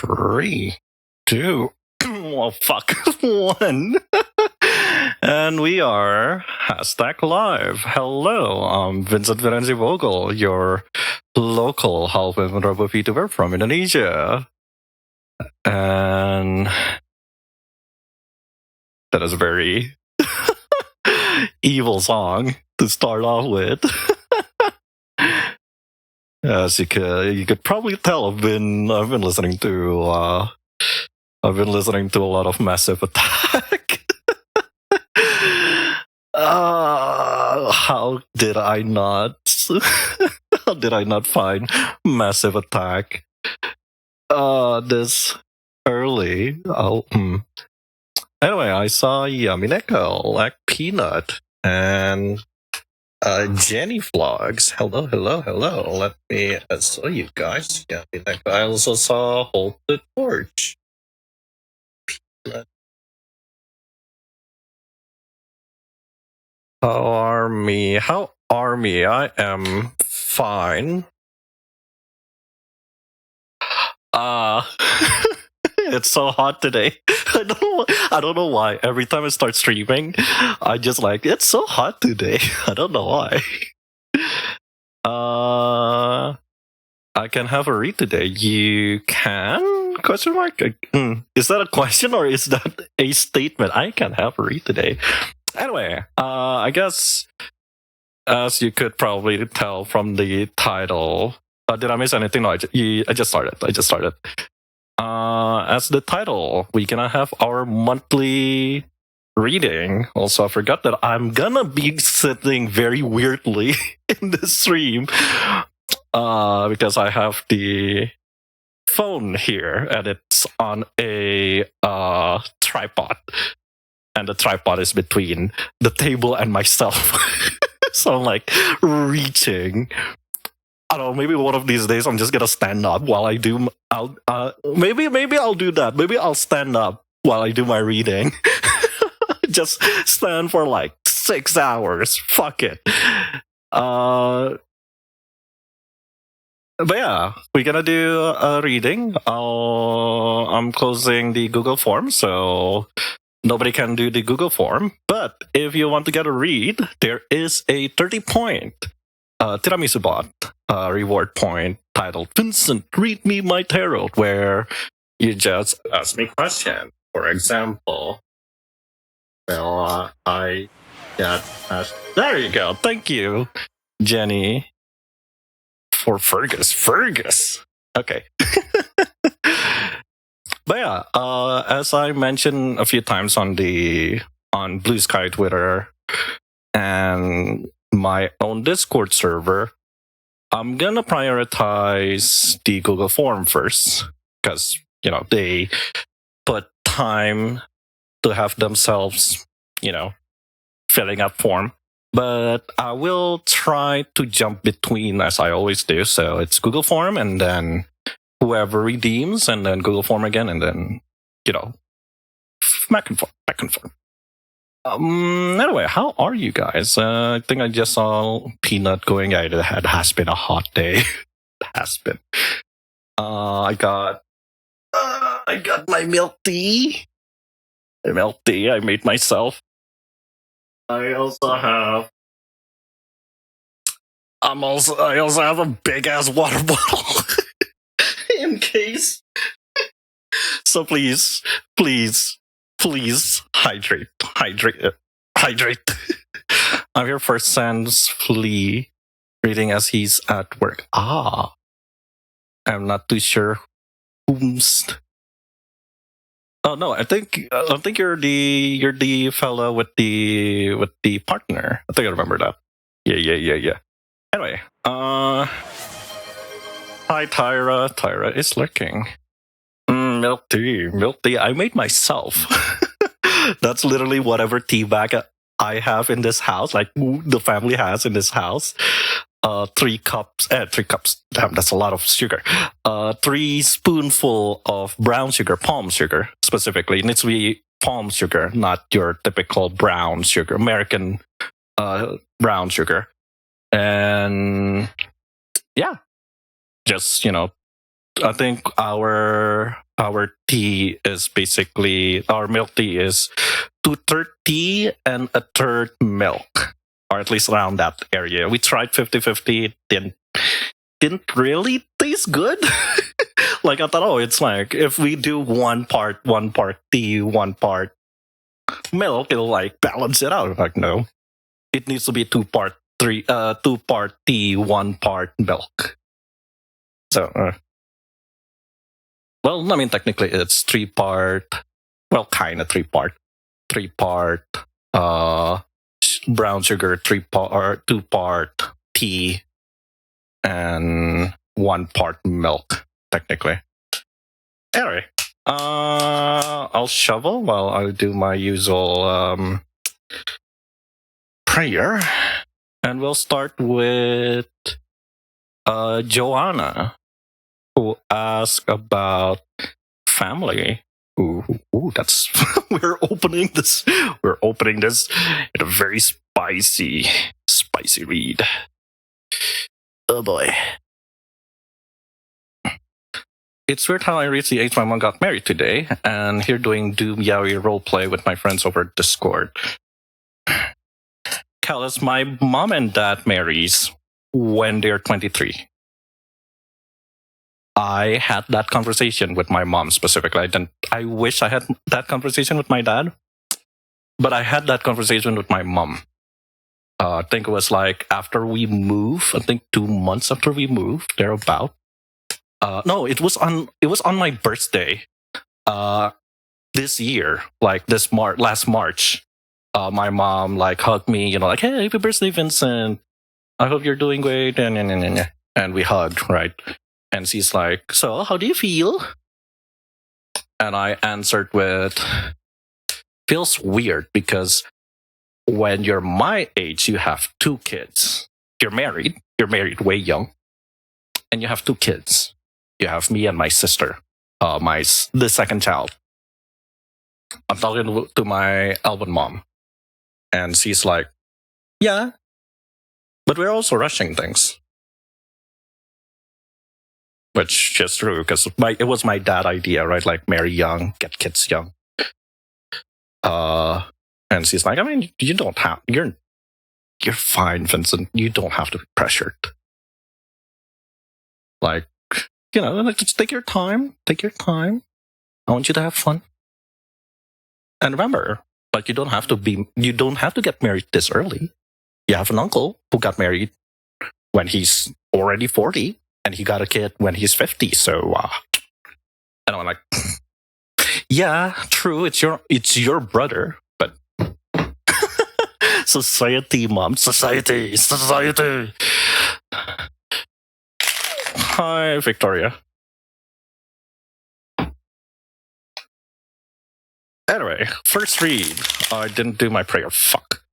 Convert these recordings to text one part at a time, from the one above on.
Three, two, well, fuck, one. And we are hashtag live. Hello, I'm Vincent VNNZ Vogel, your local half vulnerable VTuber from Indonesia. And that is a very evil song to start off with. As you could probably tell, I've been listening to a lot of Massive Attack. How did I not? How did I not find Massive Attack this early? Anyway, I saw Yamineko, like Peanut, and Jenny Vlogs. Hello. Let me show you guys. Yamineko. I also saw Hold the Torch. Peanut. How are me? I am fine. It's so hot today. I don't know why. Every time I start streaming, I just like, it's so hot today. I don't know why. I can have a read today. You can? Question mark? Is that a question or is that a statement? I can have a read today. Anyway, I guess as you could probably tell from the title, did I miss anything? No, I just started. As the title, we're gonna have our monthly reading. Also, I forgot that I'm gonna be sitting very weirdly in the stream because I have the phone here and it's on a tripod. And the tripod is between the table and myself. So I'm like reaching. I don't know, maybe one of these days I'm just gonna stand up while I do. Maybe I'll do that. Maybe I'll stand up while I do my reading. Just stand for like 6 hours. Fuck it. But yeah, we're gonna do a reading. I'm closing the Google form, so nobody can do the Google form. But if you want to get a read, there is a 30-point tiramisu bot reward point titled Vincent, read me my tarot, where you just ask me question. For example, well, I got asked. There you go. Thank you, Jenny, for Fergus. Okay. But yeah, as I mentioned a few times on Blue Sky Twitter and my own Discord server, I'm gonna prioritize the Google form first because they put time to have themselves filling up form. But I will try to jump between as I always do. So it's Google form and then whoever redeems, and then Google form again, and then, back and forth. Anyway, how are you guys? I think I just saw Peanut going, it has been a hot day. It has been. I got my milk tea. The milk tea I made myself. I also have a big ass water bottle. In case. So please hydrate. I'm here for Sans Flea reading as he's at work. I'm not too sure whom's. Oh no, I think you're the fellow with the partner. I think I remember that. Yeah. Anyway, hi, Tyra. Tyra is lurking. Milk tea. I made myself. That's literally whatever tea bag I have in this house, like the family has in this house. 3 cups. Damn, that's a lot of sugar. 3 spoonful of brown sugar, palm sugar specifically. It needs to be palm sugar, not your typical brown sugar, American brown sugar. And yeah, just I think our our tea is basically, our milk tea is 2/3 tea and a third milk, or at least around that area. We tried 50-50. It didn't really taste good. Like I thought, oh, it's like if we do one part tea, one part milk, it'll like balance it out. Like no, it needs to be two part tea, one part milk. So, well, I mean, technically it's 3-part. Well, kind of 3-part. 3-part brown sugar, 3-part or 2-part tea, and 1-part milk. Technically. Anyway, I'll shovel while I do my usual prayer, and we'll start with Joanna, who asked about family. Ooh, that's we're opening this in a very spicy read. Oh boy. It's weird how I reached the age my mom got married today, and here doing Doom Yaoi roleplay with my friends over Discord. Callus, my mom and dad marries when they're 23. I had that conversation with my mom specifically. I wish I had that conversation with my dad, but I had that conversation with my mom. I think it was like after we moved. I think 2 months after we moved, thereabout. No, it was on my birthday. This year, like last March. My mom like hugged me, like, "Hey, happy birthday, Vincent. I hope you're doing great." And we hugged, right? And she's like, "So, how do you feel?" And I answered with, "Feels weird because when you're my age, you have 2 kids. You're married way young, and you have 2 kids. You have me and my sister, the second child." I'm talking to my Alvin mom, and she's like, "Yeah, but we're also rushing things," which is true because it was my dad idea, right? Like marry young, get kids young. And she's like, "I mean, you don't have you're fine, Vincent. You don't have to be pressured. Like, like just take your time. Take your time. I want you to have fun. And remember, like you don't have to get married this early. You have an uncle who got married when he's already 40 and he got a kid when he's 50. So and I'm like, yeah, true, it's your brother, but society, mom, society. Hi, Victoria. Anyway, first read. I didn't do my prayer. Fuck.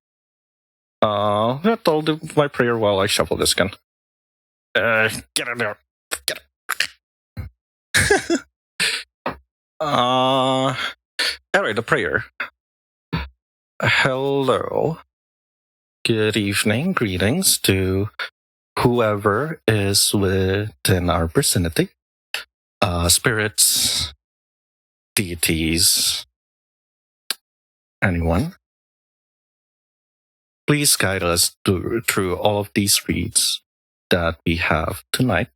I'll do my prayer while I shuffle this gun. Get in there. Get it. Anyway, the prayer. Hello. Good evening. Greetings to whoever is within our vicinity. Spirits, deities, anyone. Please guide us through all of these reads that we have tonight.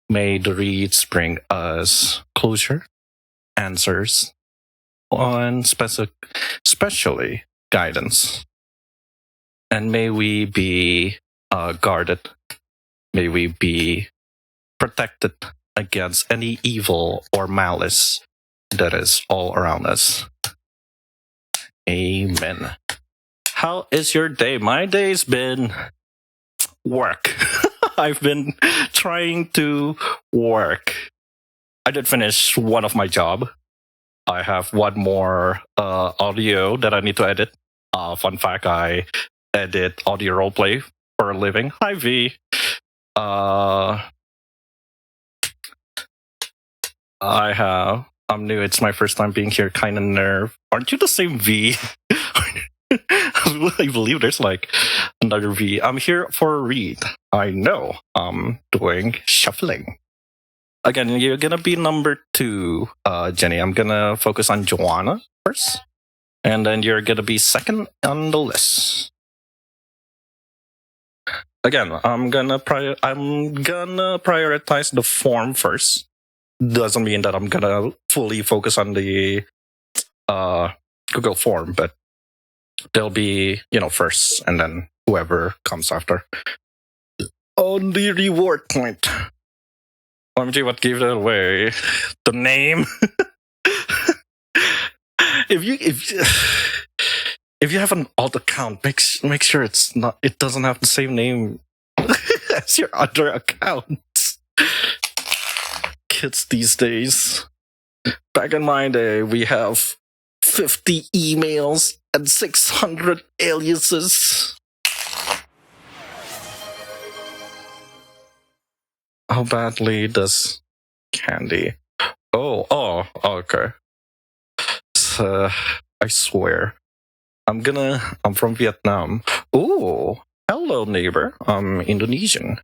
May the reads bring us closure, answers, and especially guidance. And may we be guarded. May we be protected against any evil or malice that is all around us. Amen. How is your day? My day's been work. I've been trying to work. I did finish one of my job. I have one more audio that I need to edit. Fun fact, I edit audio roleplay for a living. Hi, V. I'm new. It's my first time being here. Kind of nerve. Aren't you the same V? I believe there's like another V. I'm here for a read. I know I'm doing shuffling. again, you're gonna be number 2, Jenny. I'm gonna focus on Joanna first, and then you're gonna be second on the list. Again, I'm gonna prioritize the form first. Doesn't mean that I'm gonna fully focus on the Google form, but they'll be, first, and then whoever comes after. On the reward point, OMG, what gave it away? The name. if you have an alt account, make sure it doesn't have the same name as your other accounts. Kids these days. Back in my day, we have 50 emails and 600 aliases. How badly does Candy? Oh, okay. So, I swear. I'm from Vietnam. Oh, hello, neighbor. I'm Indonesian.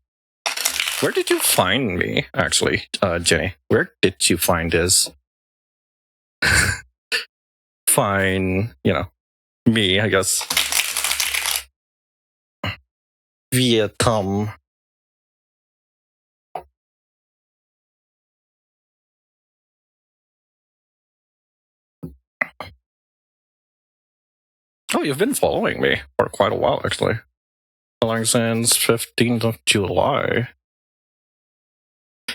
Where did you find me, actually, Jenny? Where did you find this? Find, me, I guess. Vietnam. Oh, you've been following me for quite a while, actually. Following since 15th of July.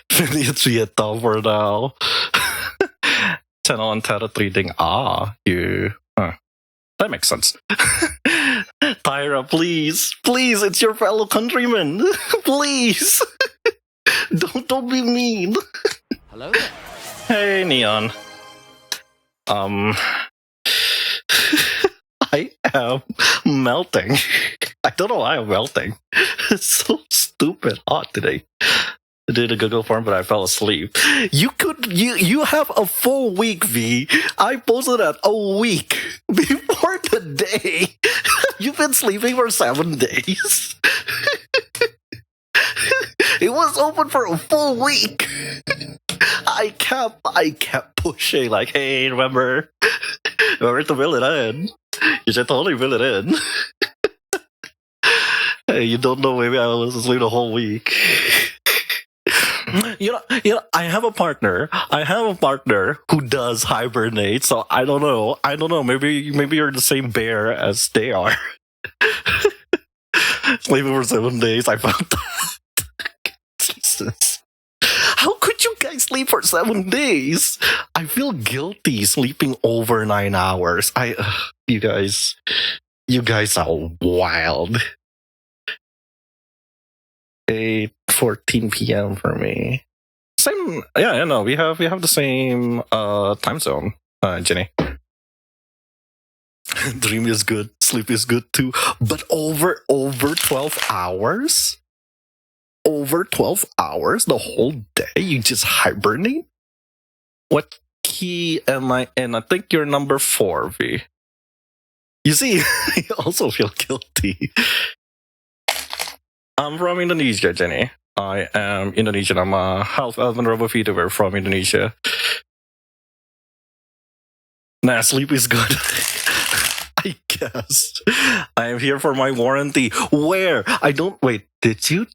It's Vietnam for now. Channel and tarot reading. That makes sense. Tyra, please, it's your fellow countrymen. Please. Don't be mean. Hello there. Hey, Neon. I am melting. I don't know why I'm melting. It's so stupid hot today. I did a Google form, but I fell asleep. You have a full week, V. I posted that a week before today. You've been sleeping for 7 days. It was open for a full week. I kept pushing, like, hey, remember to fill it in. You should totally fill it in. Hey, you don't know, maybe I was asleep the whole week. I have a partner who does hibernate, so I don't know. Maybe you're the same bear as they are. Sleeping for 7 days, I found that. Jesus. How could you guys sleep for 7 days? I feel guilty sleeping over 9 hours. You guys are wild. 8:14 p.m. for me. Same, yeah, no, we have the same time zone, Jenny. Dream is good, sleep is good too, but over 12 hours? Over 12 hours the whole day? You just hibernate? What key am I in? I think you're number 4, V. You see, I also feel guilty. I'm from Indonesia, Jenny. I am Indonesian. I'm a half elven robo VTuber from Indonesia. Nah, sleep is good. I guess. I am here for my warranty. Where? Wait, did you?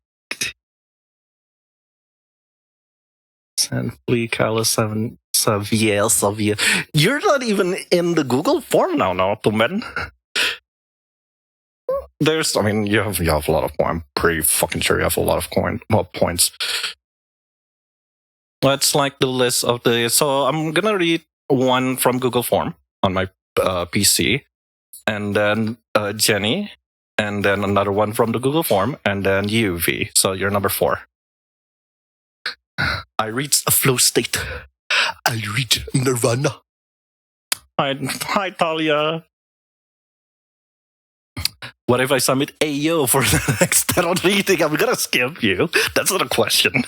Simply Carlos 7 Savia. You're not even in the Google form now, Tumen. You have a lot of points. I'm pretty fucking sure you have a lot of points. Let's like the list of so I'm gonna read one from Google Form on my PC, and then Jenny, and then another one from the Google Form, and then you, V. So you're number 4. I reached a flow state. I reached nirvana. Hi, Talia. What if I submit Ayo for the next tarot reading? I'm gonna skip you. That's not a question.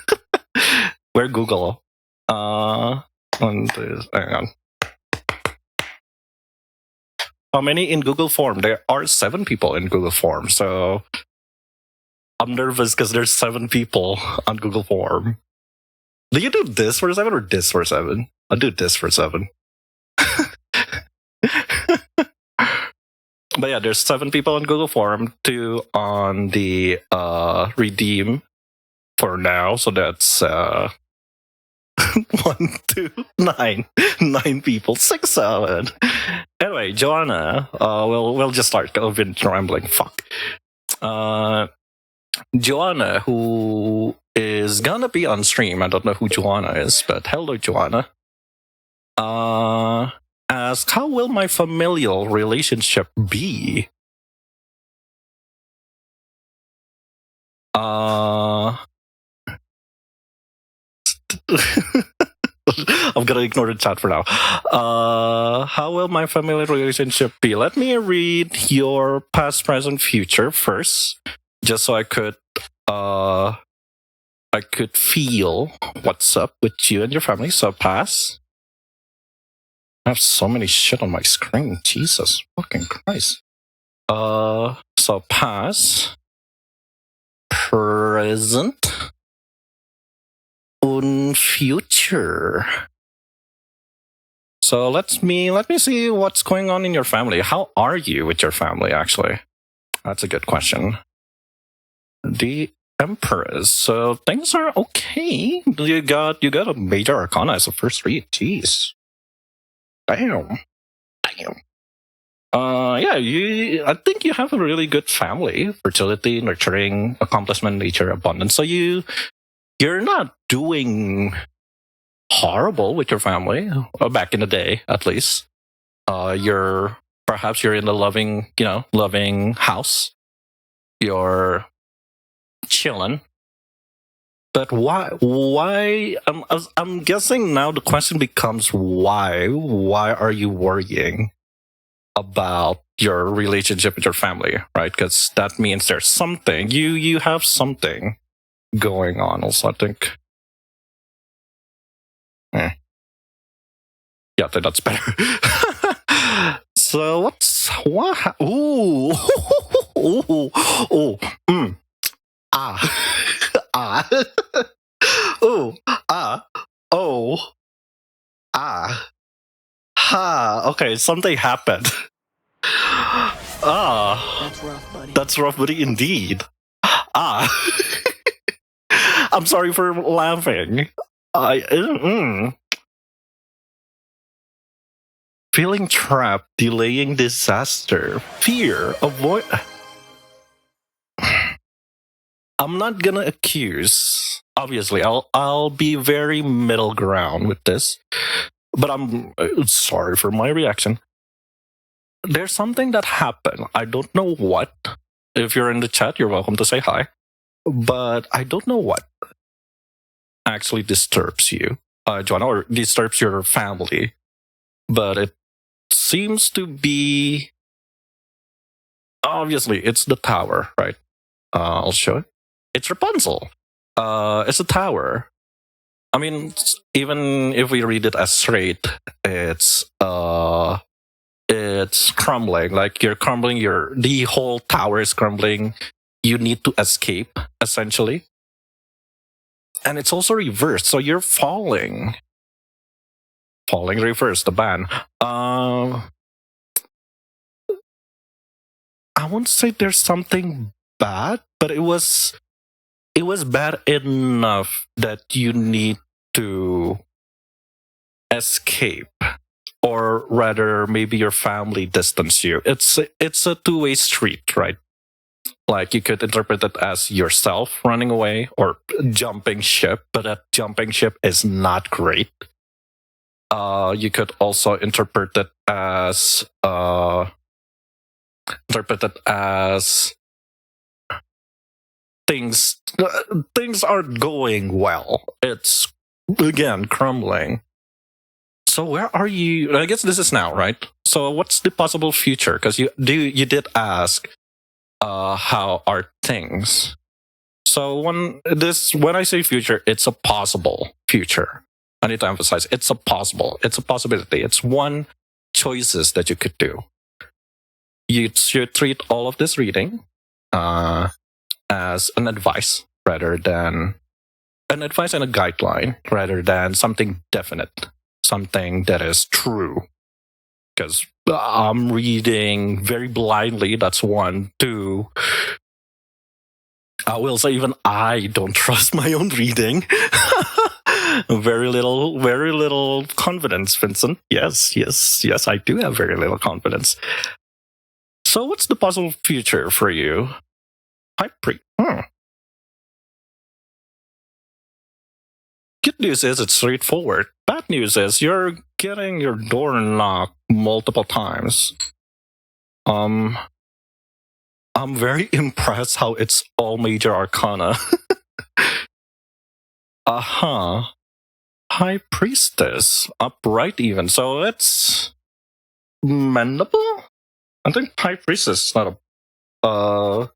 Where Google? Hang on. How many in Google Form? There are 7 people in Google Form, so I'm nervous because there's 7 people on Google Form. Do you do this for 7 or this for 7? I'll do this for 7. But yeah, there's 7 people on Google Forum, 2 on the Redeem for now. So that's 1, 2, 9. 9 people, 6, 7. Anyway, Joanna, we'll just start. I've been rambling. Fuck. Joanna, who is gonna be on stream. I don't know who Joanna is, but hello, Joanna. Ask, how will my familial relationship be? I'm gonna ignore the chat for now. How will my familial relationship be? Let me read your past, present, future first, just so I could feel what's up with you and your family. So pass. I have so many shit on my screen. Jesus fucking Christ. So pass, present, and future. So let me see what's going on in your family. How are you with your family, actually? That's a good question. The Empress. So things are okay. You got a major arcana as a first read. Jeez. Damn. Yeah, I think you have a really good family. Fertility, nurturing, accomplishment, nature, abundance. So you're not doing horrible with your family. Back in the day, at least. Perhaps you're in the loving house. You're chilling. But why? I'm guessing now the question becomes why? Why are you worrying about your relationship with your family, right? Because that means there's something. You have something going on also, I think. Yeah, I think that's better. So what? Ooh. Ooh, okay, something happened. That's rough, buddy. That's rough, buddy, indeed. I'm sorry for laughing. Feeling trapped, delaying disaster, fear, avoid. I'm not gonna accuse. Obviously, I'll be very middle ground with this, but I'm sorry for my reaction. There's something that happened. I don't know what. If you're in the chat, you're welcome to say hi. But I don't know what actually disturbs you, Joanna, or disturbs your family. But it seems to be. Obviously, it's the tower, right? I'll show it. It's Rapunzel. It's a tower. I mean, even if we read it as straight, it's crumbling. Like you're crumbling. The whole tower is crumbling. You need to escape, essentially. And it's also reversed, so you're falling. Falling reversed. The ban. I won't say there's something bad, but it was bad enough that you need to escape, or rather maybe your family distance you. It's a two-way street, right? Like you could interpret it as yourself running away or jumping ship, but that jumping ship is not great. You could also interpret it as things aren't going well. It's again crumbling. So where are you? I guess this is now, right? So what's the possible future? Because you did ask, how are things? So when I say future, it's a possible future. I need to emphasize it's a possibility. It's one choices that you could do. You should treat all of this reading as an advice rather than an advice and a guideline rather than something definite, something that is true. Because I'm reading very blindly. That's one. Two, I will say even I don't trust my own reading. Very little confidence, Vincent. Yes, I do have very little confidence. So what's the possible future for you? Good news is it's straightforward. Bad news is you're getting your door knocked multiple times. I'm very impressed how it's all major arcana. High Priestess, upright even, so it's mendable? I think High Priestess is not a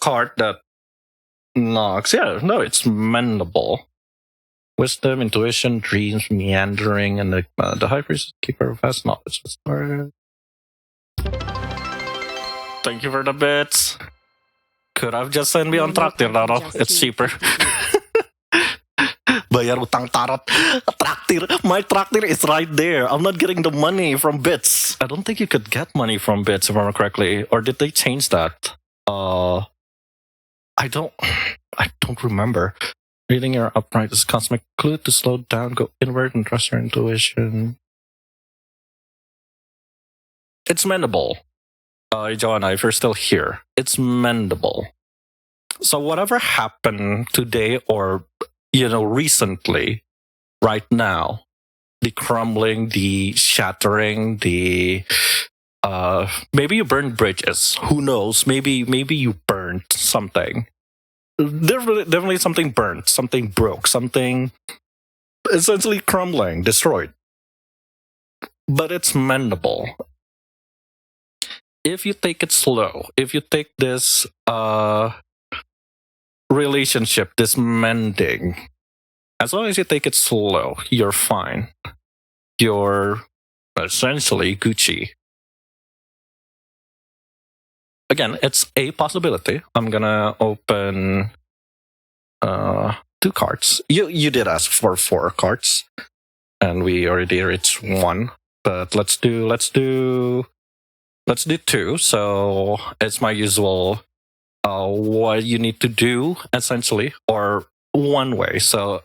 card that knocks. Yeah, no, it's mendable. Wisdom, intuition, dreams, meandering, and the High Priestess, keeper of vast knowledge. Thank you for the bits. Could have just sent me on Traktir, Laro. It's cheaper. Bayar utang tarot. Traktir. My Traktir is right there. I'm not getting the money from bits. I don't think you could get money from bits, if I remember correctly. Or did they change that? I don't remember. Reading your upright is cosmic clue to slow down, go inward, and trust your intuition. It's mendable. Joanna, if you're still here, it's mendable. So whatever happened today or, recently, right now, the crumbling, the shattering, the maybe you burned bridges. Who knows? Maybe you burned something. Definitely something burnt, something broke, something essentially crumbling, destroyed. But it's mendable. If you take it slow, if you take this relationship, this mending, as long as you take it slow, you're fine. You're essentially Gucci. Again, it's a possibility. I'm gonna open 2 cards. You did ask for 4 cards, and we already reached 1. But let's do 2. So it's my usual what you need to do essentially, or one way. So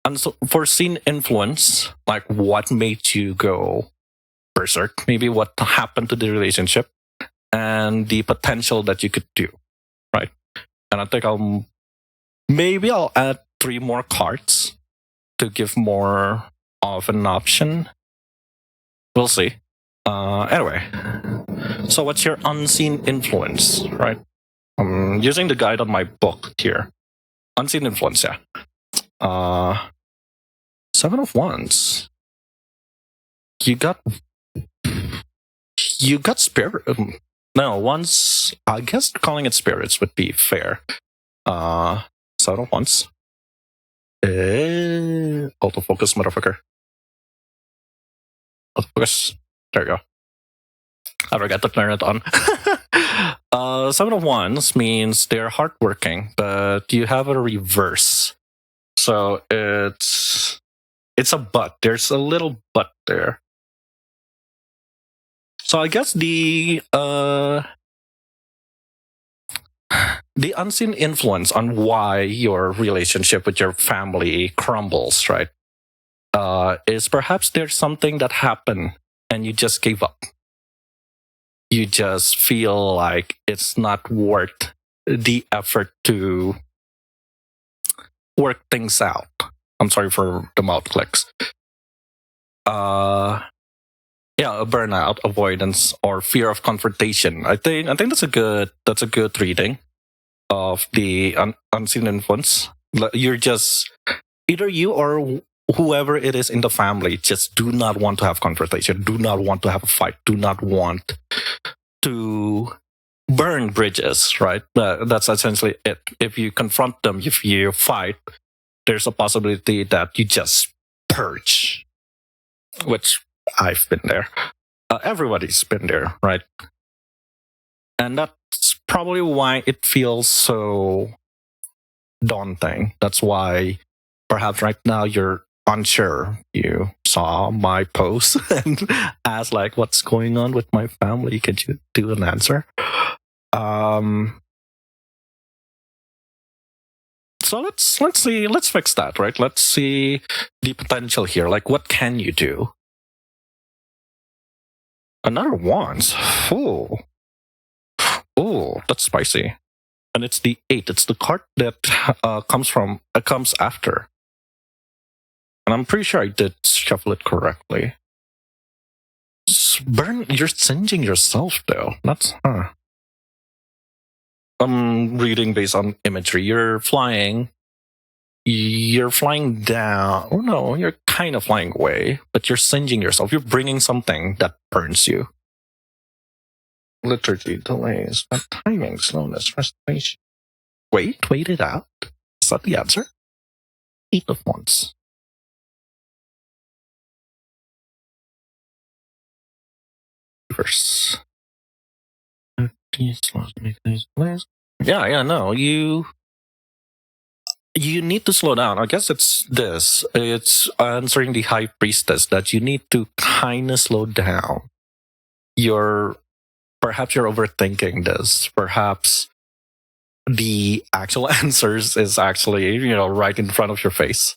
unforeseen influence, like what made you go berserk, maybe what happened to the relationship, and the potential that you could do, right? And I think I'll add 3 more cards to give more of an option. We'll see. Anyway, so what's your unseen influence, right? I'm using the guide on my book here. Unseen influence, yeah. 7 of Wands. You got spirit. No, once, I guess calling it spirits would be fair. 7 of Wands. Autofocus, motherfucker. Autofocus. There you go. I forgot to turn it on. 7 of Wands means they're hardworking, but you have a reverse. So it's a but. There's a little but there. So I guess the unseen influence on why your relationship with your family crumbles, right? Is perhaps there's something that happened and you just gave up. You just feel like it's not worth the effort to work things out. I'm sorry for the mouth clicks. A burnout, avoidance, or fear of confrontation. I think that's a good reading of the unseen influence. You're just either you or whoever it is in the family just do not want to have confrontation, do not want to have a fight, do not want to burn bridges, right? That's essentially it. If you confront them, if you fight, there's a possibility that you just purge, which I've been there. Everybody's been there, right? And that's probably why it feels so daunting. That's why perhaps right now you're unsure. You saw my post and asked like, "What's going on with my family? Could you do an answer?" So let's see. Let's fix that, right? Let's see the potential here. Like, what can you do? Another wands. Oh, oh, that's spicy. And it's the 8. It's the card that comes after. And I'm pretty sure I did shuffle it correctly. Burn, you're singeing yourself though. That's I'm reading based on imagery. You're flying down. Oh no, you're kind of flying away, but you're singeing yourself. You're bringing something that burns you. Liturgy, delays, bad timing, slowness, frustration. Wait it out. Is that the answer? 8 of Wands. Reverse. Yeah, no. You need to slow down. I guess it's this. It's answering the High Priestess that you need to kind of slow down. Perhaps you're overthinking this. Perhaps the actual answers is actually, right in front of your face,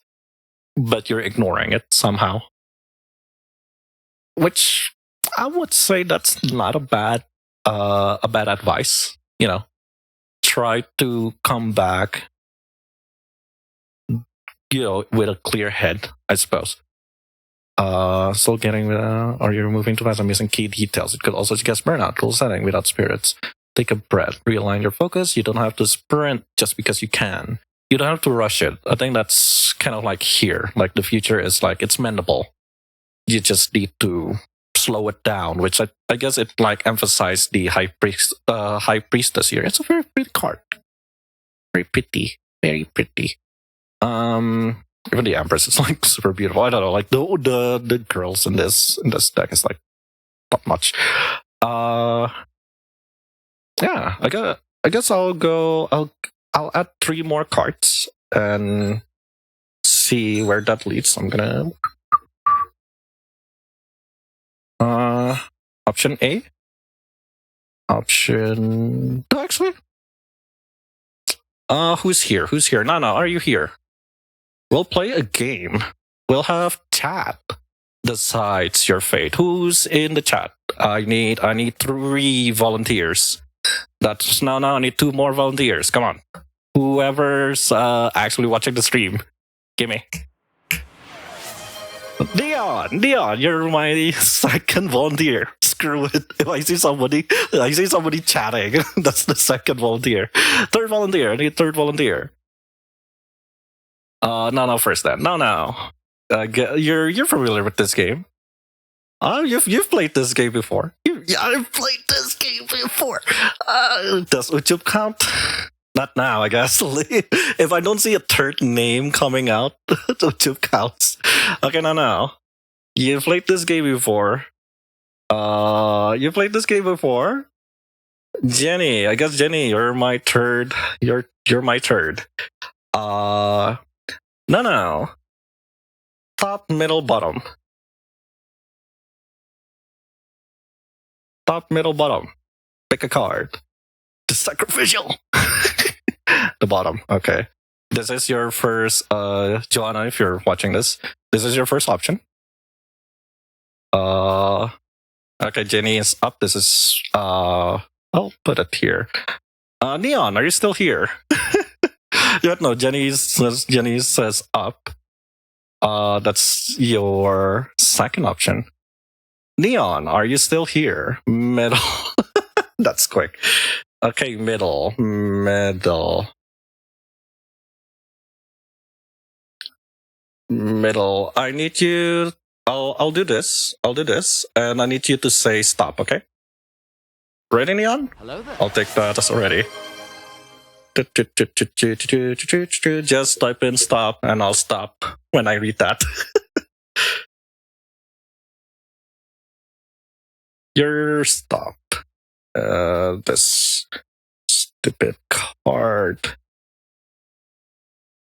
but you're ignoring it somehow. Which I would say that's not a bad advice. Try to come back, with a clear head, I suppose. Still getting, are you moving too fast? I'm missing key details. It could also suggest burnout. Cool setting without spirits. Take a breath. Realign your focus. You don't have to sprint just because you can. You don't have to rush it. I think that's kind of like here. Like the future is like, it's mendable. You just need to slow it down, which I guess it like emphasized the High Priestess here. It's a very pretty card. Very pretty. Very pretty. Even the Empress is like super beautiful. I don't know, like the girls in this deck is like top notch. Yeah, I guess I'll add 3 more cards and see where that leads. I'm gonna option A. Actually, who's here? No, are you here? We'll play a game. We'll have chat decides your fate. Who's in the chat? I need 3 volunteers. That's no. I need 2 more volunteers. Come on, whoever's actually watching the stream, give me. Dion, you're my second volunteer. Screw it. If I see somebody chatting, that's the second volunteer. Third volunteer. I need 3rd volunteer. No, first then. No. You're familiar with this game. You've played this game before. I've played this game before. Does Uchub count? Not now, I guess. If I don't see a 3rd name coming out, Uchub counts. Okay, no. You've played this game before. You played this game before. Jenny, I guess Jenny, you're my 3rd. You're my 3rd. No. Top, middle, bottom. Top, middle, bottom. Pick a card. The sacrificial. The bottom. Okay. This is your first, Joanna, if you're watching this is your first option. Okay, Jenny is up. This is, I'll put it here. Neon, are you still here? No, Jenny says up. That's your second option. Neon, are you still here? Middle. That's quick. Okay, middle. I need you. I'll do this, and I need you to say stop. Okay. Ready, Neon? Hello there. I'll take that as already. Just type in stop and I'll stop when I read that. Your stop. This stupid card.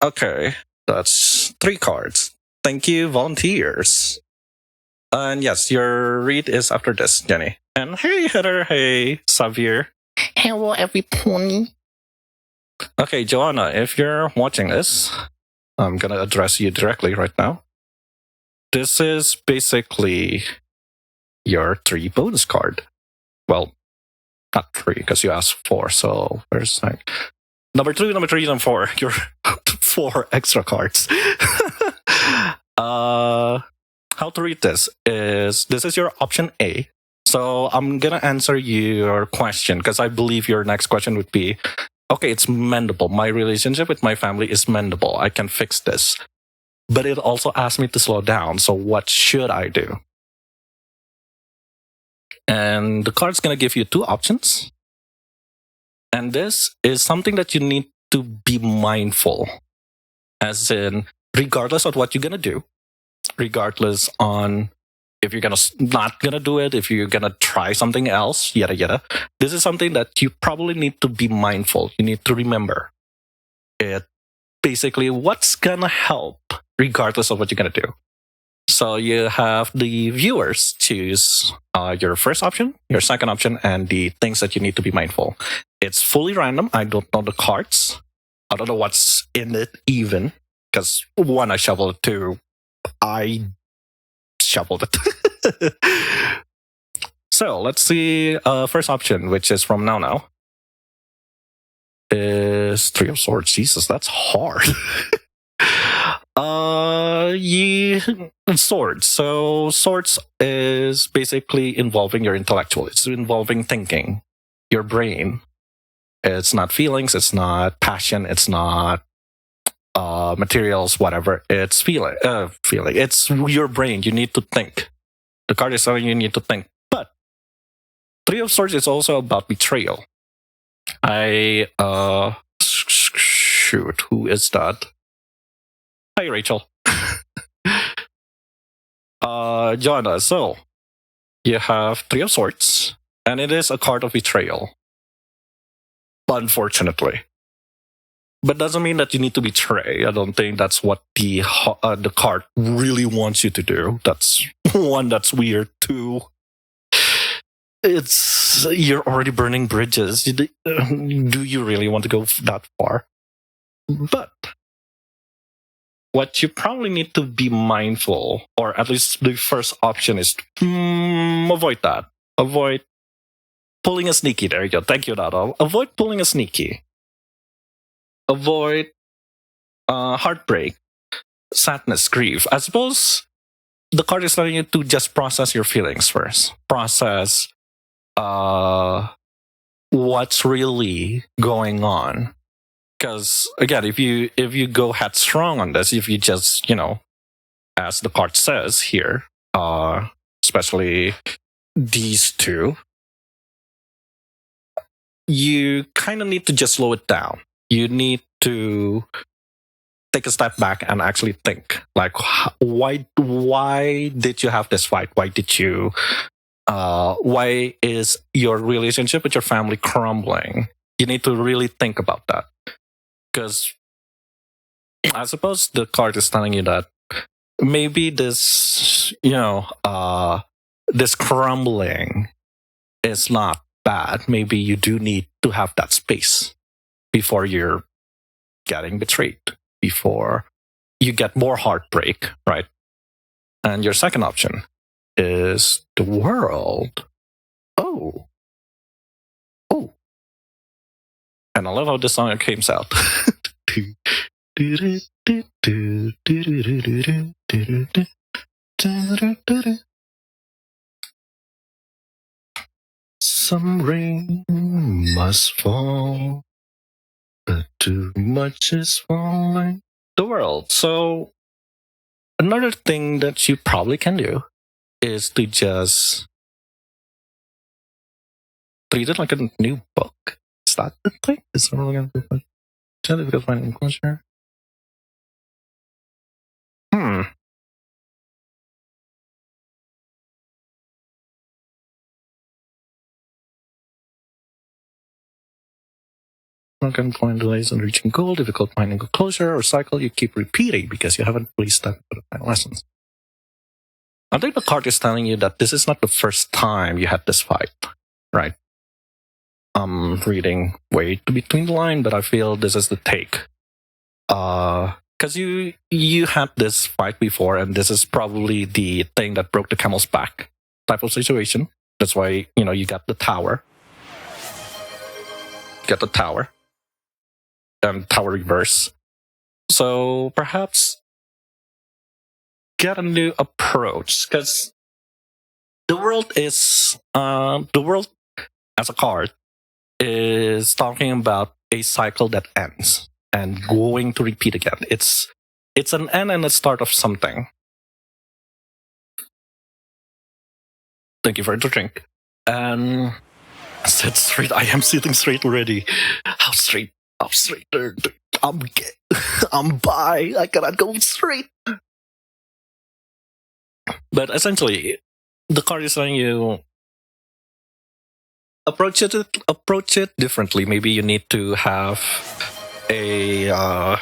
Okay, that's 3 cards. Thank you, volunteers. And yes, your read is after this, Jenny. And hey, Heather. Hey, Xavier. Hello, everyone. Okay, Joanna, if you're watching this, I'm gonna address you directly right now. This is basically your 3 bonus card. Well, not 3 because you asked 4. So where's like number 2, number 3, and 4? Your 4 extra cards. How to read this is your option A. So I'm gonna answer your question because I believe your next question would be, okay, it's mendable. My relationship with my family is mendable. I can fix this. But it also asked me to slow down. So what should I do? And the card's going to give you 2 options. And this is something that you need to be mindful. As in, regardless of what you're going to do, regardless on if you're not going to do it, if you're going to try something else, yada, yada. This is something that you probably need to be mindful. You need to remember it. Basically, what's going to help regardless of what you're going to do. So you have the viewers choose your first option, your second option, and the things that you need to be mindful. It's fully random. I don't know the cards. I don't know what's in it even. Because 1, I shoveled it. 2, I shoveled it. So let's see. First option, which is from now, is 3 of Swords. Jesus, that's hard. Swords. So swords is basically involving your intellectual. It's involving thinking, your brain. It's not feelings. It's not passion. It's not materials. Whatever. It's feeling. It's your brain. You need to think. The card is telling you need to think. But 3 of Swords is also about betrayal. Shoot. Who is that? Hi, Rachel. Joanna, so you have 3 of Swords, and it is a card of betrayal. Unfortunately. But doesn't mean that you need to betray. I don't think that's what the card really wants you to do. That's 1, that's weird. 2, it's you're already burning bridges. Do you really want to go that far? But what you probably need to be mindful, or at least the first option is avoid that. Avoid pulling a sneaky. There you go. Thank you, Dado. Avoid pulling a sneaky. Avoid heartbreak, sadness, grief. I suppose the card is telling you to just process your feelings first. Process what's really going on. Because again, if you go headstrong on this, if you just as the card says here, especially these 2, you kind of need to just slow it down. You need to take a step back and actually think, like, why did you have this fight? Why did you? Why is your relationship with your family crumbling? You need to really think about that. Because I suppose the card is telling you that maybe this, this crumbling is not bad. Maybe you do need to have that space before you're getting betrayed, before you get more heartbreak, right? And your second option is the world. Oh. And I love how this song came out. Some rain must fall, but too much is falling. The world. So another thing that you probably can do is to just treat it like a new book. Is that the thing? Is it really going to be difficult finding closure? Broken point delays in reaching goal, difficult finding a closure or cycle you keep repeating because you haven't fully stepped into the final lessons. I think the card is telling you that this is not the first time you had this fight, right? I'm reading way between the line, but I feel this is the take. Because you had this fight before, and this is probably the thing that broke the camel's back type of situation. That's why, you got the tower. Get the tower. And tower reverse. So perhaps get a new approach, because the world as a card is talking about a cycle that ends and going to repeat again. It's an end and a start of something. Thank you for the drink. And sit straight. I am sitting straight already. How straight? I'm straight. I'm bi. I cannot go straight. But essentially, the card is telling you approach it differently. Maybe you need to have a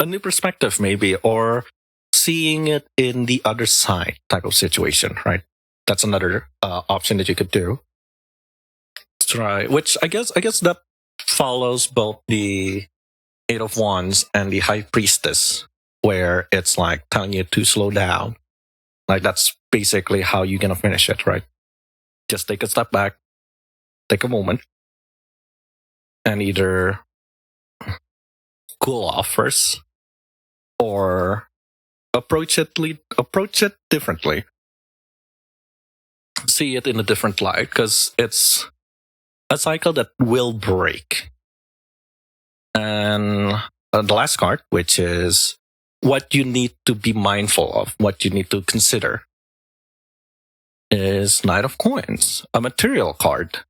new perspective, maybe, or seeing it in the other side type of situation, right? That's another option that you could do. Try, which I guess that follows both the Eight of Wands and the High Priestess, where it's like telling you to slow down. Like that's basically how you're gonna finish it, right? Just take a step back, take a moment, and either cool off first or approach it differently. See it in a different light, because it's a cycle that will break. And the last card, which is what you need to be mindful of, what you need to consider, is Knight of Coins, a material card.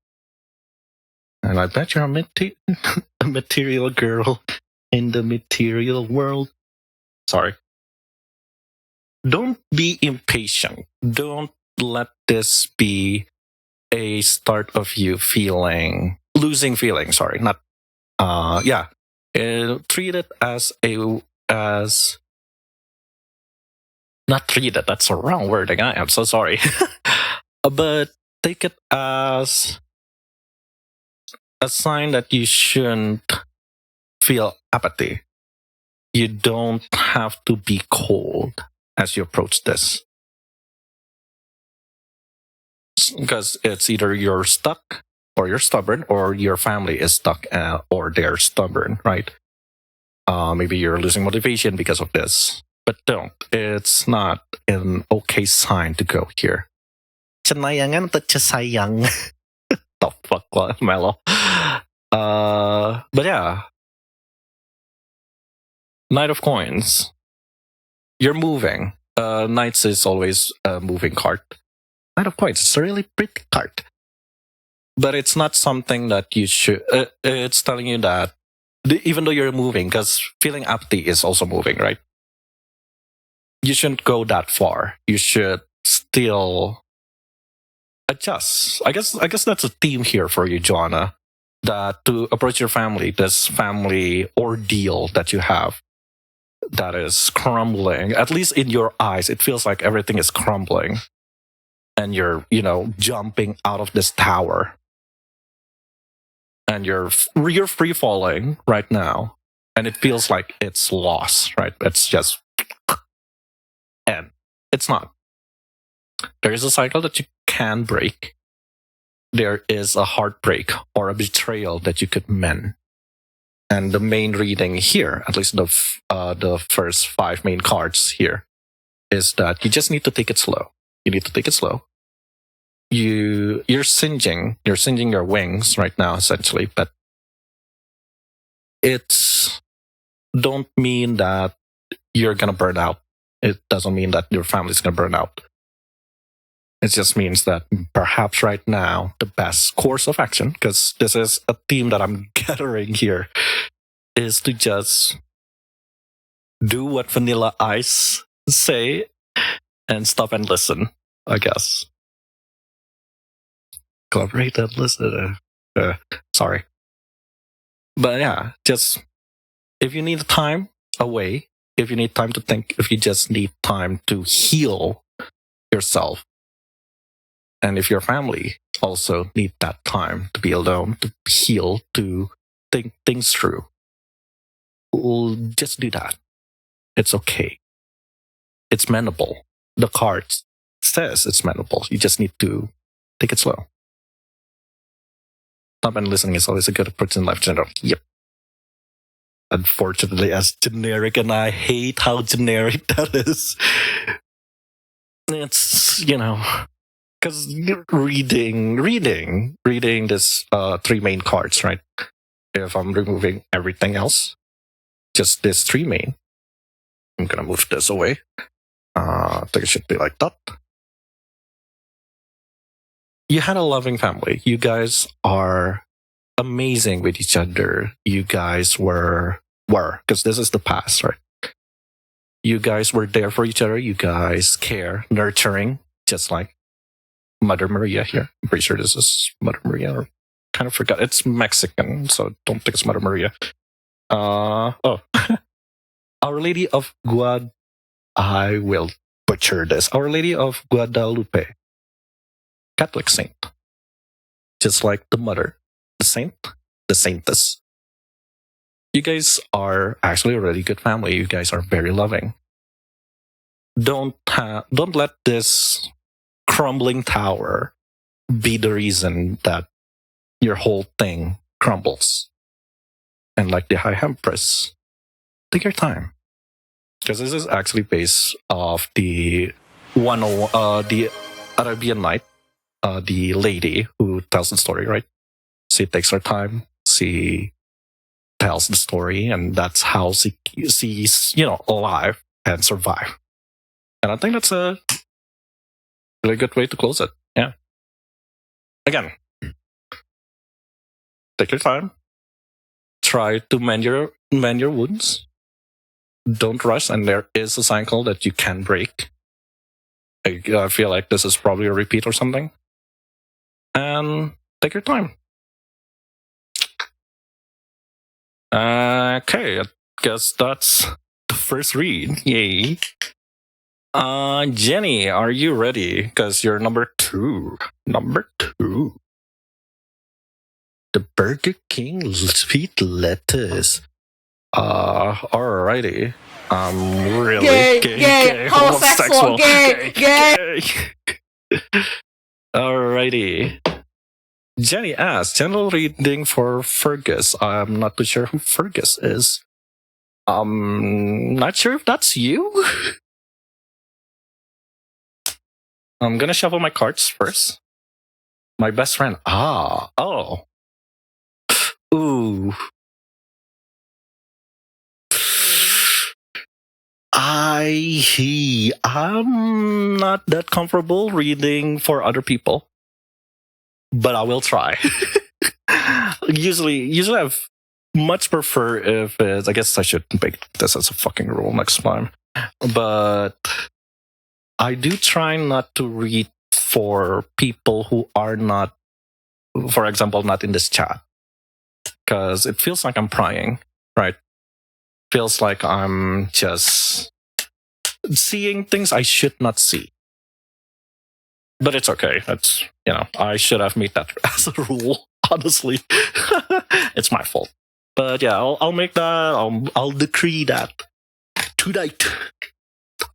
And I bet you're a material girl in the material world. Sorry. Don't be impatient. Don't let this be a start of you losing feeling. Sorry, not. Treat it not treat it. That's a wrong word again. I'm so sorry. But take it as a sign that you shouldn't feel apathy. You don't have to be cold as you approach this. Because it's either you're stuck or you're stubborn, or your family is stuck or they're stubborn, right? Maybe you're losing motivation because of this. But don't. It's not an okay sign to go here. Chanayangan atau chasayang? The fuck, Mellow? But yeah. Knight of Coins. You're moving. Knights is always a moving card. Knight of Coins. It's a really pretty card. But it's not something that you should... it's telling you that even though you're moving, because feeling apathy is also moving, right? You shouldn't go that far. You should still adjust. I guess that's a theme here for you, Joanna. That to approach your family, this family ordeal that you have, that is crumbling. At least in your eyes, it feels like everything is crumbling. And you're, jumping out of this tower. And you're free falling right now. And it feels like it's lost, right? It's just... And it's not. There is a cycle that you can break. There is a heartbreak or a betrayal that you could mend. And the main reading here, at least the first 5 main cards here, is that you just need to take it slow. You need to take it slow. You're singeing your wings right now, essentially, but it's don't mean that you're gonna burn out. It doesn't mean that your family's gonna burn out. It just means that perhaps right now the best course of action, because this is a theme that I'm gathering here, is to just do what Vanilla Ice say and stop and listen, I guess. Collaborate and listen. Sorry. But yeah, just if you need time away, if you need time to think, if you just need time to heal yourself, and if your family also need that time to be alone, to heal, to think things through, well, just do that. It's okay. It's manageable. The card says it's manageable. You just need to take it slow. Stop and listening is always a good approach in life general. Yep. Unfortunately, as generic, and I hate how generic that is. It's, because reading this three main cards, right? If I'm removing everything else, just this three main, I'm gonna move this away. I think it should be like that. You had a loving family. You guys are amazing with each other. You guys were, because this is the past, right? You guys were there for each other. You guys care, nurturing, just like Mother Maria here. I'm pretty sure this is Mother Maria. Or kind of forgot. It's Mexican, so don't think it's Mother Maria. Our Lady of I will butcher this. Our Lady of Guadalupe. Catholic saint. Just like the mother, the saint, the saintess. You guys are actually a really good family. You guys are very loving. Don't let this crumbling tower be the reason that your whole thing crumbles. And like the High Empress, take your time. Because this is actually based off the the Arabian Night, the lady who tells the story, right? She takes her time. She tells the story, and that's how she's alive and survive. And I think that's a really good way to close it. Yeah. Again, take your time. Try to mend your wounds. Don't rush, and there is a cycle that you can break. I feel like this is probably a repeat or something. And take your time. Okay, I guess that's the first read. Yay. Jenny, are you ready? Because you're number 2. Number 2. The Burger King sweet lettuce. Alrighty. Really gay, homosexual, gay. Alrighty. Jenny asks, general reading for Fergus. I'm not too sure who Fergus is. Not sure if that's you. I'm gonna shuffle my cards first. My best friend. Oh. Ooh. I'm not that comfortable reading for other people, but I will try. usually I've much prefer if it's, I guess I should make this as a fucking rule next time, but I do try not to read for people who are not, for example, not in this chat, because it feels like I'm prying, right? Feels like I'm just seeing things I should not see. But it's okay. That's, I should have made that as a rule, honestly. It's my fault. But yeah, I'll make that, I'll decree that tonight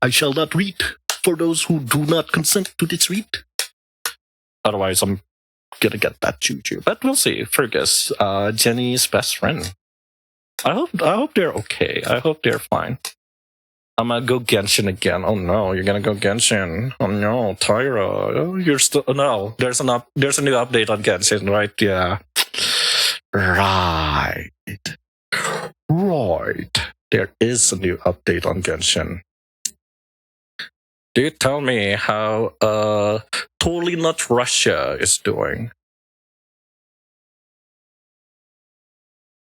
I shall not read for those who do not consent to this read. Otherwise, I'm gonna get that juju. But we'll see. Fergus, Jenny's best friend. I hope they're okay. I hope they're fine. I'm gonna go Genshin again. Oh no, you're gonna go Genshin. Oh no, Tyra. Oh, you're still. Oh, no, there's a new update on Genshin, right? Yeah. Right. There is a new update on Genshin. Do you tell me how Totally Not Russia is doing?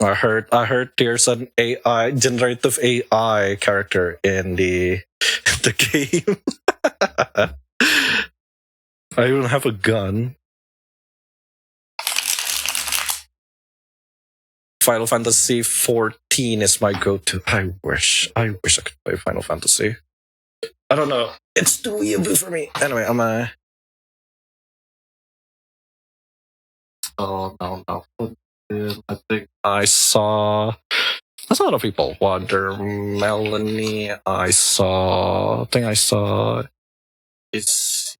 I heard there's an AI generative AI character in the game. I even have a gun. Final Fantasy 14 is my go-to. I wish I could play Final Fantasy. I don't know. It's too weird for me. Anyway, I'm a. Oh no. I think I saw a lot of people. Wonder Melanie. I think I saw is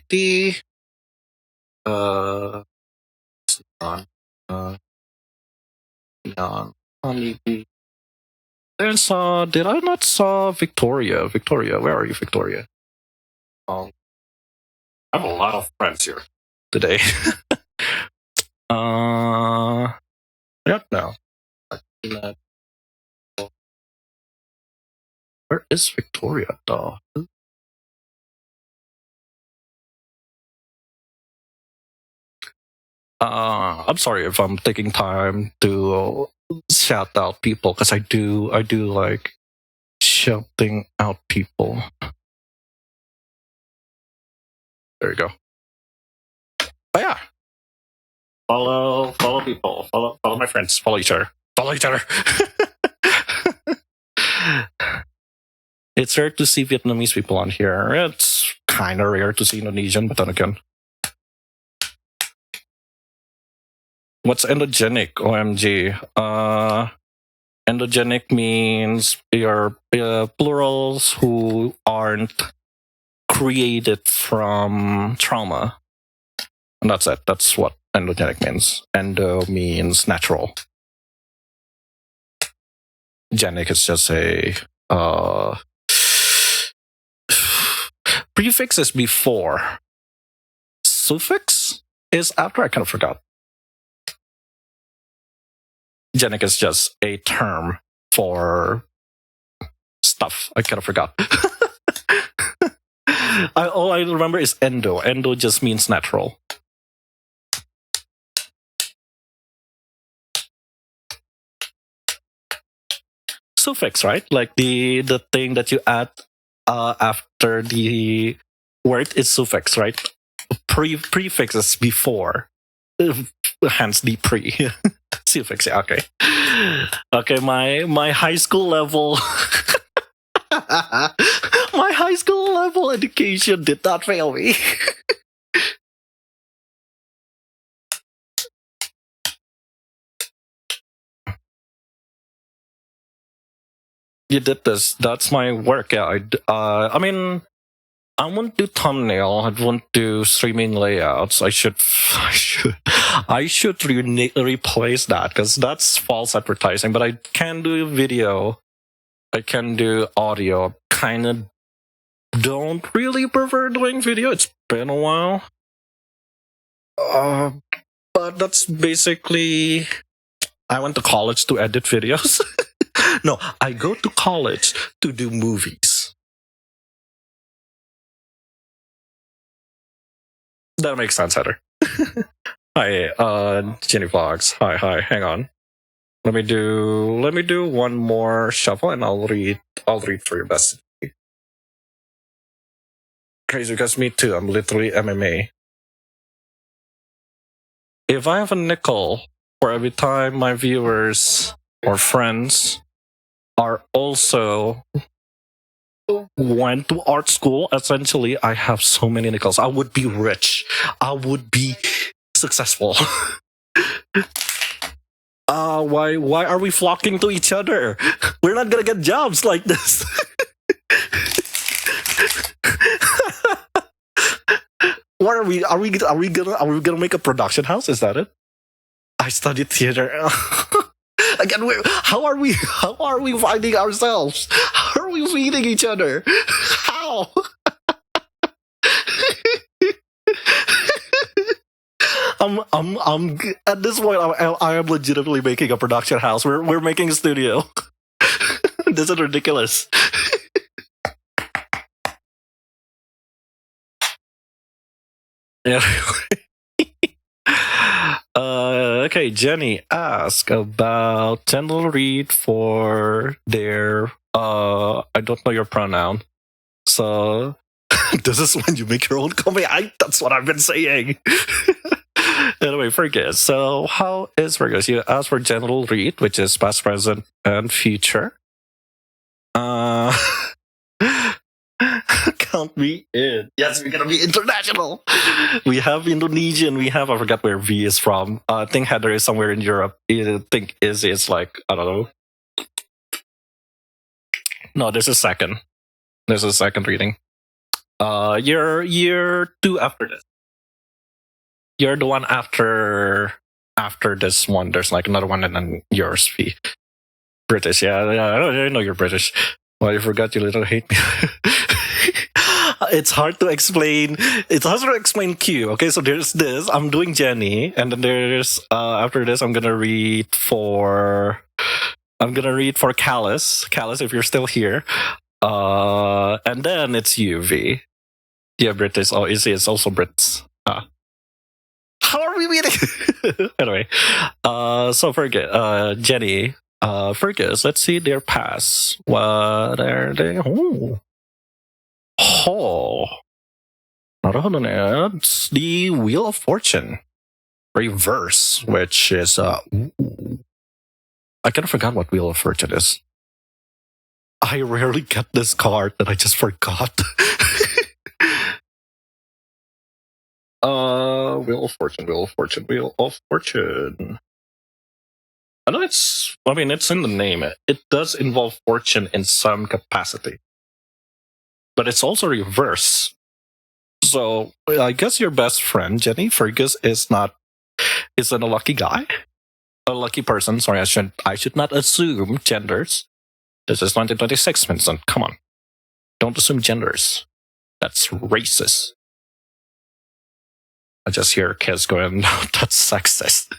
the Honeybee. Did I not saw Victoria? Victoria, where are you, Victoria? I have a lot of friends here today. Yep, no. Where is Victoria, though? I'm sorry if I'm taking time to shout out people, because I do like shouting out people. There you go. But yeah, follow people, follow my friends, follow each other. It's rare to see Vietnamese people on here. It's kind of rare to see Indonesian, but then again. What's endogenic? OMG. Endogenic means your plurals who aren't created from trauma. And that's it. That's what endogenic means. Endo means natural. Genic is just a prefix is before. Suffix is after. I kind of forgot. Genic is just a term for stuff. I kind of forgot. All I remember is endo. Endo just means natural. Suffix, right? Like the thing that you add after the word is suffix, right? Prefix is before. Hence the pre. Suffix, yeah, okay. Okay, my high school level my high school level education did not fail me. You did this. That's my work. Yeah, I mean, I won't do thumbnail. I won't do streaming layouts. I should replace that, because that's false advertising. But I can do video. I can do audio. Kind of don't really prefer doing video. It's been a while. But that's basically. I went to college to edit videos. No, I go to college to do movies. That makes sense, Heather. Hi, Jenny Vlogs. Hi. Hang on. Let me do one more shuffle, and I'll read through your best. Crazy, because me too. I'm literally MMA. If I have a nickel for every time my viewers or friends are also went to art school, essentially, I have so many nickels. I would be rich. I would be successful. Why are we flocking to each other? We're not gonna get jobs like this. What are we? Are we gonna make a production house? Is that it? I studied theater. Again, how are we finding ourselves? How are we feeding each other? How? I'm at this point. I am legitimately making a production house. We're making a studio. This is ridiculous. Yeah. Okay, Jenny asked about gentle read for their I don't know your pronoun. So this is when you make your own company. That's what I've been saying. Anyway, Fergus. So, how is Fergus? You asked for general read, which is past, present, and future. Count me in. Yes, we're gonna be international. We have Indonesian. We have, I forgot where V is from. I think Heather is somewhere in Europe. I think Izzy is like, I don't know. No, there's a second. There's a second reading. You're two after this. You're the one after this one. There's like another one, and then yours, V. British, yeah. I know you're British. Well, you forgot you little hate me. It's hard to explain. It's hard to explain Q. Okay, so there's this. I'm doing Jenny, and then there's after this, I'm gonna read for Callus. Callus, if you're still here. And then it's you, V. Yeah, British. Oh, Izzy is also Brits. How are we meeting? Anyway, so forget Jenny. Fergus, let's see their pass. What are they? It's the Wheel of Fortune reverse, which is I kind of forgot what Wheel of Fortune is. I rarely get this card that I just forgot. Wheel of Fortune, Wheel of Fortune, Wheel of Fortune. I know it's in the name. It does involve fortune in some capacity. But it's also reverse. So I guess your best friend, Jenny Fergus, isn't a lucky guy. A lucky person. Sorry, I should not assume genders. This is 1926, Vincent. Come on. Don't assume genders. That's racist. I just hear kids going, no, that's sexist.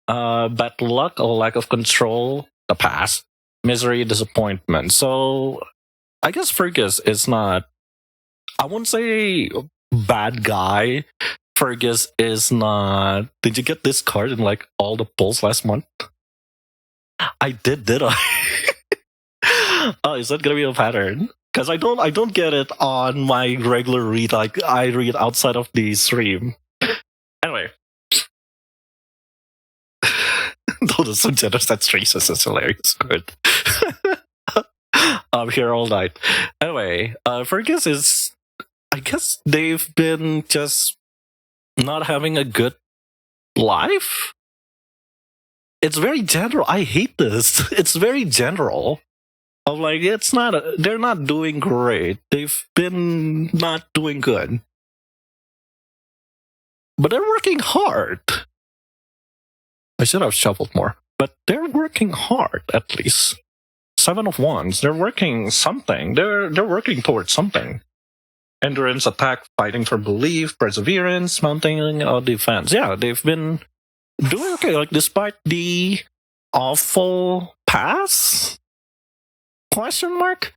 Bad luck or lack of control, the past. Misery, disappointment. So, I guess Fergus is not, I won't say bad guy. Fergus is not, did you get this card in like all the polls last month? I did I? Oh, is that gonna be a pattern? Because I don't get it on my regular read. Like I read outside of the stream. Anyway, those are some genders. That's racist. It's hilarious. Good. I'm here all night. Anyway, Fergus is. I guess they've been just not having a good life. It's very general. I hate this. It's very general. I'm like, they're not doing great. They've been not doing good. But they're working hard. I should have shoveled more. But they're working hard, at least. 7 of Wands. They're working something. They're working towards something. Endurance, attack, fighting for belief, perseverance, mounting, defense. Yeah, they've been doing okay. Like, despite the awful past? Question mark?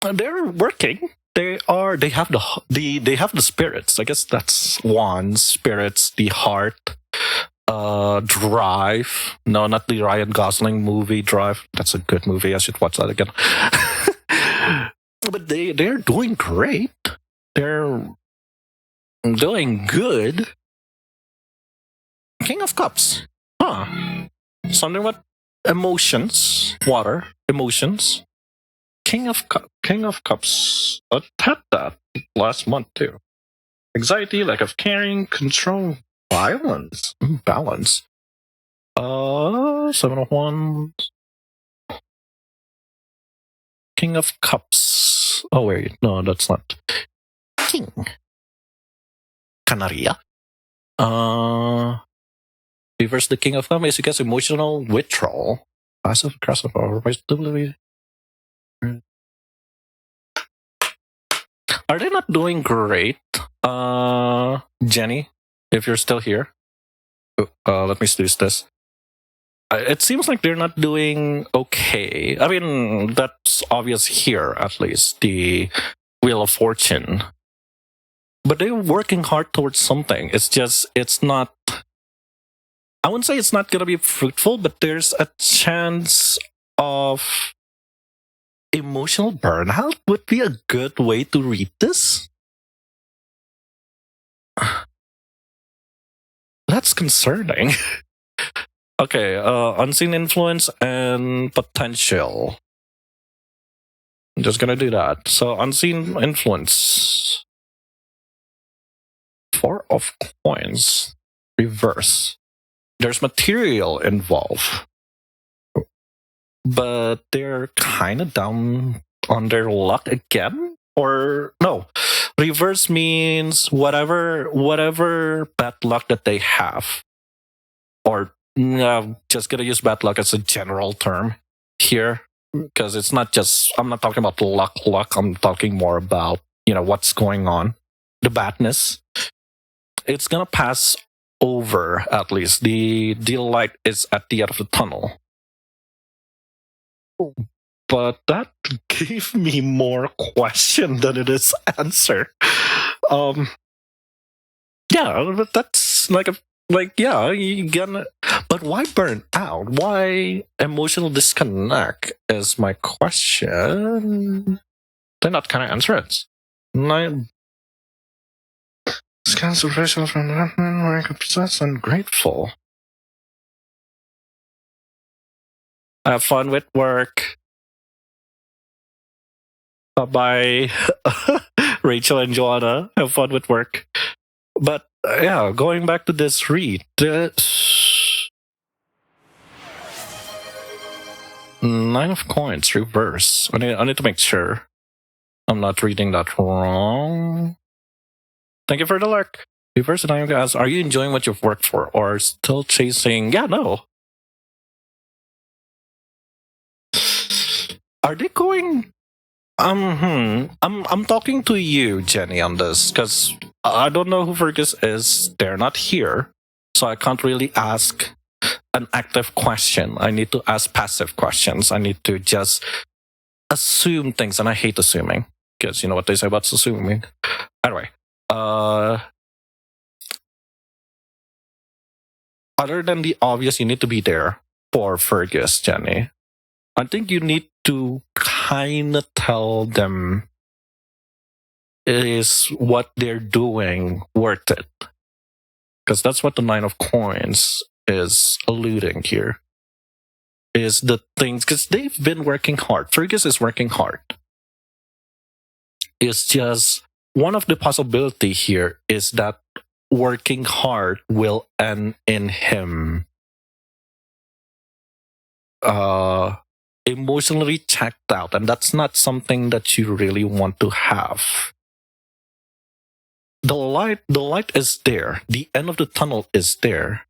They're working. They have the spirits. I guess that's Wands, spirits, the heart, Drive. No, not the Ryan Gosling movie, Drive. That's a good movie. I should watch that again. But they're doing great. They're doing good. King of Cups. Something about emotions. Water. Emotions. King of Cups. I had that last month too. Anxiety, lack of caring, control, violence, balance. 7 of Wands. King of Cups. Oh wait, no, that's not. King. Canaria. Reverse the King of Cups is, I guess, emotional withdrawal. Passive aggressive overwhelming. Are they not doing great? Jenny, if you're still here. Let me use this. It seems like they're not doing okay. I mean, that's obvious here, at least. The Wheel of Fortune. But they're working hard towards something. It's not... I wouldn't say it's not going to be fruitful, but there's a chance of emotional burnout would be a good way to read this. that's concerning. Okay, unseen influence and potential. I'm just gonna do that. So unseen influence. 4 of coins. Reverse. There's material involved. But they're kind of down on their luck again? Or no. Reverse means whatever bad luck that they have. Or just gonna use bad luck as a general term here. Because it's not just, I'm not talking about luck. I'm talking more about, what's going on. The badness. It's gonna pass over, at least. The light is at the end of the tunnel. But that gave me more question than it is answer. Yeah, but that's you gonna. But why burn out? Why emotional disconnect is my question. They're not gonna answer it. Scans of racial from where obsessed and grateful. Have fun with work. Bye-bye. Rachel and Joanna, have fun with work. But yeah, going back to this read. Nine of coins, reverse. I need to make sure I'm not reading that wrong. Thank you for the luck. Reverse and I guys, are you enjoying what you've worked for or still chasing? Yeah, no. Are they going? I'm talking to you, Jenny, on this because I don't know who Fergus is. They're not here, so I can't really ask an active question. I need to ask passive questions. I need to just assume things, and I hate assuming because you know what they say about assuming. Anyway, other than the obvious, you need to be there for Fergus, Jenny. I think you need to kind of tell them is what they're doing worth it? Because that's what the Nine of Coins is alluding here. Is the things, because they've been working hard. Fergus is working hard. It's just one of the possibility here is that working hard will end in him emotionally checked out, and that's not something that you really want to have. The light is there. The end of the tunnel is there.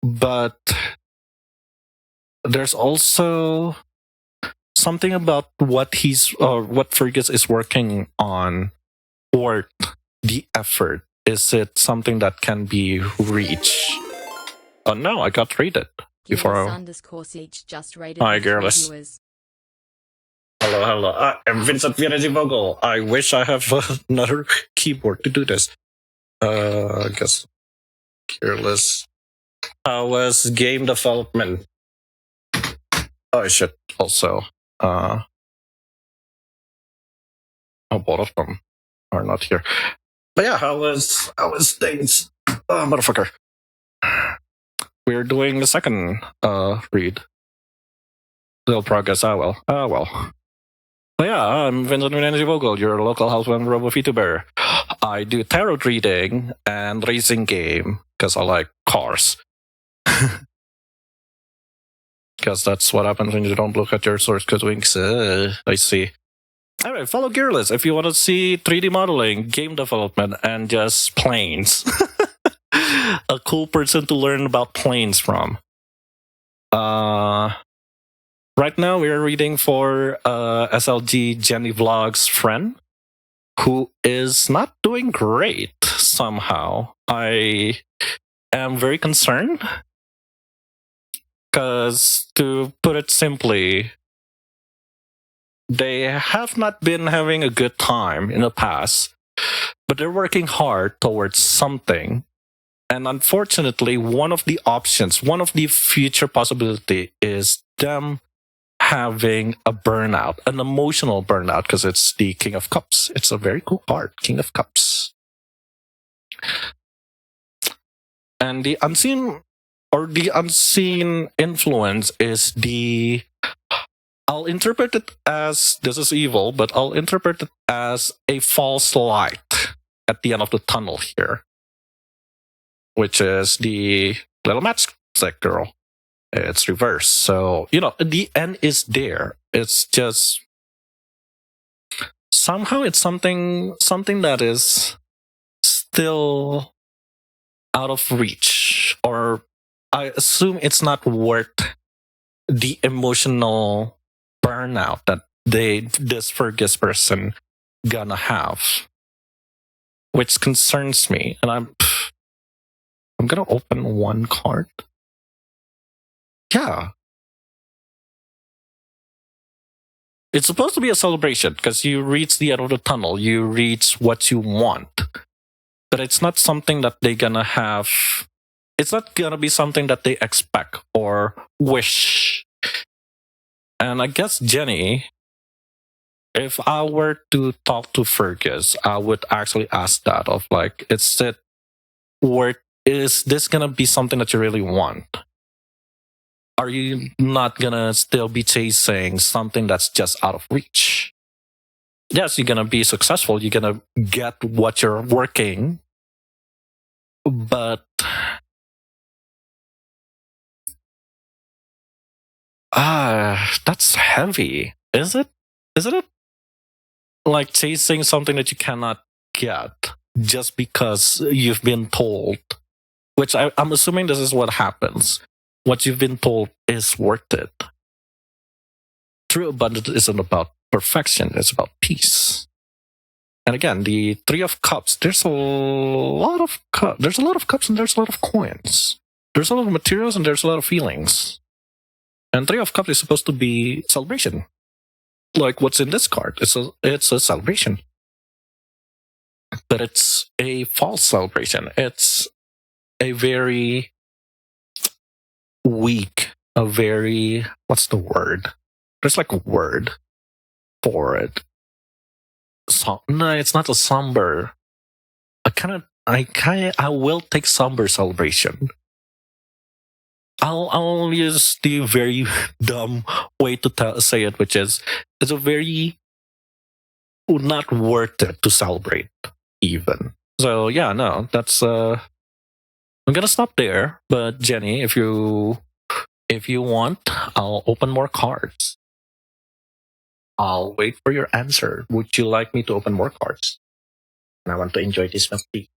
But there's also something about what Fergus is working on worth the effort. Is it something that can be reached? Oh no, I got rated before. Hi, Girless. Hello. I'm Vincent VNNZ Vogel. I wish I have another keyboard to do this. I guess Careless. How was game development? Oh, I should also. Oh, both of them are not here. But yeah, how was things? Oh, motherfucker. We're doing the second read. Little progress. Well. But yeah, I'm Vincent VNNZ Vogel, your local household robo VTuber. I do tarot reading and racing game because I like cars. Because that's what happens when you don't look at your source code winks. I see. Anyway, follow Gearless if you want to see 3D modeling, game development, and just planes. A cool person to learn about planes from. Right now, we're reading for SLG Jenny Vlog's friend, who is not doing great somehow. I am very concerned. Because, to put it simply, they have not been having a good time in the past, but they're working hard towards something. And unfortunately, one of the options, one of the future possibility is them having a burnout, an emotional burnout, because it's the King of Cups. It's a very cool card, King of Cups. And the unseen influence is I'll interpret it as, this is evil, but I'll interpret it as a false light at the end of the tunnel here, which is the little matchstick girl. It's reversed. So, the end is there. It's just somehow it's something that is still out of reach, or I assume it's not worth the emotional burnout that this Fergus person gonna have, which concerns me. And I'm gonna open one card. Yeah, it's supposed to be a celebration because you reach the end of the tunnel, you reach what you want, but it's not something that they're gonna have. It's not gonna be something that they expect or wish. And I guess, Jenny, if I were to talk to Fergus, I would actually ask that of like, is this gonna be something that you really want? Are you not gonna still be chasing something that's just out of reach? Yes, you're gonna be successful, you're gonna get what you're working, but that's heavy. Isn't it? Like chasing something that you cannot get just because you've been told, which I'm assuming this is what happens. What you've been told is worth it. True abundance isn't about perfection, it's about peace. And again, the Three of Cups, there's a lot of cups and there's a lot of coins. There's a lot of materials and there's a lot of feelings. And Three of Cups is supposed to be celebration. Like what's in this card. It's a celebration. But it's a false celebration. It's a very weak, what's the word? There's like a word for it. No, it's not a somber. I will take somber celebration. I'll use the very dumb way to say it, which is it's a very not worth it to celebrate even. So yeah, no, that's I'm gonna stop there. But Jenny, if you want, I'll open more cards. I'll wait for your answer. Would you like me to open more cards? And I want to enjoy this milk tea.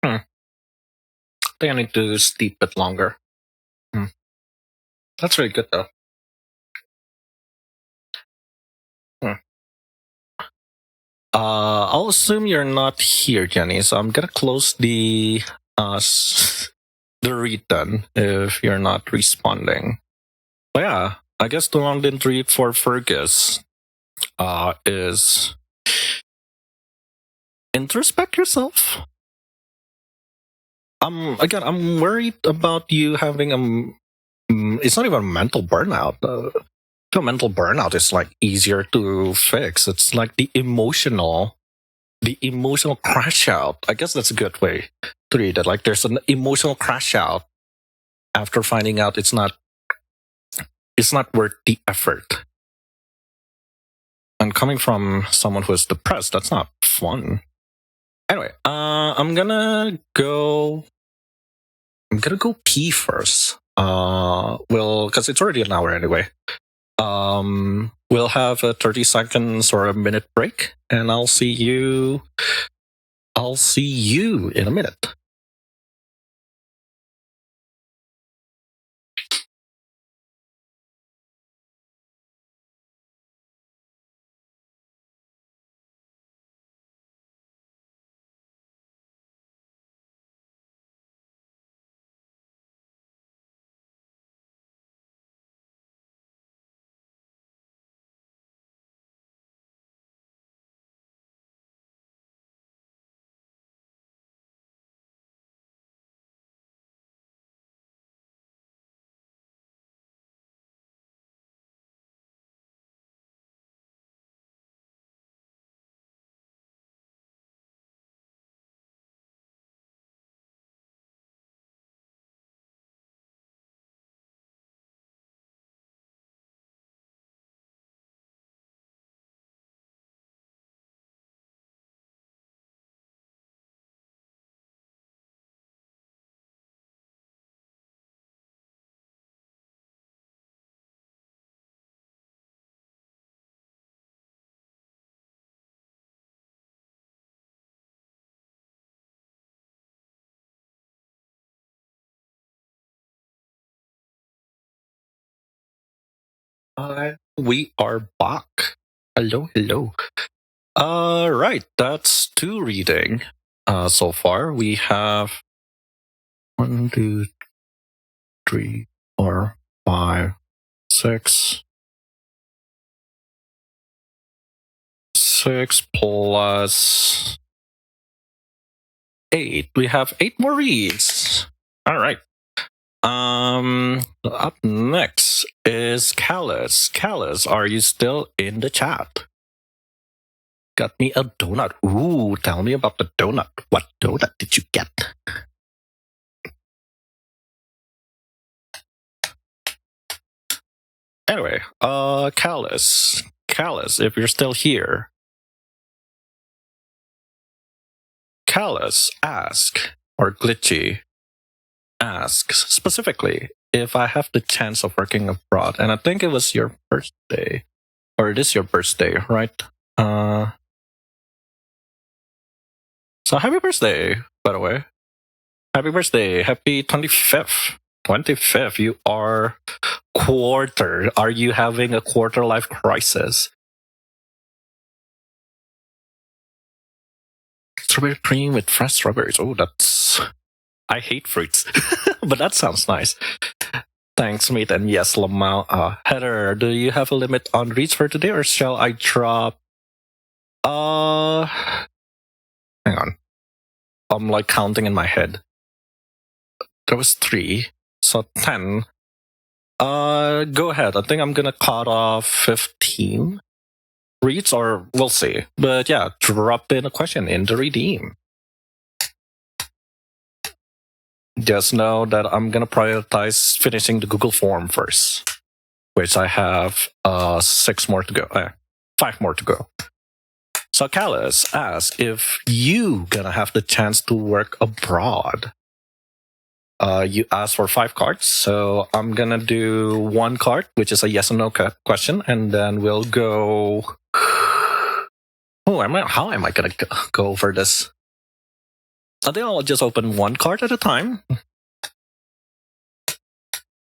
I think I need to steep it longer. That's really good though. I'll assume you're not here, Jenny. So I'm gonna close the read then if you're not responding. But yeah, I guess the long didn't read for Fergus is introspect yourself. Again, I'm worried about you having it's not even a mental burnout. Mental burnout is like easier to fix. It's like the emotional crash out. I guess that's a good way to read it. Like there's an emotional crash out after finding out it's not worth the effort. And coming from someone who is depressed, that's not fun. Anyway, I'm gonna go pee first. Because it's already an hour anyway. We'll have a 30 seconds or a minute break, and I'll see you in a minute. We are back. Hello, hello. Right, that's 2 reading. So far we have 1, 2, 3, 4, 5, 6. 6 plus 8. We have 8 more reads. All right. Up next is Callus. Callus, are you still in the chat? Got me a donut. Ooh, tell me about the donut. What donut did you get? Anyway, Callus, if you're still here, Callus or Glitchy asks specifically if I have the chance of working abroad, and I think it was your birthday, or it is your birthday, right? So happy birthday, by the way. Happy birthday. Happy 25th. 25th. You are quarter. Are you having a quarter life crisis? Strawberry cream with fresh strawberries. Oh, that's... I hate fruits. But that sounds nice. Thanks, mate. And yes, Lamau. Heather, do you have a limit on reads for today, or shall I drop... Hang on. I'm like counting in my head. There was 3, so 10. Go ahead. I think I'm gonna cut off 15 reads, or we'll see. But yeah, drop in a question in the redeem. Just know that I'm gonna prioritize finishing the Google form first, which I have 6 more to go. 5 more to go. So Callus asks if you gonna have the chance to work abroad. You asked for 5 cards, so I'm gonna do 1 card, which is a yes or no question, and then we'll go. Oh, how am I gonna go over this? I think I'll just open 1 card at a time.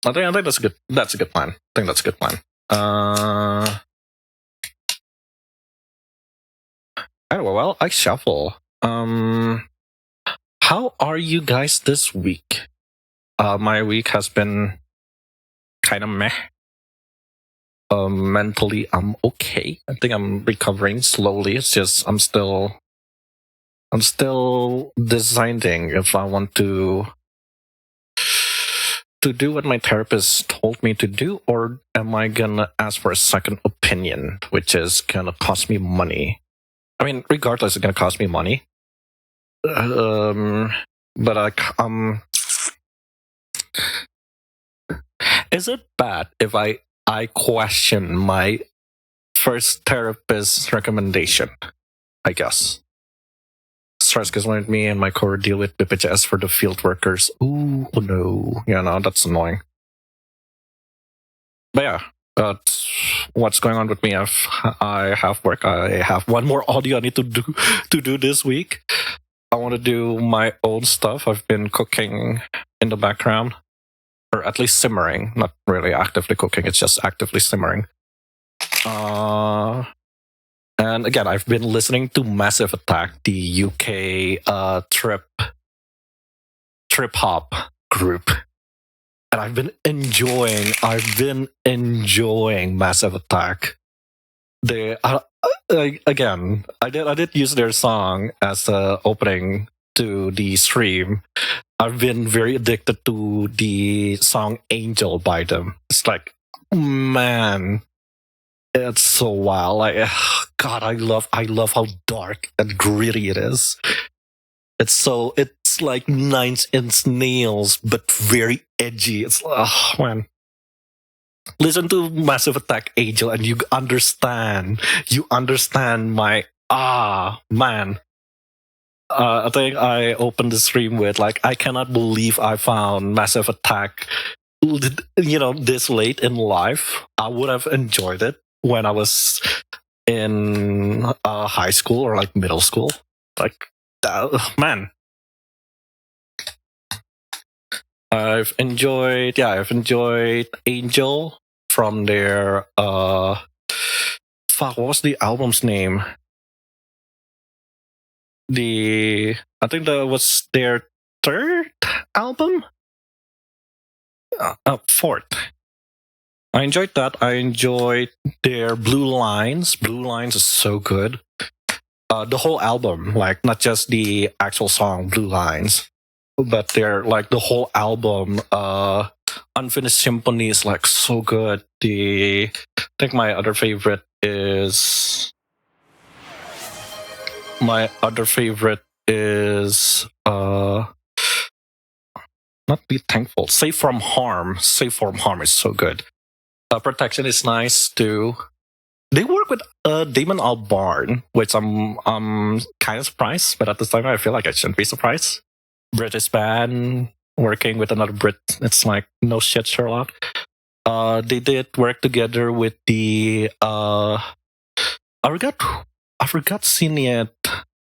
I think that's a good. That's a good plan. I think that's a good plan. Anyway, well, I shuffle. How are you guys this week? My week has been kind of meh. Mentally, I'm okay. I think I'm recovering slowly. It's just I'm still deciding if I want to do what my therapist told me to do, or am I gonna ask for a second opinion, which is gonna cost me money. I mean, regardless, it's gonna cost me money. But is it bad if I question my first therapist's recommendation? I guess. Stress because when me and my core deal with BPHS for the field workers. Ooh, no. Yeah, no, that's annoying. But yeah, that's what's going on with me. I have work. I have 1 more audio I need to do this week. I want to do my own stuff. I've been cooking in the background, or at least simmering. Not really actively cooking. It's just actively simmering. And again, I've been listening to Massive Attack, the UK trip hop group, and I've been enjoying Massive Attack. They again, I did use their song as a opening to the stream. I've been very addicted to the song Angel by them. It's like, man, it's so wild. Like, God, I love how dark and gritty it is. It's like 9 Inch Nails, but very edgy. It's, oh man. Listen to Massive Attack Angel and you understand my, man. I think I opened the stream with like, I cannot believe I found Massive Attack, this late in life. I would have enjoyed it when I was in high school or like middle school. Like, man. I've enjoyed Angel from their fuck, what was the album's name? I think that was their third album? Fourth. I enjoyed that. I enjoyed their Blue Lines. Blue Lines is so good. The whole album, like not just the actual song Blue Lines, but they're like the whole album. Unfinished Symphony is like so good. I think my other favorite is not Be Thankful. Safe from Harm. Safe from Harm is so good. Protection is nice too. They work with Damon Albarn, which I'm kind of surprised, but at the time I feel like I shouldn't be surprised. British band working with another Brit. It's like no shit, Sherlock. They did work together with the I forgot seeing it.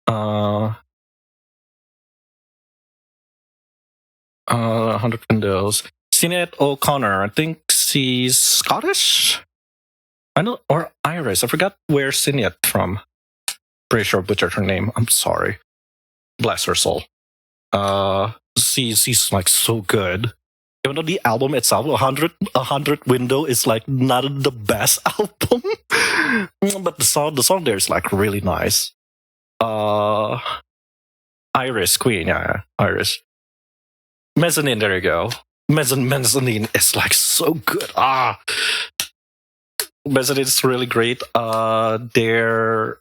100 Windows. Sinead O'Connor. I think she's Scottish. I know, or Irish. I forgot where Sinead from. Pretty sure I butchered her name. I'm sorry. Bless her soul. She's like so good. Even though the album itself, 100 Window, is like not the best album, but the song there is like really nice. Irish Queen, yeah, Irish. Mezzanine, there you go. Mezzanine is like so good. Mezzanine is really great. Their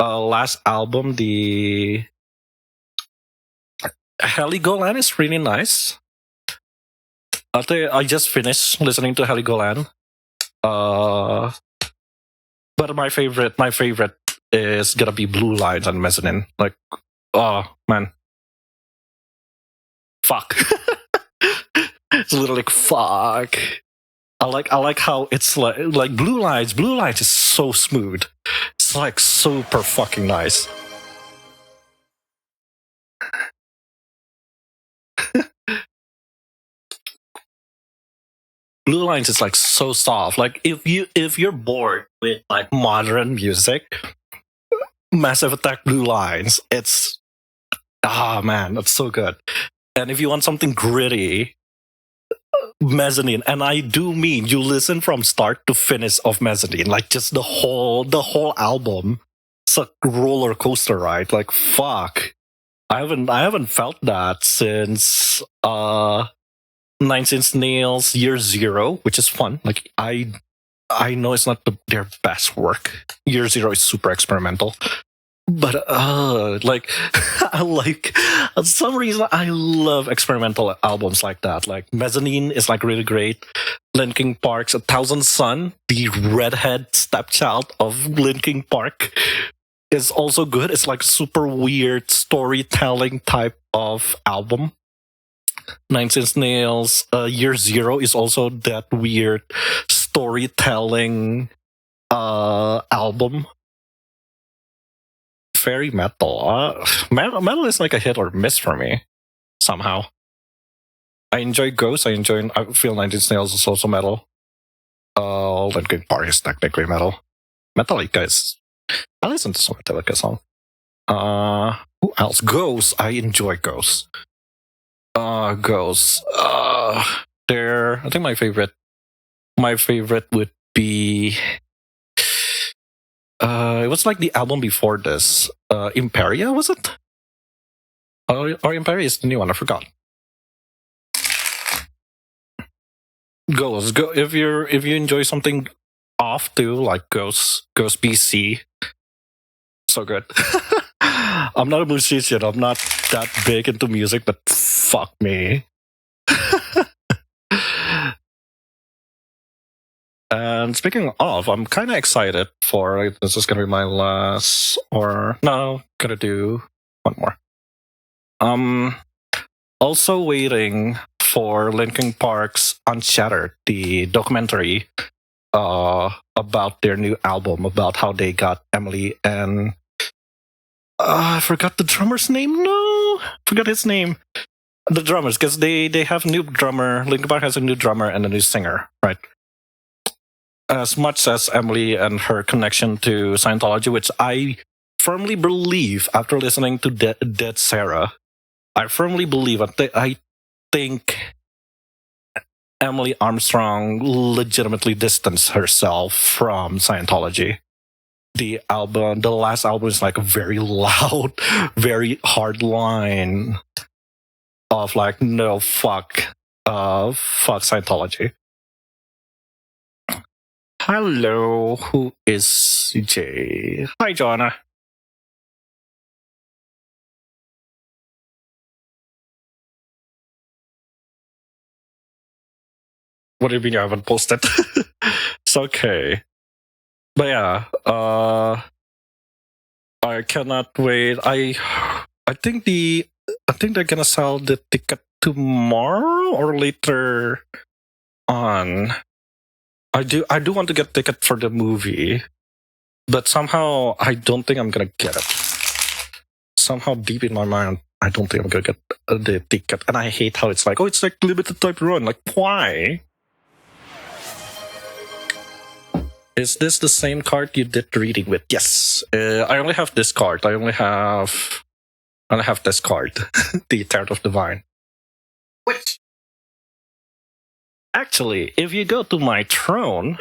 last album, the Heligoland, is really nice. I just finished listening to Heligoland. But my favorite is gonna be Blue Lines and Mezzanine. Like, oh man, fuck. It's literally like fuck. I like how it's like Blue Lines. Blue Lines is so smooth. It's like super fucking nice. Blue Lines is like so soft. Like if you're bored with like modern music, Massive Attack Blue Lines, it's man, that's so good. And if you want something gritty, Mezzanine, and I do mean you listen from start to finish of Mezzanine, like just the whole album. It's a roller coaster ride. Like fuck, I haven't felt that since 9 Inch Nails Year Zero, which is fun. Like I know it's not their best work. Year Zero is super experimental. But like I like, for some reason I love experimental albums like that. Like Mezzanine is like really great. Linkin Park's 1000 Sun, the redhead stepchild of Linkin Park, is also good. It's like super weird storytelling type of album. 9 Inch Nails Year Zero is also that weird storytelling album. Very metal. Metal is like a hit or miss for me somehow. I enjoy Ghost. I feel 9 Inch Nails is also metal. Linkin Park is technically metal. Metallica is. I listen to some Metallica song. Who else? Ghost. I enjoy Ghost. Ghost. I think my favorite would be. It was like the album before this. Imperia, was it? Or Imperia is the new one. I forgot. Ghost. Go if you enjoy something off too, like Ghost BC. So good. I'm not a musician. I'm not that big into music, but fuck me. And speaking of, I'm kind of excited for, this is going to be my last, or no, gonna do one more. Also waiting for Linkin Park's Unshattered, the documentary about their new album, about how they got Emily and I forgot the drummer's name. No, forgot his name. The drummers, because they have a new drummer. Linkin Park has a new drummer and a new singer, right? as much as Emily and her connection to Scientology, which I firmly believe after listening to Dead Sarah, I firmly believe, I think Emily Armstrong legitimately distanced herself from Scientology. The last album is like a very loud, very hard line of like, no, fuck Scientology. Hello, who is Jay? Hi, Joanna. What do you mean you haven't posted? It's okay. But yeah, I cannot wait. I think they're gonna sell the ticket tomorrow or later on. I do want to get ticket for the movie, but somehow I don't think I'm gonna get it. Somehow deep in my mind, I don't think I'm gonna get the ticket, and I hate how it's like, oh, it's like limited type run. Like, why? Is this the same card you did reading with? Yes. I only have this card. I only have this card, the Tarot of Divine. Which, actually, if you go to my throne,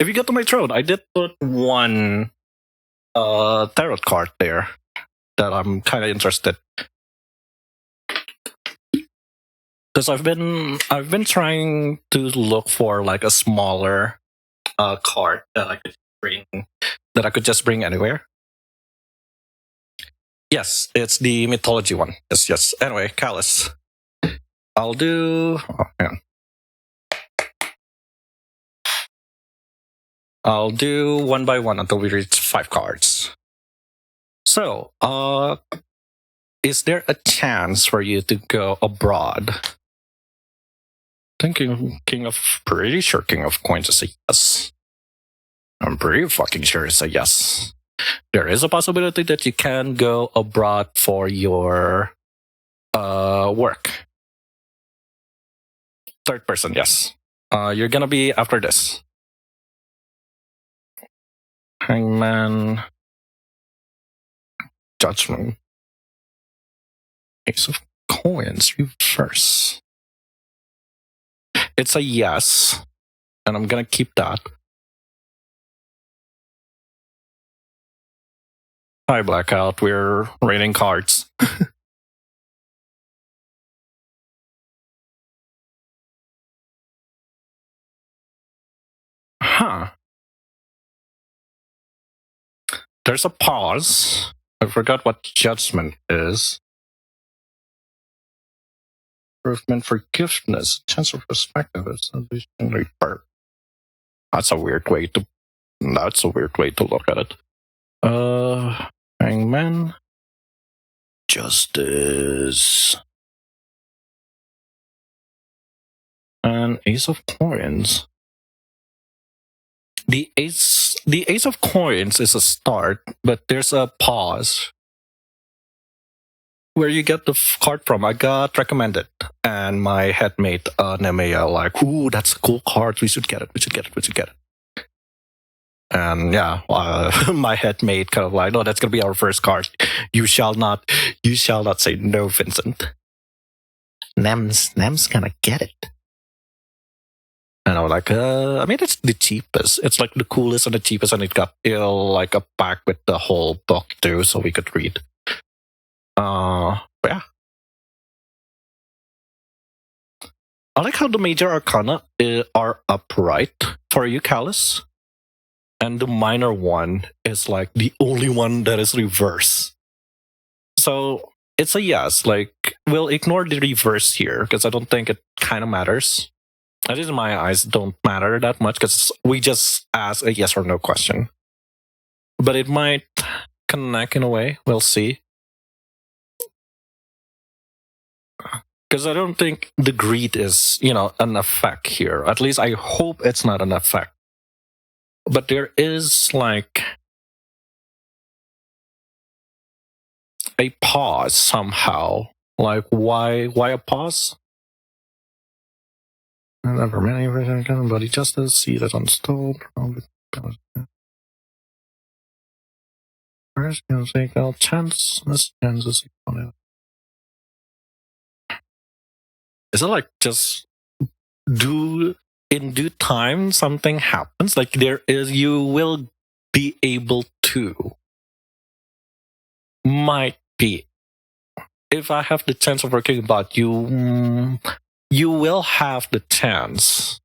I did put one tarot card there that I'm kind of interested. Because I've been trying to look for like a smaller card that I could just bring anywhere. Yes, it's the mythology one. Yes. Anyway, Callus. I'll do. Oh, hang on. I'll do one by one until we reach 5 cards. So, is there a chance for you to go abroad? Pretty sure King of Coins is a yes. I'm pretty fucking sure it's a yes. There is a possibility that you can go abroad for your work. Third person, yes. You're gonna be after this. Hangman. Judgment. Ace of Coins, reverse. It's a yes, and I'm gonna keep that. Hi, Blackout. We're raining cards. Huh. There's a pause. I forgot what judgment is. Improvement, forgiveness, chance of perspective. That's a weird way to look at it. Hangman. Justice. And Ace of Coins. The Ace of Coins is a start, but there's a pause. Where you get the card from? I got recommended, and my headmate Nemea like, ooh, that's a cool card. We should get it. And yeah, my headmate kind of like, no, that's gonna be our first card. You shall not say no, Vincent. Nem's gonna get it. And I was like, I mean, it's the cheapest. It's like the coolest and the cheapest, and it got like a pack with the whole book too, so we could read. But yeah. I like how the major arcana are upright for you, Callus. And the minor one is like the only one that is reverse. So it's a yes. Like, we'll ignore the reverse here because I don't think it kind of matters. At least in my eyes, don't matter that much because we just ask a yes or no question. But it might connect in a way. We'll see. Because I don't think the greed is, an effect here. At least I hope it's not an effect. But there is a pause somehow. Like, why a pause? Never many versions can body justice, see that unstalled. First, you take all chance, this chance is it like just in due time something happens? Like you will be able to. Might be. If I have the chance of working about you, you will have the chance.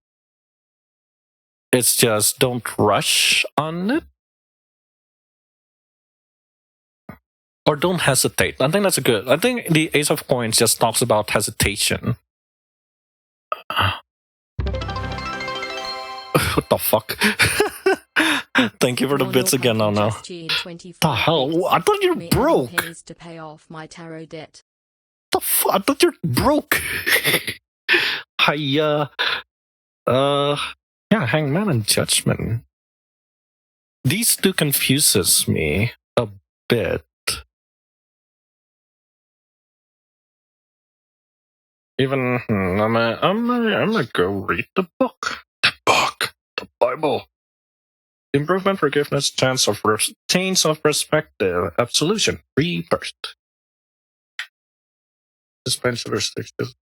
It's just don't rush on it. Or don't hesitate. I think that's good. I think the Ace of Coins just talks about hesitation. What the fuck? Thank you for the bits again, no. The hell? I thought you broke. To pay off my tarot debt. The fuck? I thought you're broke. Yeah, Hangman and Judgment. These two confuses me a bit. Even I'm gonna go read the book. The Bible. Improvement, forgiveness, change of perspective, absolution, rebirth. Suspension restrictions.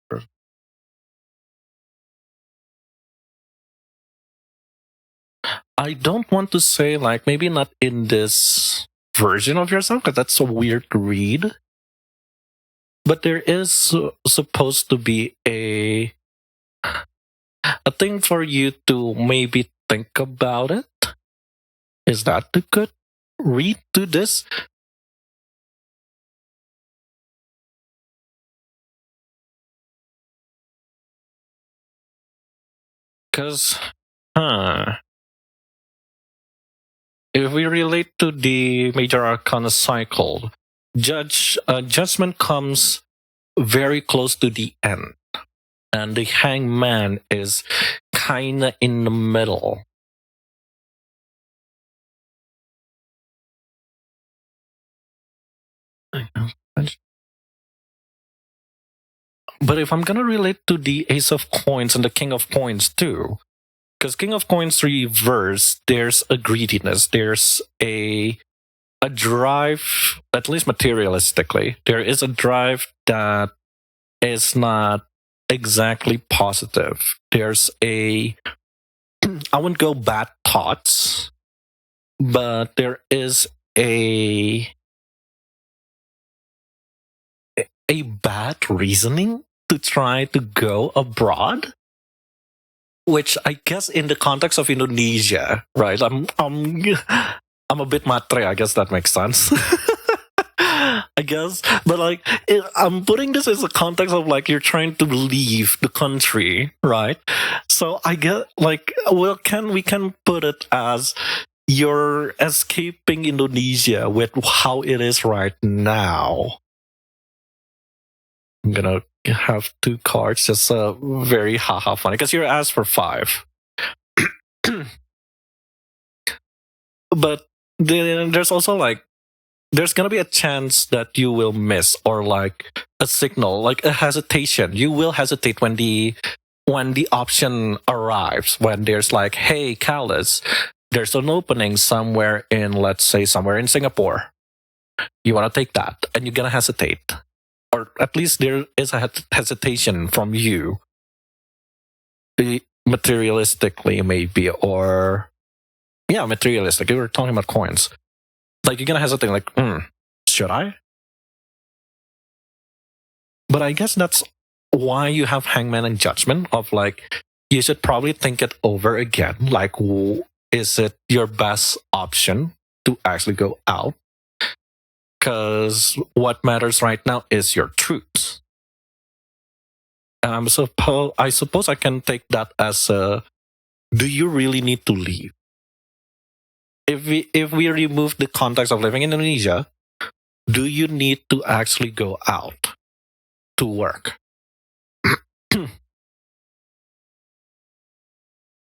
I don't want to say like maybe not in this version of yourself because that's a weird read. But there is supposed to be a thing for you to maybe think about it. Is that a good read to this? Because, if we relate to the Major Arcana cycle, Judgment comes very close to the end. And the Hangman is kinda in the middle. But if I'm gonna relate to the Ace of Coins and the King of Coins too, because King of Coins reverse, there's a greediness, there's a drive, at least materialistically, there is a drive that is not exactly positive. There's I wouldn't go bad thoughts, but there is a bad reasoning to try to go abroad, which I guess in the context of Indonesia, right? I'm a bit matre. I guess that makes sense. I guess, but like I'm putting this as a context of like you're trying to leave the country, right? So I get like, well, we can put it as you're escaping Indonesia with how it is right now. I'm gonna have two cards, just very haha funny because you're asked for 5. But then there's also like there's gonna be a chance that you will miss or like a signal, like a hesitation. You will hesitate when the option arrives, when there's like, hey, Callus, there's an opening somewhere in, let's say, somewhere in Singapore. You want to take that, and you're gonna hesitate. Or at least there is a hesitation from you. Materialistically, maybe, or yeah, materialistic. We were talking about coins. Like you're gonna hesitate, like, should I? But I guess that's why you have Hangman and Judgment of like, you should probably think it over again. Like, is it your best option to actually go out? Because what matters right now is your truth. And I suppose I can take that as do you really need to leave? If we remove the context of living in Indonesia, do you need to actually go out to work?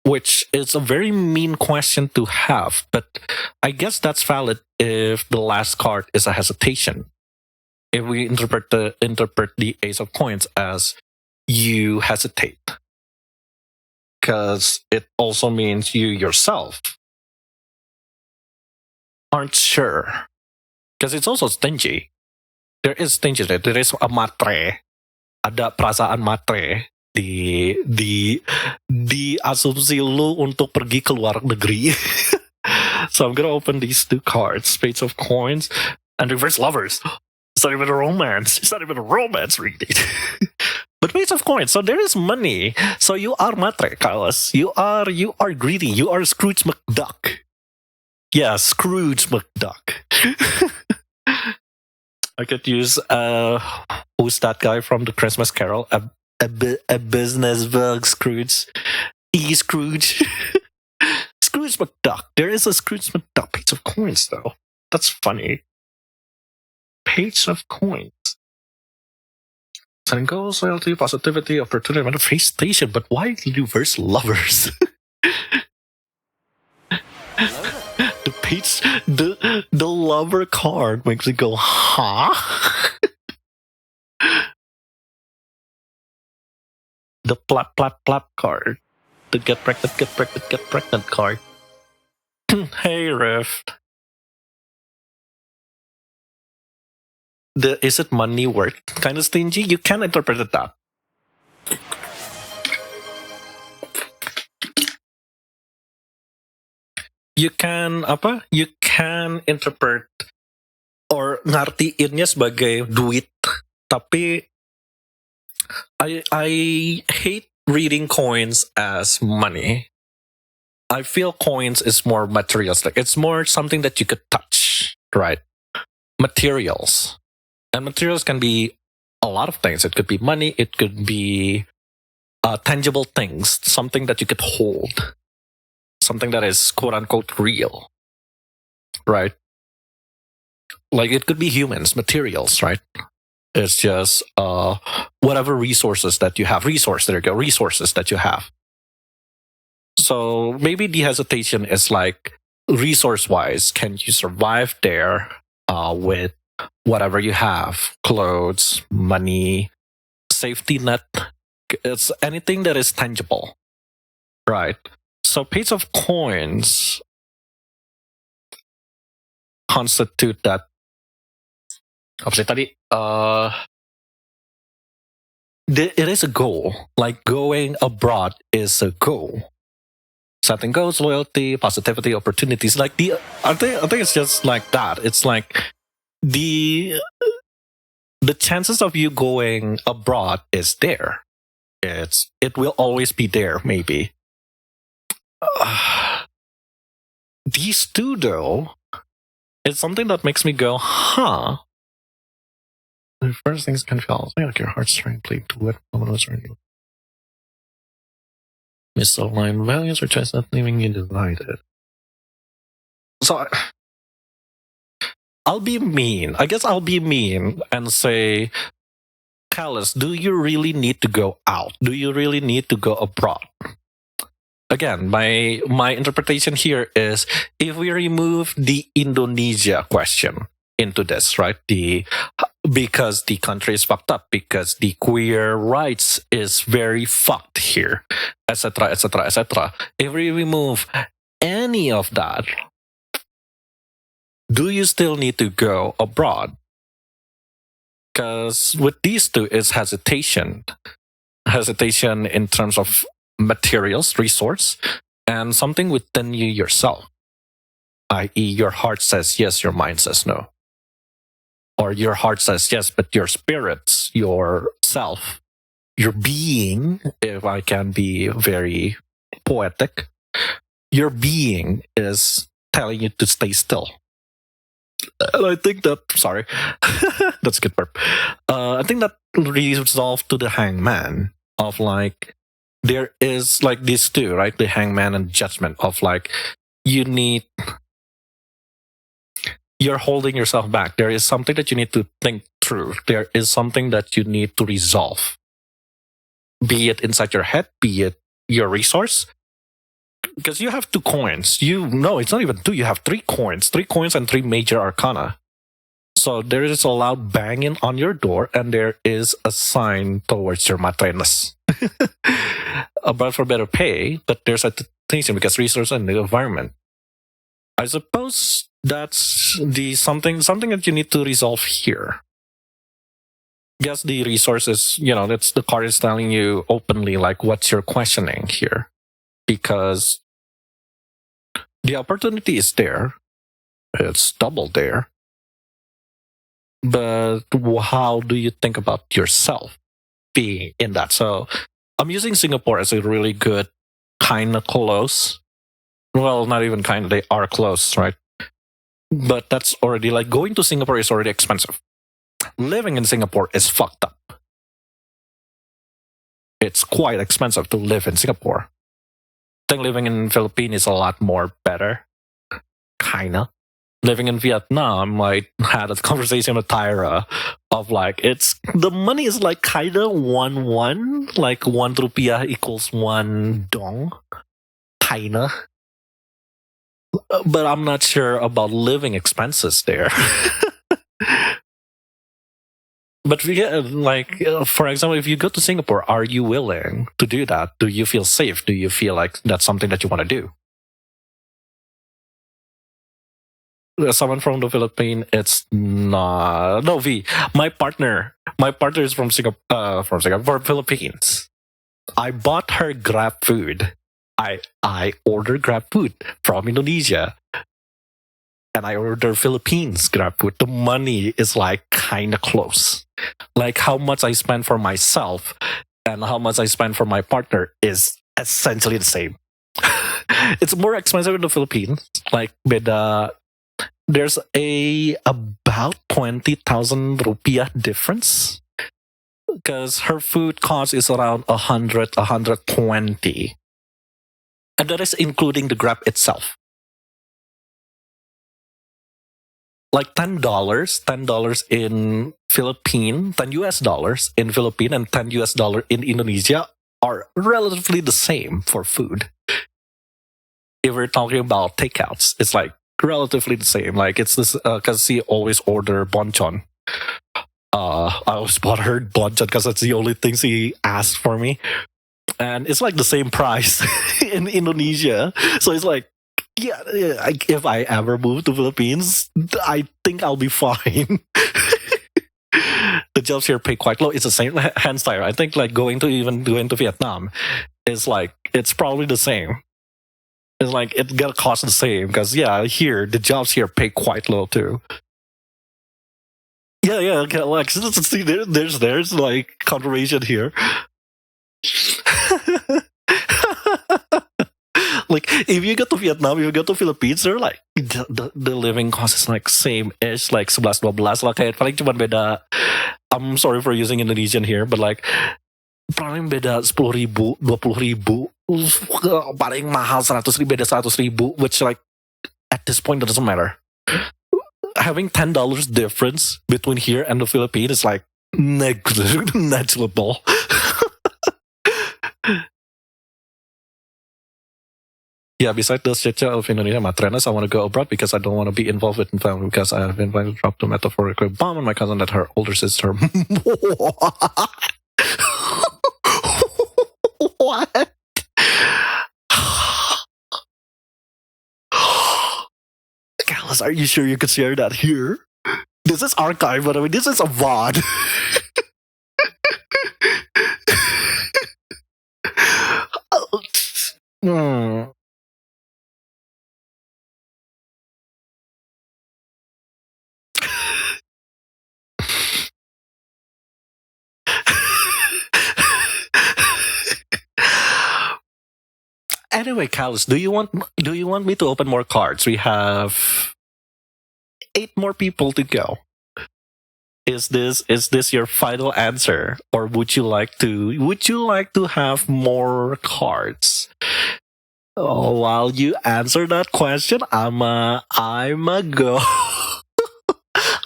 Which is a very mean question to have, but I guess that's valid if the last card is a hesitation. if we interpret the Ace of Coins as you hesitate, because it also means you yourself aren't sure, because it's also stingy. There is stingy. There is a matre. Ada perasaan matre di asumsi lu untuk pergi ke luar negeri. So I'm gonna open these two cards, Spades of Coins and Reverse Lovers. It's not even a romance. It's not even a romance reading. But Spades of Coins. So there is money. So you are matre, Carlos. You are greedy. You are Scrooge McDuck. Yeah, Scrooge McDuck. I could use who's that guy from the Christmas Carol? A business bug Scrooge. Scrooge. Scrooge McDuck. There is a Scrooge McDuck. Page of Coins though. That's funny. Page of Coins. Setting goals, loyalty, positivity, opportunity, manifestation. But why reverse lovers? The page, the lover card makes me go, huh? The plap plap plap card, the get pregnant card. Hey Rift, the is it money worth kind of stingy? You can interpret it that. You can You can interpret or ngartiinnya sebagai duit, tapi I hate reading coins as money. I feel coins is more materialistic. It's more something that you could touch, right? Materials. And materials can be a lot of things. It could be money. It could be tangible things, something that you could hold. Something that is quote unquote real, right? Like it could be humans, materials, right? It's just whatever resources that you have. Resources that you have. So maybe the hesitation is like resource wise, can you survive there with whatever you have? Clothes, money, safety net. It's anything that is tangible, right? So Page of Coins constitute that. Apa sih tadi? It is a goal. Like going abroad is a goal. Setting goals, loyalty, positivity, opportunities. Like I think it's just like that. It's like the chances of you going abroad is there. It will always be there. Maybe. These two though, it's something that makes me go, huh? The first things can feel like your heart's trying to plead to it. Misaligned values or choice not leaving you divided. So I'll be mean. I guess I'll be mean and say, Callus, do you really need to go out? Do you really need to go abroad? Again, my interpretation here is if we remove the Indonesia question into this, right? Because the country is fucked up, because the queer rights is very fucked here, etc., etc., etc. If we remove any of that, do you still need to go abroad? Because with these two, it's hesitation in terms of materials, resource, and something within you yourself, i.e. your heart says yes, your mind says no. Or your heart says yes, but your spirits, your self, your being, if I can be very poetic, your being is telling you to stay still. And I think that, sorry, that's a good verb. I think that resolved to the hangman of like, there is like these two, right? The hangman and judgment of like, you're holding yourself back. There is something that you need to think through. There is something that you need to resolve. Be it inside your head, be it your resource. Because you have 2 coins. No, it's not even 2. You have 3 coins. 3 coins and 3 major arcana. So there is a loud banging on your door, and there is a sign towards your matrenas. About for better pay, but there's a tension because resources and the environment. I suppose that's the something that you need to resolve here. Yes, the resources, that's the card is telling you openly, like, what's your questioning here, because the opportunity is there, it's double there. But how do you think about yourself being in that? So I'm using Singapore as a really good kind of close. Well, not even kind of, they are close, right? But that's already like going to Singapore is already expensive. Living in Singapore is fucked up. It's quite expensive to live in Singapore. I think living in Philippines is a lot more better. Kinda. Living in Vietnam, I had a conversation with Tyra of like, the money is like kinda 1-1, like 1 rupiah equals 1 dong. Kinda. But I'm not sure about living expenses there. But for example, if you go to Singapore, are you willing to do that? Do you feel safe? Do you feel like that's something that you want to do? Someone from the Philippines, it's not. No, V. My partner is from Singapore, Philippines. I bought her Grab food. I ordered Grab food from Indonesia, and I ordered Philippines Grab food. The money is like kind of close. Like how much I spend for myself and how much I spend for my partner is essentially the same. It's more expensive in the Philippines. Like there's about 20,000 rupiah difference, because her food cost is around 120, and that is including the Grab itself. Like $10 in Philippines, $10 in Philippines, and $10 in Indonesia are relatively the same for food. If we're talking about takeouts, it's like relatively the same. Like it's this because she always order bonchon. I always bought her bonchon because that's the only thing she asked for me, and it's like the same price in Indonesia. So it's like, yeah, if I ever move to Philippines, I think I'll be fine. The jobs here pay quite low. It's the same hand style. I think like going to Vietnam is like, it's probably the same. It's like it's gonna cost the same because here the jobs here pay quite low too. Yeah, okay, like see, there's like confirmation here. Like if you go to Vietnam, if you go to Philippines, they're like the living cost is like same-ish, like 11-12 lah, kayak paling cuma beda. I'm sorry for using Indonesian here, but like paling beda 10.000, 20.000, paling mahal 100.000, beda 100.000, which like at this point it doesn't matter. Having $10 difference between here and the Philippines is like negligible. Yeah, besides the shit of Indonesia, Matrenas, I want to go abroad because I don't want to be involved with family because I have been invited to drop the metaphorical bomb on my cousin that her older sister. What? Gallus, are you sure you could share that here? This is archive, but I mean, this is a VOD. Anyway, Callus, do you want me to open more cards? We have 8 more people to go. Is this your final answer, or would you like to have more cards? Oh, while you answer that question, I'ma go.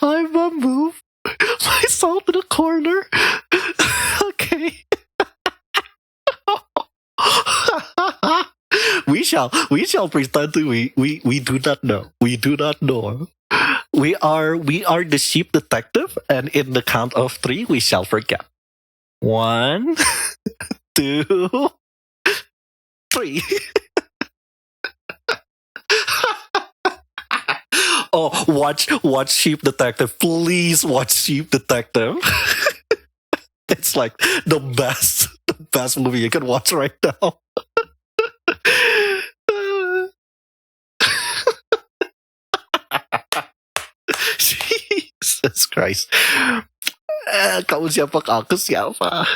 I'ma move myself to the corner. Okay. We shall pretend we do not know. We do not know. we are the sheep detective, and in the count of three, we shall forget. 1, 2, 3. Oh, watch Sheep Detective. Please watch Sheep Detective. It's like the best movie you can watch right now. Jesus Christ. Kamu siapa, aku siapa?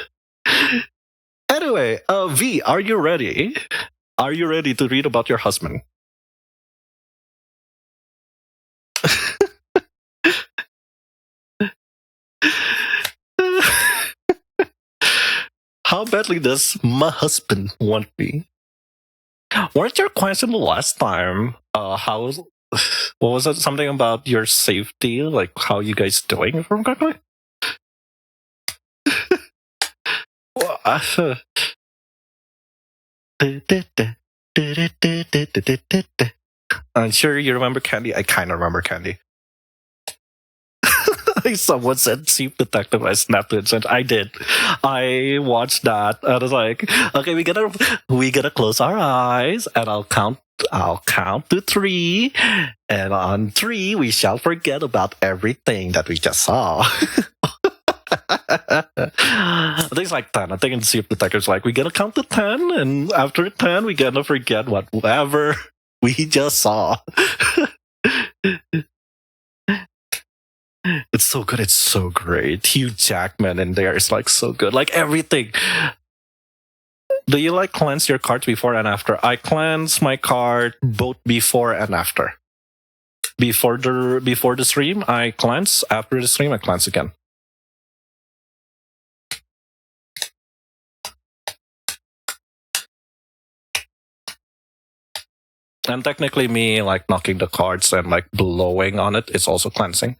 Anyway, V, are you ready? Are you ready to read about your husband? How badly does my husband want me? Weren't your question the last time? How? What was it? Something about your safety, like how you guys doing? If I'm correctly. I'm sure you remember Candy. I kind of remember Candy. Someone said Sheep Detective. I snapped it. Said I did. I watched that. I was like, okay, we gotta close our eyes, and I'll count to 3, and on 3 we shall forget about everything that we just saw. I think it's like 10. I think in Sheep Detective's like we gotta count to 10, and after 10 we gotta forget whatever we just saw. It's so good. It's so great. Hugh Jackman in there is like so good. Like everything. Do you like cleanse your cards before and after? I cleanse my card both before and after. Before the stream, I cleanse. After the stream, I cleanse again. And technically, me like knocking the cards and like blowing on it is also cleansing.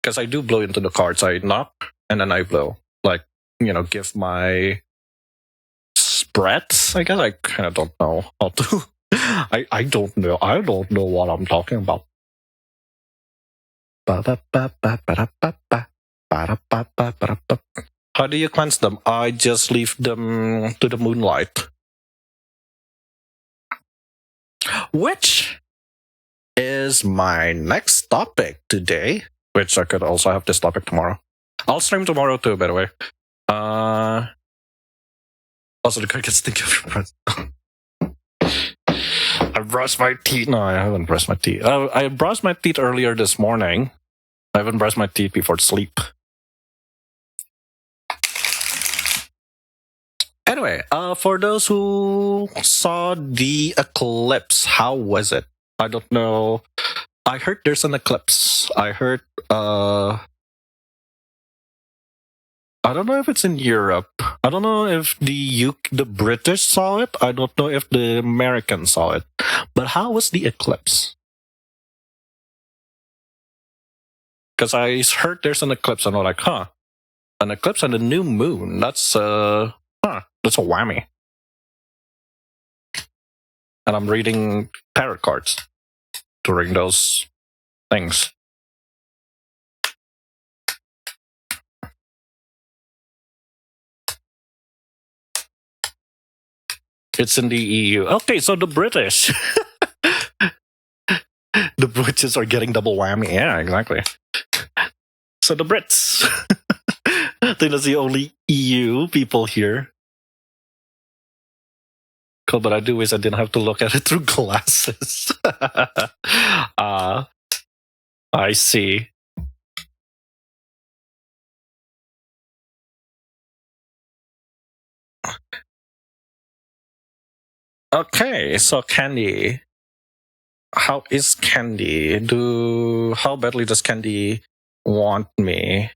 Because I do blow into the cards. I knock and then I blow. Like, give my spreads. I guess I kind of don't know how to. I don't know. I don't know what I'm talking about. How do you cleanse them? I just leave them to the moonlight. Which is my next topic today. Which I could also have this topic tomorrow. I'll stream tomorrow too, by the way. Also, the guy gets think of your friends. I brushed my teeth. No, I haven't brushed my teeth. I brushed my teeth earlier this morning. I haven't brushed my teeth before sleep. Anyway, for those who saw the eclipse, how was it? I don't know. I heard there's an eclipse. I heard, I don't know if it's in Europe. I don't know if the British saw it. I don't know if the Americans saw it. But how was the eclipse? Because I heard there's an eclipse, and I'm like, an eclipse and a new moon. That's a whammy. And I'm reading tarot cards during those things. It's in the EU. Okay, so the British. The British are getting double whammy. Yeah, exactly. So the Brits. I think that's the only EU people here. Cool, but I do wish I didn't have to look at it through glasses. I see. Okay, so Candy. How is Candy? How badly does Candy want me?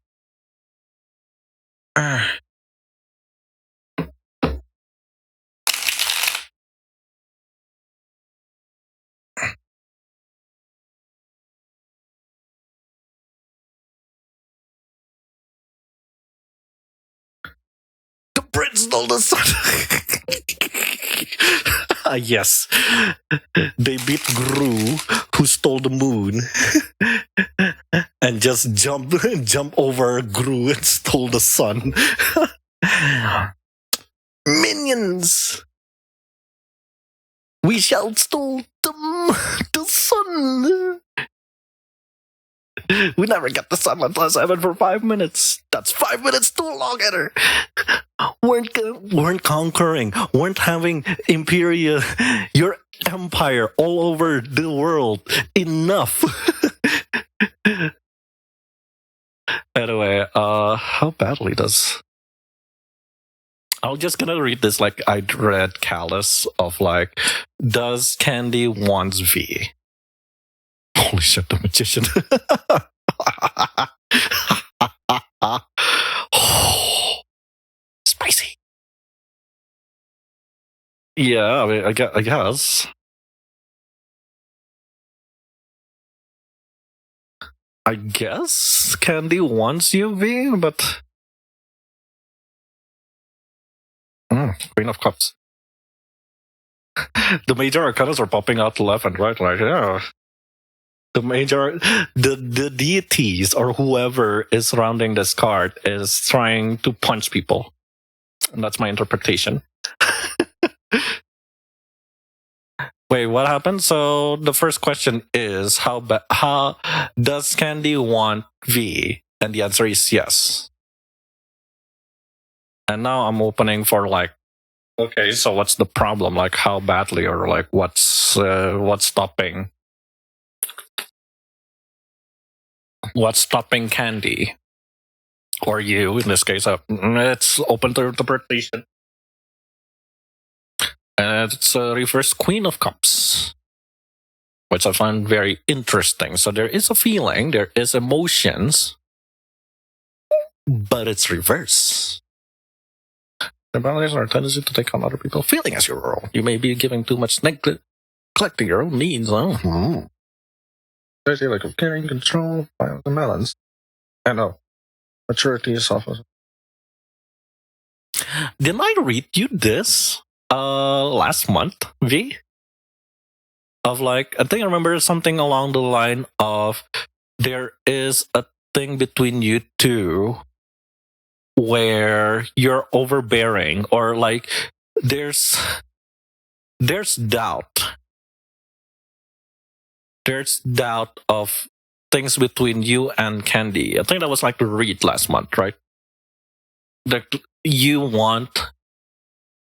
The Brits stole the sun. Yes. They beat Gru, who stole the moon. and just jump over Gru and stole the sun. Minions! We shall stole the sun! We never get the sun on +7 for 5 minutes. That's 5 minutes too long, Eder. Weren't conquering, weren't having your empire all over the world enough. Anyway, how badly does... I'm just gonna read this like I read Callus of like, does Candy wants V? Holy shit, the magician. Spicy. Yeah, I mean, I guess. I guess Candy wants you, V, but... Queen of Cups. The major arcanas are popping out left and right, like, yeah. The deities or whoever is surrounding this card is trying to punch people. And that's my interpretation. Wait, what happened? So the first question is, how does Candy want V? And the answer is yes. And now I'm opening for like, okay, so what's the problem? Like, how badly, or like, what's stopping? What's stopping Candy? Or you, in this case, it's open to interpretation. And it's a reverse Queen of Cups, which I find very interesting. So there is a feeling, there is emotions, but it's reverse. The boundaries are a tendency to take on other people's feeling as your role. You may be giving too much neglecting your own needs. Especially like carrying control, balance, and balance. I know. Maturity is often. Didn't I read you this last month, V? Of like, I think I remember something along the line of there is a thing between you two where you're overbearing, or like there's doubt. There's doubt of things between you and Candy. I think that was like the read last month, right? That you want,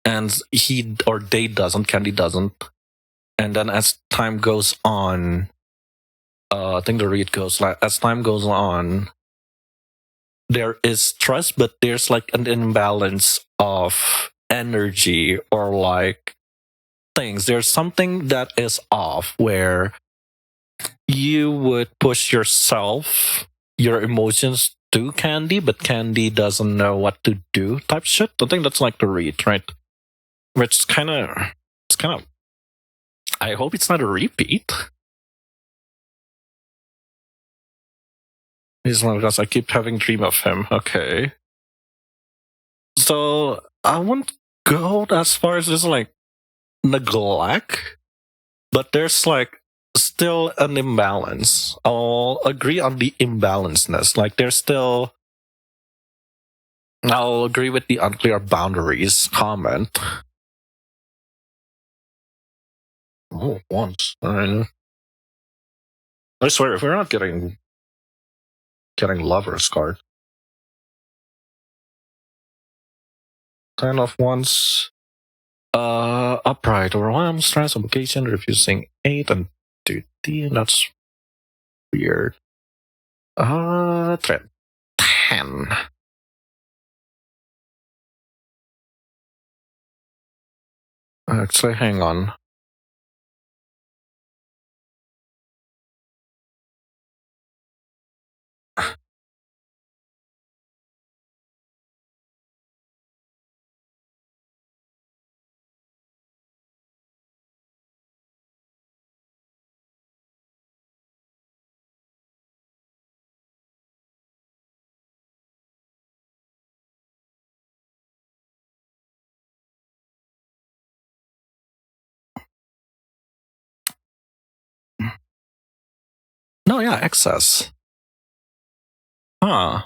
and he or they doesn't, Candy doesn't. And then as time goes on, I think the read goes like, as time goes on, there is trust, but there's like an imbalance of energy, or like things. There's something that is off where you would push yourself, your emotions to Candy, but Candy doesn't know what to do type shit. I think that's like the read, right? Which it's kind of, I hope it's not a repeat. It's one because I keep having dream of him. Okay. So I won't go as far as just like neglect, but there's like still an imbalance. I'll agree on the imbalanceness. Like there's still, I'll agree with the unclear boundaries comment. Oh, once. I swear, if we're not getting lovers card. 10 of wands. Upright, overwhelmed, stress, obligation, refusing 8 and 13. That's weird. Threat 10. Actually, hang on. No, yeah, excess. Huh.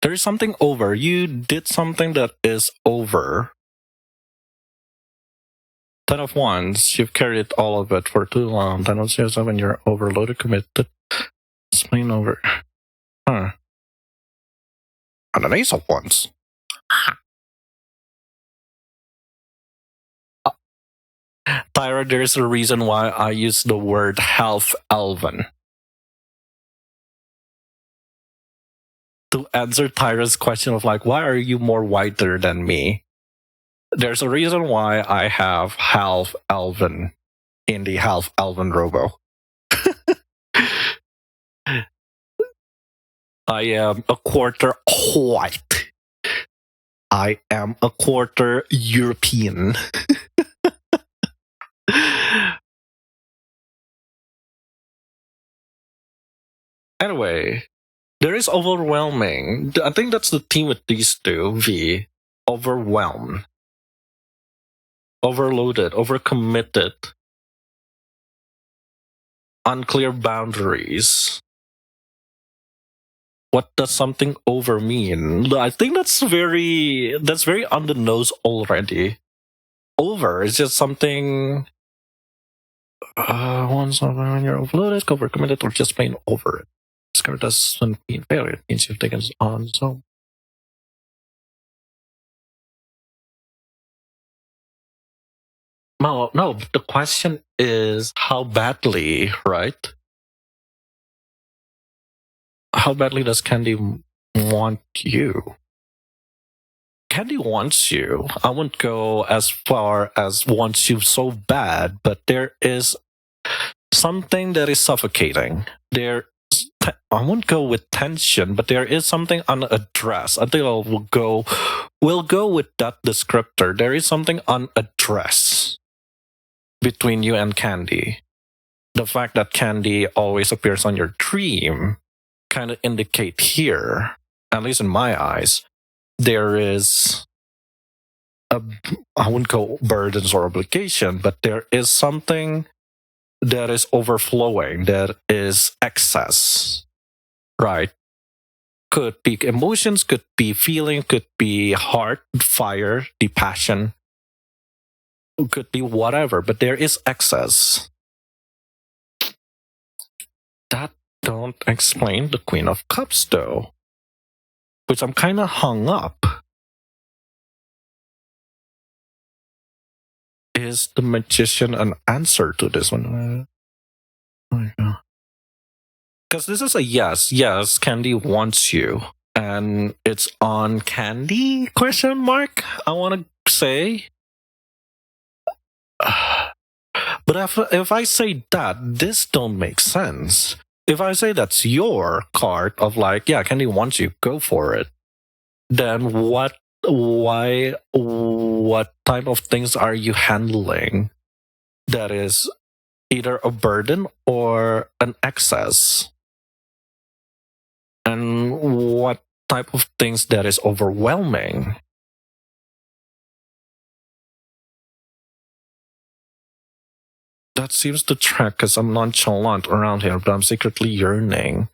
There is something over. You did something that is over. 10 of Wands. You've carried all of it for too long. 10 of Swords when you're overloaded, committed. Explain over. Huh. And an Ace of Wands. Tyra, there's a reason why I use the word half elven. To answer Tyra's question of like, why are you more whiter than me? There's a reason why I have half elven in the half elven robo. I am a quarter white. I am a quarter European. Anyway, there is overwhelming. I think that's the theme with these two. V. Overwhelmed. Overloaded. Overcommitted. Unclear boundaries. What does something over mean? I think that's very on the nose already. Over is just something. Once when you're overloaded, overcommitted, or just plain over it. This card doesn't mean failure. It means you've taken on so. No, the question is how badly, right? How badly does Candy want you? Candy wants you. I wouldn't go as far as wants you so bad, but there is something that is suffocating. I won't go with tension, but there is something unaddressed. I think we'll go with that descriptor. There is something unaddressed between you and Candy. The fact that Candy always appears on your dream kind of indicate here, at least in my eyes, there is I wouldn't go burdens or obligation, but there is something that is overflowing, that is excess, right? Could be emotions, could be feeling, could be heart, fire, the passion, could be whatever, but there is excess. That don't explain the Queen of Cups though, which I'm kind of hung up. Is the Magician an answer to this one? Because this is a yes. Yes, Candy wants you. And it's on Candy? Question mark? I want to say. But if I say that, this don't make sense. If I say that's your card of like, yeah, Candy wants you, go for it. Then what type of things are you handling that is either a burden or an excess? And what type of things that is overwhelming? That seems to track because I'm nonchalant around here, but I'm secretly yearning.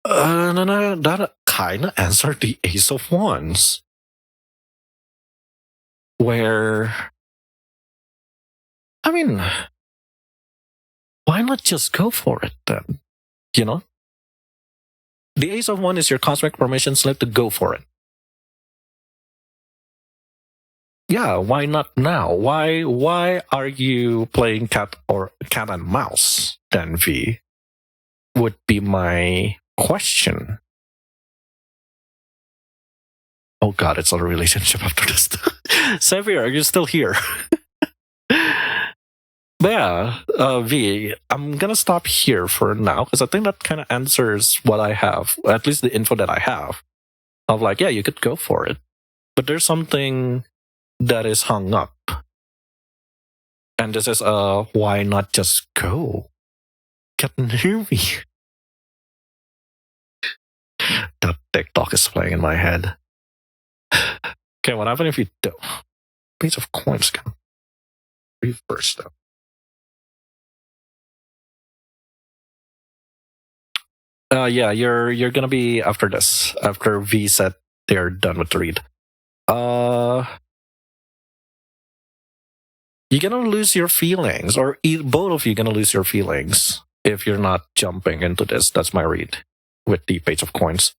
No, that kind of answered the Ace of Wands. Where, I mean, why not just go for it then? You know? The Ace of Wands is your cosmic permission slip to go for it. Yeah, why not now? Why are you playing cat and mouse then, V? Would be my question. Oh god, it's a relationship after this. Xavier, are you still here? But yeah, V, I'm gonna stop here for now because I think that kind of answers what I have, at least the info that I have. Of like, yeah, you could go for it, but there's something that is hung up, and this is why not just go? Get near me. That TikTok is playing in my head. Okay, what happens if you don't? Piece of coins can reverse though. Yeah, you're gonna be after this. After V said they're done with the read. You're gonna lose your feelings, or both of you gonna lose your feelings if you're not jumping into this. That's my read with the Page of Coins.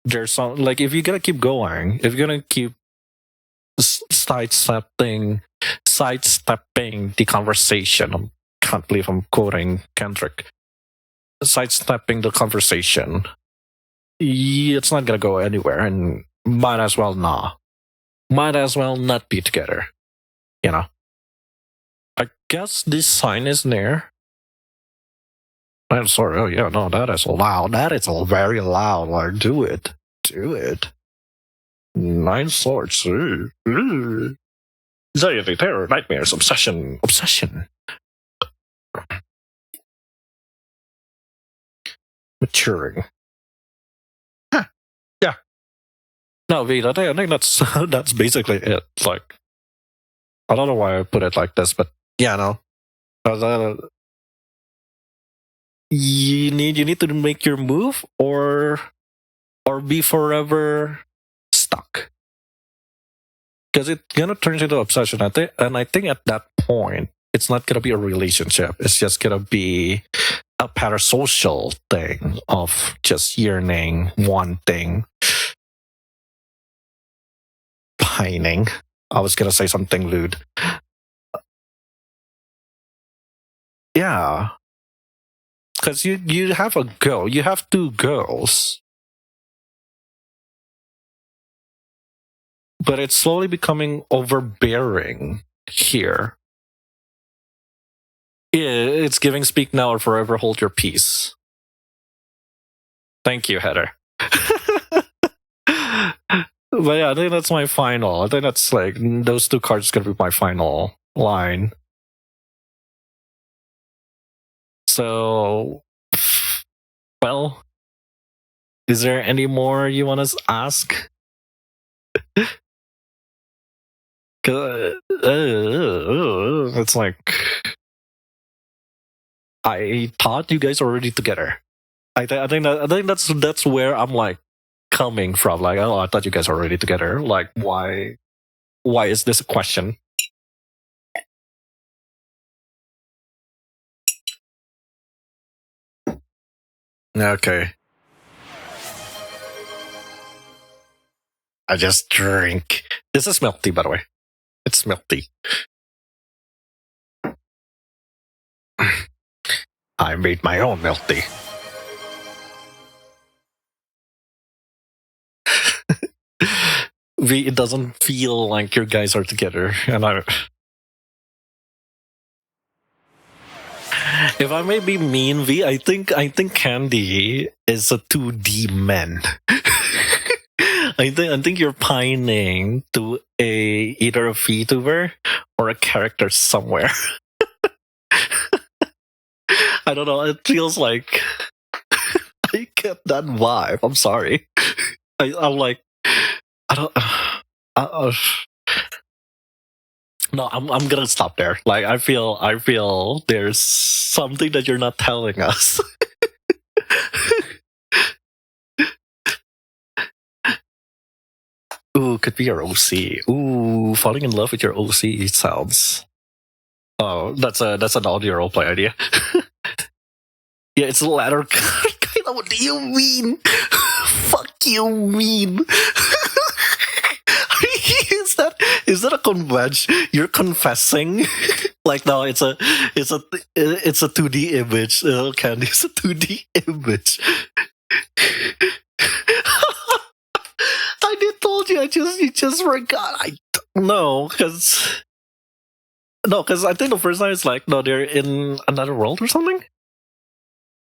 There's some like if you're gonna keep going, if you're gonna keep sidestepping the conversation. I can't believe I'm quoting Kendrick. Sidestepping the conversation, it's not gonna go anywhere, and might as well not be together. You know. I guess this sign is there. I'm sorry. Oh yeah, no, that is loud. That is all very loud. Like, do it. 9 swords. Anxiety, terror, nightmares, obsession. Maturing. Huh. Yeah. No, V, I think that's that's basically it. Like, I don't know why I put it like this, but yeah, no. You need to make your move or be forever stuck. Because it's gonna turn into obsession. I think at that point, it's not gonna be a relationship. It's just gonna be a parasocial thing of just yearning, wanting, pining. I was gonna say something lewd. Yeah. Because you have a girl, you have 2 girls. But it's slowly becoming overbearing here. It's giving speak now or forever hold your peace. Thank you, Heather. But yeah, I think that's my final. I think that's like those 2 cards are gonna be my final line. So, well, is there any more you want to ask? It's like I thought you guys were already together. I think that's where I'm like coming from. Like, oh, I thought you guys were already together. Like, why is this a question? Okay. I just drink. This is milk tea, by the way. It's milk tea. I made my own milk tea. It doesn't feel like you guys are together, and if I may be mean, V, I think Candy is a 2D man. I think you're pining to either a VTuber or a character somewhere. I don't know. It feels like I get that vibe. I'm sorry. I'm like, I don't. No, I'm gonna stop there. Like, I feel there's something that you're not telling us. Ooh, could be your OC. Ooh, falling in love with your OC sounds. Oh, that's an audio roleplay idea. Yeah, it's a ladder card. What do you mean? Fuck you mean? Is that a convenge? You're confessing? Like, no, it's a 2D image. Candy, it's a 2D image. I did told you. You just forgot. Because I think the first time it's like, no, they're in another world or something.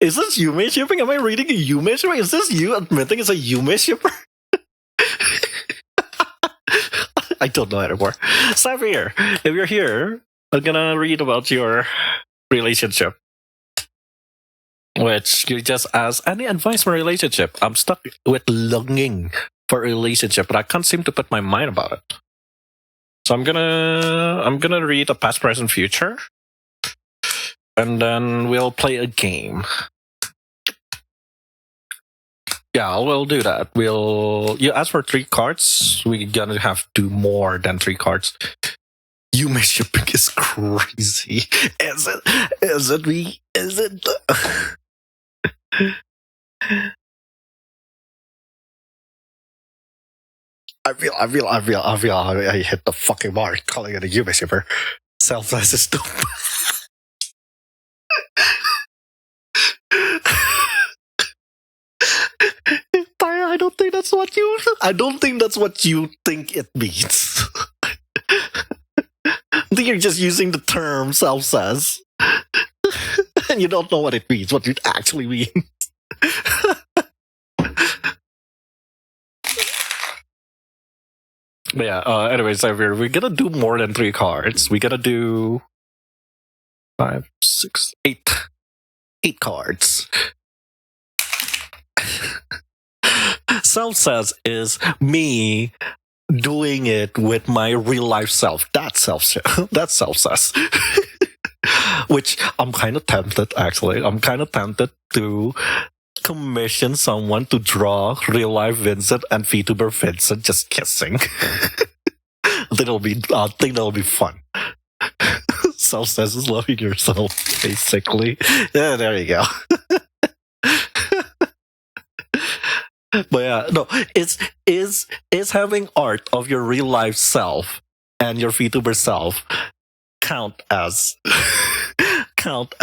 Is this Yume shipping? Am I reading a Yume shipping? Is this you admitting it's a Yume shipper? I don't know anymore. Xavier, if you're here, I'm gonna read about your relationship. Which you just asked, any advice for a relationship? I'm stuck with longing for a relationship, but I can't seem to put my mind about it. So I'm gonna read a past, present, future, and then we'll play a game. Yeah, we'll do that. You ask for 3 cards. We're gonna have to do more than 3 cards. You miss shipping is crazy. Is it? Is it me? Is it? I hit the fucking mark calling it a Yumi shipper. Selfless is stupid. I don't think that's what you. I don't think that's what you think it means. I think you're just using the term self-says, and you don't know what it means. What it actually means. But yeah. Anyways, we're gonna do more than 3 cards. We're gonna do 5, 6, 8 cards. Self-says is me doing it with my real life self. That's self-says. Which I'm kind of tempted, actually. I'm kind of tempted to commission someone to draw real life Vincent and VTuber Vincent just kissing. I think that'll be fun. Self-says is loving yourself, basically. Yeah, there you go. But yeah, no, is having art of your real life self and your VTuber self count as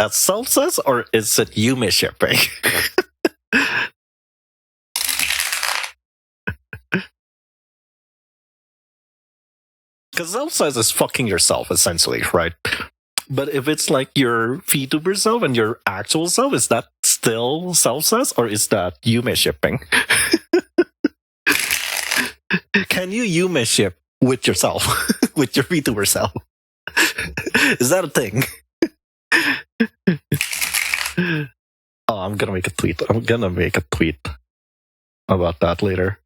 self-says, or is it Yumi shipping? Because self-says is fucking yourself, essentially, right? But if it's like your VTuber self and your actual self, is that still self-says, or is that Yumi shipping? Can you Yumi ship with yourself, with your VTuber self? Is that a thing? Oh, I'm gonna make a tweet. About that later.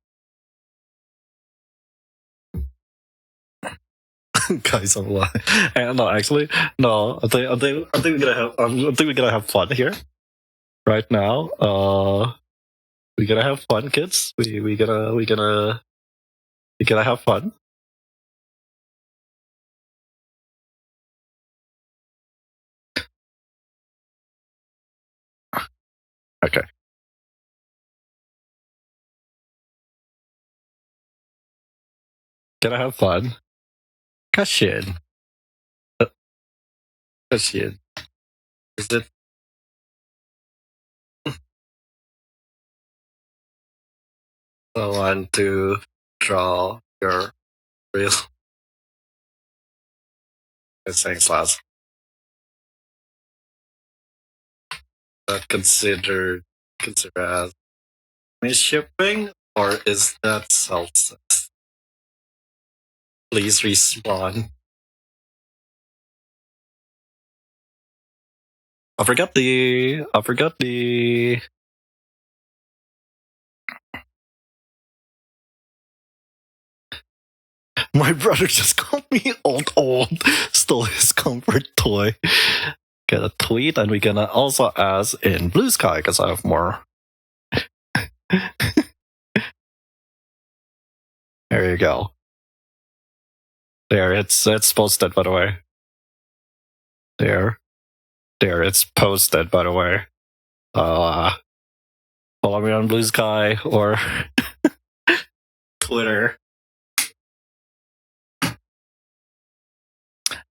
Guys, I'm lying. No, actually, no. I think we're gonna have fun here. Right now, we're gonna have fun, kids. We gonna have fun. Okay. Gonna have fun. Kashin. Kashin. Is it? Someone to draw your real. Thanks, last. That consider as misshipping, or is that self-says? Please respawn. I forgot the. My brother just called me old. Stole his comfort toy. Get a tweet, and we're gonna also ask in Blue Sky because I have more. There you go. There, it's posted, by the way. There, it's posted, by the way. Follow me on Blue Sky or Twitter.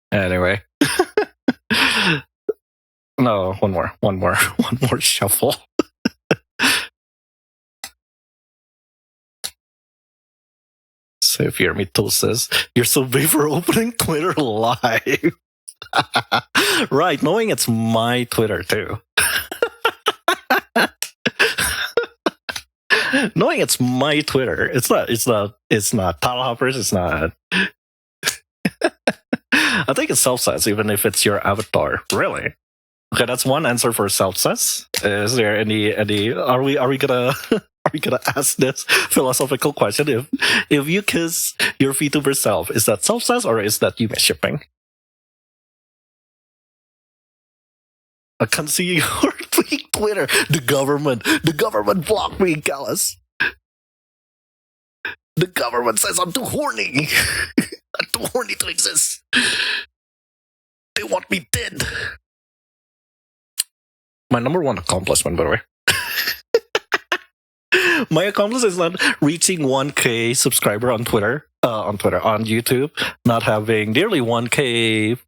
Anyway. No, one more shuffle. Xavier Mito says, "You're so brave for opening Twitter live." Right, knowing it's my Twitter too. Knowing it's my Twitter, it's not Tile Hoppers, it's not. I think it's self-says, even if it's your avatar. Really? Okay, that's one answer for self-says. Is there any? Are we gonna ask this philosophical question? If you kiss your VTuber self, is that self-says or is that you shipping? I can't see your weak Twitter. The government blocked me, Gallus. The government says I'm too horny. I'm too horny to exist. They want me dead. My number one accomplishment, by the way. My accomplishment is not reaching 1K subscriber on YouTube, not having nearly 1K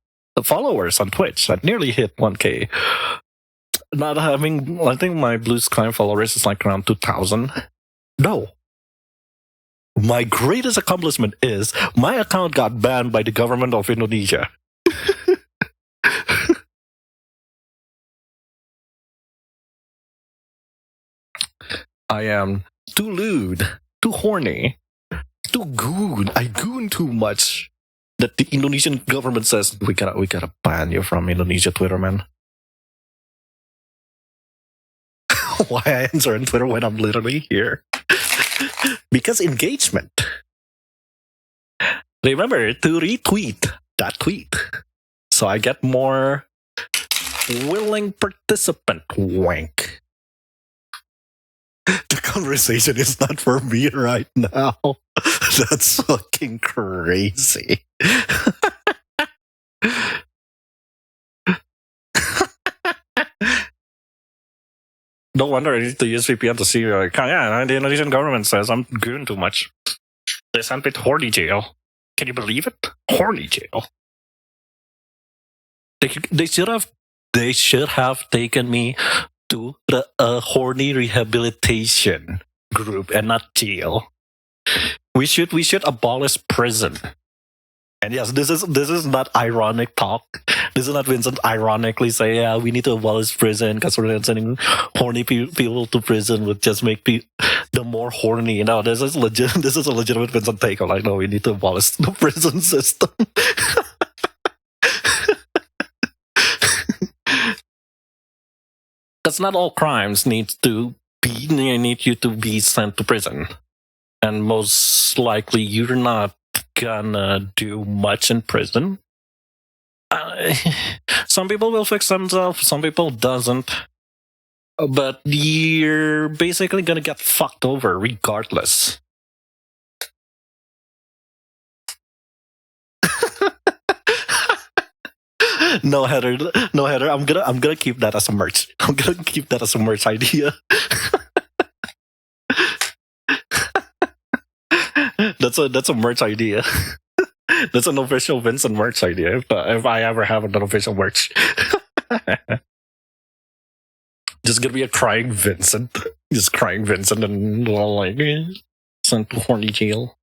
followers on Twitch. I nearly hit 1K. Not having, I think my Blue Sky followers is like around 2,000. No. My greatest accomplishment is my account got banned by the government of Indonesia. I am too lewd, too horny, too goon. I goon too much that the Indonesian government says we gotta ban you from Indonesia Twitter, man. Why I answer on Twitter when I'm literally here? Because engagement. Remember to retweet that tweet, so I get more willing participant. Wank. The conversation is not for me right now. That's fucking crazy. No wonder I need to use VPN to see, like, oh, yeah, the Indonesian government says I'm goon too much. They sent me to horny jail. Can you believe it? Horny jail. They should have taken me to the horny rehabilitation group and not jail. We should abolish prison. And yes, this is not ironic talk. This is not Vincent ironically say, yeah, we need to abolish prison because we're sending horny people to prison would just make the more horny. No, this is legit. This is a legitimate Vincent take. Like, no, we need to abolish the prison system. Because not all crimes need you to be sent to prison, and most likely you're not gonna do much in prison. Some people will fix themselves, some people doesn't, but you're basically gonna get fucked over regardless. No header. I'm gonna keep that as a merch. I'm gonna keep that as a merch idea. That's a merch idea. That's an official Vincent merch idea. If I ever have an official merch, just gonna be a crying Vincent, just crying Vincent, and like sent to horny jail.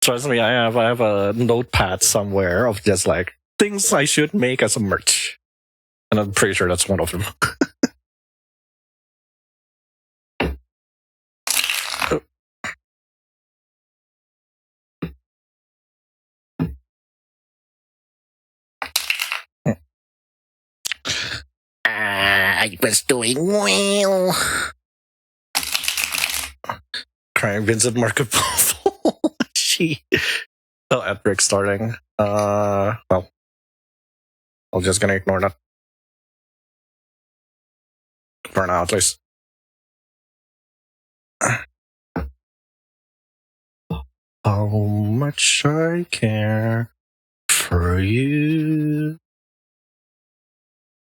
Trust me, I have a notepad somewhere of just like things I should make as a merch, and I'm pretty sure that's one of them. I was doing well. Crying Vincent Market. Oh, ad break starting. Well, I'm just gonna ignore that for now, at least. How much I care for you.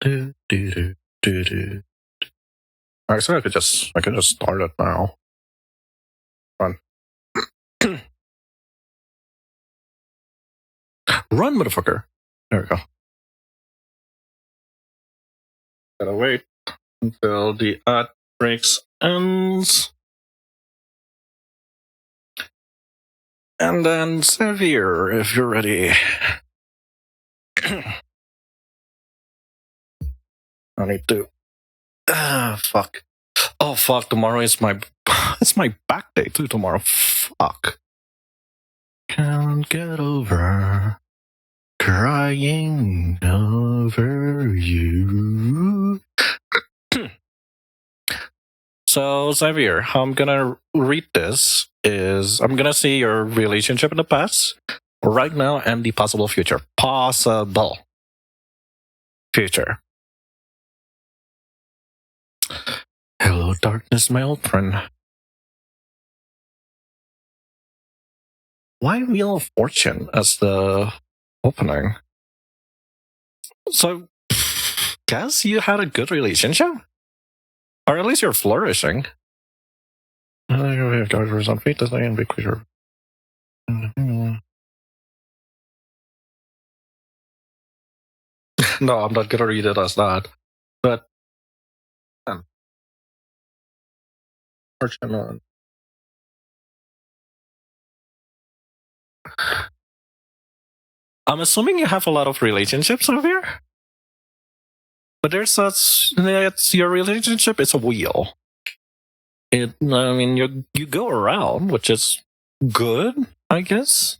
Do do do do do. Alright, so I could just start it now. Fun. Run, motherfucker. There we go. Gotta wait until the ad breaks ends. And then Xavier, if you're ready. I need to. Fuck. Oh, fuck. Tomorrow is it's my back day too, tomorrow. Fuck. Can't get over crying over you. So, Xavier, how I'm gonna read this is I'm gonna see your relationship in the past, right now, and the possible future. Possible. future. Hello, darkness, my old friend. Why Wheel of Fortune as the opening? So, guess you had a good relationship? Or at least you're flourishing. Drivers on feet, does and big creature. No, I'm not gonna read it as that. But Fortune on. I'm assuming you have a lot of relationships over here? But there's such it's your relationship is a wheel. I mean you go around, which is good, I guess.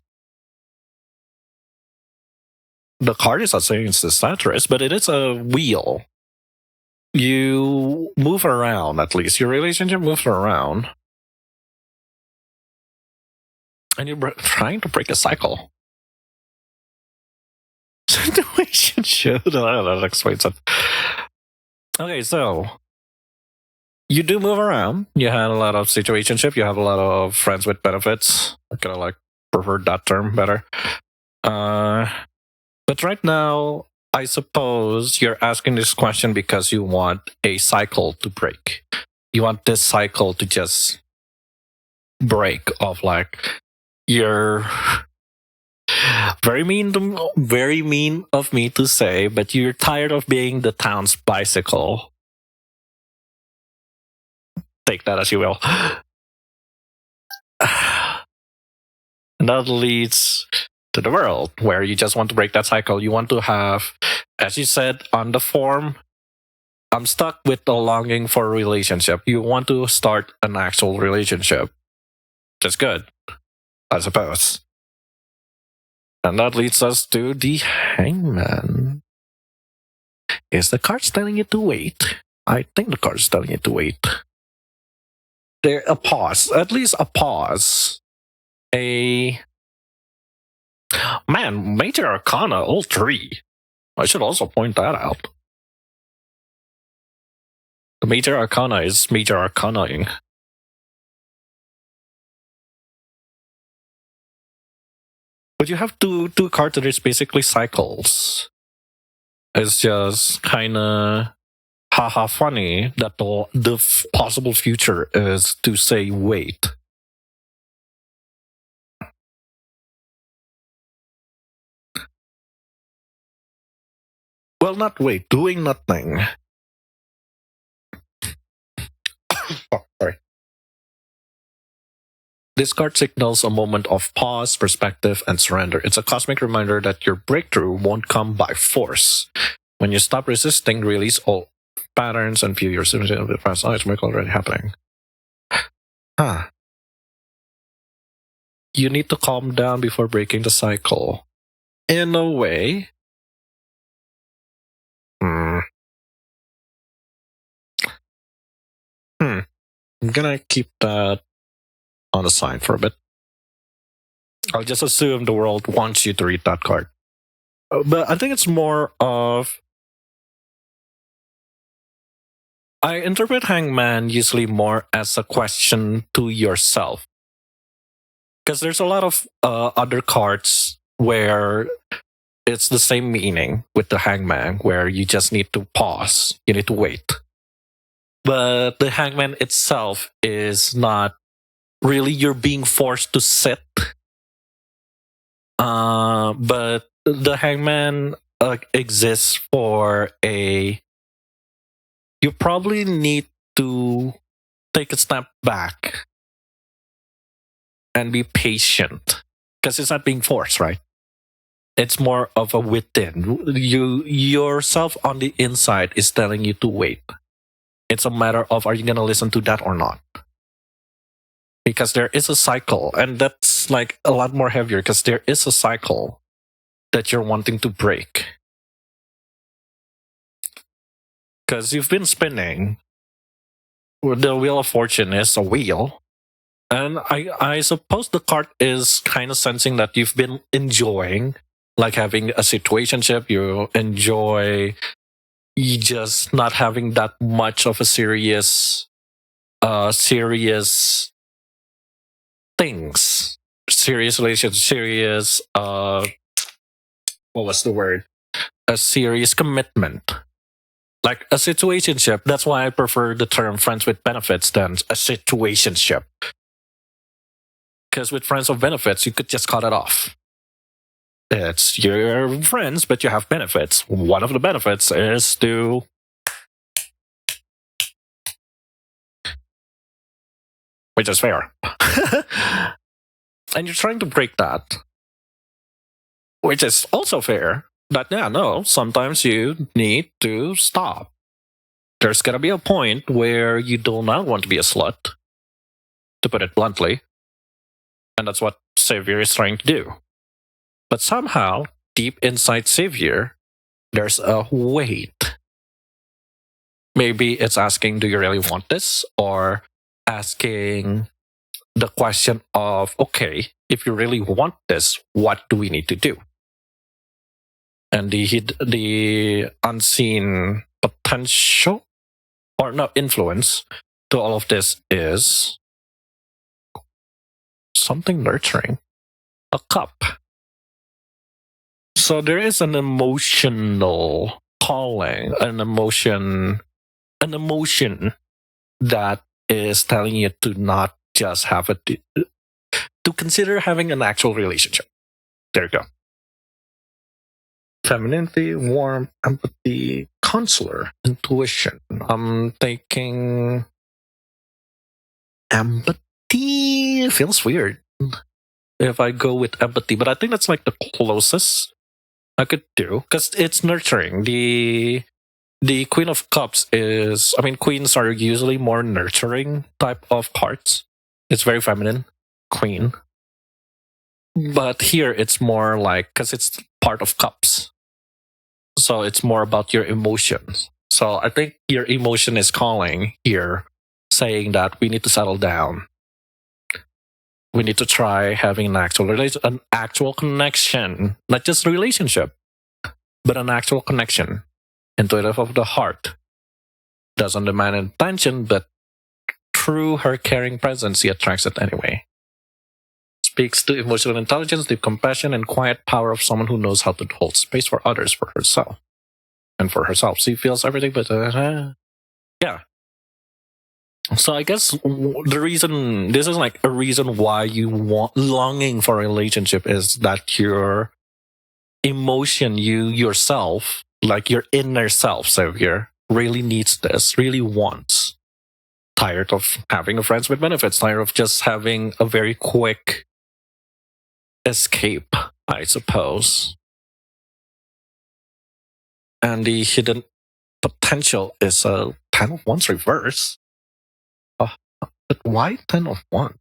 The card is not saying it's the Satirist, but it is a wheel. You move around, at least. Your relationship moves around. And you're trying to break a cycle. Situation should. That explains it. Okay, so you do move around. You had a lot of situationship. You have a lot of friends with benefits. I kind of preferred that term better. But right now, I suppose you're asking this question because you want a cycle to break. You want this cycle to just break of you're very mean of me to say, but you're tired of being the town's bicycle. Take that as you will. And that leads to the world where you just want to break that cycle. You want to have, as you said on the form, I'm stuck with the longing for a relationship. You want to start an actual relationship. That's good, I suppose. And that leads us to the Hangman. Is the card's telling you to wait? I think the card's telling you to wait. There, a pause. At least a pause. Man, Major Arcana, all three. I should also point that out. The Major Arcana is Major Arcana-ing. But you have two cards that is basically cycles. It's just kind of haha funny that the possible future is to say wait. Well, not wait, doing nothing. Oh, sorry. This card signals a moment of pause, perspective, and surrender. It's a cosmic reminder that your breakthrough won't come by force. When you stop resisting, release all patterns and view your symptoms of the past. Oh, it's already happening. You need to calm down before breaking the cycle. In a way. I'm gonna keep that on the side for a bit. I'll just assume the world wants you to read that card. But I think it's more of... I interpret Hangman usually more as a question to yourself. Because there's a lot of other cards where it's the same meaning with the Hangman, where you just need to pause, you need to wait. But the Hangman itself is not really you're being forced to sit. But the Hangman exists for a... You probably need to take a step back and be patient. Because it's not being forced, right? It's more of a within. Yourself on the inside is telling you to wait. It's a matter of, are you going to listen to that or not? Because there is a cycle, and that's a lot more heavier, because there is a cycle that you're wanting to break. Because you've been spinning. The Wheel of Fortune is a wheel. And I suppose the card is kind of sensing that you've been enjoying, having a situationship. You enjoy you just not having that much of a serious things, serious relationship, serious what was the word, a serious commitment, like a situationship. That's why I prefer the term friends with benefits than a situationship, because with friends with benefits you could just cut it off. It's your friends, but you have benefits. One of the benefits is to which is fair. And you're trying to break that, which is also fair. But yeah, no, sometimes you need to stop. There's gonna be a point where you do not want to be a slut, to put it bluntly. And that's what Xavier is trying to do. But somehow, deep inside Xavier, there's a wait. Maybe it's asking, do you really want this? Or asking the question of, okay, if you really want this, what do we need to do? And the unseen potential, or no, influence to all of this is something nurturing, a cup. So there is an emotional calling, an emotion that is telling you to not just have to consider having an actual relationship. There you go. Femininity, warmth, empathy, counselor, intuition. I'm thinking empathy. It feels weird if I go with empathy, but I think that's like the closest I could do, because it's nurturing. The Queen of Cups is, I mean, queens are usually more nurturing type of cards. It's very feminine, queen. But here it's more like, because it's part of cups. So it's more about your emotions. So I think your emotion is calling here, saying that we need to settle down. We need to try having an actual connection, not just a relationship, but an actual connection, intuitive of the heart. Doesn't demand attention, but through her caring presence, he attracts it anyway. Speaks to emotional intelligence, deep compassion, and quiet power of someone who knows how to hold space for others, for herself, and for herself. She feels everything, but yeah. So I guess the reason, this is like a reason why you want longing for a relationship, is that your emotion, you yourself, like your inner self, Xavier, really needs this, really wants. Tired of having a friends with benefits, tired of just having a very quick escape, I suppose. And the hidden potential is a 10 of Wands reverse. But why 10 of Wands?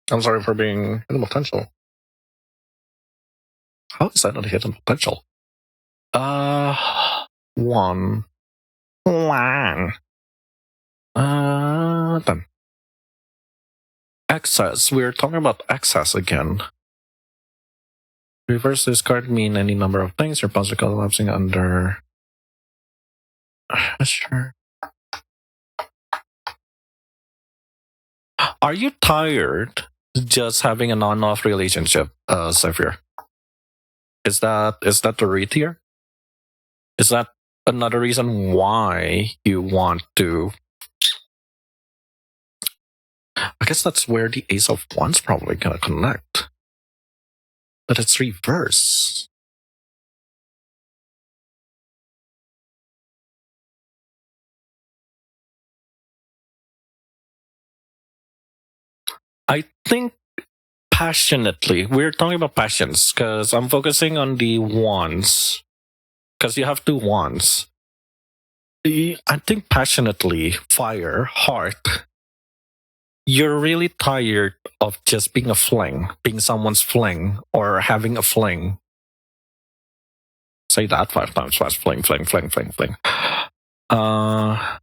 I'm sorry for being hidden potential. How is that not a hidden potential? One. Then. Excess. We're talking about excess again. Reverse this card mean any number of things. Your puzzle collapsing under. Sure. Are you tired just having an on-off relationship, Zephyr? Is that the read here? Is that another reason why you want to? I guess that's where the Ace of Wands probably gonna connect. But it's reverse. I think passionately, we're talking about passions, because I'm focusing on the wands, because you have two wands. I think passionately, fire, heart. You're really tired of just being a fling, being someone's fling, or having a fling. Say that 5 times fast. Fling, fling, fling, fling, fling. Yeah,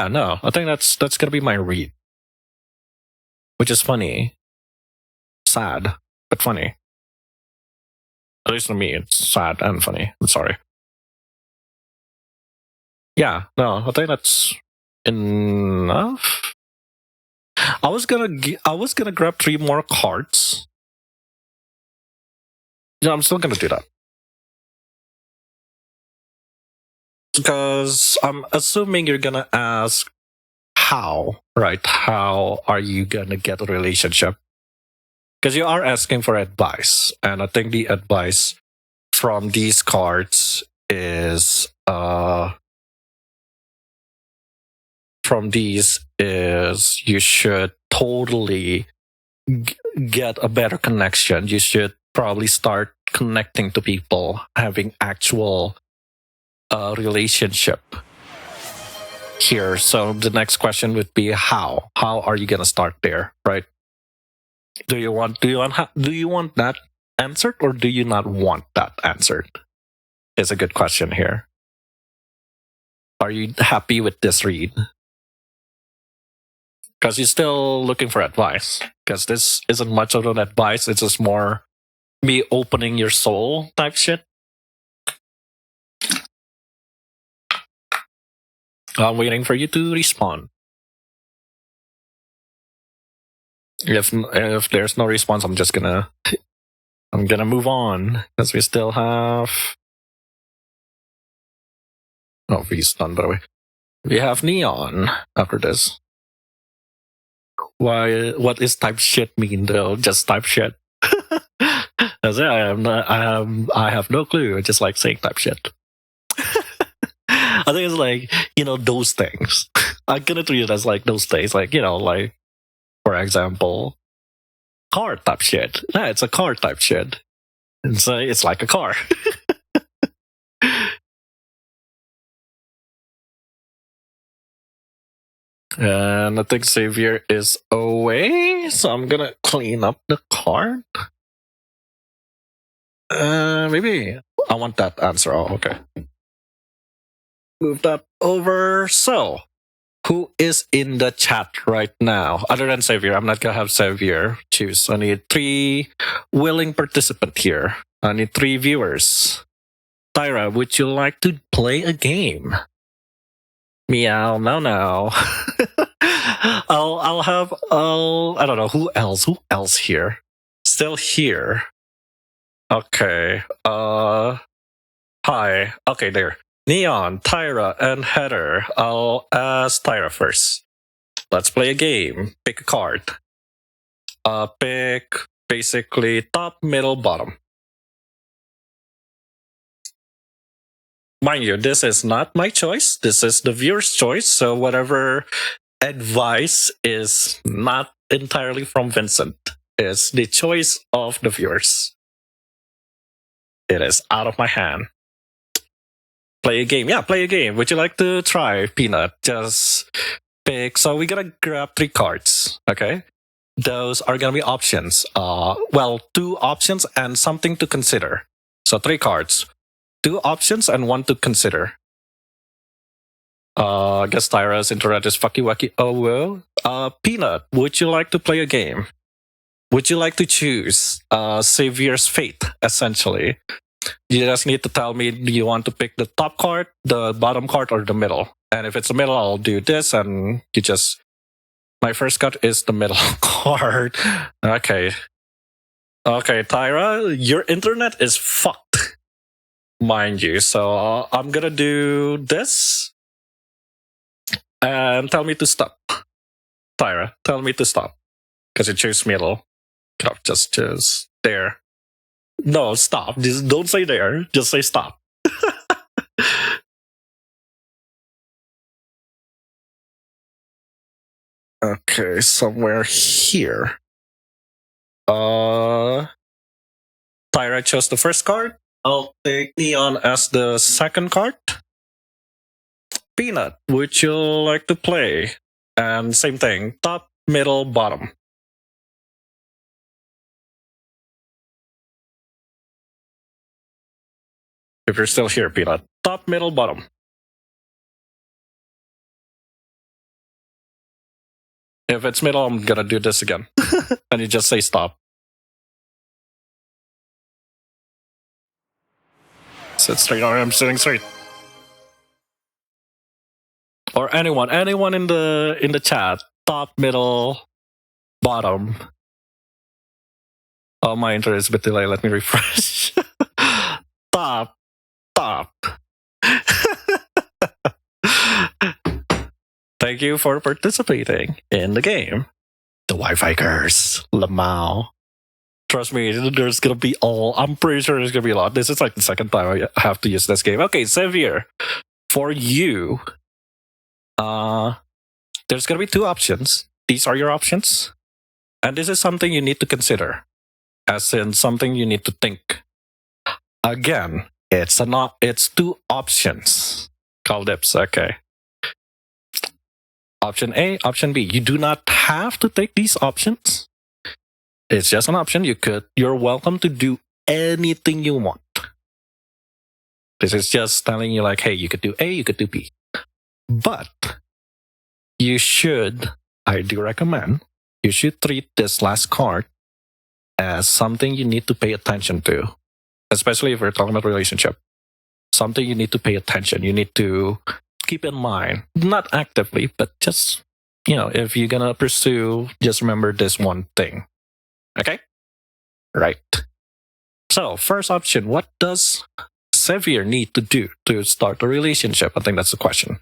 no, I think that's gonna be my read, which is funny, sad, but funny. At least to me, it's sad and funny. I'm sorry. Yeah, no, I think that's enough. I was gonna grab 3 more cards. Yeah, I'm still gonna do that because I'm assuming you're gonna ask how, right? How are you gonna get a relationship? Because you are asking for advice, and I think the advice from these cards is you should totally get a better connection. You should probably start connecting to people, having actual relationship here. So the next question would be how? How are you gonna start there, right? Do you want that answered, or do you not want that answered? Is a good question here. Are you happy with this read? Because you're still looking for advice. Because this isn't much of an advice. It's just more me opening your soul type shit. I'm waiting for you to respond. If there's no response, I'm gonna move on because we still have. Oh, he's done by the way. We have Neon after this. Why? What is type shit mean though? Just type shit. That's it. I have no clue. I just like saying type shit. I think it's like those things. I'm gonna treat it as like those things, like like for example, car type shit. Yeah, it's a car type shit. And so it's like a car. And I think Xavier is away, so I'm gonna clean up the card. Maybe I want that answer. Oh, okay. Move that over. So, who is in the chat right now? Other than Xavier, I'm not gonna have Xavier choose. I need 3 willing participants here. I need 3 viewers. Tyra, would you like to play a game? Meow, no. I don't know who else here. Still here. Okay. Hi. Okay, there. Neon, Tyra, and Heather. I'll ask Tyra first. Let's play a game. Pick a card. Pick basically top, middle, bottom. Mind you, this is not my choice. This is the viewer's choice. So whatever advice is not entirely from Vincent. It's the choice of the viewers. It is out of my hand. Play a game. Yeah, play a game. Would you like to try, Peanut? Just pick. So we gotta grab 3 cards. Okay. Those are gonna be options. 2 options and something to consider. So 3 cards. 2 options and 1 to consider. I guess Tyra's internet is fucky wacky. Oh well. Peanut, would you like to play a game? Would you like to choose Xavier's fate, essentially? You just need to tell me, do you want to pick the top card, the bottom card, or the middle? And if it's the middle, I'll do this, and my first card is the middle card. Okay, Tyra, your internet is fucked, mind you. So I'm gonna do this, and tell me to stop. Tyra, tell me to stop, because you choose middle. Just there. No, stop. Just don't say there. Just say stop. Okay, somewhere here. Tyra chose the first card. I'll take Neon as the second card. Peanut, would you like to play? And same thing, top, middle, bottom. If you're still here, Peanut. Top, middle, bottom. If it's middle, I'm gonna do this again. And you just say stop. Sit straight, or I'm sitting straight. Or anyone in the chat. Top, middle, bottom. Oh, my intro is a bit delayed. Let me refresh. Top. Thank you for participating in the game. The Wi-Fi curse. Lamau. Trust me, there's gonna be I'm pretty sure there's gonna be a lot. This is like the second time I have to use this game. Okay, Xavier. For you, there's gonna be two options. These are your options. And this is something you need to consider. As in something you need to think. Again, it's two options. Call dips, okay. Option A, option B. You do not have to take these options. It's just an option. You're welcome to do anything you want. This is just telling you like, hey, you could do A, you could do B. But you should, I do recommend, you should treat this last card as something you need to pay attention to. Especially if we're talking about relationship. Something you need to pay attention. You need to keep in mind. Not actively, but just, if you're gonna pursue, just remember this one thing. Okay? Right. So, first option, what does Xavier need to do to start a relationship? I think that's the question.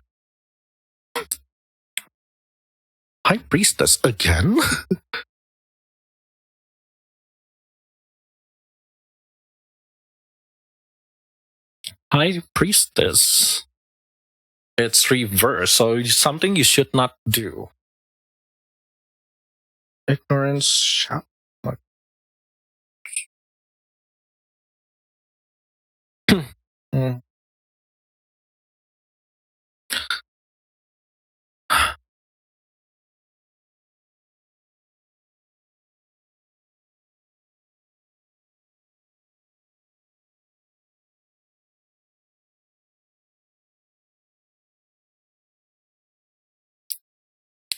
High Priestess again? High Priestess. It's reverse, so it's something you should not do. Ignorance.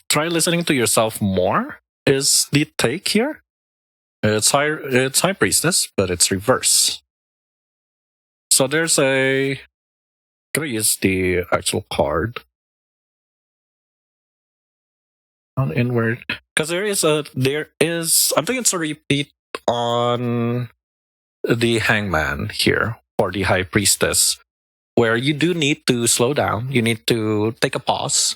Try listening to yourself more is the take here. It's high priestess, but it's reverse. So there's gonna use the actual card on inward because there is I think it's a repeat on the hangman here for the high priestess, where you do need to slow down. You need to take a pause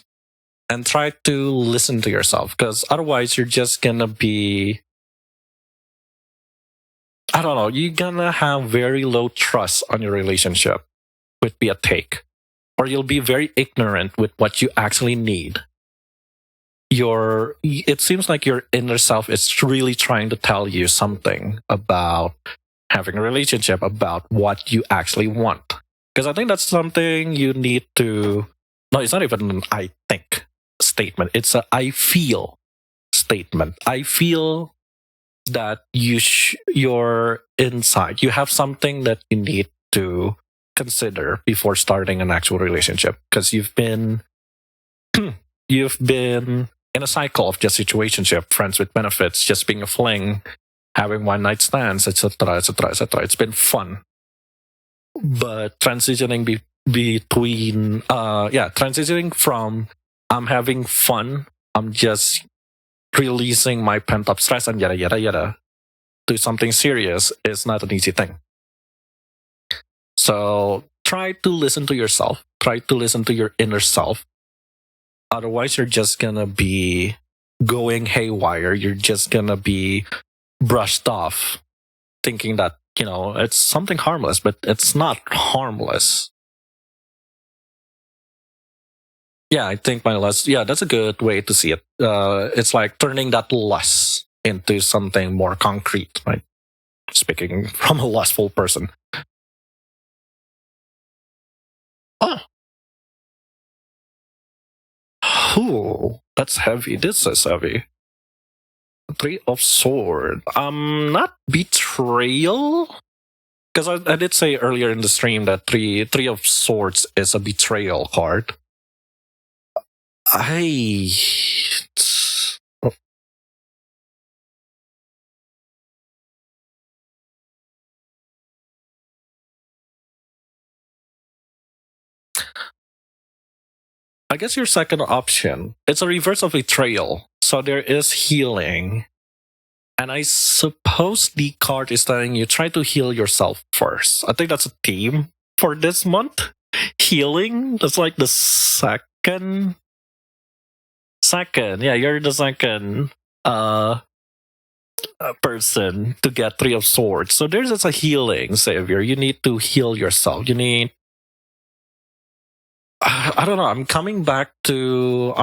and try to listen to yourself, because otherwise you're just gonna be, I don't know, you're gonna have very low trust on your relationship, would be a take. Or you'll be very ignorant with what you actually need. It seems like your inner self is really trying to tell you something about having a relationship, about what you actually want. Because I think that's something you need to, no, it's not even an I think statement. It's a I feel statement. I feel that you're inside. You have something that you need to consider before starting an actual relationship, because you've been in a cycle of just situationship, friends with benefits, just being a fling, having one night stands, etc., etc., etc. It's been fun, but transitioning transitioning from I'm having fun, I'm just releasing my pent up stress and yada yada yada to something serious is not an easy thing. So try to listen to yourself. Try to listen to your inner self. Otherwise, you're just gonna be going haywire. You're just gonna be brushed off, thinking that, it's something harmless, but it's not harmless. Yeah, I think that's a good way to see it. It's like turning that lust into something more concrete, right? Speaking from a lustful person. Oh, that's heavy. This is heavy. 3 of Sword. Not betrayal. because I did say earlier in the stream that three of swords is a betrayal card. I guess your second option, it's a reverse of betrayal. So there is healing. And I suppose the card is telling you try to heal yourself first. I think that's a theme for this month. Healing. That's like the second. Yeah, you're the second person to get Three of Swords. So there's just a healing, Savior. You need to heal yourself. You need. I don't know. I'm coming back to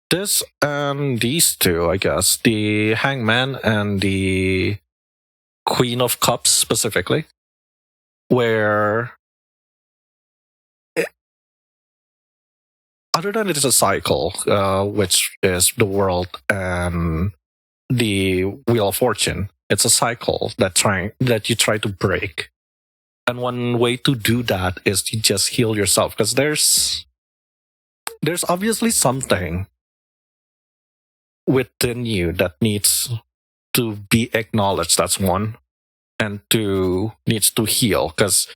this and these two, I guess. The Hangman and the Queen of Cups specifically. Where other than it is a cycle, which is the world and the Wheel of Fortune, it's a cycle that you try to break. And one way to do that is to just heal yourself, because there's obviously something within you that needs to be acknowledged. That's one. And two, needs to heal, because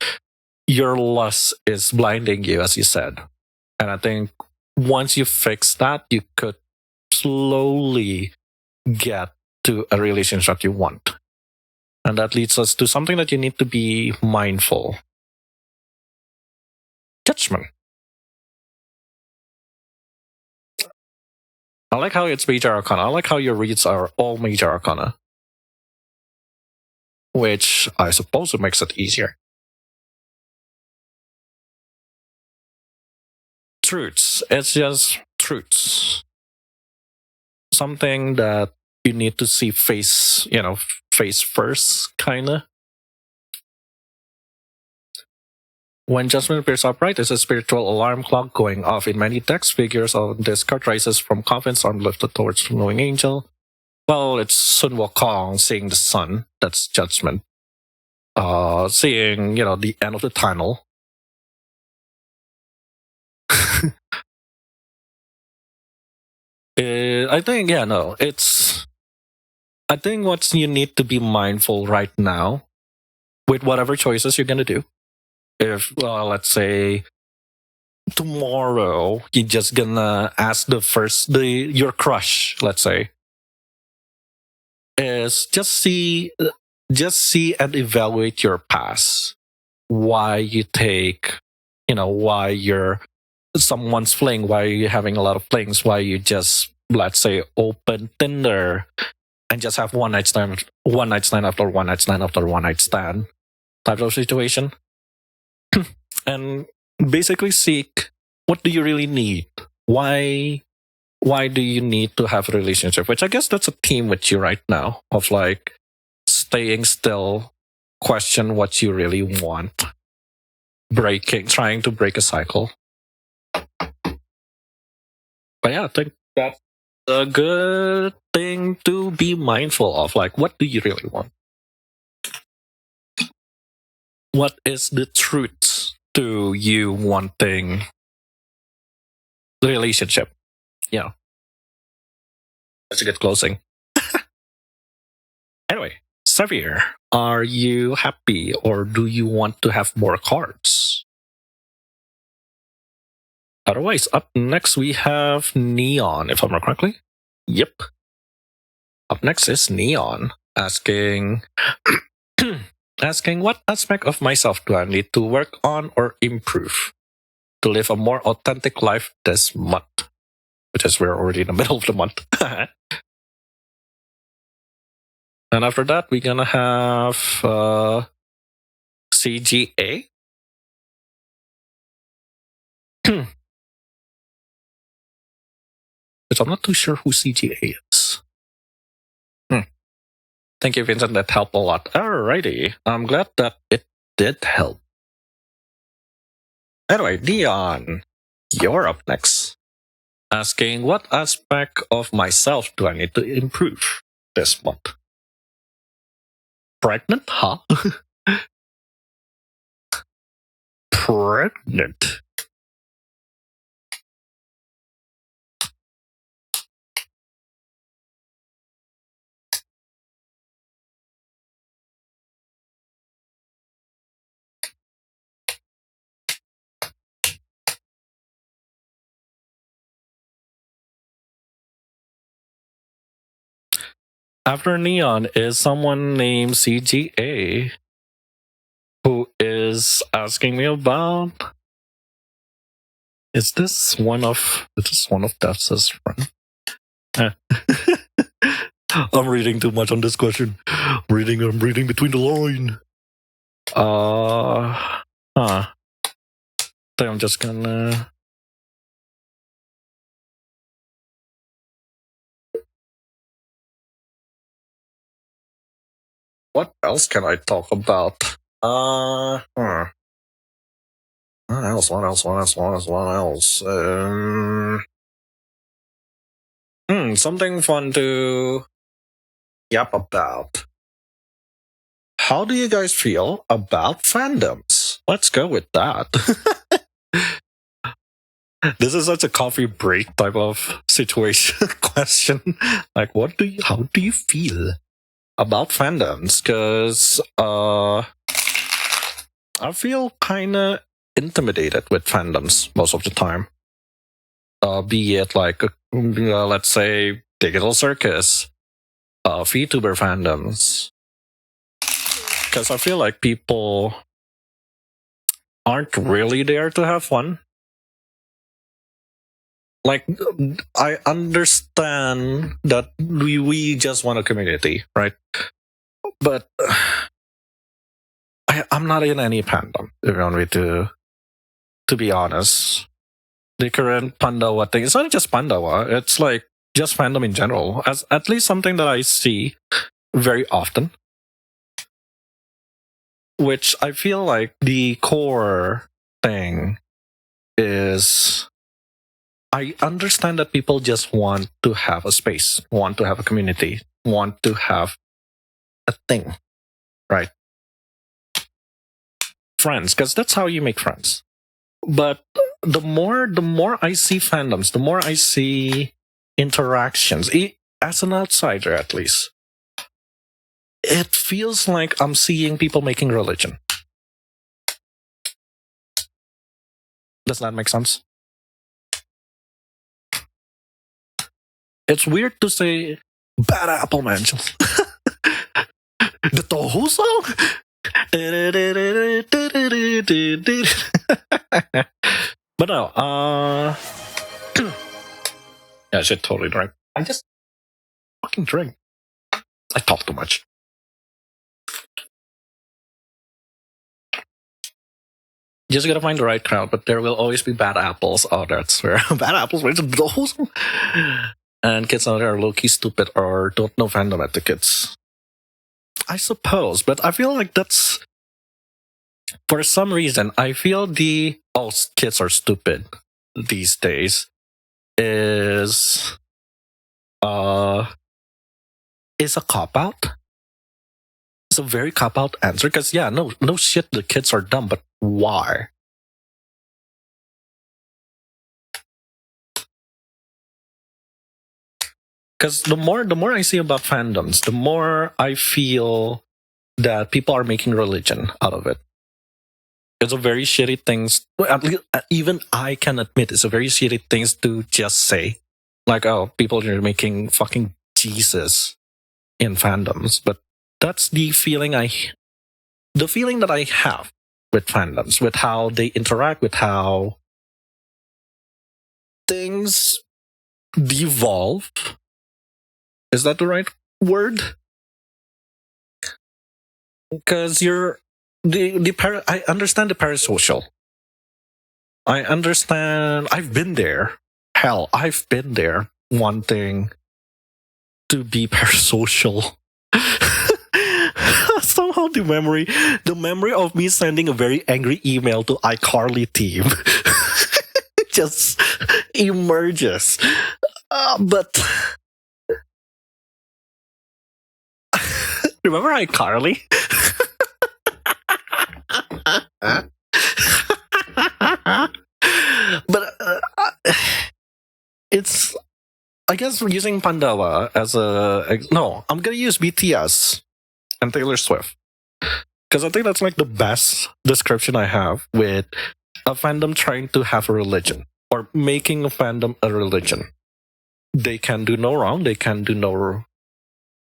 your lust is blinding you, as you said. And I think once you fix that, you could slowly get to a relationship you want. And that leads us to something that you need to be mindful. Judgment. I like how it's major arcana. I like how your reads are all major arcana. Which I suppose it makes it easier. Truths. It's just truths. Something that you need to see face first, kinda. When judgment appears upright, it's a spiritual alarm clock going off. In many text figures on this card rises from coffins, arm lifted towards the knowing angel. Well, it's Sun Wukong seeing the sun. That's judgment. Seeing, the end of the tunnel. I think, I think what you need to be mindful right now with whatever choices you're going to do. If, let's say, tomorrow, you're just gonna ask your crush, let's say, is just see and evaluate your past. Why you take, why you're someone's fling, why you're having a lot of flings, why you just, let's say, open Tinder and just have one night stand after one night stand after one night stand type of situation. And basically seek, what do you really need? Why do you need to have a relationship? Which I guess that's a theme with you right now, of like staying still, question what you really want, trying to break a cycle. But yeah, I think that's a good thing to be mindful of. Like, what do you really want? What is the truth to you wanting the relationship? Yeah. That's a good closing. Anyway, Xavier, are you happy or do you want to have more cards? Otherwise, up next we have Neon, if I'm not correctly. Yep. Up next is Neon, asking what aspect of myself do I need to work on or improve to live a more authentic life this month? Which is, we're already in the middle of the month. And after that, we're gonna have CGA. Which I'm not too sure who CGA is. Thank you, Vincent. That helped a lot. Alrighty. I'm glad that it did help. Anyway, Dion, you're up next. Asking what aspect of myself do I need to improve this month? Pregnant, huh? Pregnant. After Neon is someone named CGA who is asking me about. Is this one of Dev's friend? I'm reading too much on this question. I'm reading between the line. I think I'm just gonna. What else can I talk about? What else? Something fun to yap about. How do you guys feel about fandoms? Let's go with that. This is such a coffee break type of situation question. Like, how do you feel about fandoms? Because I feel kind of intimidated with fandoms most of the time. Be it like, let's say, Digital Circus, VTuber fandoms. Because I feel like people aren't really there to have fun. Like, I understand that we just want a community, right? But I'm not in any fandom, if you want me to be honest. The current Pandawa thing, it's not just Pandawa, it's like just fandom in general. As at least something that I see very often. Which I feel like the core thing is, I understand that people just want to have a space, want to have a community, want to have a thing, right? Friends, because that's how you make friends. But the more I see fandoms, the more I see interactions, as an outsider at least, it feels like I'm seeing people making religion. Does that make sense? It's weird to say bad apple man. The Toho song? But no, yeah, I should totally drink. I just fucking drink. I talk too much. Just gotta find the right crowd, but there will always be bad apples. Oh, that's where bad apples raise those. And kids out there are low-key stupid or don't know fandom etiquettes. I suppose, but I feel like that's, for some reason, I feel kids are stupid these days is a cop-out. It's a very cop-out answer, because yeah, no shit, the kids are dumb, but why? Because the more I see about fandoms, the more I feel that people are making religion out of it. It's a very shitty things. At least, even I can admit it's a very shitty things to just say. Like, oh, people are making fucking Jesus in fandoms. But that's the feeling that I have with fandoms, with how they interact, with how things devolve. Is that the right word? Because I understand the parasocial. I understand. I've been there. Hell, I've been there wanting to be parasocial. Somehow the memory of me sending a very angry email to iCarly team just emerges. But Remember iCarly? But it's, I guess, we're using Pandava as no, I'm gonna use BTS and Taylor Swift because I think that's like the best description I have with a fandom trying to have a religion or making a fandom a religion. They can do no wrong. They can do no.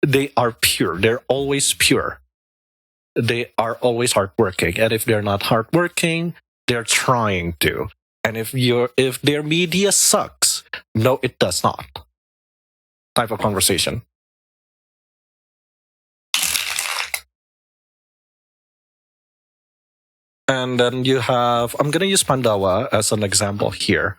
They are pure. They're always pure. They are always hardworking, and if they're not hardworking, they're trying to. And if their media sucks, no, it does not. Type of conversation. And then you have, I'm gonna use Pandawa as an example here,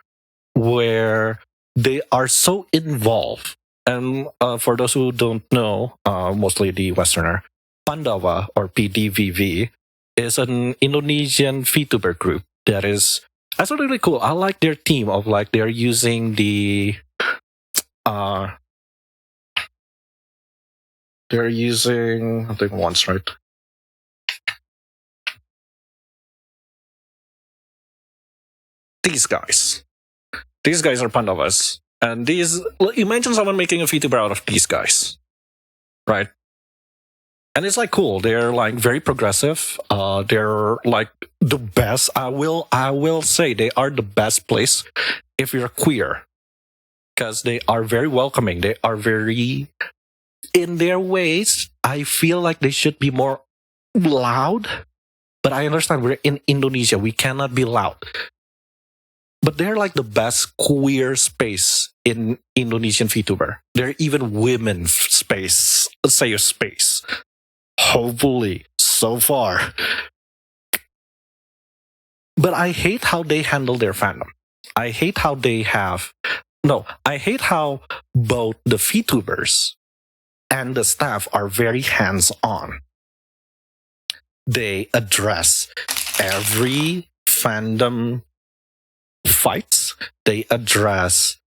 where they are so involved. And for those who don't know, mostly the Westerner, Pandawa or PDVV is an Indonesian VTuber group that is that's really cool. I like their team of like they're using uh they're using I think once, right? These guys. These guys are Pandavas. And imagine someone making a VTuber out of these guys. Right? And it's like cool. They're like very progressive. They're like the best. I will say they are the best place if you're queer. Because they are very welcoming. They are very in their ways. I feel like they should be more loud. But I understand we're in Indonesia. We cannot be loud. But they're like the best queer space in Indonesian VTuber. They're even women space, safe space. Hopefully, so far. But I hate how they handle their fandom. I hate how I hate how both the VTubers and the staff are very hands-on. They address every fandom fights. They address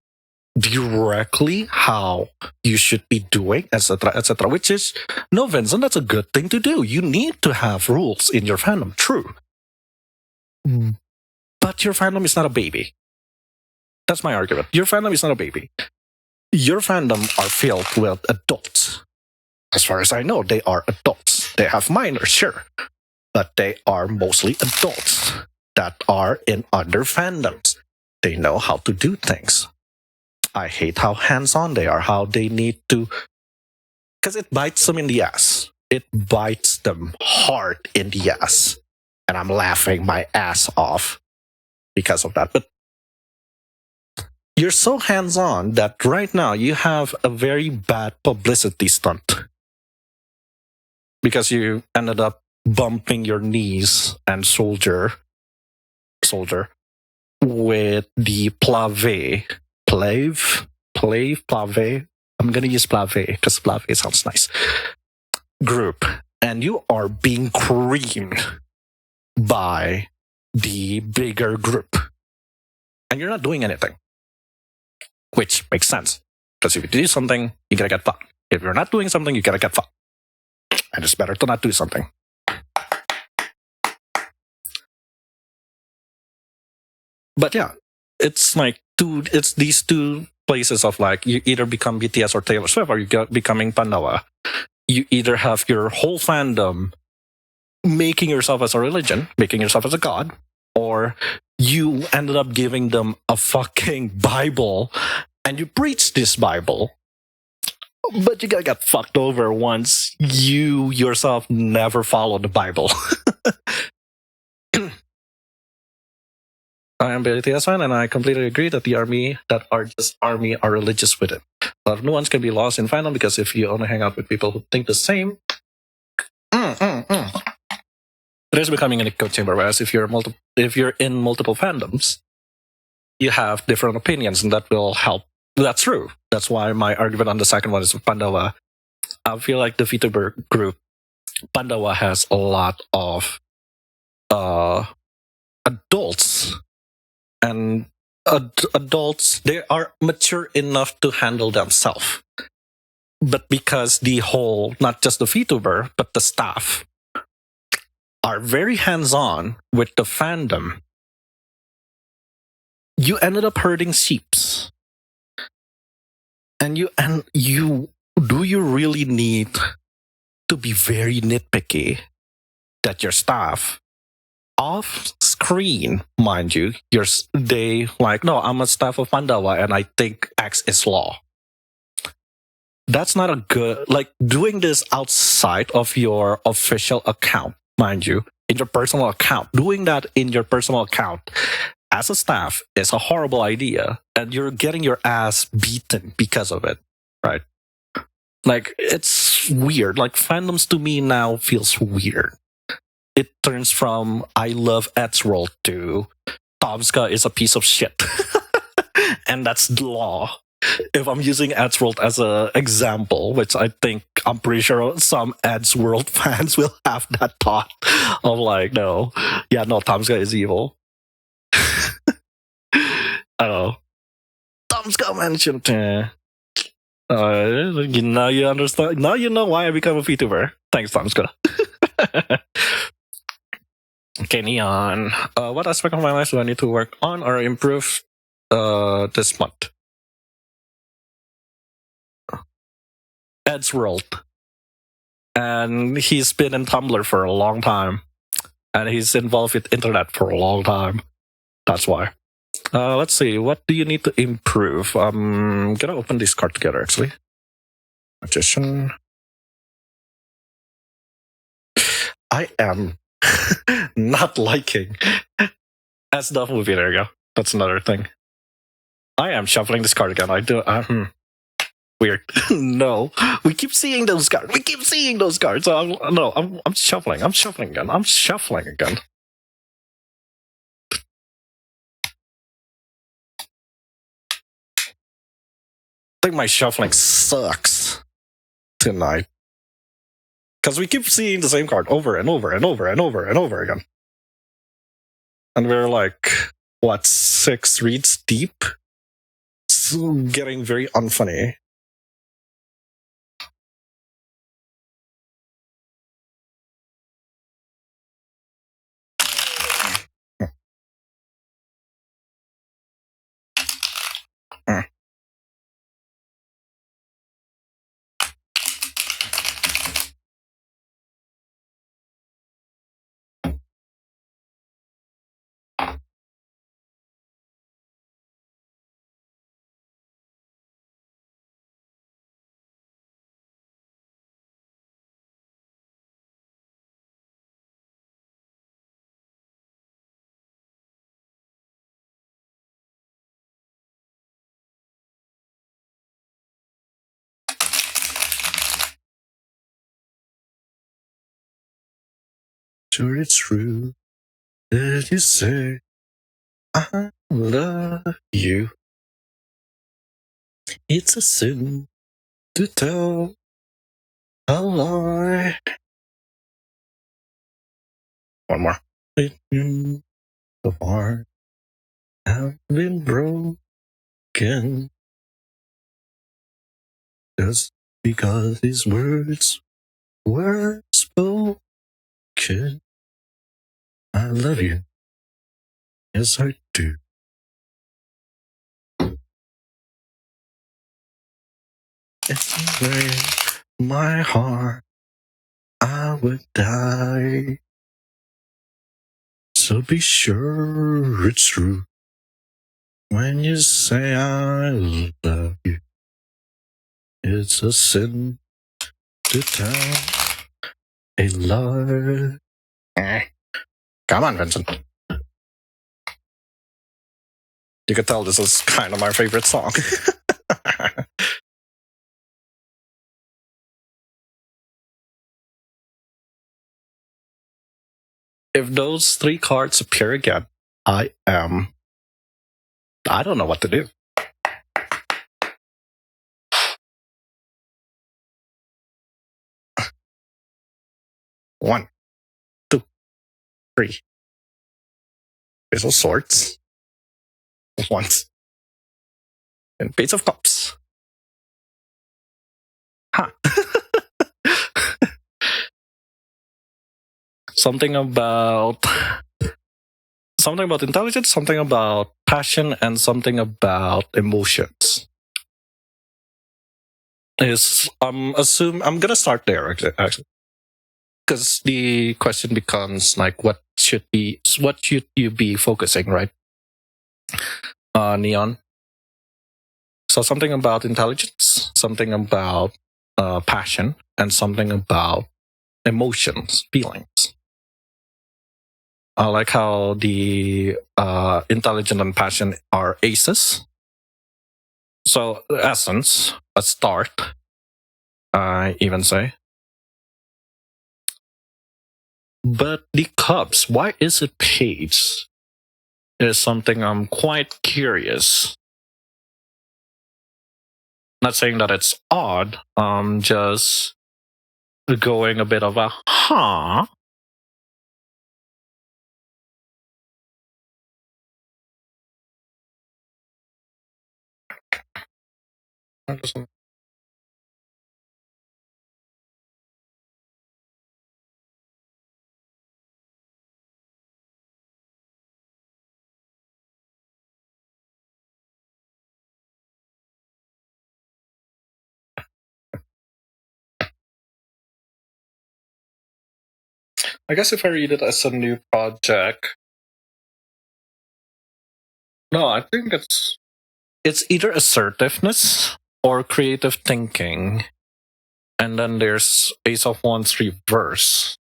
directly how you should be doing, etc., etc. Which is, no, Vincent, that's a good thing to do. You need to have rules in your fandom, true. But your fandom is not a baby. That's my argument. Your fandom is not a baby. Your fandom are filled with adults. As far as I know, they are adults. They have minors, sure, but they are mostly adults that are in other fandoms. They know how to do things. I hate how hands-on they are, how they need to... Because it bites them in the ass. It bites them hard in the ass. And I'm laughing my ass off because of that. But you're so hands-on that right now you have a very bad publicity stunt. Because you ended up bumping your knees and soldier with the plave. I'm gonna use plave because plave sounds nice. Group, and you are being creamed by the bigger group, and you're not doing anything, which makes sense because if you do something, you gotta get fucked. If you're not doing something, you gotta get fucked, and it's better to not do something. But yeah, it's like it's these two places of like, you either become BTS or Taylor Swift, or you becoming Pandawa. You either have your whole fandom making yourself as a religion, making yourself as a god, or you ended up giving them a fucking Bible and you preach this Bible, but you gotta get fucked over once you yourself never follow the Bible. I am BTS fan, and I completely agree that the army are religious with it. A lot of nuance can be lost in fandom because if you only hang out with people who think the same, it is becoming an echo chamber. Whereas if you're in multiple fandoms, you have different opinions, and that will help. That's true. That's why my argument on the second one is Pandawa. I feel like the VTuber group Pandawa has a lot of adults. And adults, they are mature enough to handle themselves. But because the whole, not just the VTuber, but the staff are very hands-on with the fandom, you ended up hurting sheeps. And you do you really need to be very nitpicky that your staff off screen, mind you, they like, no, I'm a staff of Mandawa and I think X is law. That's not a good, like, doing this outside of your official account, mind you, in your personal account, doing that in your personal account as a staff is a horrible idea, and you're getting your ass beaten because of it, right? Like, it's weird. Like, fandoms to me now feels weird. It turns from I love Edgeworld to Tomska is a piece of shit. And that's the law. If I'm using Edgeworld as an example, which I'm pretty sure some Edgeworld fans will have that thought of like, no, Tomska is evil. Oh, Tomska mentioned. Now you understand. Now you know why I become a VTuber. Thanks, Tomska. Okay, Neon. What aspect of my life do I need to work on or improve this month? Edgeworld. And he's been in Tumblr for a long time. And he's involved with internet for a long time. That's why. Let's see. What do you need to improve? I'm gonna open this card together, actually. Magician. I am not liking as the movie. There you go. That's another thing. I am shuffling this card again. I do. Weird. No, we keep seeing those cards. So I'm shuffling. I'm shuffling again. I think my shuffling sucks tonight because we keep seeing the same card over and over again. And we're like, what, 6 reads deep? It's getting very unfunny. Sure, it's true that you say I love you. It's a sin to tell a lie. One more. The heart have been broken just because these words were spoken. I love you. Yes, I do. If you break my heart, I would die. So be sure it's true when you say I love you. It's a sin to tell a lie. Come on, Vincent. You can tell this is kind of my favorite song. If those 3 cards appear again, I don't know what to do. One, 2, 3. Ace of Swords. Once. And Page of Cups. something about intelligence, something about passion, and something about emotions. I'm gonna start there actually, because the question becomes like, what should you be focusing, right? Neon. So something about intelligence, something about passion, and something about emotions, feelings. I like how the intelligent and passion are aces. So essence, a start, I even say. But the cups, why is it page? Is something I'm quite curious. Not saying that it's odd. Just going a bit of a huh. I guess if I read it as a new project, no, I think it's either assertiveness or creative thinking, and then there's Ace of Wands reverse,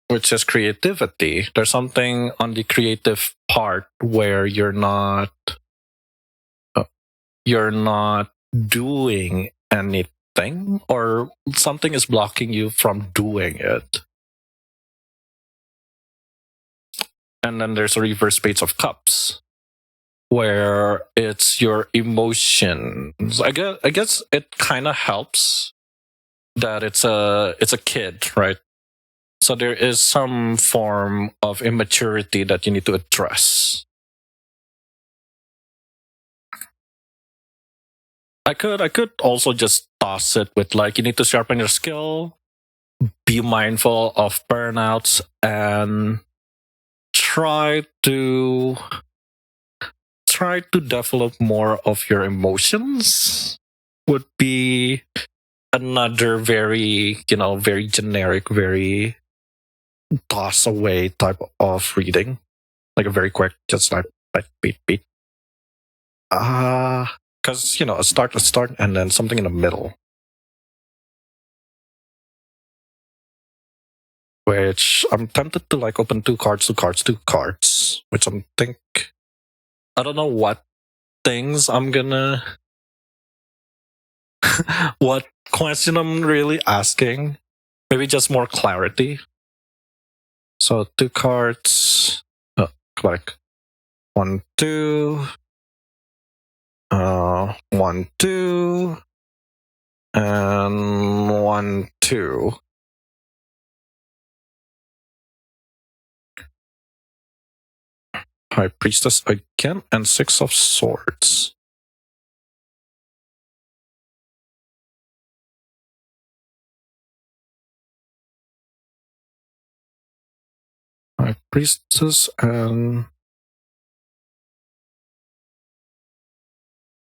which is creativity. There's something on the creative part where you're not doing anything, or something is blocking you from doing it. And then there's a reverse Page of Cups, where it's your emotions. I guess it kind of helps that it's a kid, right? So there is some form of immaturity that you need to address. I could also just toss it with like, you need to sharpen your skill, be mindful of burnouts, and try to develop more of your emotions. Would be another very, very generic, very toss away type of reading. Like a very quick, just like beat beat. Because a start, and then something in the middle, which I'm tempted to like open two cards, which I don't know what things I'm gonna, what question I'm really asking. Maybe just more clarity. So two cards, like 1, 2, 1, 2, and 1, 2. High Priestess again, and 6 of Swords. High Priestess, and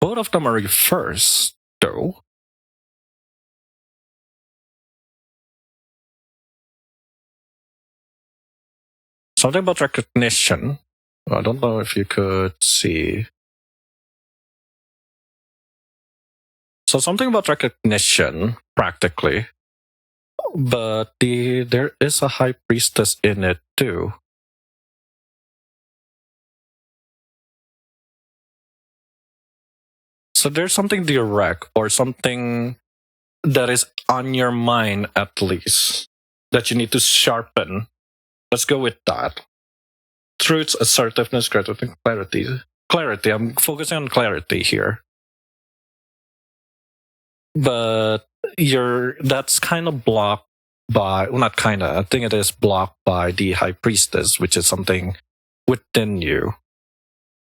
both of them are reversed, though. Something about recognition. I don't know if you could see. So something about recognition, practically. But there is a High Priestess in it, too. So there's something direct, or something that is on your mind, at least, that you need to sharpen. Let's go with that. Truth, assertiveness, clarity. Clarity. I'm focusing on clarity here. But that's kind of blocked by, well, not kind of, I think it is blocked by the High Priestess, which is something within you.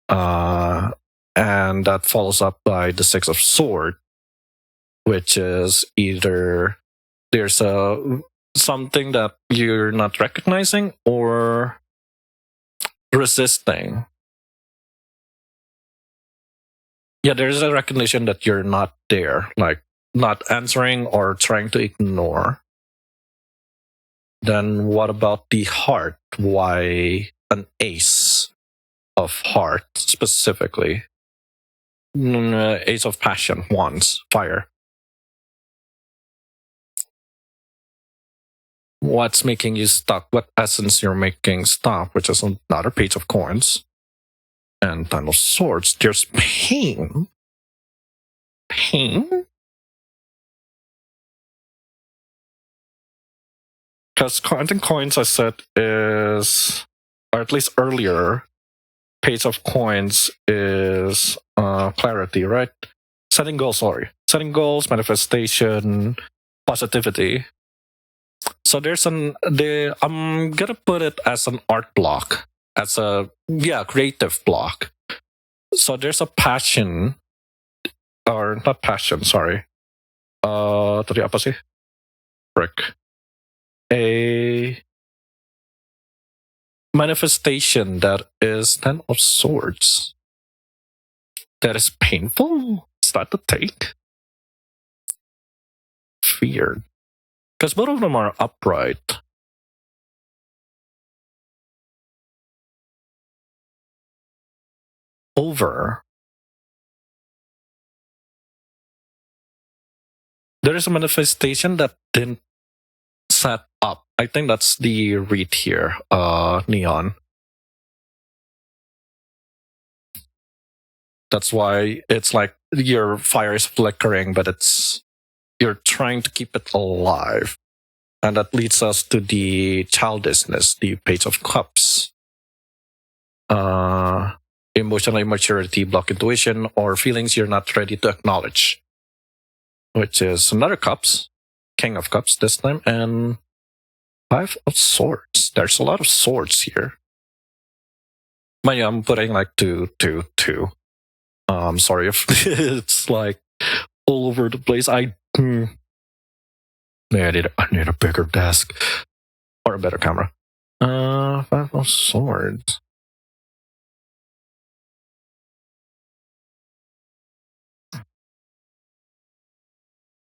And that follows up by the 6 of Sword, which is either there's something that you're not recognizing or resisting. Yeah, there's a recognition that you're not there, like not answering or trying to ignore. Then what about the heart? Why an ace of heart specifically? Ace of passion, wands, fire. What's making you stuck? What essence you're making stop? Which is another page of coins. And Ten of Swords. There's pain. Pain? Because I think coins I said is, or at least earlier, page of coins is clarity, right? Setting goals, Setting goals, manifestation, positivity. So I'm gonna put it as an art block, as a creative block. So there's a passion, or not passion, sorry. Tadi apa sih? Frick. A manifestation that is Ten of Swords. That is painful. Is that the take? Fear. Because both of them are upright. Over. There is a manifestation that didn't set up. I think that's the read here, neon. That's why it's like your fire is flickering, but you're trying to keep it alive. And that leads us to the childishness, the Page of Cups. Emotional immaturity, block intuition, or feelings you're not ready to acknowledge. Which is another Cups, King of Cups this time, and Five of Swords. There's a lot of swords here. Mind you, I'm putting like two. Sorry if it's like all over the place. I need a bigger desk or a better camera. Five of Swords.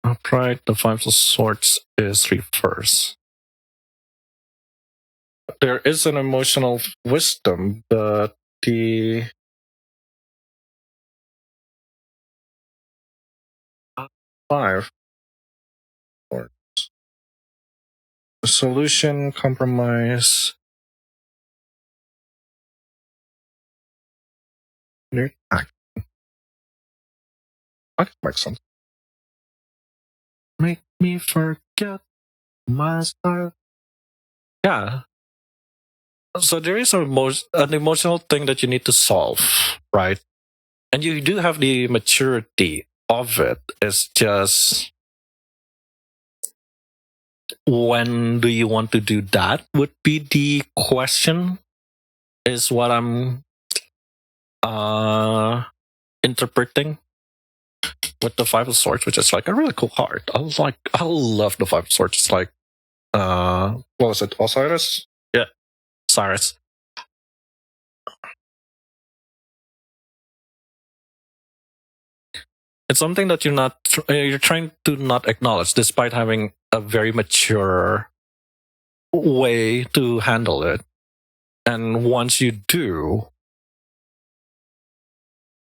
Upright, the Five of Swords is reverse. There is an emotional wisdom, but the Five Swords. Solution, compromise. New act. That makes sense. Make me forget myself. Yeah. So there is an emotional thing that you need to solve, right? And you do have the maturity of it. It's just, when do you want to do that would be the question, is what I'm interpreting with the Five of Swords, which is like a really cool heart. I love the Five of Swords. It's like, what was it, Osiris? Yeah, Osiris. It's something that you're trying to not acknowledge, despite having a very mature way to handle it. And once you do,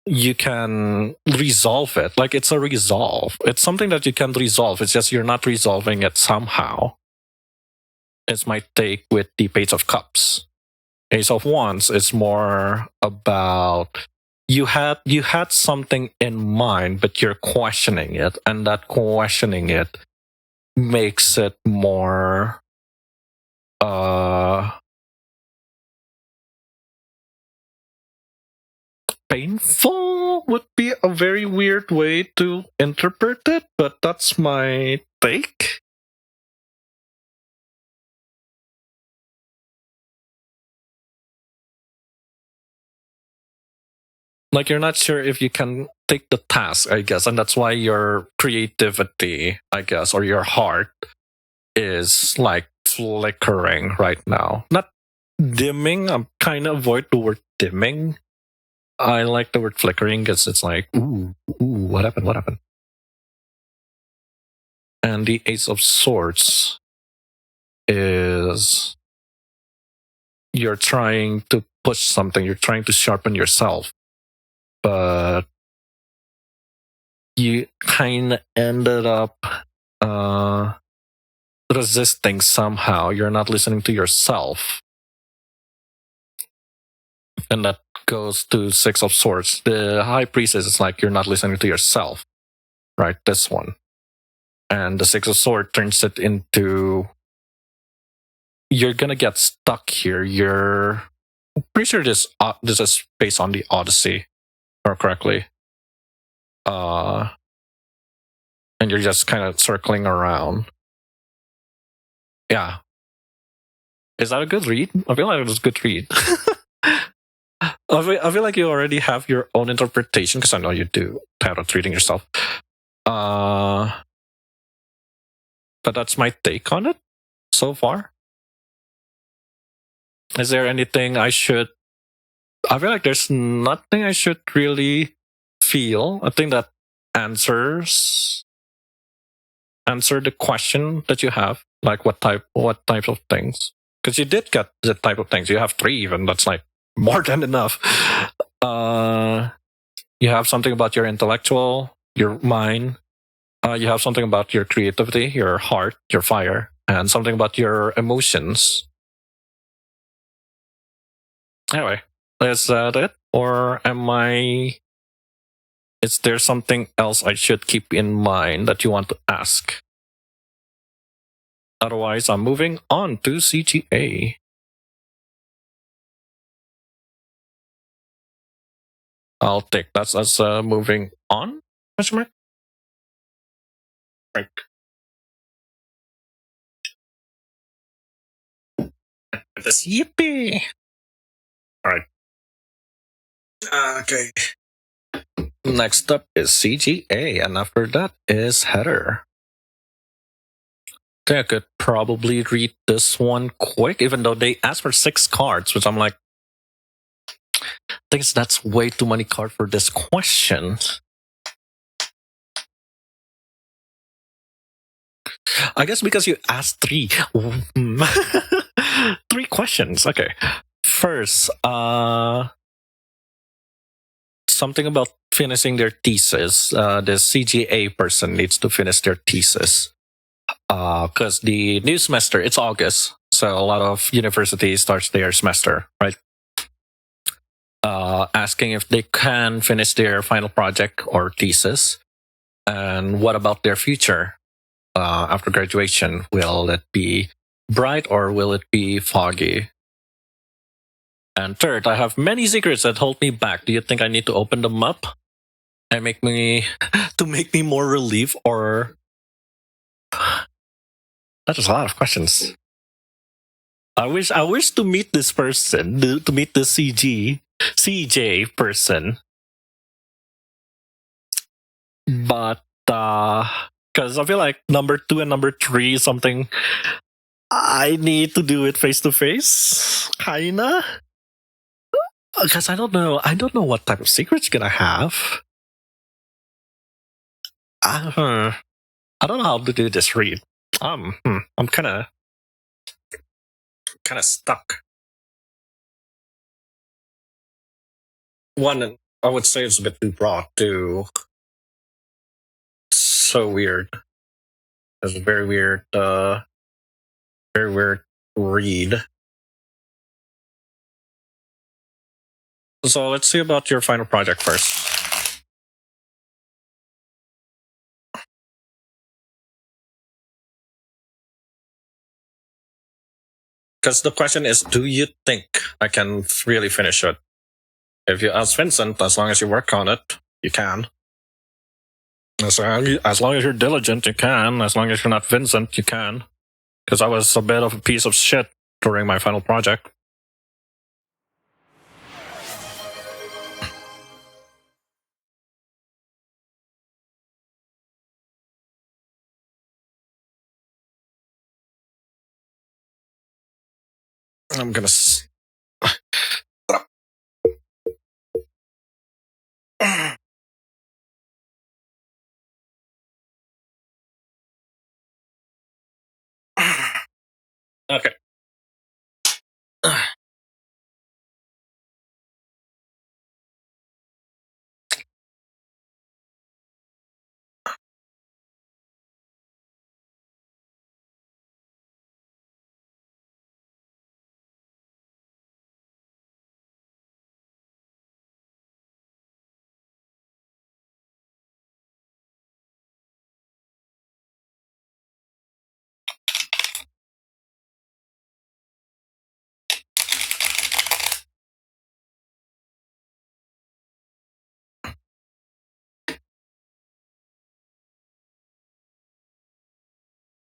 you can resolve it. Like, it's a resolve. It's something that you can resolve. It's just you're not resolving it somehow. It's my take with the Page of Cups. Ace of Wands is more about you had something in mind, but you're questioning it, and that questioning it makes it more painful would be a very weird way to interpret it, but that's my take. Like, you're not sure if you can take the task, I guess, and that's why your creativity, I guess, or your heart is like flickering right now. Not dimming. I'm kind of avoid the word dimming. I like the word flickering because it's like, ooh, what happened? What happened? And the Ace of Swords is you're trying to push something, you're trying to sharpen yourself, but you kind of ended up resisting somehow. You're not listening to yourself. And that goes to Six of Swords. The High Priestess is like you're not listening to yourself, right? This one. And the Six of Swords turns it into you're gonna get stuck here. You're pretty sure this is based on the Odyssey, or correctly. And you're just kind of circling around. Yeah. Is that a good read? I feel like it was a good read. I feel like you already have your own interpretation because I know you do tarot reading yourself. But that's my take on it so far. Is there anything I should? I feel like there's nothing I should really feel. I think that answer the question that you have, like what type of things, because you did get the type of things. You have 3 even. That's like more than enough. You have something about your intellectual, your mind. You have something about your creativity, your heart, your fire, and something about your emotions. Anyway, is that it? Or is there something else I should keep in mind that you want to ask? Otherwise, I'm moving on to CGA. I'll take that as moving on. Question mark? Right. This yippee. All right. Okay. Next up is CGA, and after that is Heather. I think I could probably read this one quick, even though they asked for 6 cards, which I'm like, I think that's way too many cards for this question. I guess because you asked 3. 3 questions. Okay. First, something about finishing their thesis. The CGA person needs to finish their thesis. Because the new semester, it's August. So a lot of universities starts their semester, right? Asking if they can finish their final project or thesis. And what about their future after graduation? Will it be bright or will it be foggy? And third, I have many secrets that hold me back. Do you think I need to open them up and make me more relief, or that is a lot of questions. I wish to meet this person, to meet the CJ person. But because I feel like number 2 and number 3 is something I need to do it face to face, kinda. Because I don't know what type of secrets gonna have. I don't know how to do this read. I'm kind of stuck. One, I would say it's a bit too broad. Too so weird. It's a very weird read. So let's see about your final project first. Because the question is, do you think I can really finish it? If you ask Vincent, as long as you work on it, you can. As long as you're diligent, you can. As long as you're not Vincent, you can. Because I was a bit of a piece of shit during my final project. I'm gonna. Okay.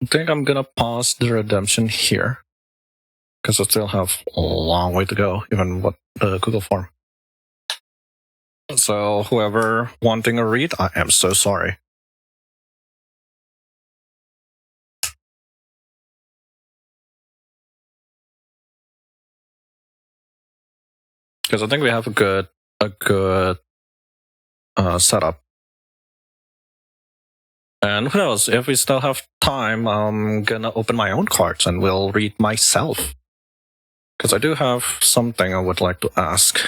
I think I'm gonna pause the redemption here because I still have a long way to go, even with the Google form. So whoever wanting a read, I am so sorry. Because I think we have a good setup. And who knows, if we still have time, I'm gonna open my own cards and will read myself. Because I do have something I would like to ask.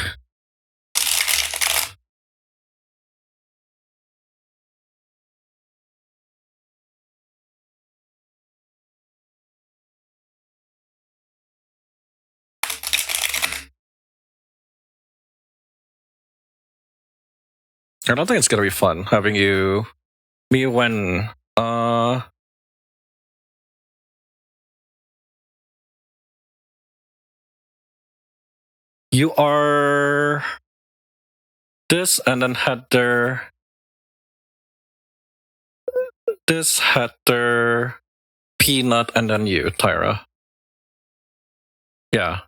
I don't think it's gonna be fun having me when you are this and then header this header peanut and then you, Tyra. Yeah.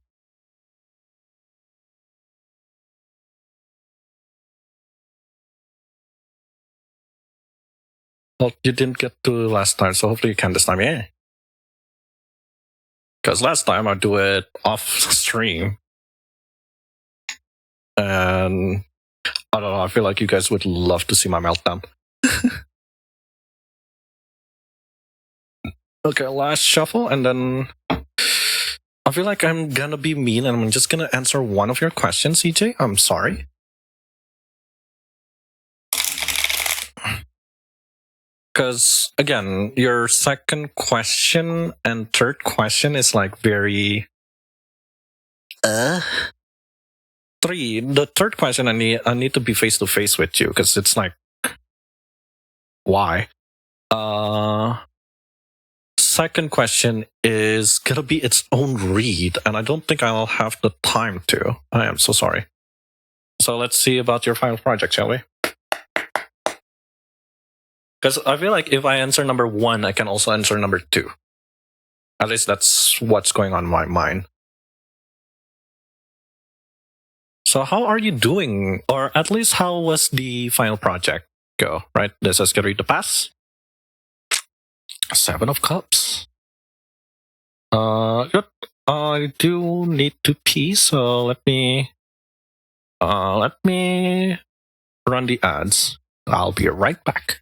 Well, you didn't get to last time, so hopefully you can this time, yeah. Because last time I do it off stream. And I don't know, I feel like you guys would love to see my meltdown. Okay, last shuffle, and then I feel like I'm gonna be mean and I'm just gonna answer one of your questions, EJ. I'm sorry. Because, again, your second question and third question is like very. The third question, I need to be face to face with you because it's like, why? Second question is gonna be its own read, and I don't think I'll have the time to. I am so sorry. So let's see about your final project, shall we? Because I feel like if I answer number one, I can also answer number two. At least that's what's going on in my mind. So how are you doing? Or at least how was the final project go, right? This is going to pass. Seven of Cups. Yep. I do need to pee, so let me run the ads. I'll be right back.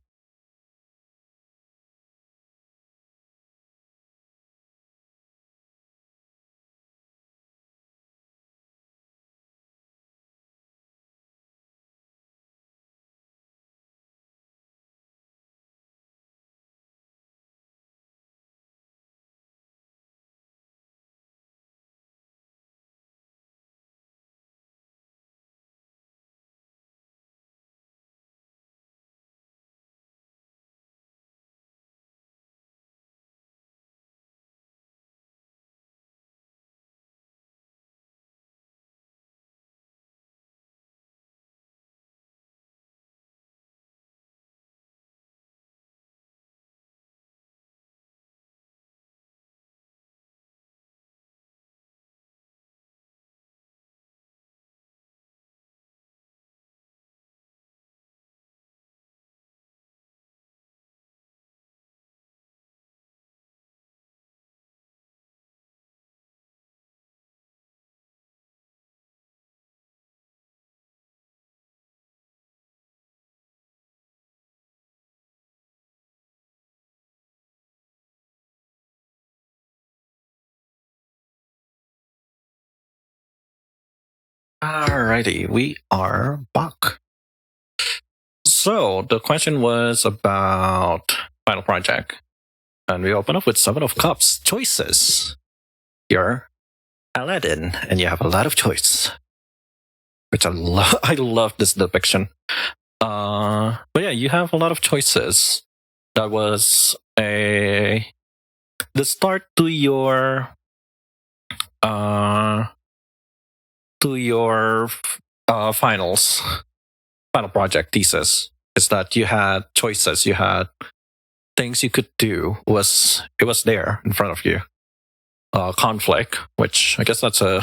Alrighty, we are back. So the question was about final project, and we open up with Seven of Cups choices. You're Aladdin, and you have a lot of choice, which I love. I love this depiction. But yeah, you have a lot of choices. That was the start to your uh finals final project thesis is that you had choices, you had things you could do. It was there in front of you. Conflict, which I guess that's a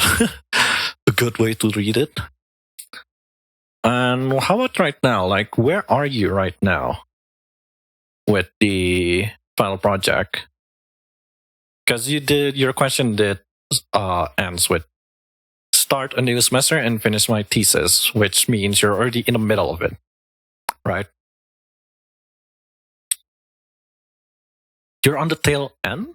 a good way to read it. And how about right now? Like, where are you right now with the final project? Because your question did ends with start a new semester and finish my thesis, which means you're already in the middle of it, right? You're on the tail end.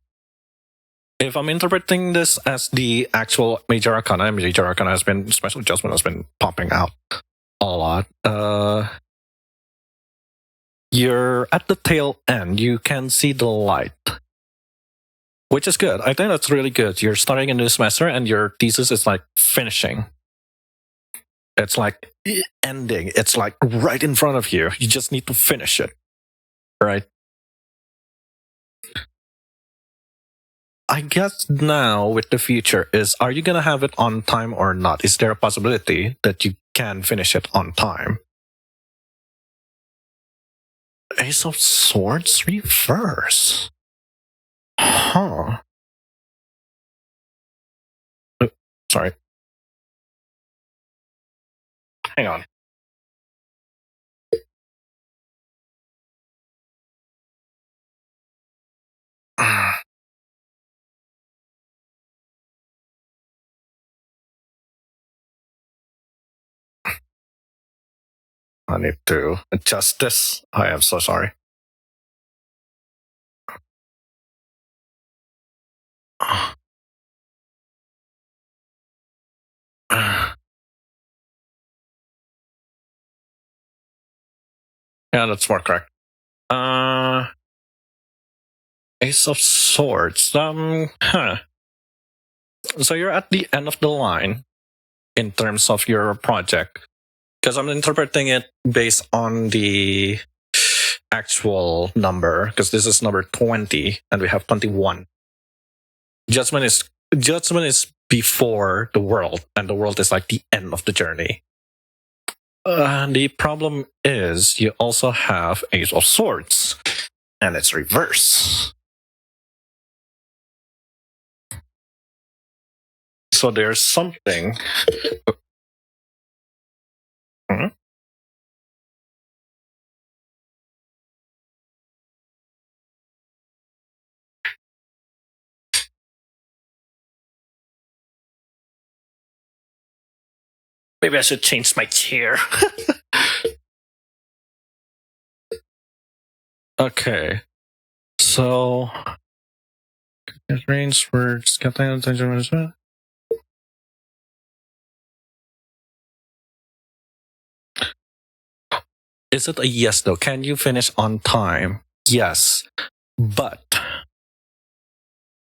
If I'm interpreting this as the actual major arcana has been, special adjustment has been popping out a lot. You're at the tail end. You can see the light, which is good. I think that's really good. You're starting a new semester and your thesis is like finishing. It's like ending. It's like right in front of you. You just need to finish it, right? I guess now with the future is, are you going to have it on time or not? Is there a possibility that you can finish it on time? Ace of Swords reverse. Huh. Sorry. Hang on. I need to adjust this. I am so sorry. Yeah, that's more correct. Ace of Swords. Huh. So you're at the end of the line in terms of your project, because I'm interpreting it based on the actual number, because this is number 20 and we have 21. Judgment is before the world, and the world is like the end of the journey. The problem is you also have Ace of Swords, and it's reverse. So there's something. Hmm? Maybe I should change my chair. Okay. So range for attention. Is it a yes though? Can you finish on time? Yes. But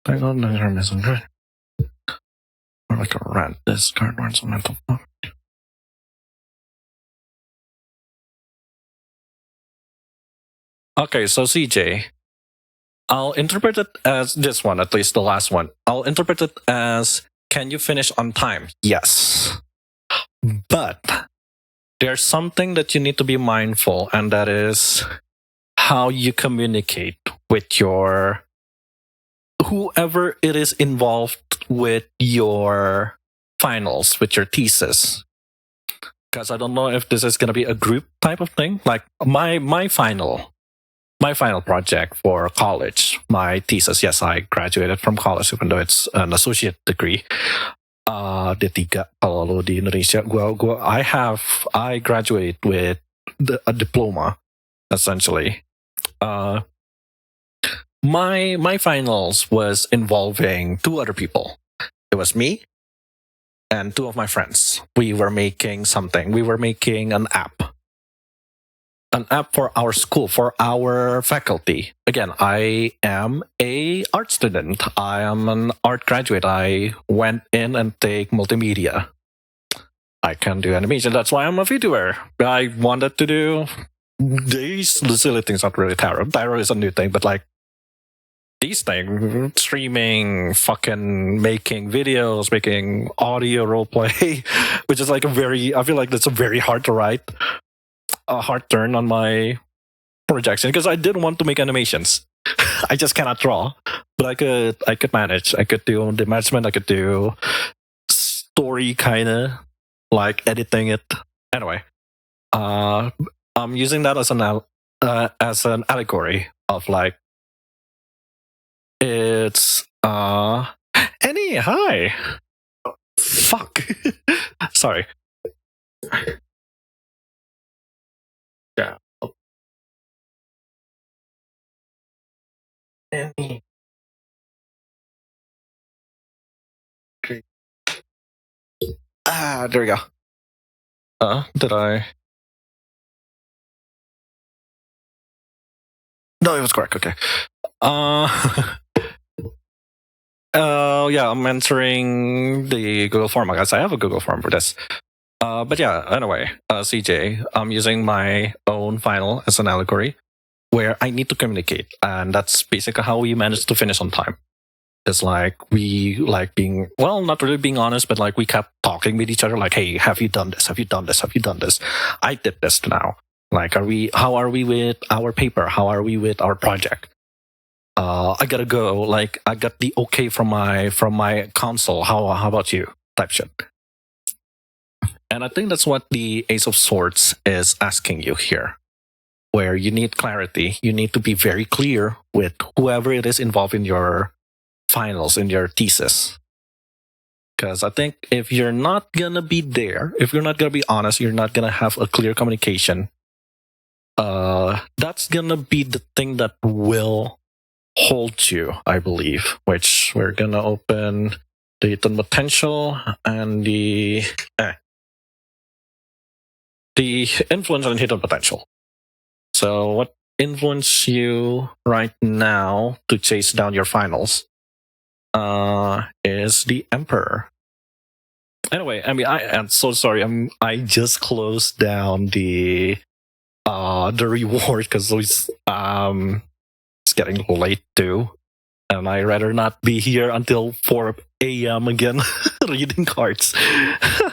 I don't know your messenger. Or like a rant. This card warns a mental. Okay, so CJ, I'll interpret it as this one, at least the last one. I'll interpret it as, can you finish on time? Yes. But there's something that you need to be mindful, and that is how you communicate with your whoever it is involved with your finals, with your thesis. Because I don't know if this is going to be a group type of thing. Like my final project for college, my thesis. Yes, I graduated from college, even though it's an associate degree. D3 kalau di Indonesia, I graduate with a diploma, essentially. My finals was involving two other people. It was me and two of my friends, we were making something. We were making an app for our school, for our faculty. Again, I am a art student. I am an art graduate. I went in and take multimedia. I can do animation. That's why I'm a VTuber. I wanted to do these silly things. Not really tarot. Tarot is a new thing, but like these things, streaming, fucking making videos, making audio roleplay, which is like I feel like that's a very hard to write. A hard turn on my projection because I did want to make animations. I just cannot draw, but I could manage. I could do the management. I could do story kind of like editing it. Anyway, I'm using that as an allegory of like it's Annie. Hi. Fuck. Sorry. Yeah. Annie. Okay. There we go. Did I? No, it was correct. Okay. Yeah, I'm answering the Google form. I guess I have a Google form for this. But yeah, anyway, CJ, I'm using my own final as an allegory where I need to communicate. And that's basically how we managed to finish on time. It's like we like being, well, not really being honest, but like we kept talking with each other like, hey, have you done this? Have you done this? Have you done this? I did this now. Like, how are we with our paper? How are we with our project? I gotta go. Like, I got the okay from my council. How about you? Type shit. And I think that's what the Ace of Swords is asking you here, where you need clarity. You need to be very clear with whoever it is involved in your finals, in your thesis. Because I think if you're not gonna be there, if you're not gonna be honest, you're not gonna have a clear communication. That's gonna be the thing that will hold you, I believe. Which we're gonna open the hidden potential and the influence and hidden potential. So what influences you right now to chase down your finals is the Emperor. Anyway, I mean, I am so sorry. I just closed down the reward because it's getting late too, and I rather not be here until 4 a.m. again reading cards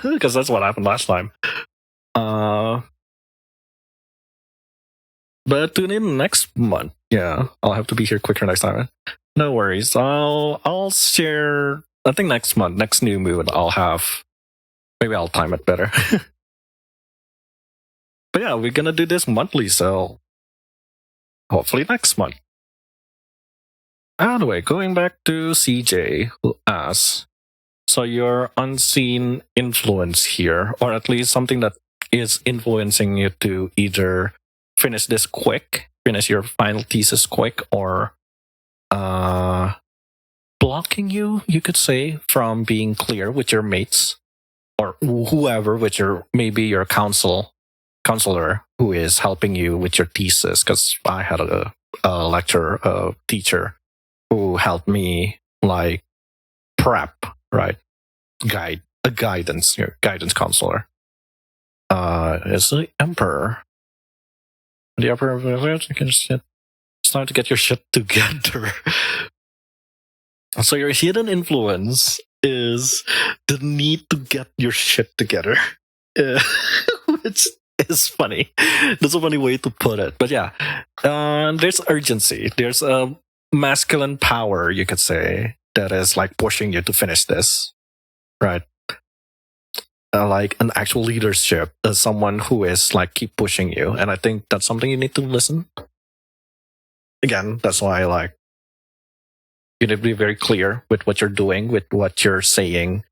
because that's what happened last time. But tune in next month. Yeah, I'll have to be here quicker next time. No worries. I'll share. I think next month, next new moon, I'll have. Maybe I'll time it better. But yeah, we're gonna do this monthly, so hopefully next month. Anyway, going back to CJ, who asks, so your unseen influence here, or at least something that is influencing you to either finish this quick, finish your final thesis quick, or blocking you could say, from being clear with your mates or whoever, with maybe your counselor who is helping you with your thesis. Because I had a lecturer, a teacher who helped me like prep, right? A guidance counselor. Is the Emperor. The Emperor of it's time to get your shit together. So your hidden influence is the need to get your shit together. Which is funny. That's a funny way to put it. But yeah, there's urgency. There's a masculine power, you could say, that is like pushing you to finish this. Right? Like an actual leadership, someone who is like keep pushing you. And I think that's something you need to listen. Again, that's why like you need to be very clear with what you're doing, with what you're saying.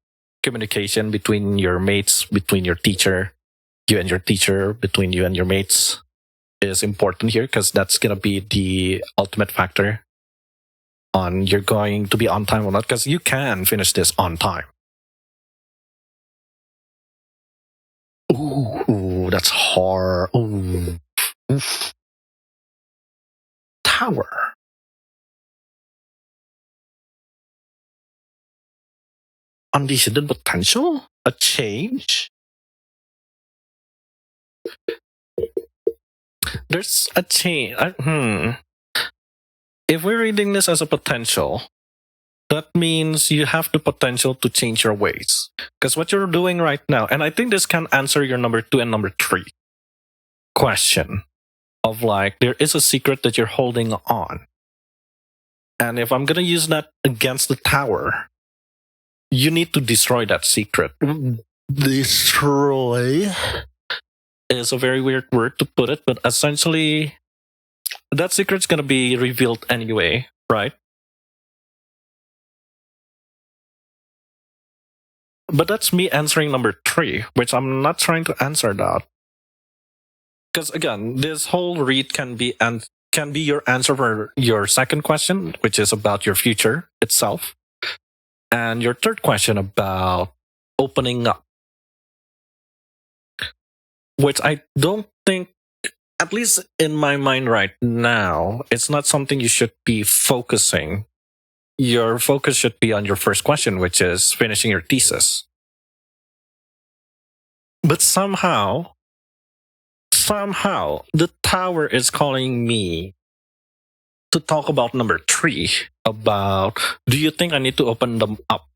Communication between your mates, between your teacher, you and your teacher, between you and your mates is important here, because that's going to be the ultimate factor on you're going to be on time or not, because you can finish this on time. Ooh, that's hard. Ooh. Oof. Tower. Unleash hidden potential? A change? There's a change. If we're reading this as a potential, that means you have the potential to change your ways. Because what you're doing right now, and I think this can answer your number 2 and number 3 question of like, there is a secret that you're holding on. And if I'm going to use that against the tower, you need to destroy that secret. Destroy is a very weird word to put it, but essentially, that secret's going to be revealed anyway, right? But that's me answering number 3, which I'm not trying to answer that. Because again, this whole read can be your answer for your second question, which is about your future itself, and your third question about opening up, which I don't think, at least in my mind right now, it's not something you should be focusing. Your focus should be on your first question, which is finishing your thesis. But somehow, the tower is calling me to talk about number 3, about, do you think I need to open them up?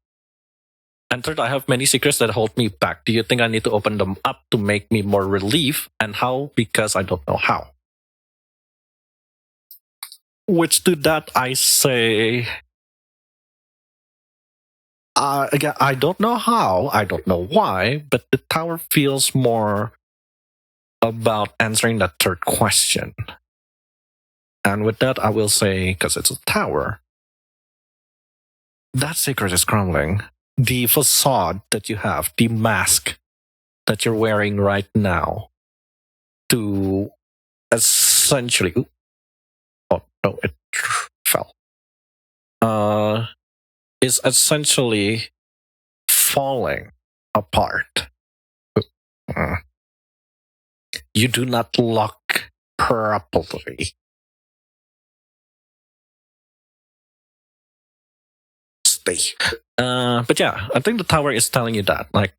And third, I have many secrets that hold me back. Do you think I need to open them up to make me more relief? And how? Because I don't know how. Which to that I say, again, I don't know how, I don't know why, but the tower feels more about answering that third question. And with that, I will say, because it's a tower, that secret is crumbling. The facade that you have, the mask that you're wearing right now, to essentially, oh no, it fell, is essentially falling apart. You do not lock properly. Stay. But yeah, I think the tower is telling you that, like,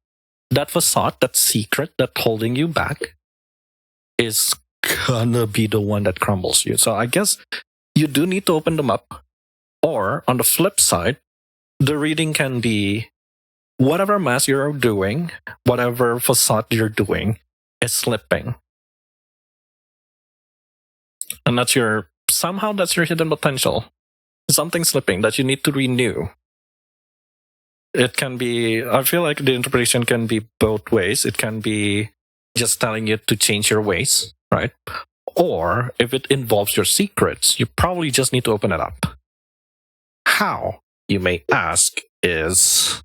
that facade, that secret that's holding you back is gonna be the one that crumbles you. So I guess you do need to open them up. Or on the flip side, the reading can be whatever mask you're doing, whatever facade you're doing is slipping. And that's your hidden potential. Something slipping that you need to renew. It can be, I feel like the interpretation can be both ways. It can be just telling you to change your ways, right? Or if it involves your secrets, you probably just need to open it up. How, you may ask, is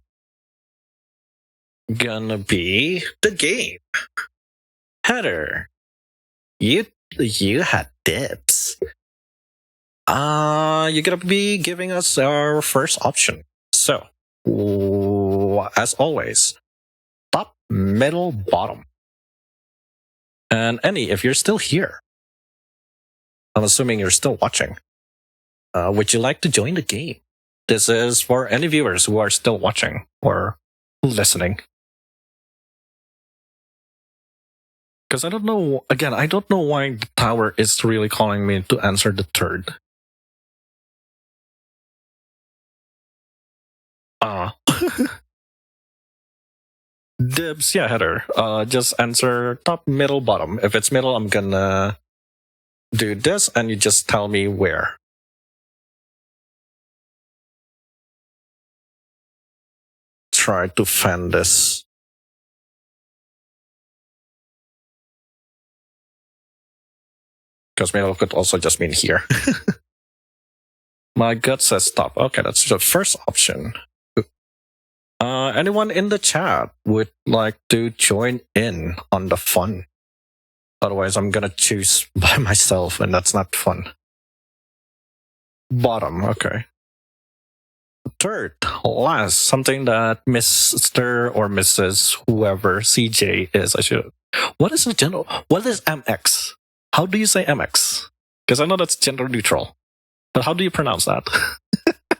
gonna be the game. Heather, you had dibs. You're gonna be giving us our first option. So, as always, top, middle, bottom. And Annie, if you're still here, I'm assuming you're still watching, would you like to join the game? This is for any viewers who are still watching or listening. Because I don't know why the tower is really calling me to answer the third. Dibs, yeah, Heather. Just answer top, middle, bottom. If it's middle, I'm gonna do this, and you just tell me where. Try to fan this. Because middle could also just mean here. My gut says stop. Okay, that's the first option. Anyone in the chat would like to join in on the fun? Otherwise, I'm gonna choose by myself, and that's not fun. Bottom, okay. third, last, something that Mr. or Mrs. whoever CJ is. What is the general? What is MX? How do you say MX? Because I know that's gender neutral, but how do you pronounce that?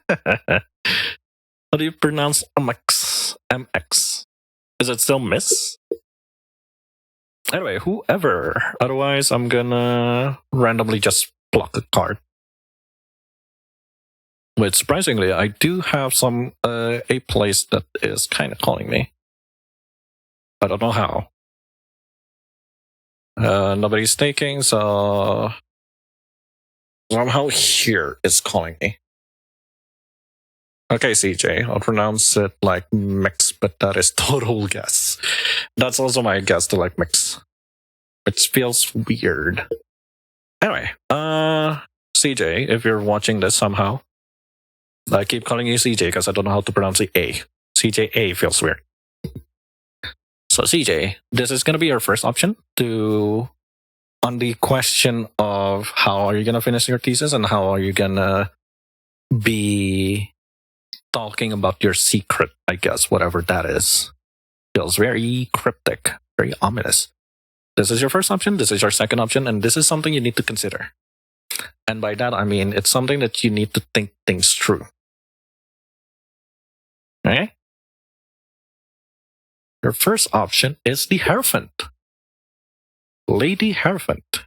How do you pronounce MX? MX. Is it still Miss? Anyway, whoever. Otherwise, I'm gonna randomly just pluck a card. But surprisingly, I do have a place that is kind of calling me. I don't know how. Nobody's taking, so somehow here is calling me. Okay, CJ, I'll pronounce it like mix, but that is total guess. That's also my guess to like mix. It feels weird. Anyway, CJ, if you're watching this somehow, I keep calling you CJ because I don't know how to pronounce the A. CJA feels weird. So CJ, this is going to be your first option on the question of how are you going to finish your thesis and how are you going to be talking about your secret, I guess, whatever that is. Feels very cryptic, very ominous. This is your first option, this is your second option, and this is something you need to consider. And by that, I mean, it's something that you need to think things through. Okay? Your first option is the Hierophant. Lady Hierophant.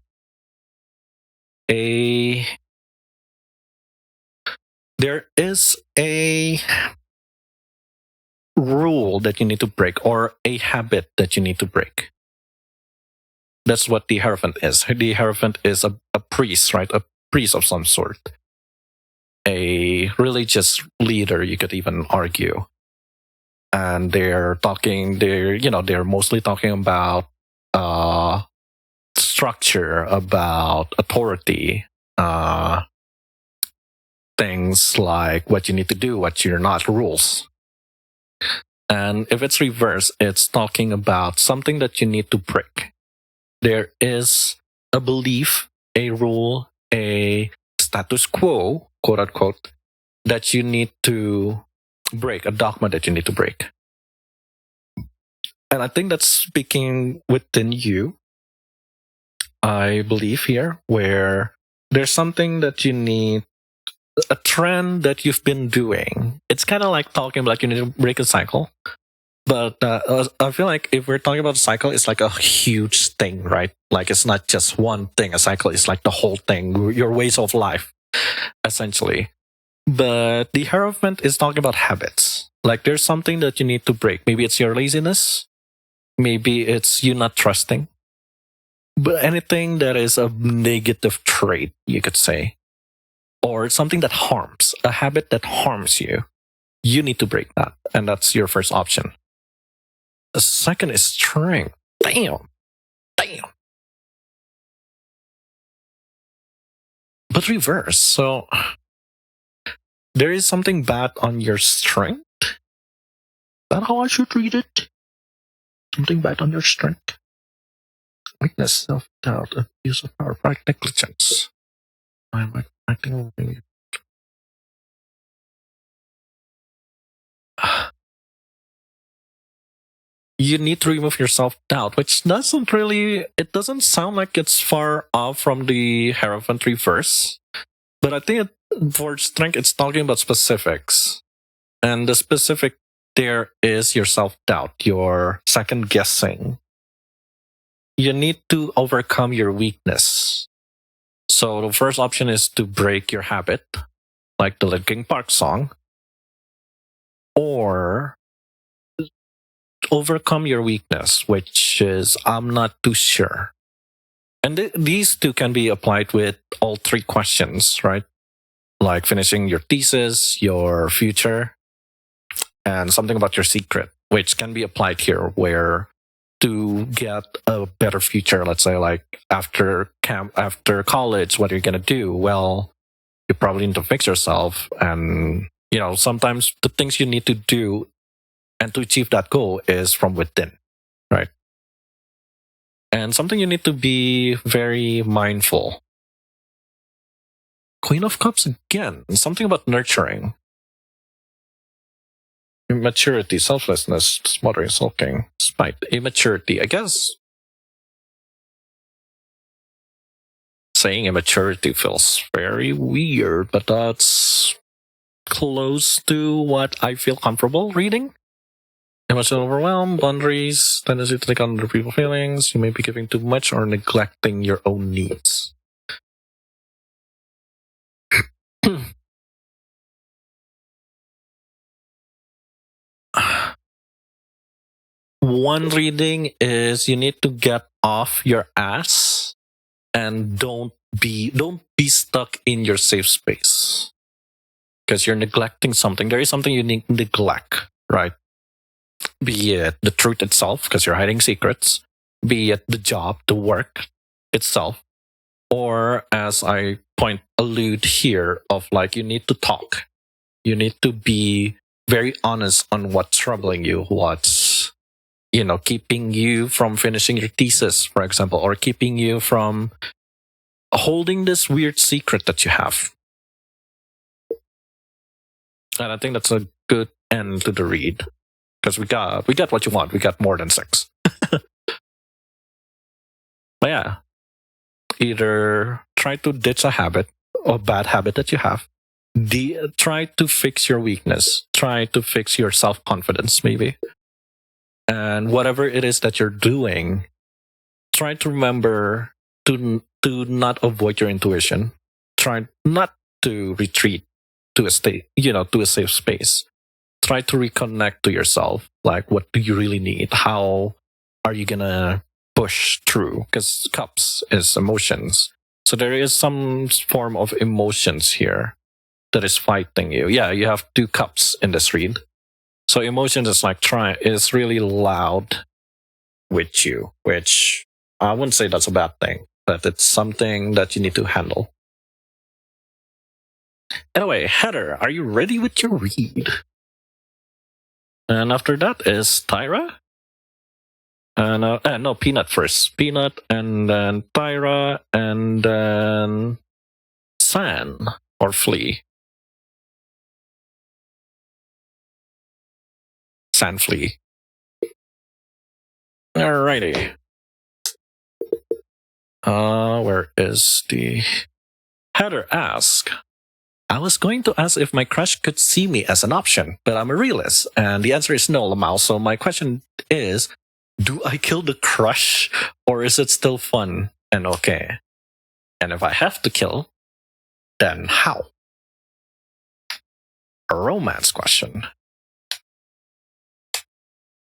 There is a rule that you need to break or a habit that you need to break. That's what the Hierophant is. The Hierophant is a priest, right? A priest of some sort. A religious leader, you could even argue. And they're mostly talking about structure, about authority, things like what you need to do, what you're not, rules. And if it's reverse, it's talking about something that you need to break. There is a belief, a rule, a status quo, quote unquote, that you need to break, a dogma that you need to break. And I think that's speaking within you, I believe here, where there's something that you need, a trend that you've been doing. It's kind of like talking about you need to break a cycle. But I feel like if we're talking about a cycle, it's like a huge thing, right? Like it's not just one thing. A cycle is like the whole thing, your ways of life, essentially. But the Hierophant is talking about habits. Like there's something that you need to break. Maybe it's your laziness. Maybe it's you not trusting. But anything that is a negative trait, you could say. Or something that harms, a habit that harms you. You need to break that. And that's your first option. The second is strength. Damn. But reverse. So there is something bad on your strength. Is that how I should read it? Something bad on your strength. Weakness, self-doubt, abuse of power, pride, negligence. Why am I acting? You need to remove your self-doubt, which it doesn't sound like it's far off from the Hierophant reverse. But I think for strength, it's talking about specifics. And the specific there is your self-doubt, your second guessing. You need to overcome your weakness. So the first option is to break your habit, like the Linkin Park song. Or overcome your weakness, which is I'm not too sure. And these two can be applied with all three questions, right? Like finishing your thesis, your future, and something about your secret, which can be applied here where to get a better future, let's say like after college, what are you going to do? Well, you probably need to fix yourself. And, sometimes the things you need to do and to achieve that goal is from within, right? And something you need to be very mindful. Queen of Cups again, something about nurturing. immaturity, selflessness, smothering, sulking, spite, immaturity. I guess saying immaturity feels very weird, but that's close to what I feel comfortable reading. Emotional overwhelm, boundaries, tendency to take on other people's feelings. You may be giving too much or neglecting your own needs. One reading is you need to get off your ass and don't be stuck in your safe space because you're neglecting something. There is something you need to neglect, right? Be it the truth itself because you're hiding secrets, be it the job, the work itself, or as I allude here of like you need to talk. You need to be very honest on what's troubling you, what's keeping you from finishing your thesis, for example, or keeping you from holding this weird secret that you have. And I think that's a good end to the read because we got what you want. We got more than 6. But yeah, either try to ditch a habit or bad habit that you have. Try to fix your weakness. Try to fix your self-confidence, maybe. And whatever it is that you're doing, try to remember to not avoid your intuition. Try not to retreat to a state, to a safe space. Try to reconnect to yourself. Like, what do you really need? How are you gonna push through? Because cups is emotions. So there is some form of emotions here that is fighting you. Yeah, you have 2 cups in this read. So emotions is really loud with you, which I wouldn't say that's a bad thing, but it's something that you need to handle. Anyway, Heather, are you ready with your read? And after that is Tyra. And no, Peanut first. Peanut, and then Tyra, and then San or Flea. San Flea. Alrighty. Where is the Heather ask? I was going to ask if my crush could see me as an option, but I'm a realist, and the answer is no, Lamau. So my question is, do I kill the crush, or is it still fun and okay? And if I have to kill, then how? A romance question.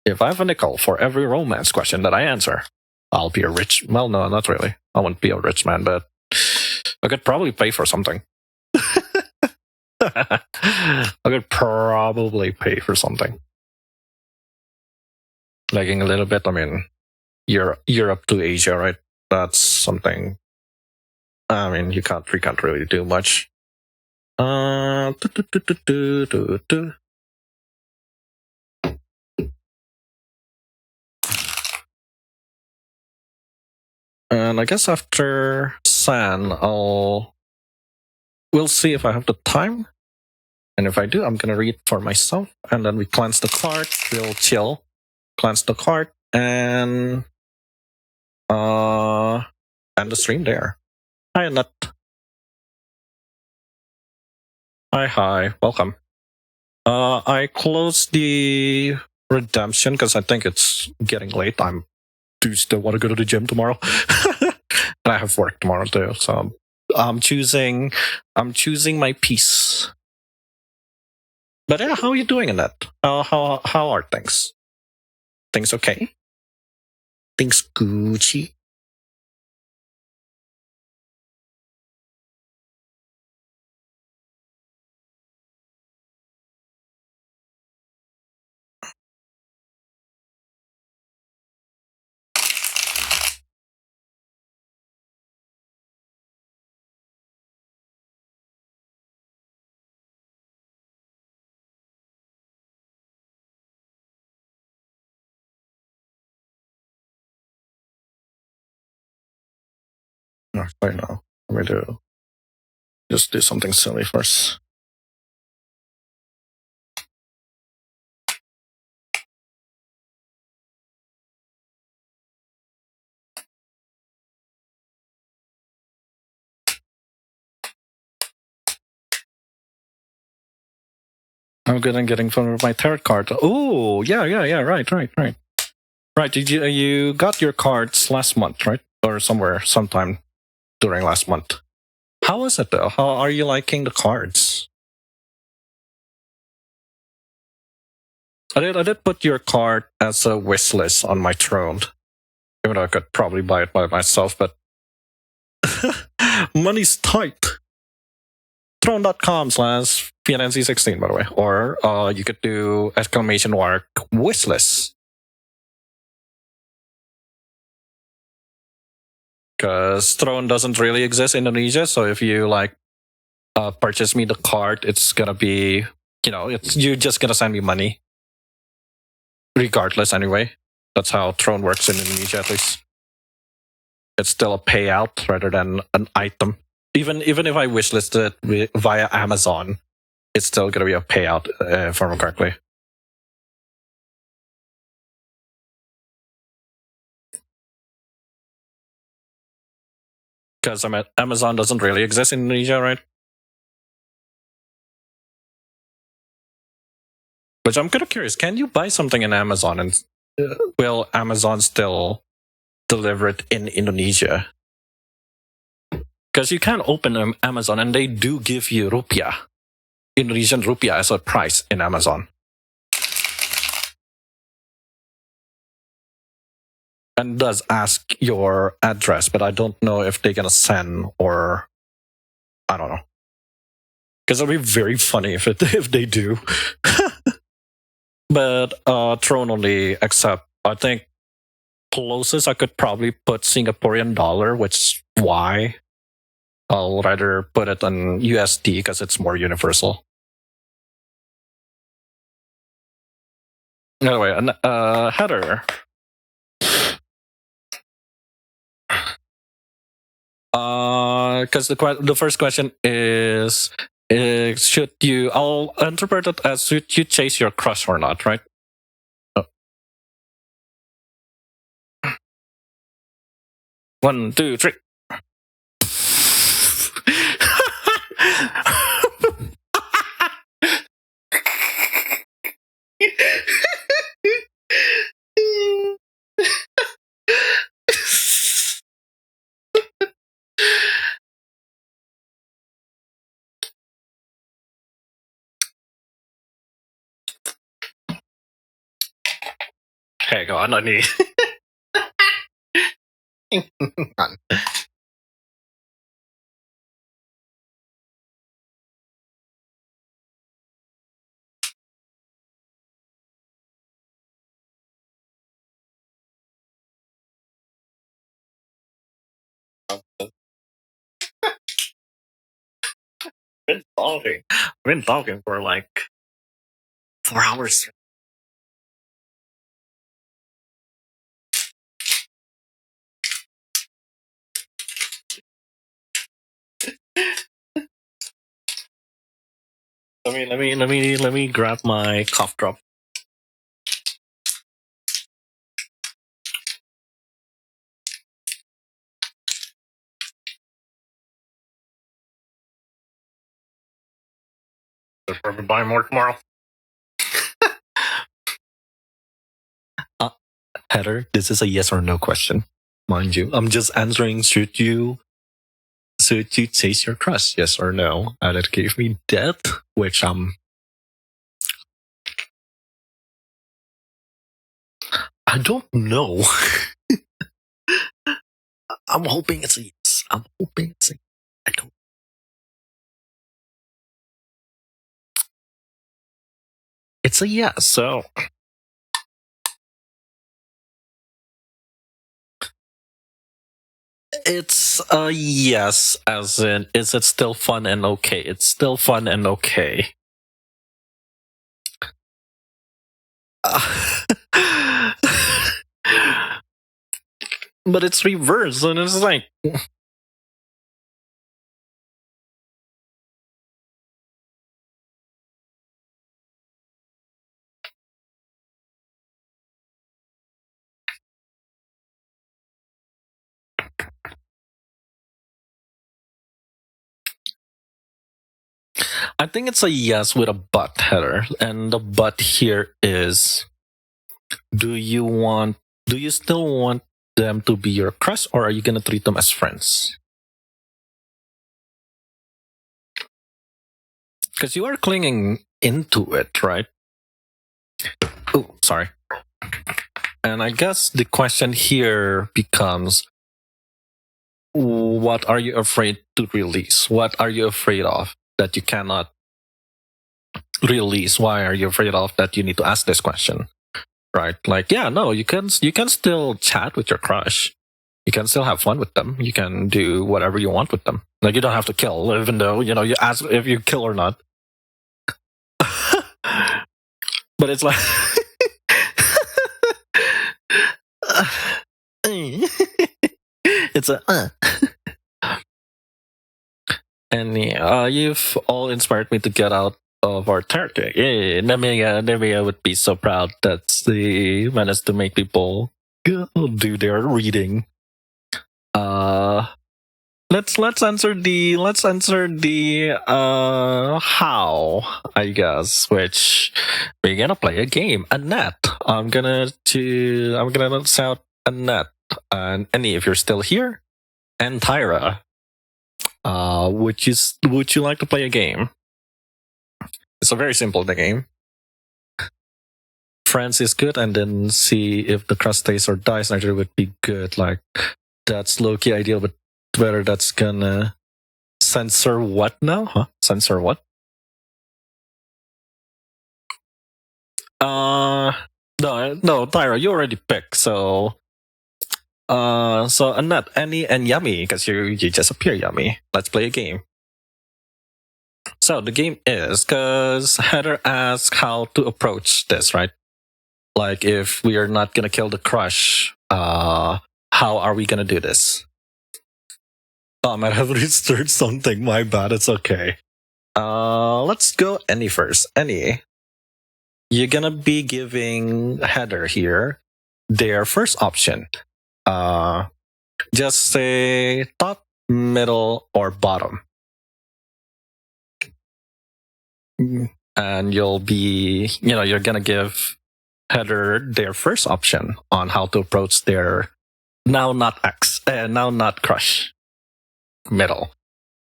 If I have a nickel for every romance question that I answer, I'll be a rich... Well, no, not really. I won't be a rich man, but I could probably pay for something. I could probably pay for something. Lagging a little bit, I mean, Europe to Asia, right? That's something... I mean, we can't really do much. And I guess after San, we'll see if I have the time. And if I do, I'm gonna read for myself. And then we cleanse the cart, we'll chill, cleanse the cart, and end the stream there. Hi, Annette. Hi, welcome. I closed the redemption because I think it's getting late. Do still want to go to the gym tomorrow. And I have work tomorrow too, so I'm choosing my peace. But yeah, how are you doing in that? How are things? Things okay? Things Gucci? No, I know. Let me just do something silly first. I'm good at getting fun with my tarot card. Oh, yeah, right. Right, did you got your cards last month, right? Or sometime during last month. How was it though? How are you liking the cards? I did put your card as a wish list on my throne. Even though I could probably buy it by myself, but money's tight. Throne.com/VNNZ16, by the way. Or you could do exclamation mark wish list. Because Throne doesn't really exist in Indonesia, so if you like purchase me the card, it's gonna be, you're just gonna send me money. Regardless, anyway. That's how Throne works in Indonesia, at least. It's still a payout rather than an item. Even if I wishlisted it via Amazon, it's still gonna be a payout, if I remember correctly. Because Amazon doesn't really exist in Indonesia, right? Which I'm kind of curious. Can you buy something in Amazon and will Amazon still deliver it in Indonesia? Because you can open Amazon and they do give you rupiah, Indonesian rupiah, as a price in Amazon. And does ask your address, but I don't know if they're gonna send or I don't know. Because it'll be very funny if they do. But Throne only accept, I think, closest I could probably put Singaporean dollar, which why I'll rather put it on USD because it's more universal. Anyway, Heather. Because the first question is should you? I'll interpret it as should you chase your crush or not, right? Oh. 1, 2, 3. Hang on, I need. I've been talking for like 4 hours. Let me grab my cough drop. I'll probably buy more tomorrow. Heather, this is a yes or no question, mind you. I'm just answering should you chase your crush, yes or no? And it gave me death, which I don't know. I'm hoping it's a yes. I'm hoping it's a yes. I don't. It's a yes, so it's a yes, as in, is it still fun and okay? It's still fun and okay. But it's reversed, and it's like. I think it's a yes with a but, Heather. And the but here is, do you still want them to be your crush, or are you gonna treat them as friends? Because you are clinging into it, right? Oh, sorry. And I guess the question here becomes, what are you afraid to release? What are you afraid of that you cannot release? Why are you afraid of that you need to ask this question? Right? Like, yeah, no, you can still chat with your crush. You can still have fun with them. You can do whatever you want with them. Like, you don't have to kill, even though, you ask if you kill or not. But it's like it's a and you've all inspired me to get out of our territory. Yeah, Nemia would be so proud. That's the menace to make people do their reading. Let's answer the how, I guess, which we're gonna play a game. Annette. I'm gonna shout Annette and Annie if you're still here, and Tyra. Would you like to play a game? It's a very simple game. Friends is good, and then see if the crust stays or dies. Actually, would be good. Like, that's low-key ideal, but whether that's gonna censor what now? Huh? Censor what? No, Tyra, you already picked. So Annette, Annie, and Yummy, because you just appear Yummy. Let's play a game. So the game is, because Heather asked how to approach this, right? Like, if we are not gonna kill the crush, how are we gonna do this? Oh, I might have researched something. My bad. It's okay. Let's go Annie first. Annie, you're gonna be giving Heather here their first option. Just say top, middle, or bottom. And you're gonna give Heather their first option on how to approach their now not crush. Middle.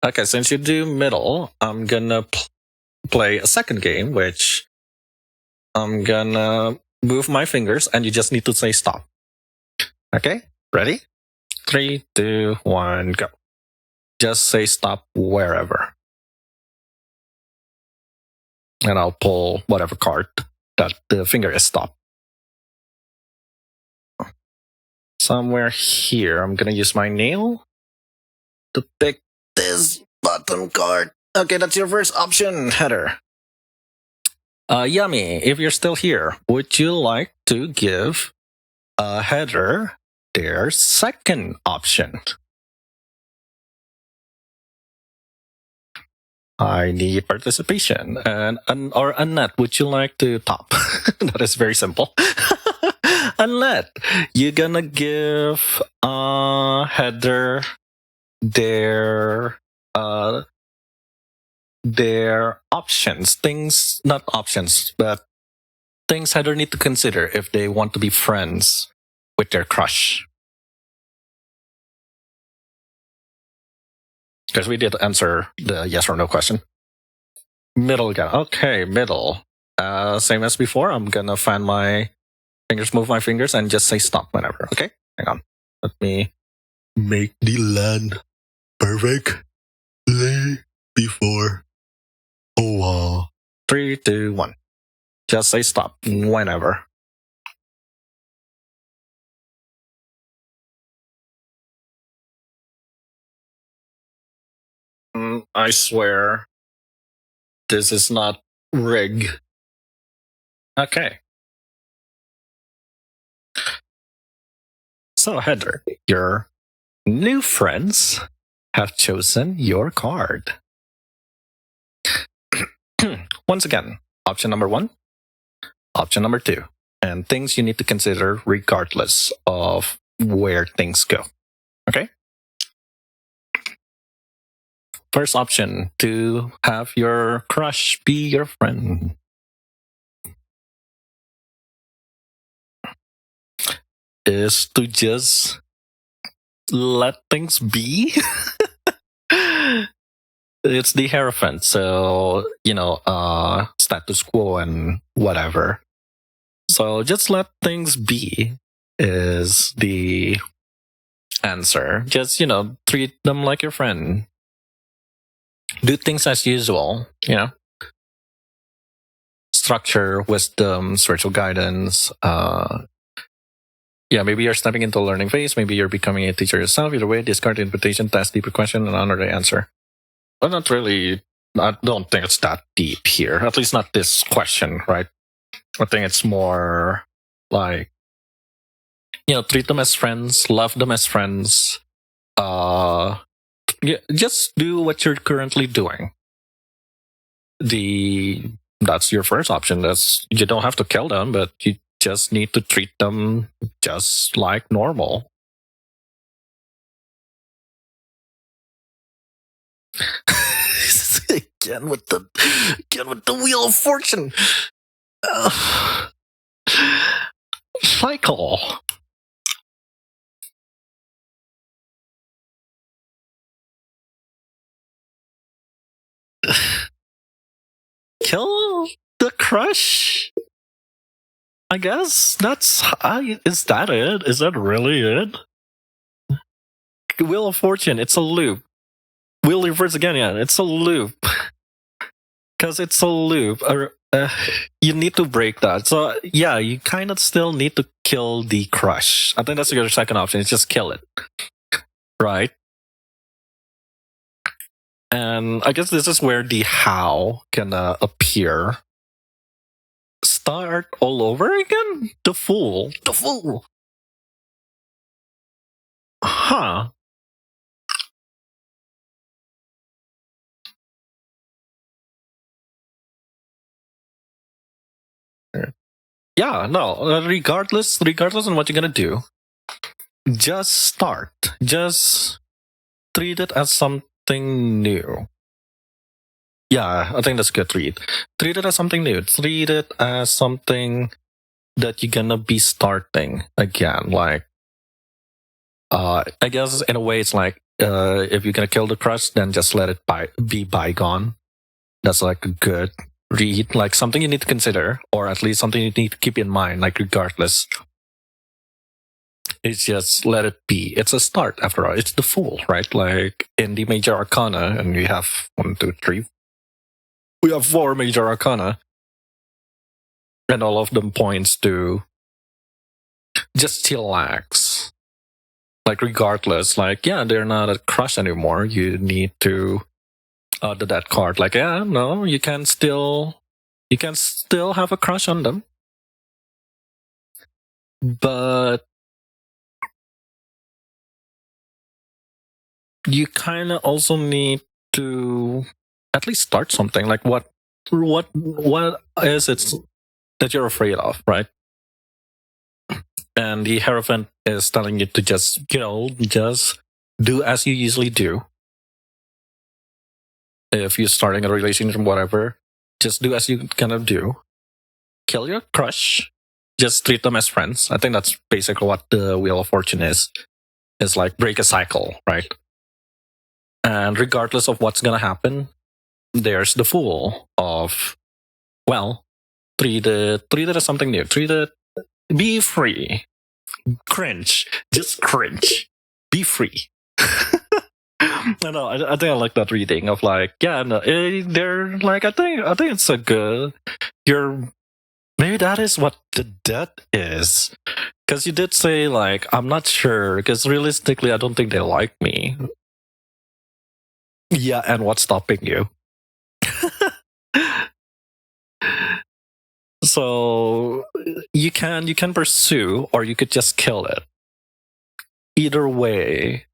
Okay, since you do middle, I'm gonna play a second game, which I'm gonna move my fingers, and you just need to say stop. Okay, ready? 3, 2, 1, go. Just say stop wherever. And I'll pull whatever card that the finger is stopped. Somewhere here, I'm gonna use my nail to pick this bottom card. Okay, that's your first option, Heather. Yummy, if you're still here, would you like to give Heather their second option? I need participation. Or Annette, would you like to top? That is very simple. Annette, you're gonna give Heather their options. Not options, but things Heather need to consider if they want to be friends with their crush. Because we did answer the yes or no question. Middle again. Okay, middle. Same as before. I'm gonna move my fingers, and just say stop whenever. Okay? Hang on. Let me make the land perfectly before. Oh, wow. 3, 2, 1. Just say stop whenever. I swear, this is not rig. Okay. So, Heather, your new friends have chosen your card. Once again, option number 1, option number 2, and things you need to consider regardless of where things go. Okay? First option, to have your crush be your friend. Is to just let things be. It's the Hierophant, so status quo and whatever. So just let things be is the answer. Just treat them like your friend. Do things as usual. Structure, wisdom, spiritual guidance. Maybe you're stepping into a learning phase. Maybe you're becoming a teacher yourself. Either way, discard the invitation, test deeper question, and honor the answer. But not really. I don't think it's that deep here. At least not this question, right? I think it's more like, treat them as friends, love them as friends. Just do what you're currently doing. That's your first option. You don't have to kill them, but you just need to treat them just like normal. Again with the Wheel of Fortune. Cycle. Kill the crush. I guess is that it? Is that really it? Wheel of Fortune. It's a loop. Wheel reverse again. Yeah, it's a loop. Because it's a loop. You need to break that. So yeah, you kind of still need to kill the crush. I think that's your second option. Is just kill it, right? And I guess this is where the how can appear. Start all over again? The Fool. Huh. Yeah, no, regardless on what you're gonna do, just start. Just treat it as something new. Yeah, I think that's a good read. Treat it as something new. Treat it as something that you're gonna be starting again. Like, I guess in a way it's like, if you're gonna kill the crush, then just let it be bygone. That's like a good read, like something you need to consider, or at least something you need to keep in mind, like regardless. It's just let it be. It's a start after all. It's the Fool, right? Like in the major arcana, and we have 1, 2, 3. We have 4 major arcana. And all of them points to just chillax. Like regardless, like, yeah, they're not a crush anymore. You need to that card. Like, yeah, no, you can still have a crush on them. But you kind of also need to at least start something. Like what is it that you're afraid of, right? And the Hierophant is telling you to just do as you usually do. If you're starting a relationship, whatever, just do as you kind of do. Kill your crush. Just treat them as friends. I think that's basically what the Wheel of Fortune is. It's like break a cycle, right? And regardless of what's gonna happen, there's the Fool of, well, treat it as something new. Treat it, be free. Cringe. Just cringe. Be free. I know. I think I like that reading of like, yeah, no, they're like, I think it's a good. Maybe that is what the debt is, because you did say like, I'm not sure, because realistically, I don't think they like me. Yeah, and what's stopping you? So you can pursue, or you could just kill it. Either way,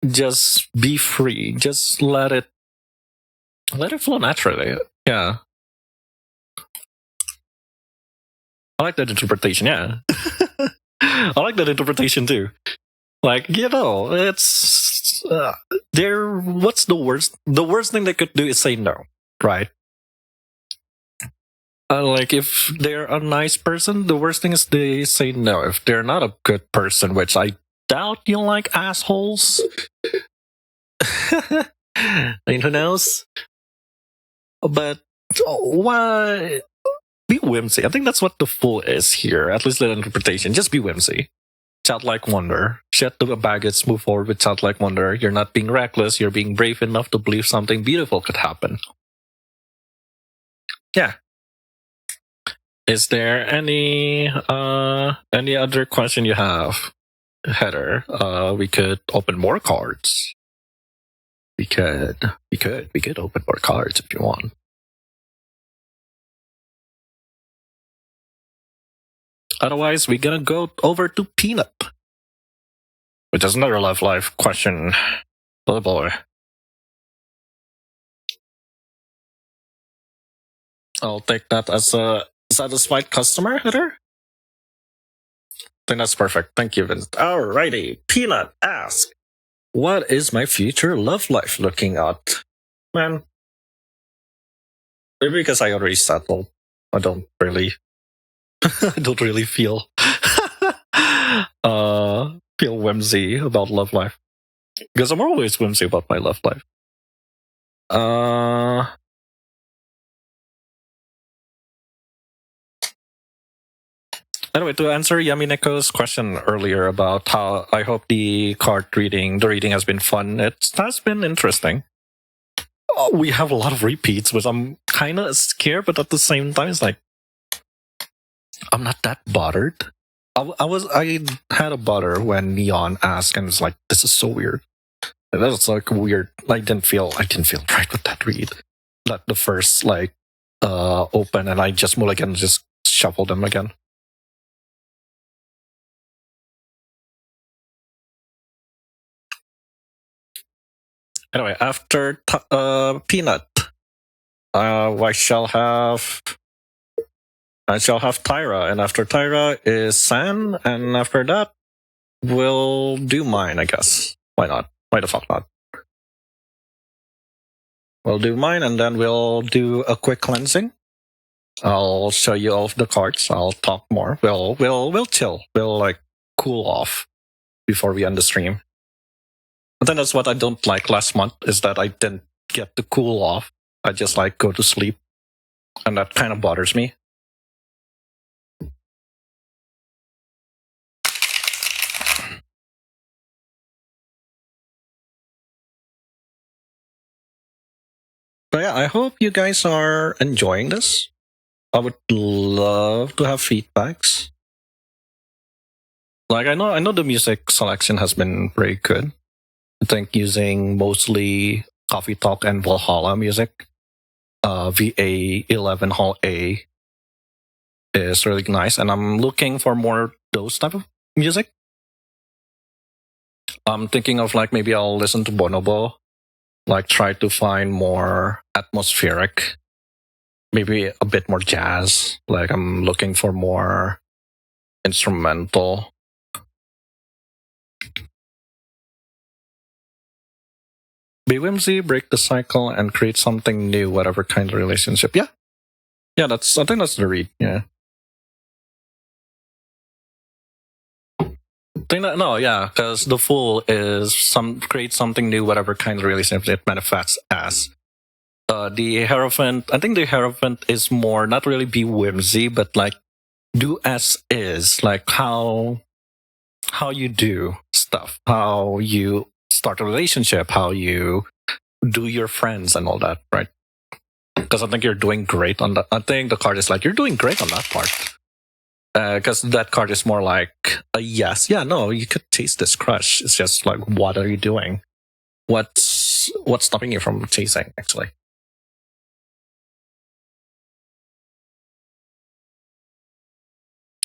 just be free. Just let it flow naturally. Yeah. I like that interpretation, yeah. I like that interpretation too. Like, it's they're what's the worst? The worst thing they could do is say no, right? Like if they're a nice person, the worst thing is they say no. If they're not a good person, which I doubt you like assholes. I mean, who knows? But why be whimsy? I think that's what the fool is here. At least the interpretation. Just be whimsy. Childlike wonder. Shed the baggage, move forward with childlike wonder. You're not being reckless. You're being brave enough to believe something beautiful could happen. Yeah. Is there any other question you have, Heather? We could open more cards. We could open more cards if you want. Otherwise, we're gonna go over to Peanut, which is another love life question. Oh boy. I'll take that as a satisfied customer, Heather. I think that's perfect. Thank you, Vince. Alrighty. Peanut asks, what is my future love life looking at? Man, maybe because I already settled. I don't really feel feel whimsy about love life. Because I'm always whimsy about my love life. Anyway, to answer Yamineko's question earlier about how I hope the reading has been fun. It has been interesting. We have a lot of repeats, which I'm kind of scared, but at the same time, it's like I'm not that bothered. I had a bother when Neon asked, and it's like, this is so weird. And that was like weird. I didn't feel right with that read. That the first open, and I just mulligan just shuffled them again. Anyway, after Peanut, I shall have Tyra, and after Tyra is San, and after that, we'll do mine, I guess. Why not? Why the fuck not? We'll do mine, and then we'll do a quick cleansing. I'll show you all of the cards. I'll talk more. We'll chill. We'll like cool off before we end the stream. But then that's what I don't like last month, is that I didn't get to cool off. I just like go to sleep. And that kind of bothers me. But yeah, I hope you guys are enjoying this. I would love to have feedbacks. Like I know the music selection has been very good. I think using mostly Coffee Talk and Valhalla music, VA11 Hall A is really nice, and I'm looking for more those type of music. I'm thinking of like maybe I'll listen to Bonobo, like try to find more atmospheric, maybe a bit more jazz. Like I'm looking for more instrumental. Be whimsy, break the cycle, and create something new, whatever kind of relationship. Yeah. I think that's the read. Yeah. Because the fool is create something new, whatever kind of relationship it manifests as. The Hierophant, I think the Hierophant is more not really be whimsy, but like do as is, like how you do stuff, how you start a relationship, how you do your friends and all that, right? Because I think you're doing great on that. I think the card is like, you're doing great on that part. Because that card is more like a yes. Yeah, no, you could taste this crush. It's just like, what are you doing? What's stopping you from chasing, actually?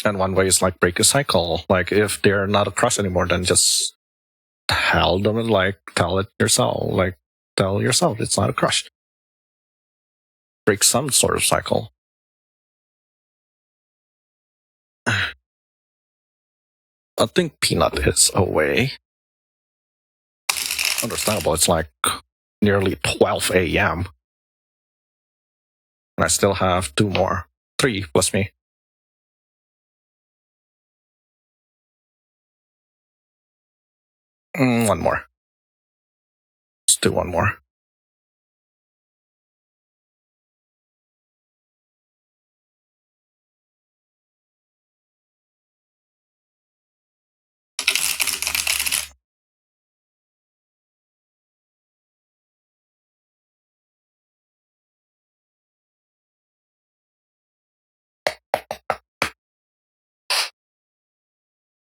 And one way is like break a cycle. Like if they're not a crush anymore, then just tell them, like tell yourself it's not a crush. Break some sort of cycle. I think Peanut is away. Understandable. It's like nearly 12 a.m. And I still have 2 more. 3 plus me. One more. Let's do one more.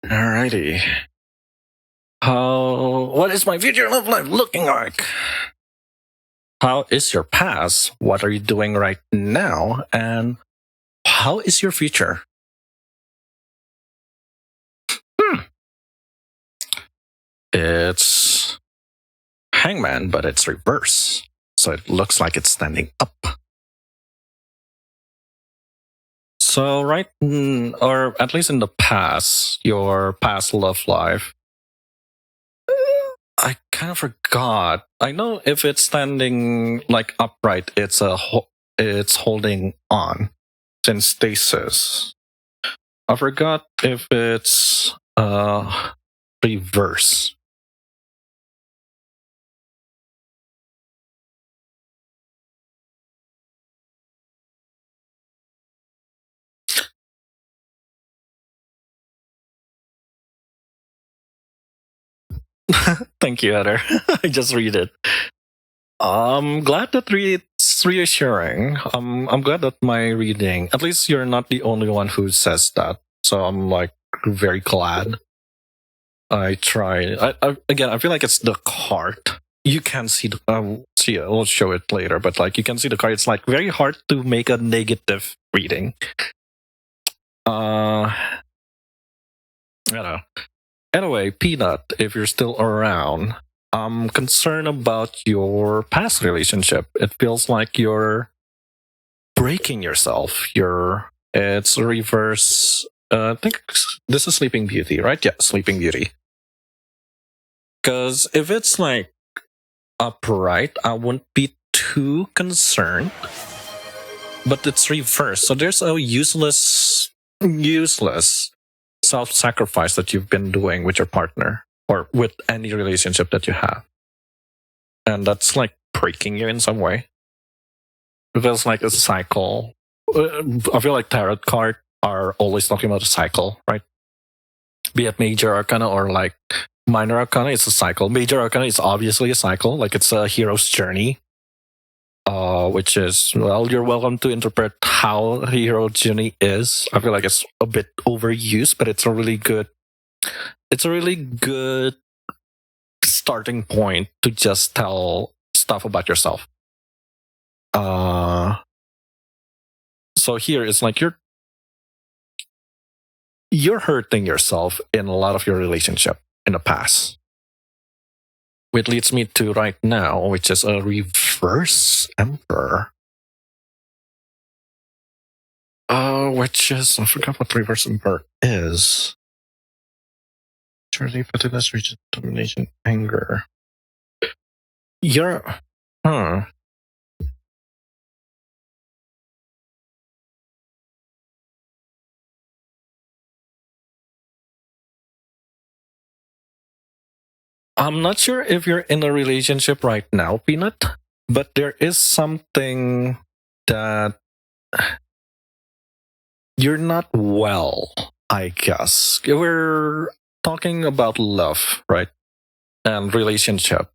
Alrighty. What is my future love life looking like? How is your past? What are you doing right now? And how is your future? It's Hangman, but it's reverse. So it looks like it's standing up. So or at least in the past, your past love life, I kind of forgot. I know if it's standing like upright, it's holding on. It's in stasis. I forgot if it's reverse. Thank you, Heather. I just read it. I'm glad that it's reassuring. I'm glad that my reading, at least you're not the only one who says that. So I'm like very glad. I tried. Again, I feel like it's the card. You can see see it. We'll show it later, but like you can see the card. It's like very hard to make a negative reading. I don't know. Anyway, Peanut, if you're still around, I'm concerned about your past relationship. It feels like you're breaking yourself. It's a reverse. I think this is Sleeping Beauty, right? Yeah, Sleeping Beauty. Because if it's like upright, I wouldn't be too concerned. But it's reverse, so there's a useless self-sacrifice that you've been doing with your partner or with any relationship that you have, and that's like breaking you in some way. It feels like a cycle. I feel like tarot cards are always talking about a cycle, right? Be it major arcana or like minor arcana, it's a cycle. Major arcana is obviously a cycle, like it's a hero's journey. Which is, well, you're welcome to interpret how a hero journey is. I feel like it's a bit overused, but it's a really good starting point to just tell stuff about yourself. So here it's like you're hurting yourself in a lot of your relationship in the past. Which leads me to right now, which is a reverse emperor. Which is, I forgot what reverse emperor is. Charlie, bitterness, rage, determination, anger. I'm not sure if you're in a relationship right now, Peanut, but there is something that you're not well, I guess. We're talking about love, right? And relationship,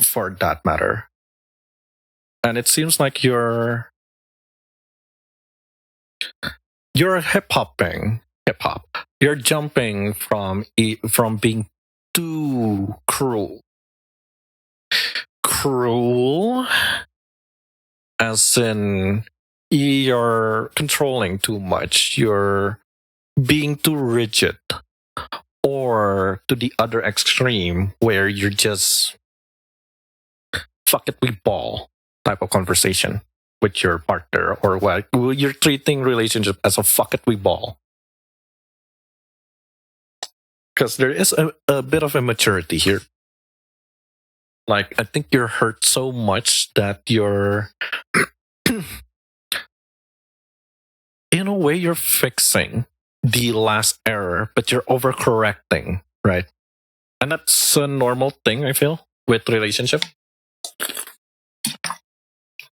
for that matter. And it seems like you're hip hop. You're jumping from being too cruel, as in you're controlling too much, you're being too rigid, or to the other extreme where you're just fuck it, we ball type of conversation with your partner, or what you're treating relationship as a fuck it, we ball. Because there is a bit of immaturity here. Like, I think you're hurt so much that you're, in a way, you're fixing the last error, but you're overcorrecting, right? And that's a normal thing, I feel, with relationship.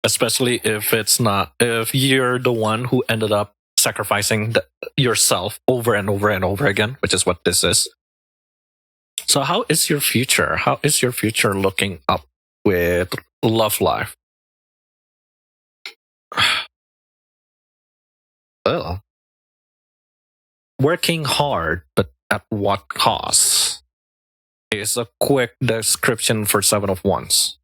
Especially if it's not, if you're the one who ended up sacrificing yourself over and over and over again, which is what this is. So how is your future? How is your future looking up with love life? Well, working hard, but at what cost? Is a quick description for Seven of Wands.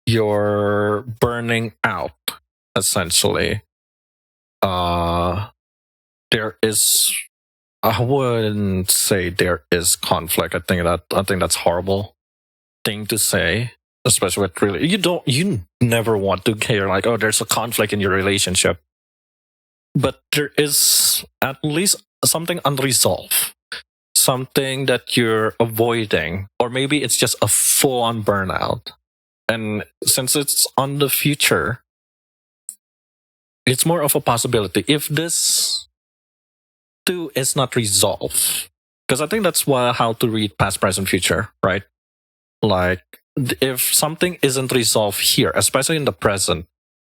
You're burning out, essentially. There is, I wouldn't say there is conflict. I think that's horrible thing to say, especially with really, you never want to hear like, oh, there's a conflict in your relationship, but there is at least something unresolved, something that you're avoiding, or maybe it's just a full-on burnout. And since it's on the future, it's more of a possibility if this too is not resolved. Because I think that's how to read past, present, future, right? Like, if something isn't resolved here, especially in the present,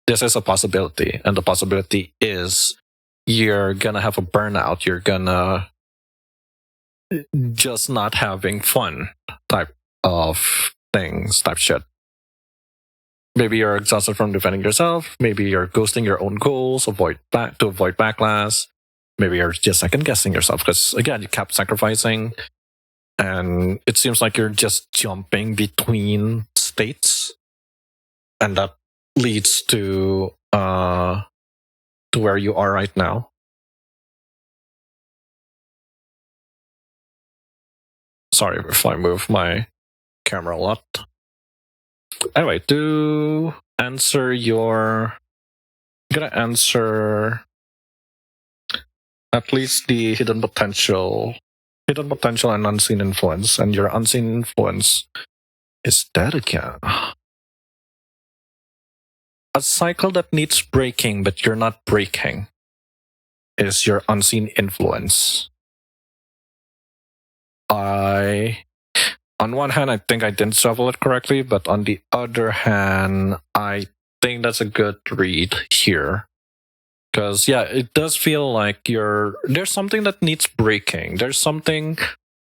this is a possibility. And the possibility is you're gonna have a burnout. You're gonna just not having fun type of things, type shit. Maybe you're exhausted from defending yourself. Maybe you're ghosting your own goals, to avoid backlash. Maybe you're just second guessing yourself because again, you kept sacrificing, and it seems like you're just jumping between states, and that leads to where you are right now. Sorry if I move my camera a lot. Anyway, to answer I'm gonna answer at least the hidden potential and unseen influence. And your unseen influence is that again. A cycle that needs breaking, but you're not breaking, is your unseen influence. On one hand, I think I didn't shovel it correctly, but on the other hand, I think that's a good read here. Because, yeah, it does feel like there's something that needs breaking. There's something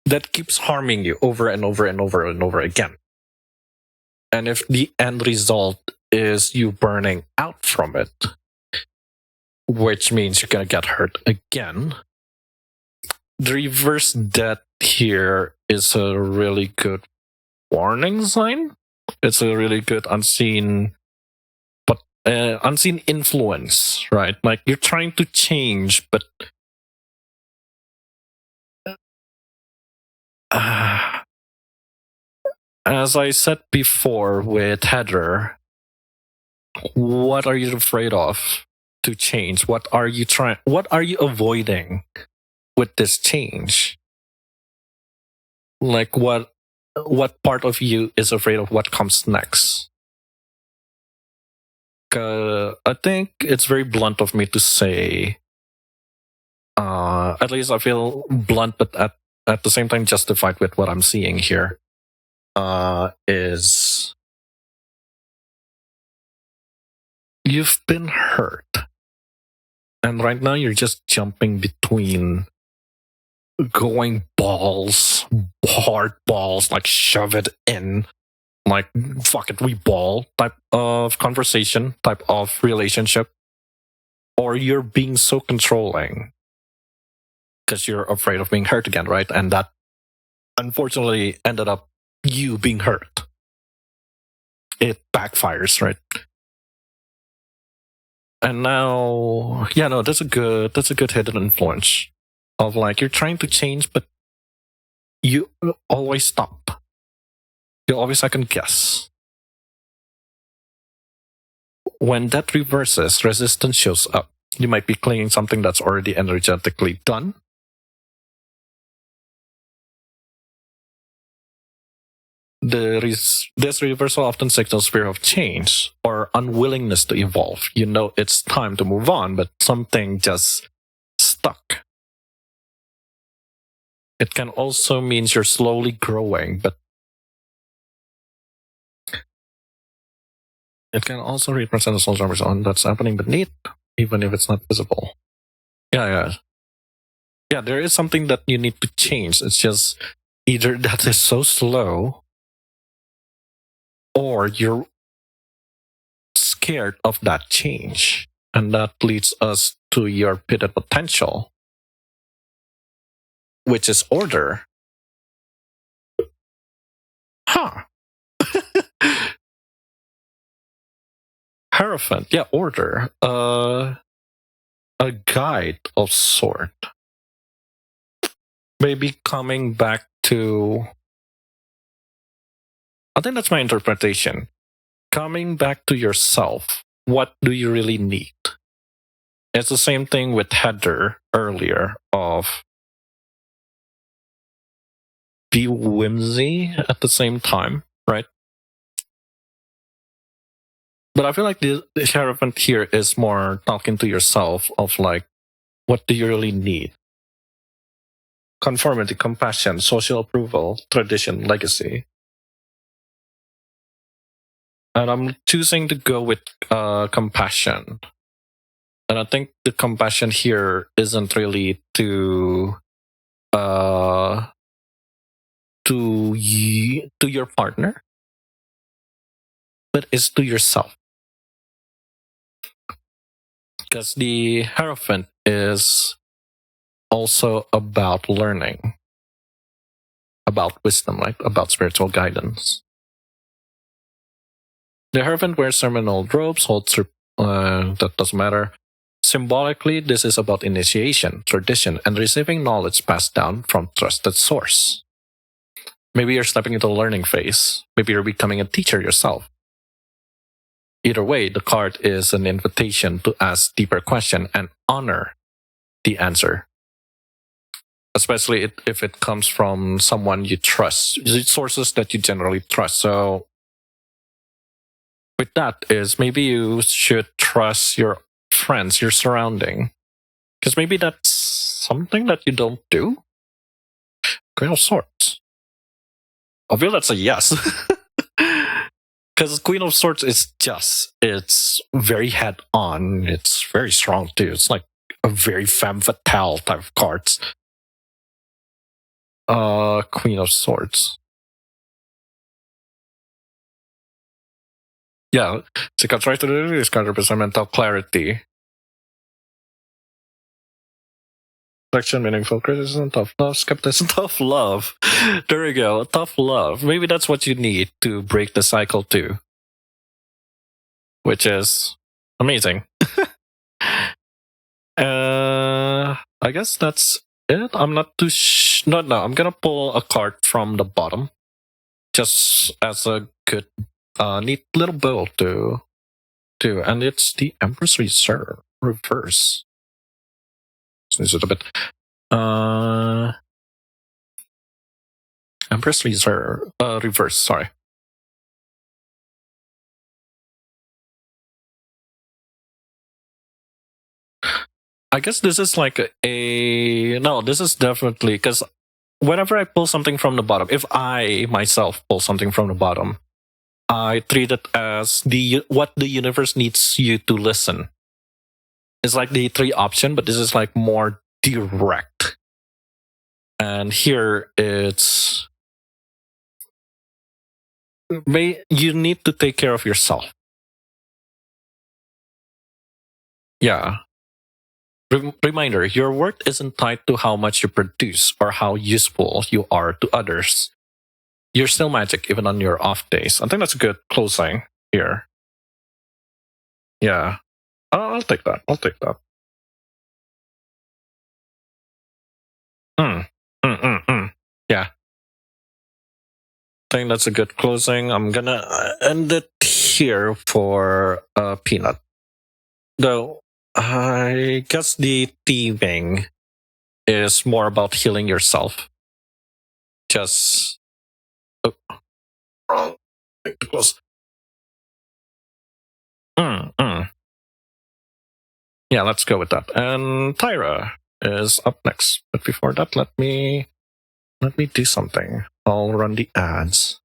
that keeps harming you over and over and over and over again. And if the end result is you burning out from it, which means you're going to get hurt again, the reverse death here is a really good warning sign. It's a really good unseen influence, right? Like you're trying to change, but as I said before with Heather, what are you afraid of to change? What are you avoiding with this change? Like what part of you is afraid of what comes next? I think it's very blunt of me to say, at least I feel blunt, but at the same time justified with what I'm seeing here, is you've been hurt. And right now you're just jumping between going hard balls, like shove it in, like fuck it, we ball type of conversation, type of relationship, or you're being so controlling because you're afraid of being hurt again, right? And that unfortunately ended up you being hurt. It backfires, right? And now, yeah, no, that's a good hidden influence of like you're trying to change, but you always stop. You always second guess. When that reverses, resistance shows up. You might be clinging something that's already energetically done. This reversal often signals fear of change or unwillingness to evolve. You know it's time to move on, but something just stuck. It can also mean you're slowly growing, but it can also represent a soul on that's happening beneath, even if it's not visible. Yeah. There is something that you need to change. It's just either that is so slow, or you're scared of that change. And that leads us to your pitted potential, which is order. Huh. Hierophant, yeah, order. A guide of sort. Maybe coming back to, I think that's my interpretation. Coming back to yourself. What do you really need? It's the same thing with Heather earlier of be whimsy at the same time, right? But I feel like the Hierophant here is more talking to yourself of like, what do you really need? Conformity, compassion, social approval, tradition, legacy. And I'm choosing to go with compassion. And I think the compassion here isn't really to your partner, but it's to yourself. Because the Hierophant is also about learning, about wisdom, right? About spiritual guidance. The Hierophant wears ceremonial robes, holds that doesn't matter. Symbolically, this is about initiation, tradition, and receiving knowledge passed down from trusted source. Maybe you're stepping into a learning phase. Maybe you're becoming a teacher yourself. Either way, the card is an invitation to ask deeper questions and honor the answer. Especially if it comes from someone you trust, sources that you generally trust. So with that is maybe you should trust your friends, your surrounding. Because maybe that's something that you don't do. Queen of Swords. I feel that's a yes. Because Queen of Swords is just, it's very head on. It's very strong too. It's like a very femme fatale type of cards. Queen of Swords. Yeah, she comes right to the this card represents mental clarity. Reflection, meaningful criticism, tough love, skepticism, tough love. There we go, tough love. Maybe that's what you need to break the cycle too. Which is amazing. I guess that's it. I'm not too no, I'm gonna pull a card from the bottom. Just as a good, neat little bow to and it's the Empress Reserve reverse. Sneeze it a bit. Empress Reserve reverse. Sorry. I guess this is like no. This is definitely because whenever I pull something from the bottom, if I myself pull something from the bottom, I treat it as what the universe needs you to listen. It's like the 3 option, but this is like more direct. And here it's you need to take care of yourself. Yeah. Reminder, your worth isn't tied to how much you produce or how useful you are to others. You're still magic even on your off days. I think that's a good closing here. Yeah. I'll take that. Yeah. I think that's a good closing. I'm gonna end it here for Peanut. Though, I guess the theming is more about healing yourself. Just it was. Yeah, let's go with that. And Tyra is up next. But before that, let me do something. I'll run the ads.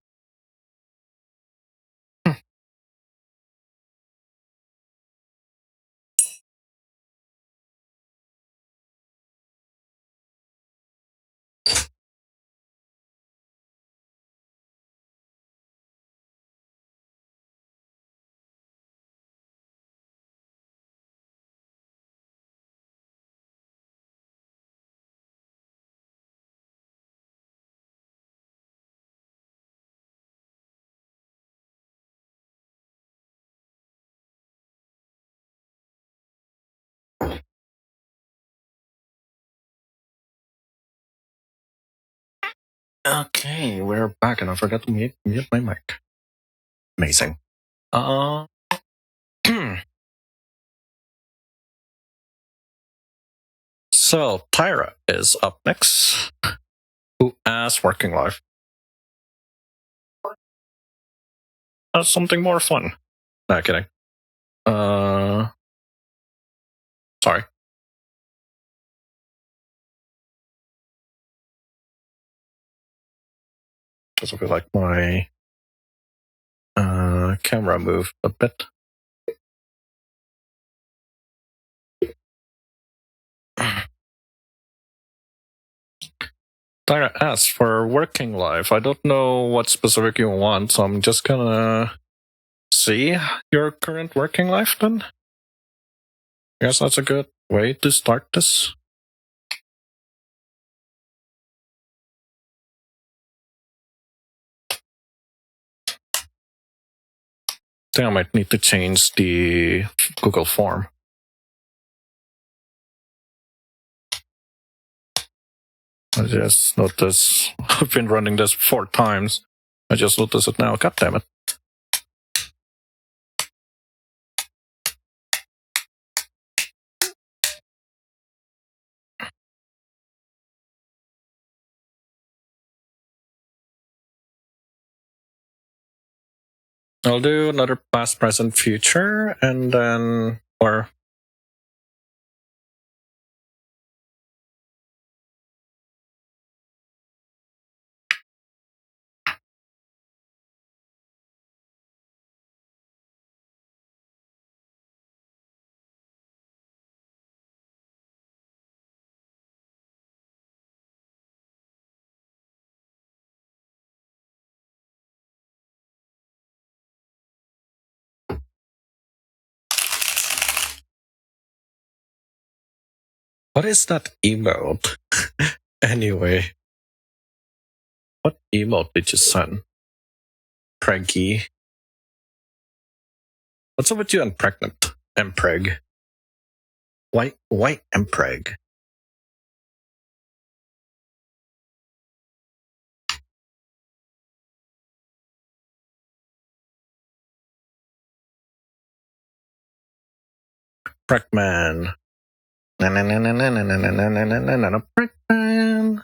Okay, we're back, and I forgot to mute my mic. Amazing. So Tyra is up next. Who asks working life? Something more fun. Not kidding. Sorry. Because I feel like my camera moved a bit. Tyra asks for working life. I don't know what specific you want, so I'm just gonna see your current working life then. I guess that's a good way to start this. I think I might need to change the Google form. I just noticed I've been running this 4 times. I just noticed it now. God damn it. I'll do another past, present, future, and then, or what is that emote? Anyway, what emote did you send? Preggy. What's up with you and pregnant? And preg. Why and preg? Pregman. Pregman.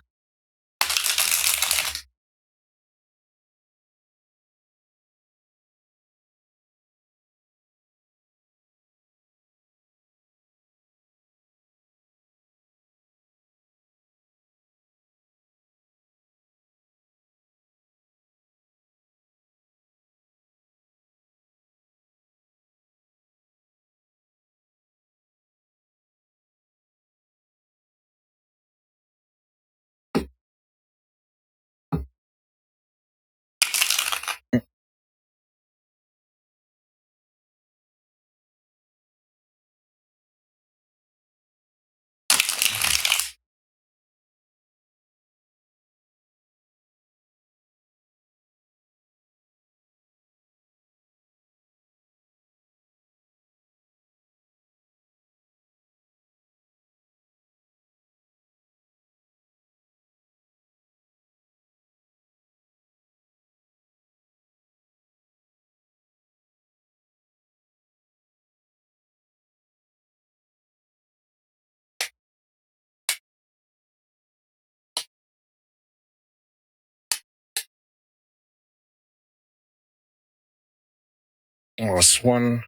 Was one.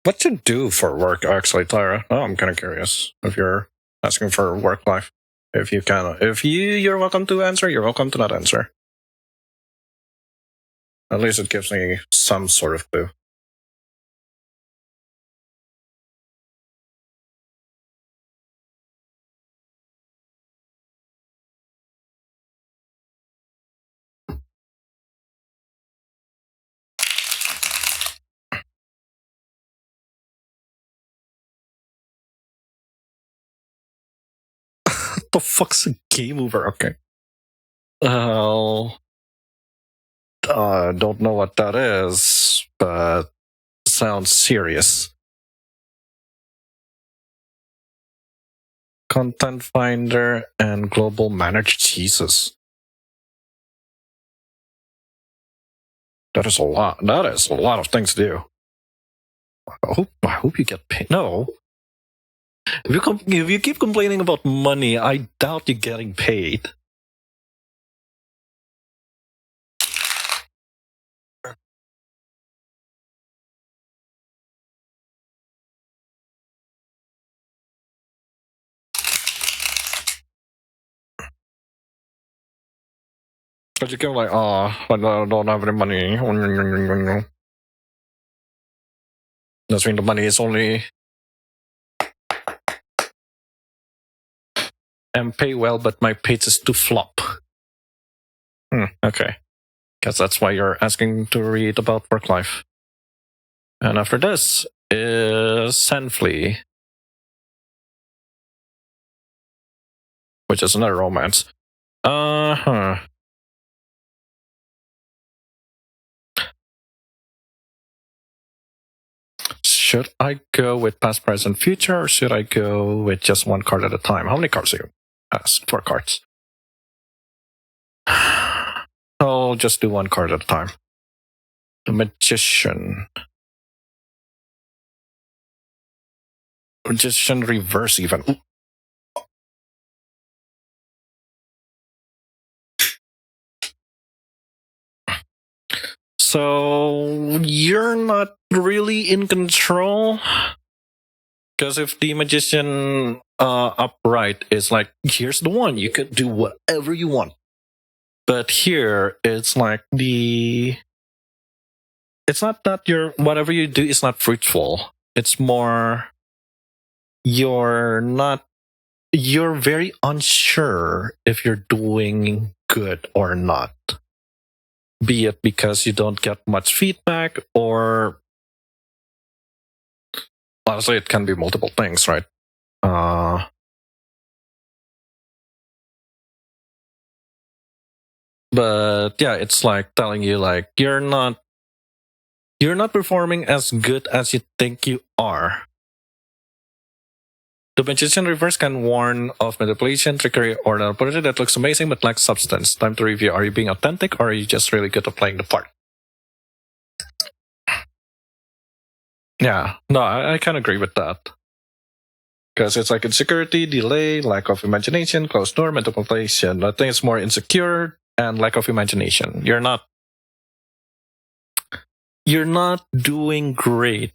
What you do for work, actually, Tyra? Oh, I'm kind of curious if you're asking for work life. If you can, if you're welcome to answer. You're welcome to not answer. At least it gives me some sort of clue. What the fuck's a game over? Okay. Don't know what that is, but sounds serious. Content Finder and Global Managed. Jesus. That is a lot. That is a lot of things to do. I hope you get paid. No. If you keep complaining about money, I doubt you're getting paid. But you can like, I don't have any money. Doesn't mean the money is only and pay well, but my page is too flop. Okay. Guess that's why you're asking to read about work life. And after this is Sandflea, which is another romance. Should I go with past, present, future, or should I go with just one card at a time? How many cards do you ask? 4 cards. I'll just do one card at a time. The Magician. Magician reverse even. Ooh. So you're not really in control, because if the Magician upright is like, here's the one, you could do whatever you want. But here it's like it's not that whatever you do is not fruitful. It's more you're very unsure if you're doing good or not. Be it because you don't get much feedback, or honestly, it can be multiple things, right? But yeah, it's like telling you like you're not performing as good as you think you are. The Magician reverse can warn of manipulation, trickery, or an opportunity that looks amazing but lacks substance. Time to review. Are you being authentic, or are you just really good at playing the part? Yeah, no, I can agree with that. Because it's like insecurity, delay, lack of imagination, closed door, manipulation. I think it's more insecure and lack of imagination. You're not doing great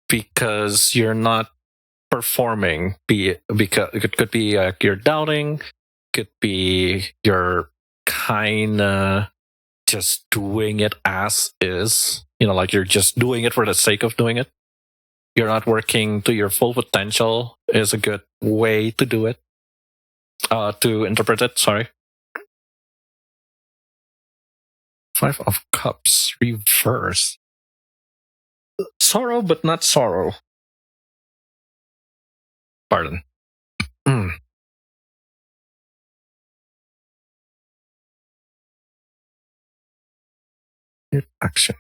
because you're not performing. Because it could be like you're doubting, could be you're kind of just doing it as is. Like you're just doing it for the sake of doing it. You're not working to your full potential is a good way to do it. To interpret it, sorry. 5 of Cups, reverse. Sorrow, but not sorrow. Pardon. Action.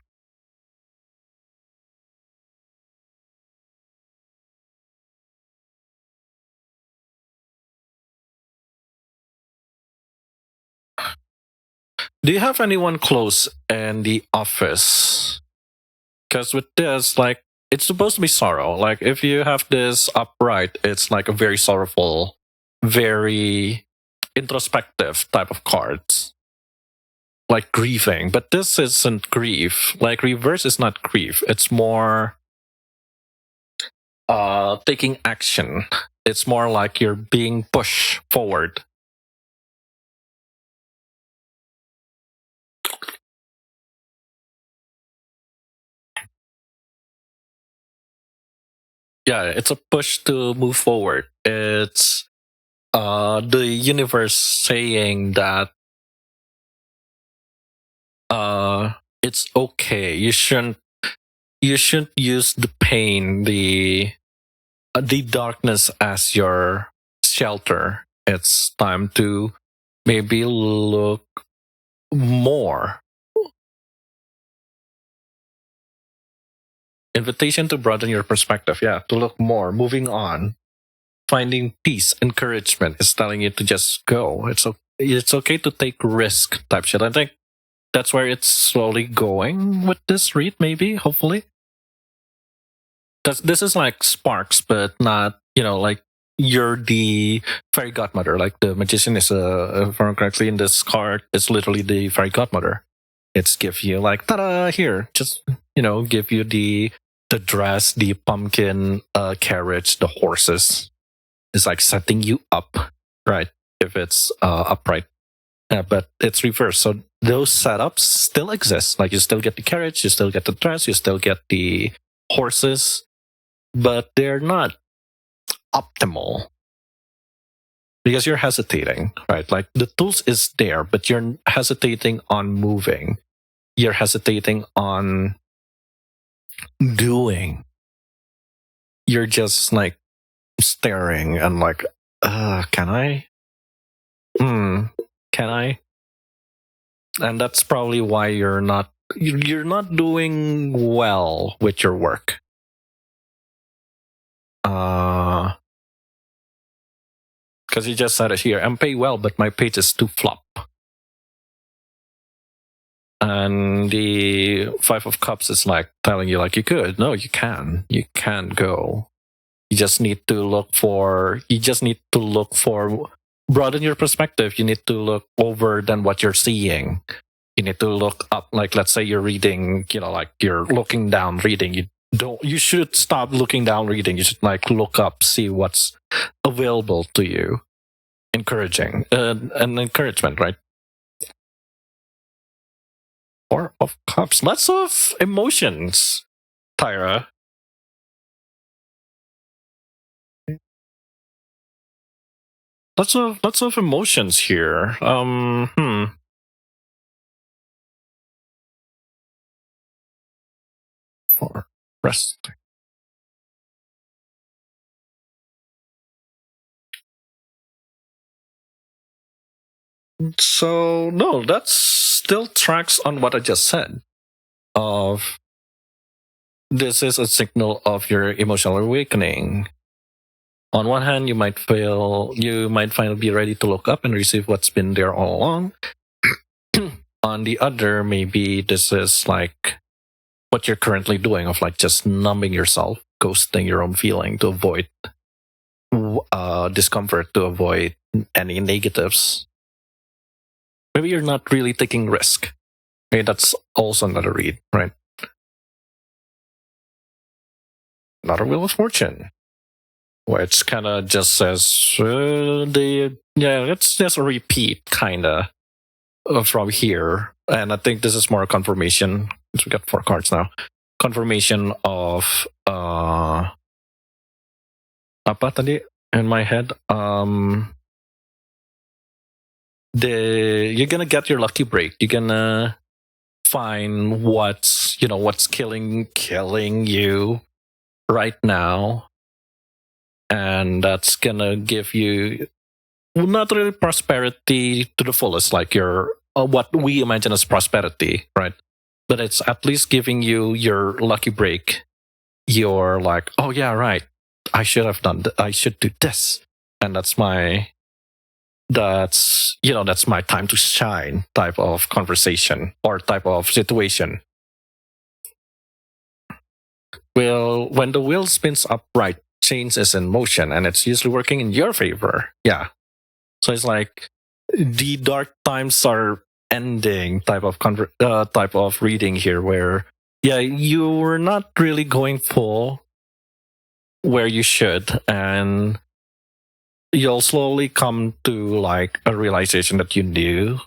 Do you have anyone close in the office? Because with this, like, it's supposed to be sorrow. Like, if you have this upright, it's like a very sorrowful, very introspective type of cards, like grieving. But this isn't grief. Like reverse is not grief. It's more taking action. It's more like you're being pushed forward. Yeah, it's a push to move forward. It's the universe saying that it's okay. You shouldn't use the pain, the darkness as your shelter. It's time to maybe look more. Invitation to broaden your perspective. Yeah, to look more. Moving on. Finding peace, encouragement is telling you to just go. It's okay to take risk type shit. I think that's where it's slowly going with this read, maybe, hopefully. This is like sparks, but not, like you're the fairy godmother. Like the magician is, if I'm correctly in this card, it's literally the fairy godmother. It's give you like, ta-da, here, just, give you the dress, the pumpkin, carriage, the horses. It's like setting you up, right? If it's upright. But it's reversed. So those setups still exist. Like you still get the carriage, you still get the dress, you still get the horses, but they're not optimal because you're hesitating, right? Like the tools is there, but you're hesitating on moving. You're hesitating on doing. You're just like staring and like, can I? Can I? And that's probably why you're not doing well with your work. Because you just said it here. I'm paid well, but my page is too flop. And the Five of Cups is like telling you like you could. No, you can. You can go. You just need to look for broaden your perspective. You need to look over than what you're seeing. You need to look up. Like let's say you're reading, like you're looking down reading. You should stop looking down reading. You should like look up, see what's available to you. Encouraging and encouragement, right? Four of Cups. Lots of emotions, Tyra. Lots of emotions here. For resting. So no, that still tracks on what I just said. Of this is a signal of your emotional awakening. On one hand, you might finally be ready to look up and receive what's been there all along. On the other, maybe this is like what you're currently doing of like just numbing yourself, ghosting your own feeling to avoid discomfort, to avoid any negatives. Maybe you're not really taking risk. Maybe that's also another read, right? Another Wheel of Fortune, which kind of just says it's just a repeat kind of from here. And I think this is more a confirmation. So we got 4 cards now. Confirmation of apa tadi in my head? You're gonna get your lucky break. You're gonna find what's killing you right now, and that's gonna give you not really prosperity to the fullest, like your what we imagine as prosperity, right? But it's at least giving you your lucky break. You're like, oh yeah, right. I should have done. I should do this, and that's my time to shine type of conversation or type of situation. Well, when the wheel spins upright, change is in motion and it's usually working in your favor. Yeah. So it's like the dark times are ending type of reading here, where yeah, you were not really going full where you should, and you'll slowly come to like a realization that you do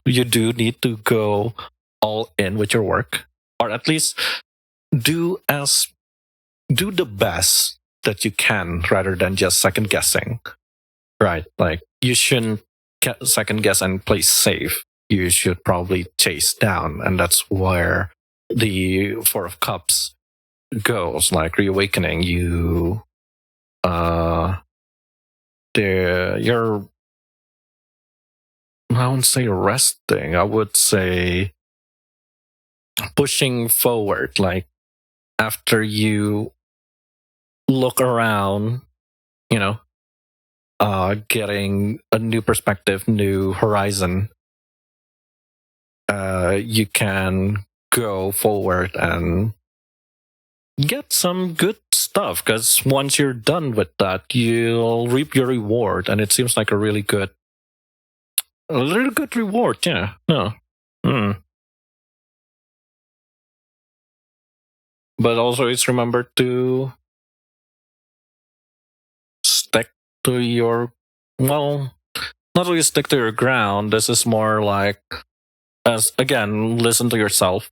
need to go all in with your work, or at least do as do the best that you can rather than just second guessing, right? Like you shouldn't second guess and play safe. You should probably chase down, and that's where the Four of Cups goes. Like reawakening, you you're, I wouldn't say resting, I would say pushing forward. Like after you look around, you know, getting a new perspective, new horizon, you can go forward and get some good stuff. Because once you're done with that, you'll reap your reward, and it seems like a really good reward. Yeah, no, but also it's remember to stick to your, well, not really stick to your ground. This is more like, as again, listen to yourself.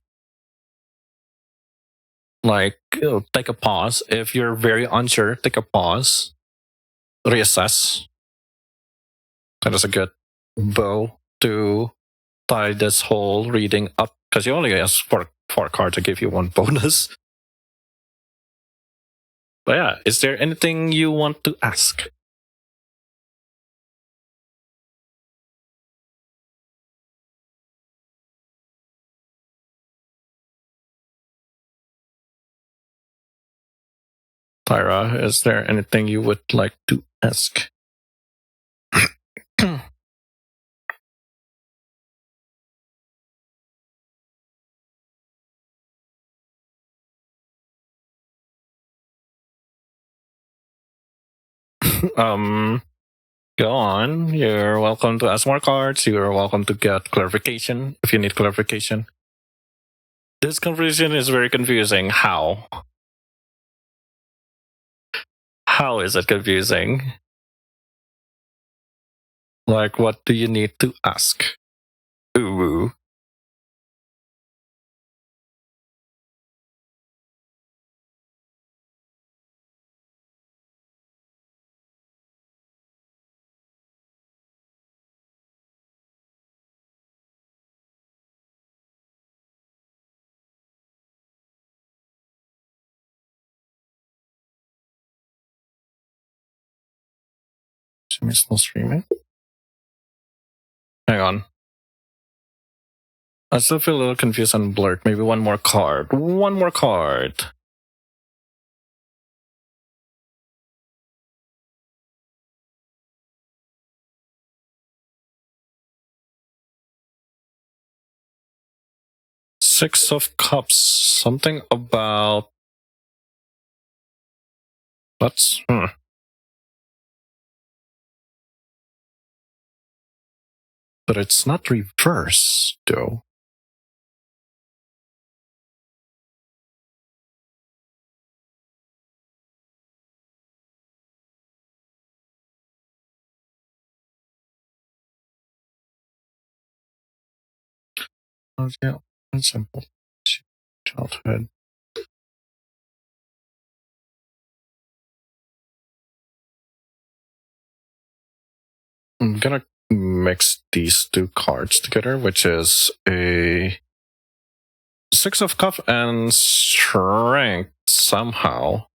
Like, take a pause. If you're very unsure, take a pause, reassess. That is a good bow to tie this whole reading up, because you only ask for four cards to give you one bonus. But yeah, is there anything you want to ask? Tyra, is there anything you would like to ask? um, Go on. You're welcome to ask more cards. You're welcome to get clarification if you need clarification. This conversation is very confusing. How? How is it confusing? Like, what do you need to ask? Ooh. Jimmy's still streaming. Hang on. I still feel a little confused and blurred. Maybe one more card. One more card. Six of Cups. Something about. Let's. But it's not reverse, though. Oh, yeah, it's simple. Childhood. I'm gonna mix these two cards together, which is a Six of Cups and Strength somehow.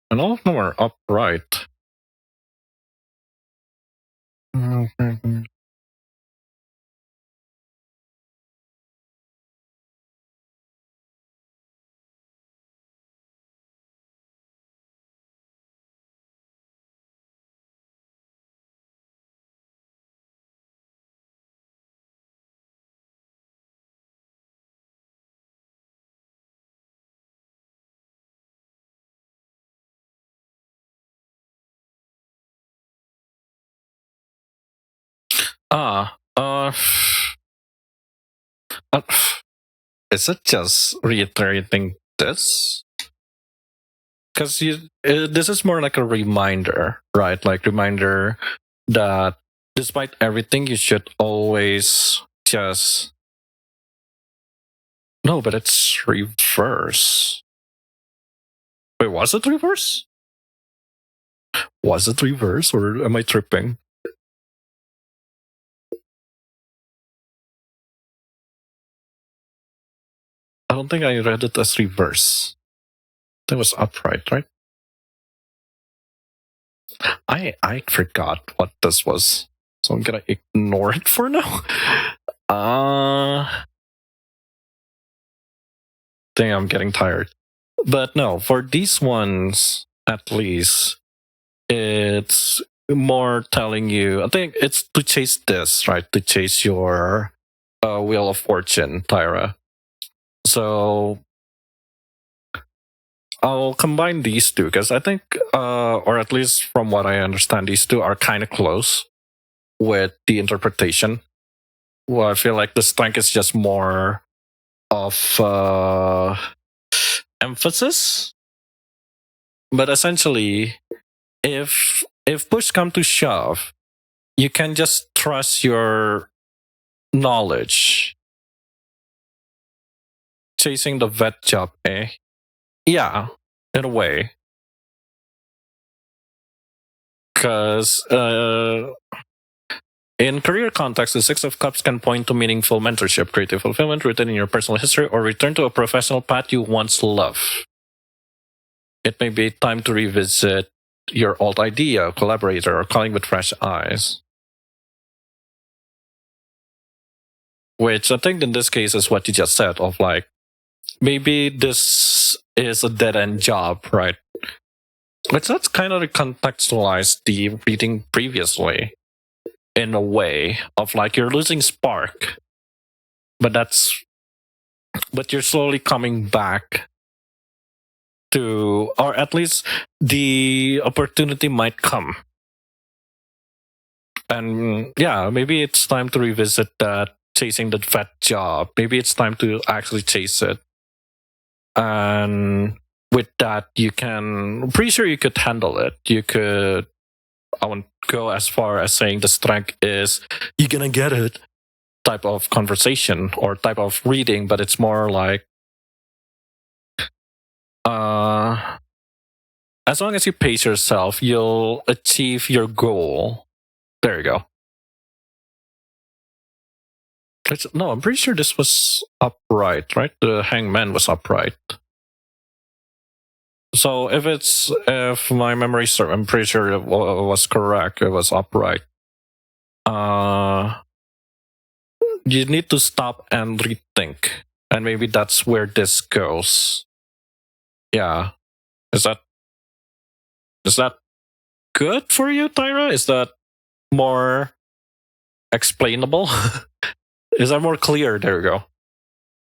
And all of them are upright. Ah, uh, is it just reiterating this? Because this is more like a reminder, right? Like reminder that despite everything, you should always just no, but it's reverse. Wait, was it reverse? Was it reverse, or am I tripping? I don't think I read it as reverse. That was upright, right? I forgot what this was, so I'm gonna ignore it for now. Think I'm getting tired. But no, for these ones at least, it's more telling you. I think it's to chase this, right? To chase your wheel of fortune, Tyra. So I'll combine these two because I think, or at least from what I understand, these two are kind of close with the interpretation. Well, I feel like the strength is just more of emphasis, but essentially, if push come to shove, you can just trust your knowledge. Chasing the vet job, eh? Yeah, in a way. Because in career context, the Six of Cups can point to meaningful mentorship, creative fulfillment, written in your personal history, or return to a professional path you once loved. It may be time to revisit your old idea, collaborator, or calling with fresh eyes. Which I think in this case is what you just said of like, maybe this is a dead end job, right? But that's kind of contextualize the reading previously in a way of like you're losing spark, but you're slowly coming back to, or at least the opportunity might come. And yeah, maybe it's time to revisit that chasing the vet job. Maybe it's time to actually chase it. And with that, I'm pretty sure you could handle it. I won't go as far as saying the strength is, you're gonna get it type of conversation or type of reading, but it's more like, as long as you pace yourself, you'll achieve your goal. There you go. No, I'm pretty sure this was upright, right? The hangman was upright. So if my memory serves, I'm pretty sure it was correct. It was upright. You need to stop and rethink, and maybe that's where this goes. Yeah, is that good for you, Tyra? Is that more explainable? Is that more clear? There you go.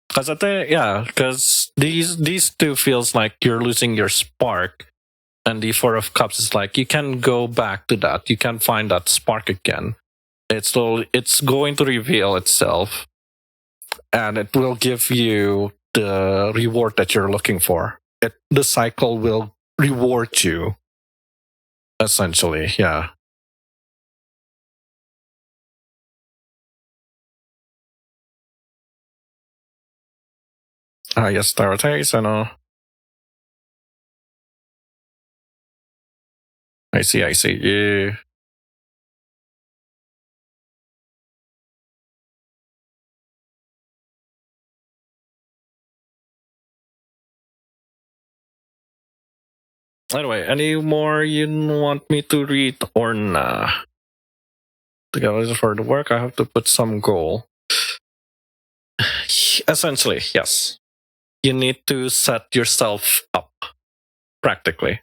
Because I think, yeah, because these two feels like you're losing your spark, and the Four of Cups is like you can go back to that. You can find that spark again. It's going to reveal itself, and it will give you the reward that you're looking for. The cycle will reward you, essentially. Yeah. Yes, Tarot. I know. I see. Yeah. Anyway, any more you want me to read or nah? Together for the work, I have to put some goal. Essentially, yes. You need to set yourself up, practically.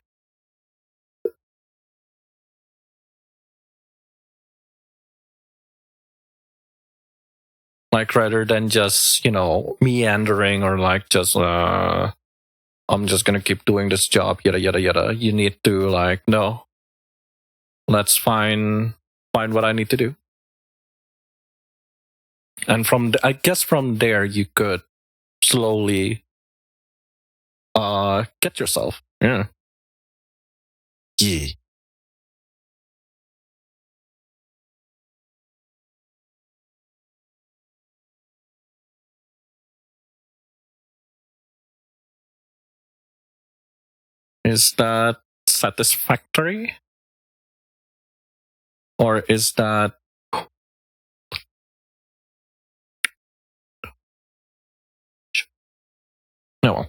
Like rather than just, meandering or like just I'm just gonna keep doing this job, yada yada yada. You need to like, no. Let's find what I need to do. And I guess from there you could slowly get yourself. Yeah. Yeah. Is that satisfactory? Or is that no?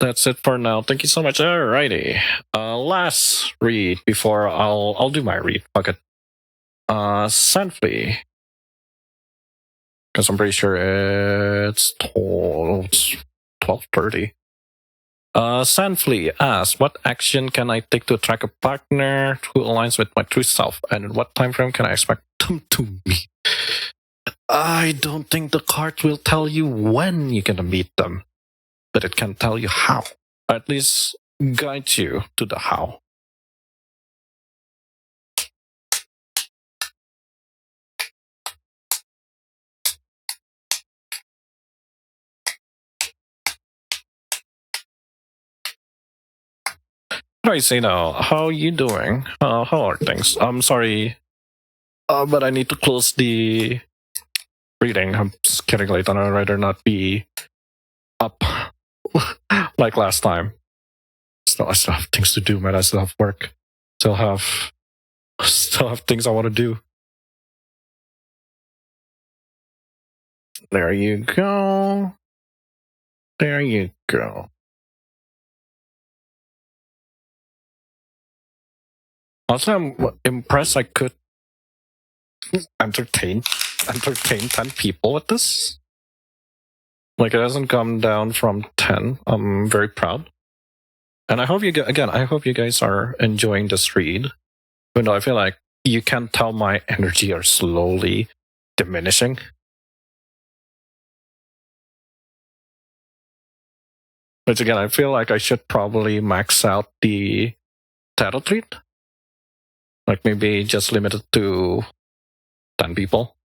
That's it for now. Thank you so much. Alrighty. Last read before I'll do my read. Fuck it. Sanfly. Because I'm pretty sure it's 12:30. Sanfly asks, what action can I take to attract a partner who aligns with my true self? And in what time frame can I expect them to meet? I don't think the card will tell you when you're gonna meet them, but it can tell you how. Or at least guide you to the how. Right, say now, how are you doing? How are things? I'm sorry, but I need to close the reading. I'm just getting late and I'd rather not be up like last time. I still have things to do, man. I still have work. Still have things I want to do. There you go. There you go. Also, I'm impressed I could entertain 10 people with this. Like, it hasn't come down from 10. I'm very proud. And I hope I hope you guys are enjoying this read. Even though I feel like you can tell my energy are slowly diminishing. Which again, I feel like I should probably max out the title treat. Like maybe just limit it to 10 people.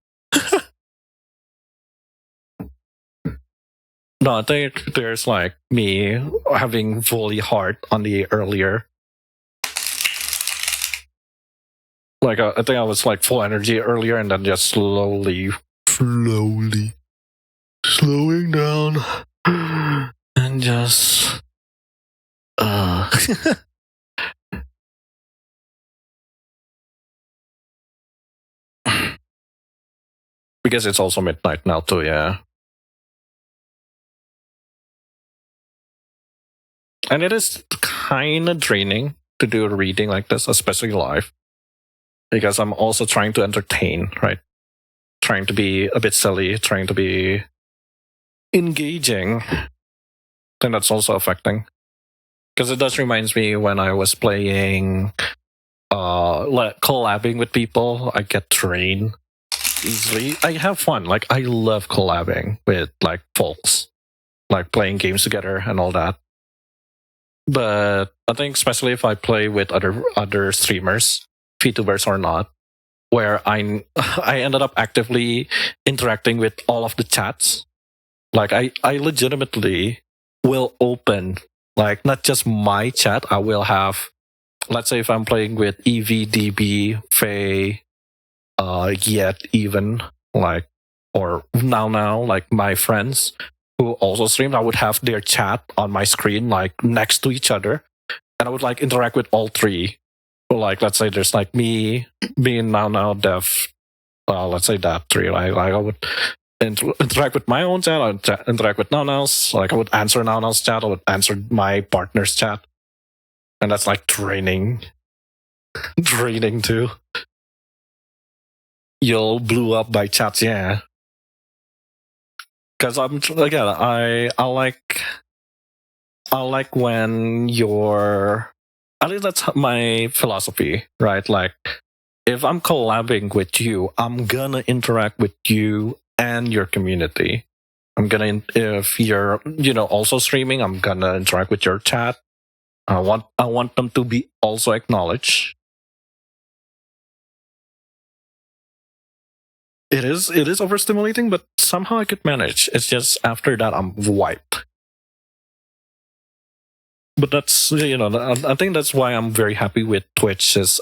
No, I think there's like me having fully heart on the earlier. Like I think I was like full energy earlier and then just slowly slowing down and just because it's also midnight now too, yeah. And it is kind of draining to do a reading like this, especially live. Because I'm also trying to entertain, right? Trying to be a bit silly, trying to be engaging. Then that's also affecting. Because it does reminds me when I was playing collabing with people, I get drained easily. I have fun. Like I love collabing with like folks. Like playing games together and all that. But I think especially if I play with other streamers, VTubers or not, where I ended up actively interacting with all of the chats. Like I legitimately will open like not just my chat. I will have, let's say if I'm playing with EVDB, Faye, yet even like or now like my friends who also stream, I would have their chat on my screen like next to each other, and I would like interact with all three. So, like let's say there's like me, being now Dev, let's say that three. Like I would interact with my own chat. I would interact with Nana's. Like I would answer Nana's chat. I would answer my partner's chat, and that's like draining, draining too. You'll blew up by chats, yeah. Because I'm again, I like when you're. I think that's my philosophy, right? Like, if I'm collabing with you, I'm gonna interact with you and your community. I'm gonna, if you're, also streaming, I'm gonna interact with your chat. I want them to be also acknowledged. it is overstimulating, but somehow I could manage. It's just after that I'm wiped. But that's, I think that's why I'm very happy with Twitch's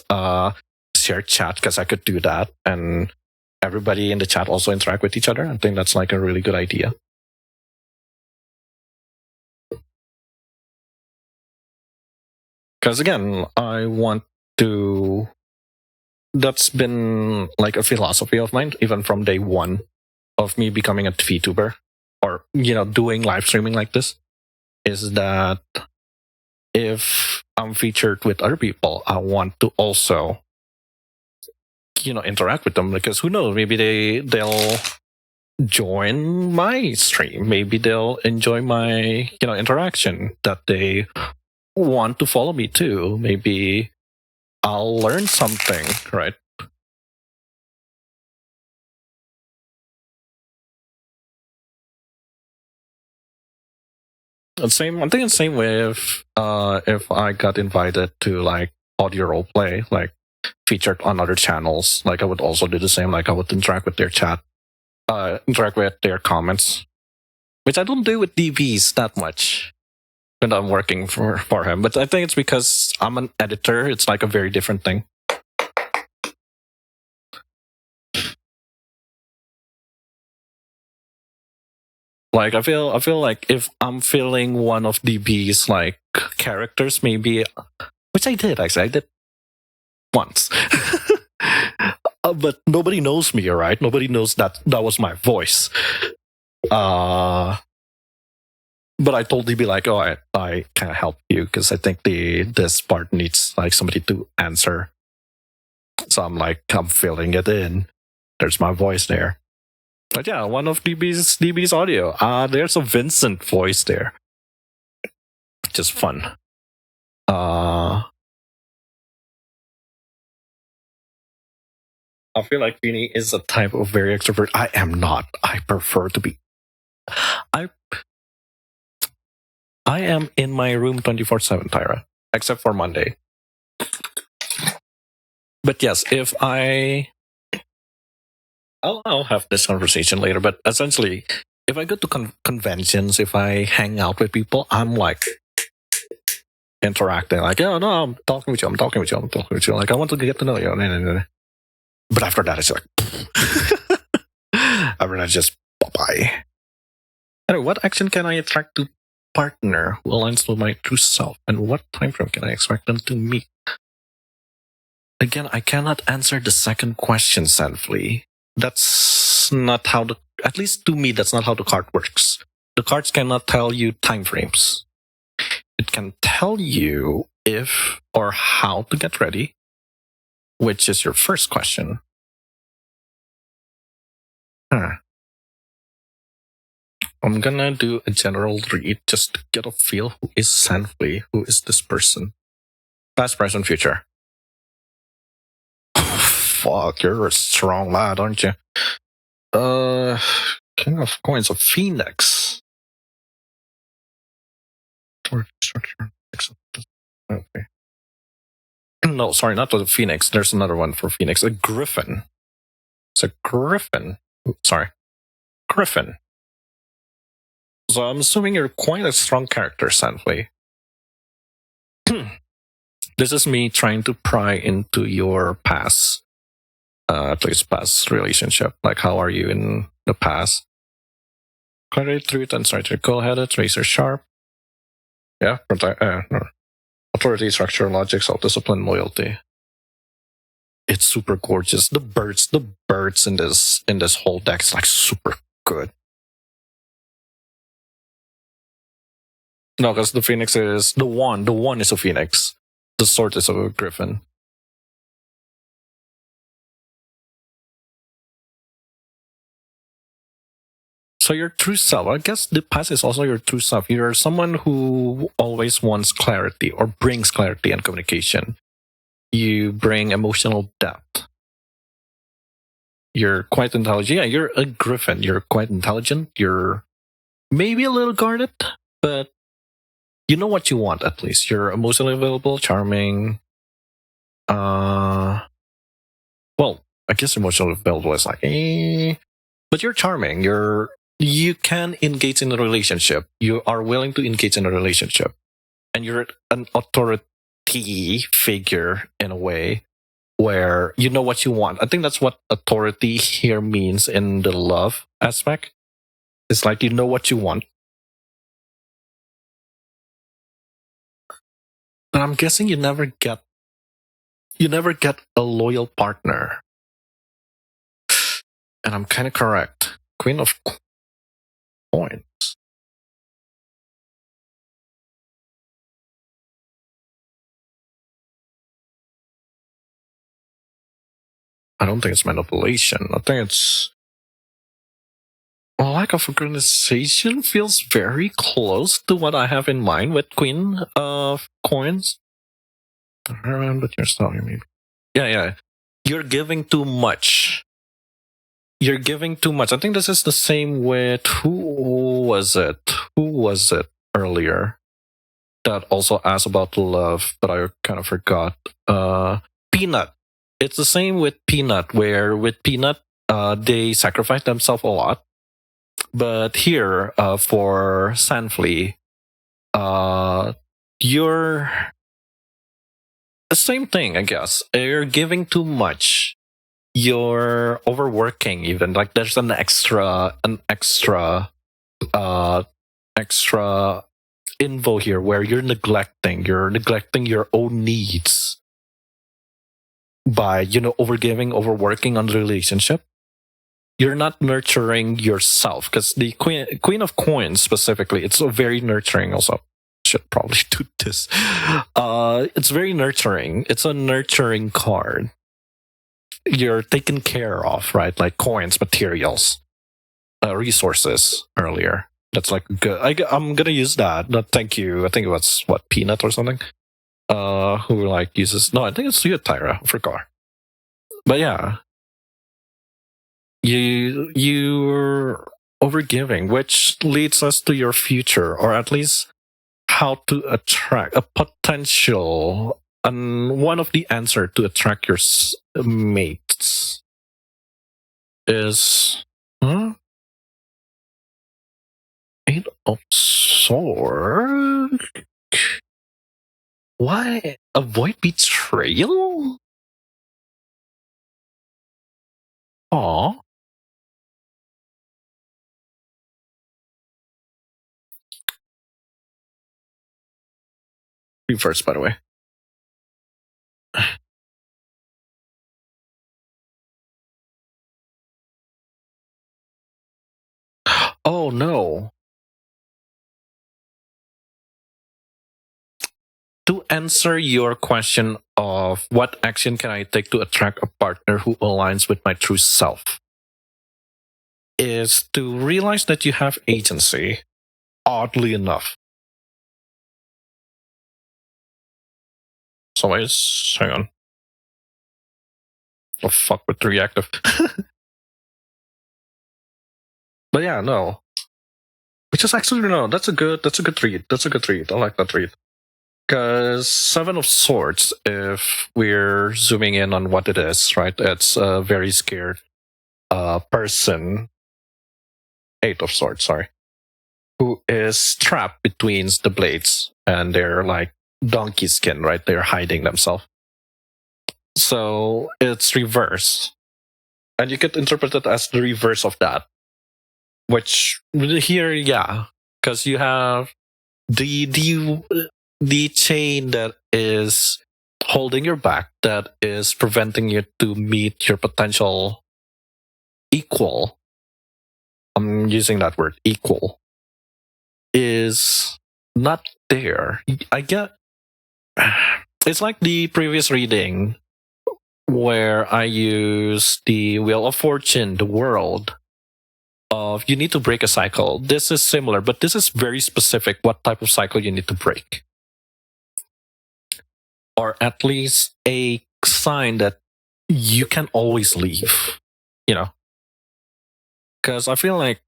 shared chat, because I could do that and everybody in the chat also interact with each other. I think that's like a really good idea. Because again, I want to. That's been like a philosophy of mine, even from day one of me becoming a VTuber or, doing live streaming like this, is that if I'm featured with other people, I want to also, interact with them, because who knows, maybe they'll join my stream. Maybe they'll enjoy my, interaction, that they want to follow me too. Maybe I'll learn something, right? I think it's same with if I got invited to like audio role play, like featured on other channels, like I would also do the same. Like I would interact with their chat, interact with their comments, which I don't do with DBs that much when I'm working for him. But I think it's because I'm an editor. It's like a very different thing. Like I feel like if I'm feeling one of DB's like characters, maybe, which I did actually, I did once. But nobody knows me, right? Nobody knows that was my voice. But I told DB like, oh, I can't help you because I think this part needs like somebody to answer. So I'm filling it in. There's my voice there. But yeah, one of DB's audio. There's a Vincent voice there. Just fun. I feel like Beanie is a type of very extrovert. I am not. I prefer to be. I am in my room 24/7, Tyra, except for Monday. But yes, if I'll have this conversation later. But essentially, if I go to conventions, if I hang out with people, I'm like interacting, like, oh no, I'm talking with you. Like, I want to get to know you. But after that, it's like, after that, just bye. Anyway, what action can I attract to partner who aligns with my true self, and what time frame can I expect them to meet? Again, I cannot answer the second question, sadly. That's not how at least to me, that's not how the card works. The cards cannot tell you time frames. It can tell you if or how to get ready, which is your first question. I'm gonna do a general read just to get a feel. Who is Sanfley? Who is this person? Past, present, future. Fuck, you're a strong lad, aren't you? King of Coins, of Phoenix. Structure. Okay. No, sorry, not the Phoenix. There's another one for Phoenix. A Griffin. It's a Griffin. Sorry. Griffin. So I'm assuming you're quite a strong character, Sanfley. This is me trying to pry into your past. At least past relationship. Like, how are you in the past? Clarity, truth, and sorry, cool-headed, razor sharp. Yeah, no. Authority, structure, logic, self-discipline, loyalty. It's super gorgeous. The birds in this whole deck is like super good. No, because the Phoenix is the one. The one is a Phoenix. The sword is a Griffin. So your true self, I guess the past is also your true self. You're someone who always wants clarity or brings clarity and communication. You bring emotional depth. You're quite intelligent. Yeah, you're a Griffin. You're quite intelligent. You're maybe a little guarded, but you know what you want at least. You're emotionally available, charming. Well, I guess emotional available is like, but you're charming. You can engage in a relationship. You are willing to engage in a relationship, and you're an authority figure in a way where you know what you want. I think that's what authority here means in the love aspect. It's like you know what you want. But I'm guessing you never get a loyal partner. And I'm kind of correct. Queen of Coins. I don't think it's manipulation. I think it's a lack of organization. Feels very close to what I have in mind with Queen of Coins. But you're selling me. Yeah. You're giving too much. You're giving too much. I think this is the same with who was it earlier that also asked about love, but I kind of forgot. Peanut. It's the same with Peanut, where with Peanut, they sacrifice themselves a lot. But here, for Sandflea, you're the same thing, I guess. You're giving too much. You're overworking even. Like there's an extra info here where you're neglecting your own needs by, overgiving, overworking on the relationship. You're not nurturing yourself, because the Queen of Coins specifically, it's very nurturing also. Should probably do this. It's very nurturing. It's a nurturing card. You're taken care of, right? Like coins, materials, resources earlier. That's like good. I'm gonna use that. No, thank you. I think it was Peanut or something. Who like uses? No, I think it's you, Tyra. I forgot. But yeah, you're overgiving, which leads us to your future, or at least how to attract a potential. And one of the answer to attract your mates is Eight of Swords. Why avoid betrayal? Aw. Reverse, by the way. Oh no. To answer your question of what action can I take to attract a partner who aligns with my true self, is to realize that you have agency, oddly enough. So hang on. Oh fuck with reactive. But yeah, no. Which is actually no, that's a good read. That's a good read. I like that read. Because Seven of Swords, if we're zooming in on what it is, right? It's a very scared person. Eight of Swords, sorry. Who is trapped between the blades, and they're like donkey skin, right? They're hiding themselves. So it's reverse. And you could interpret it as the reverse of that. Which here, yeah. Because you have the chain that is holding your back, that is preventing you to meet your potential equal. I'm using that word, equal, is not there. I get it's like the previous reading where I use the Wheel of Fortune, the world of you need to break a cycle. This is similar, but this is very specific what type of cycle you need to break. Or at least a sign that you can always leave, Because I feel like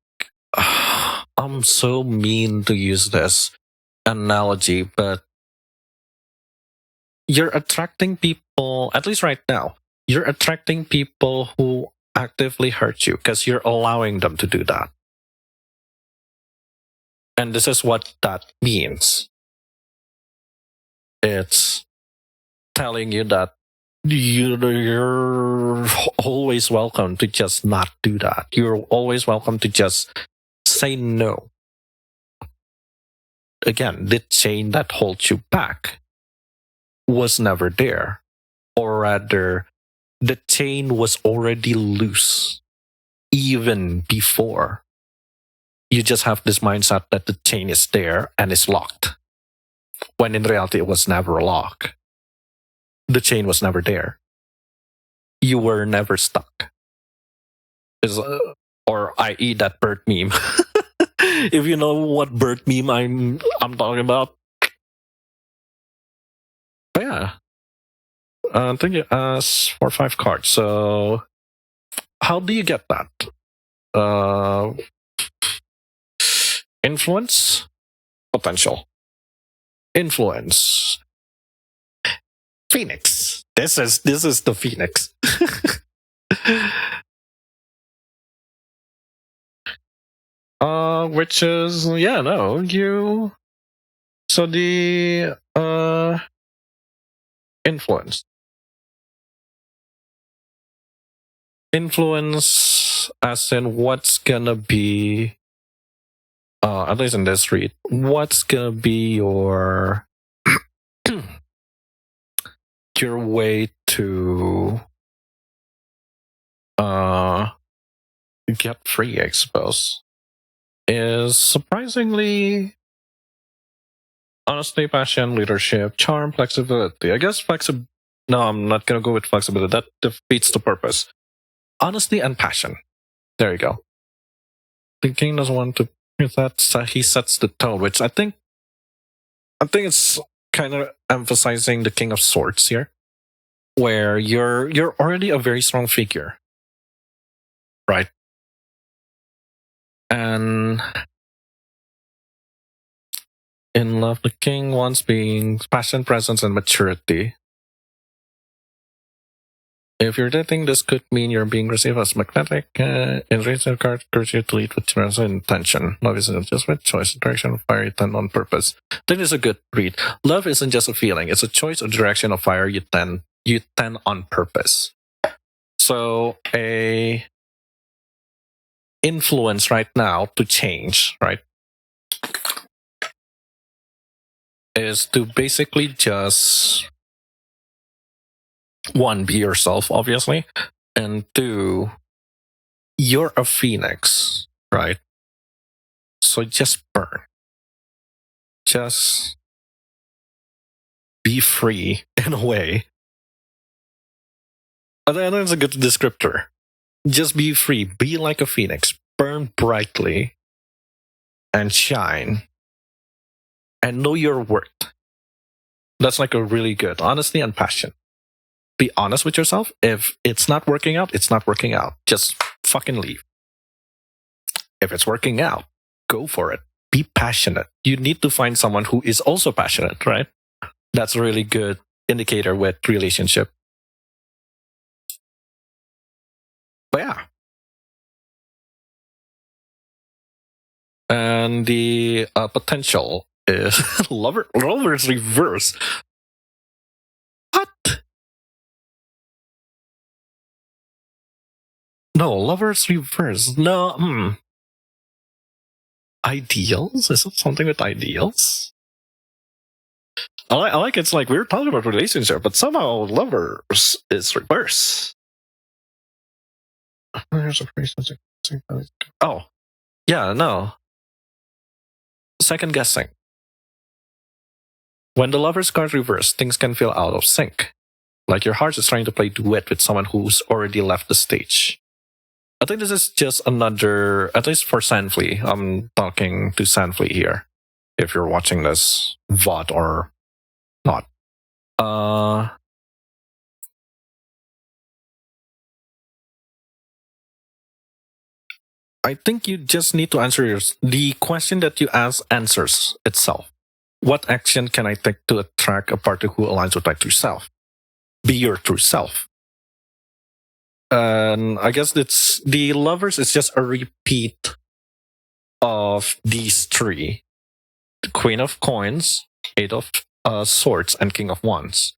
I'm so mean to use this analogy, but you're attracting people, at least right now, you're attracting people who actively hurt you because you're allowing them to do that. And this is what that means. It's telling you that you're always welcome to just not do that. You're always welcome to just say no. Again, the chain that holds you back was never there. Or rather, the chain was already loose even before. You just have this mindset that the chain is there and is locked, when in reality it was never locked. The chain was never there. You were never stuck. Or i.e. that bird meme. If you know what bird meme I'm talking about. But yeah. I think you asked for 5 cards. So how do you get that? Influence, potential. Influence. Phoenix. This is the Phoenix. Which is you. So the influence. Influence as in what's gonna be at least in this read, what's gonna be your your way to get free, I suppose, is surprisingly honesty, passion, leadership, charm, flexibility. I guess no, I'm not gonna go with flexibility. That defeats the purpose. Honesty and passion. There you go. The king doesn't want to. He sets the tone, which I think it's kind of emphasizing the King of Swords here, where you're already a very strong figure, right? And in love, the king wants being passion, presence, and maturity. If you're dating, this could mean you're being received as magnetic. In recent card, encourage you to lead with intention. Love isn't just with choice, direction of fire you tend on purpose. That is a good read. Love isn't just a feeling; it's a choice or direction of fire you tend on purpose. So a influence right now to change, right, is to basically just 1, be yourself, obviously, and 2, you're a phoenix, right? So just burn. Just be free in a way. I think it's a good descriptor. Just be free. Be like a phoenix. Burn brightly and shine. And know your worth. That's like a really good honesty and passion. Be honest with yourself. If it's not working out, it's not working out. Just fucking leave. If it's working out, go for it. Be passionate. You need to find someone who is also passionate, right? That's a really good indicator with relationship. But yeah. And the potential is lover's reverse. What? No, lover's reverse. No. Ideals? Is it something with ideals? I like it's like we're talking about relationship, but somehow lovers is reverse. Oh, yeah, no. Second guessing. When the lover's card reversed, things can feel out of sync. Like your heart is trying to play duet with someone who's already left the stage. I think this is just another, at least for Sanfleet. I'm talking to Sanfleet here. If you're watching this VOD or not. I think you just need to answer the question that you ask answers itself. What action can I take to attract a partner who aligns with my true self? Be your true self. And I guess it's the lovers is just a repeat of these three: the Queen of Coins, Eight of Swords, and King of Wands.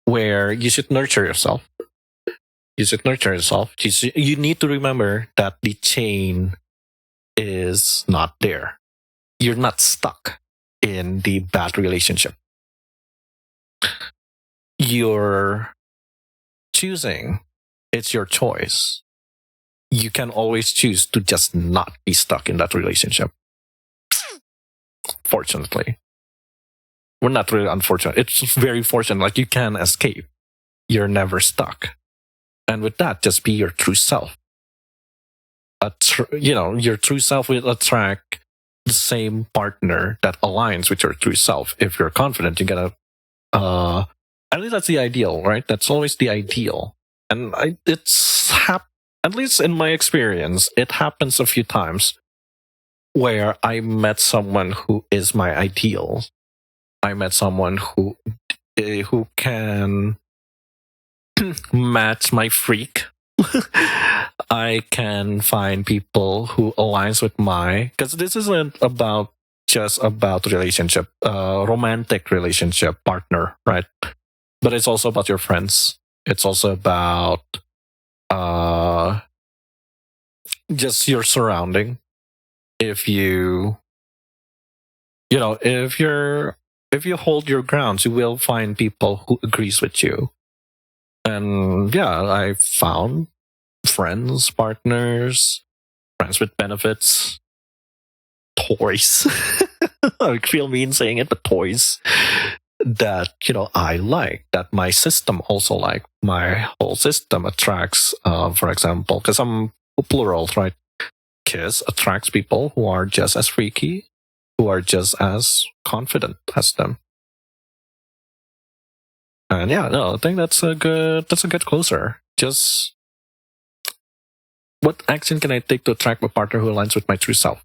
Where you should nurture yourself. You should nurture yourself. You need to remember that the chain is not there. You're not stuck in the bad relationship. You're choosing. It's your choice. You can always choose to just not be stuck in that relationship. Fortunately. We're not really unfortunate. It's very fortunate. Like, you can escape. You're never stuck. And with that, just be your true self. Your true self will attract the same partner that aligns with your true self. If you're confident, you gotta, at least that's the ideal, right? That's always the ideal. And at least in my experience, it happens a few times where I met someone who is my ideal. I met someone who can match my freak. I can find people who aligns with because this isn't just about relationship, romantic relationship partner, right? But it's also about your friends. It's also about just your surrounding. If you if you hold your grounds, you will find people who agrees with you. And yeah, I found friends, partners, friends with benefits, toys. I feel mean saying it, but toys that I like, that my system also like. My whole system attracts, for example, because I'm plural, right? Kiss attracts people who are just as freaky, who are just as confident as them. And yeah, no, I think that's a good closer. Just what action can I take to attract a partner who aligns with my true self?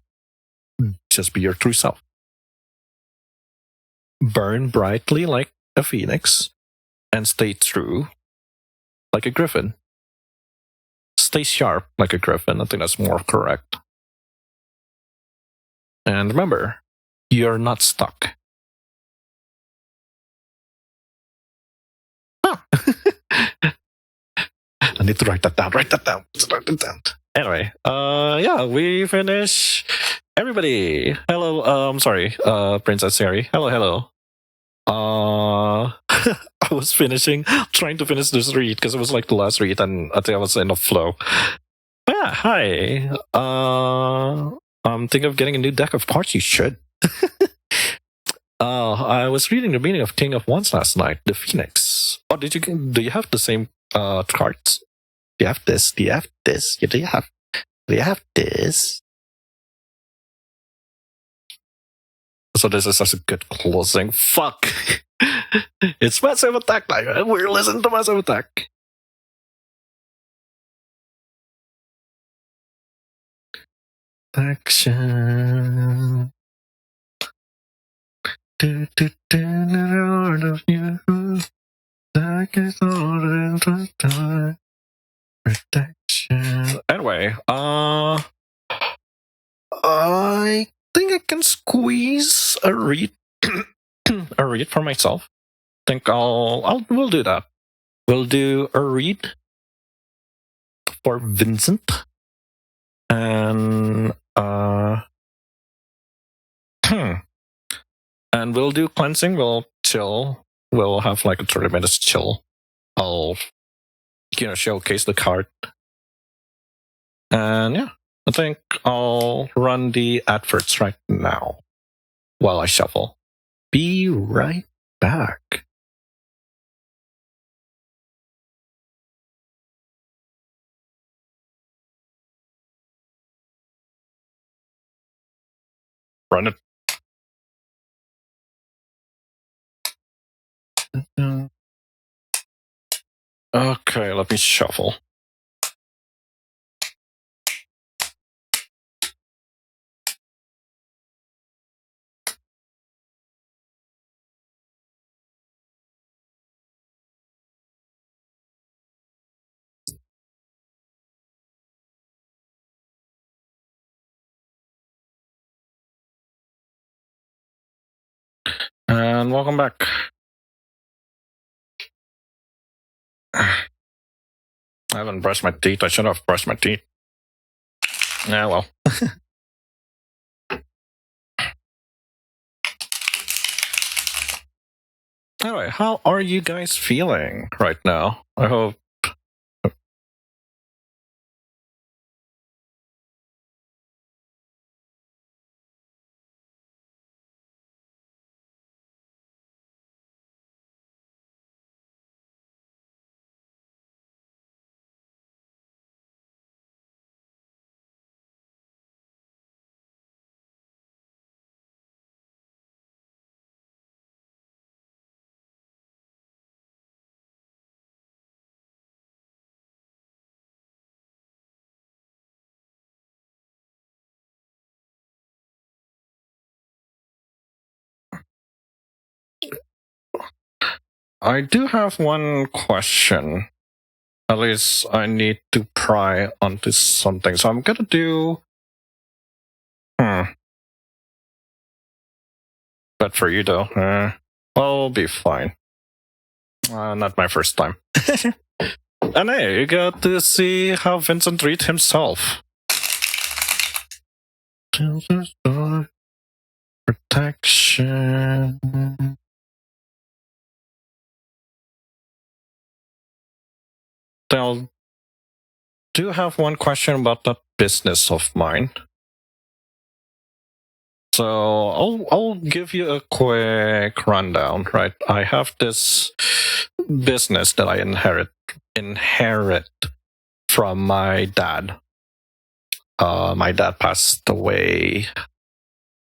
Just be your true self. Burn brightly like a phoenix and stay true like a griffin. Stay sharp like a griffin. I think that's more correct. And remember, you're not stuck. Huh. I need to write that down. Anyway, yeah, we finish. Everybody, hello. Sorry, Princess Sari. Hello. I was trying to finish this read because it was like the last read, and I think I was in a flow. But yeah, hi. I'm thinking of getting a new deck of cards. You should. I was reading the meaning of King of Wands last night, the Phoenix. Oh, do you have the same cards? Do you have this? Do you have this? Yeah, do you have this? So this is such a good closing. Fuck. It's Massive Attack time. We're listening to Massive Attack. Action. Protection. Anyway, I think I can squeeze a read a read for myself. I think we'll do that. We'll do a read for Vincent. And and we'll do cleansing. We'll chill. We'll have like a 30 minutes chill. I'll showcase the card. And yeah, I think I'll run the adverts right now while I shuffle. Be right back. Run it. Okay, let me shuffle. And welcome back. I haven't brushed my teeth. I should have brushed my teeth. Yeah, well. Anyway, how are you guys feeling right now? I hope. I do have one question. At least I need to pry onto something. So I'm gonna do. But for you though, I'll be fine. Not my first time. And hey, you got to see how Vincent treats himself. Protection. I do have one question about that business of mine. So I'll give you a quick rundown, right? I have this business that I inherit from my dad. My dad passed away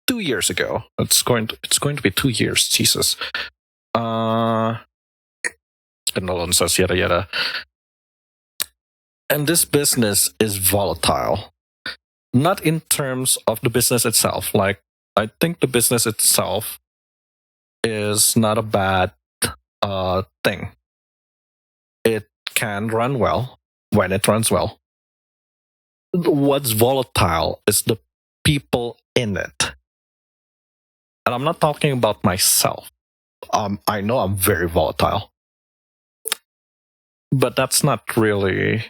2 years ago. It's going to be 2 years. Jesus. Condolences, yada yada. And this business is volatile. Not in terms of the business itself. Like, I think the business itself is not a bad thing. It can run well when it runs well. What's volatile is the people in it. And I'm not talking about myself. I know I'm very volatile. But that's not really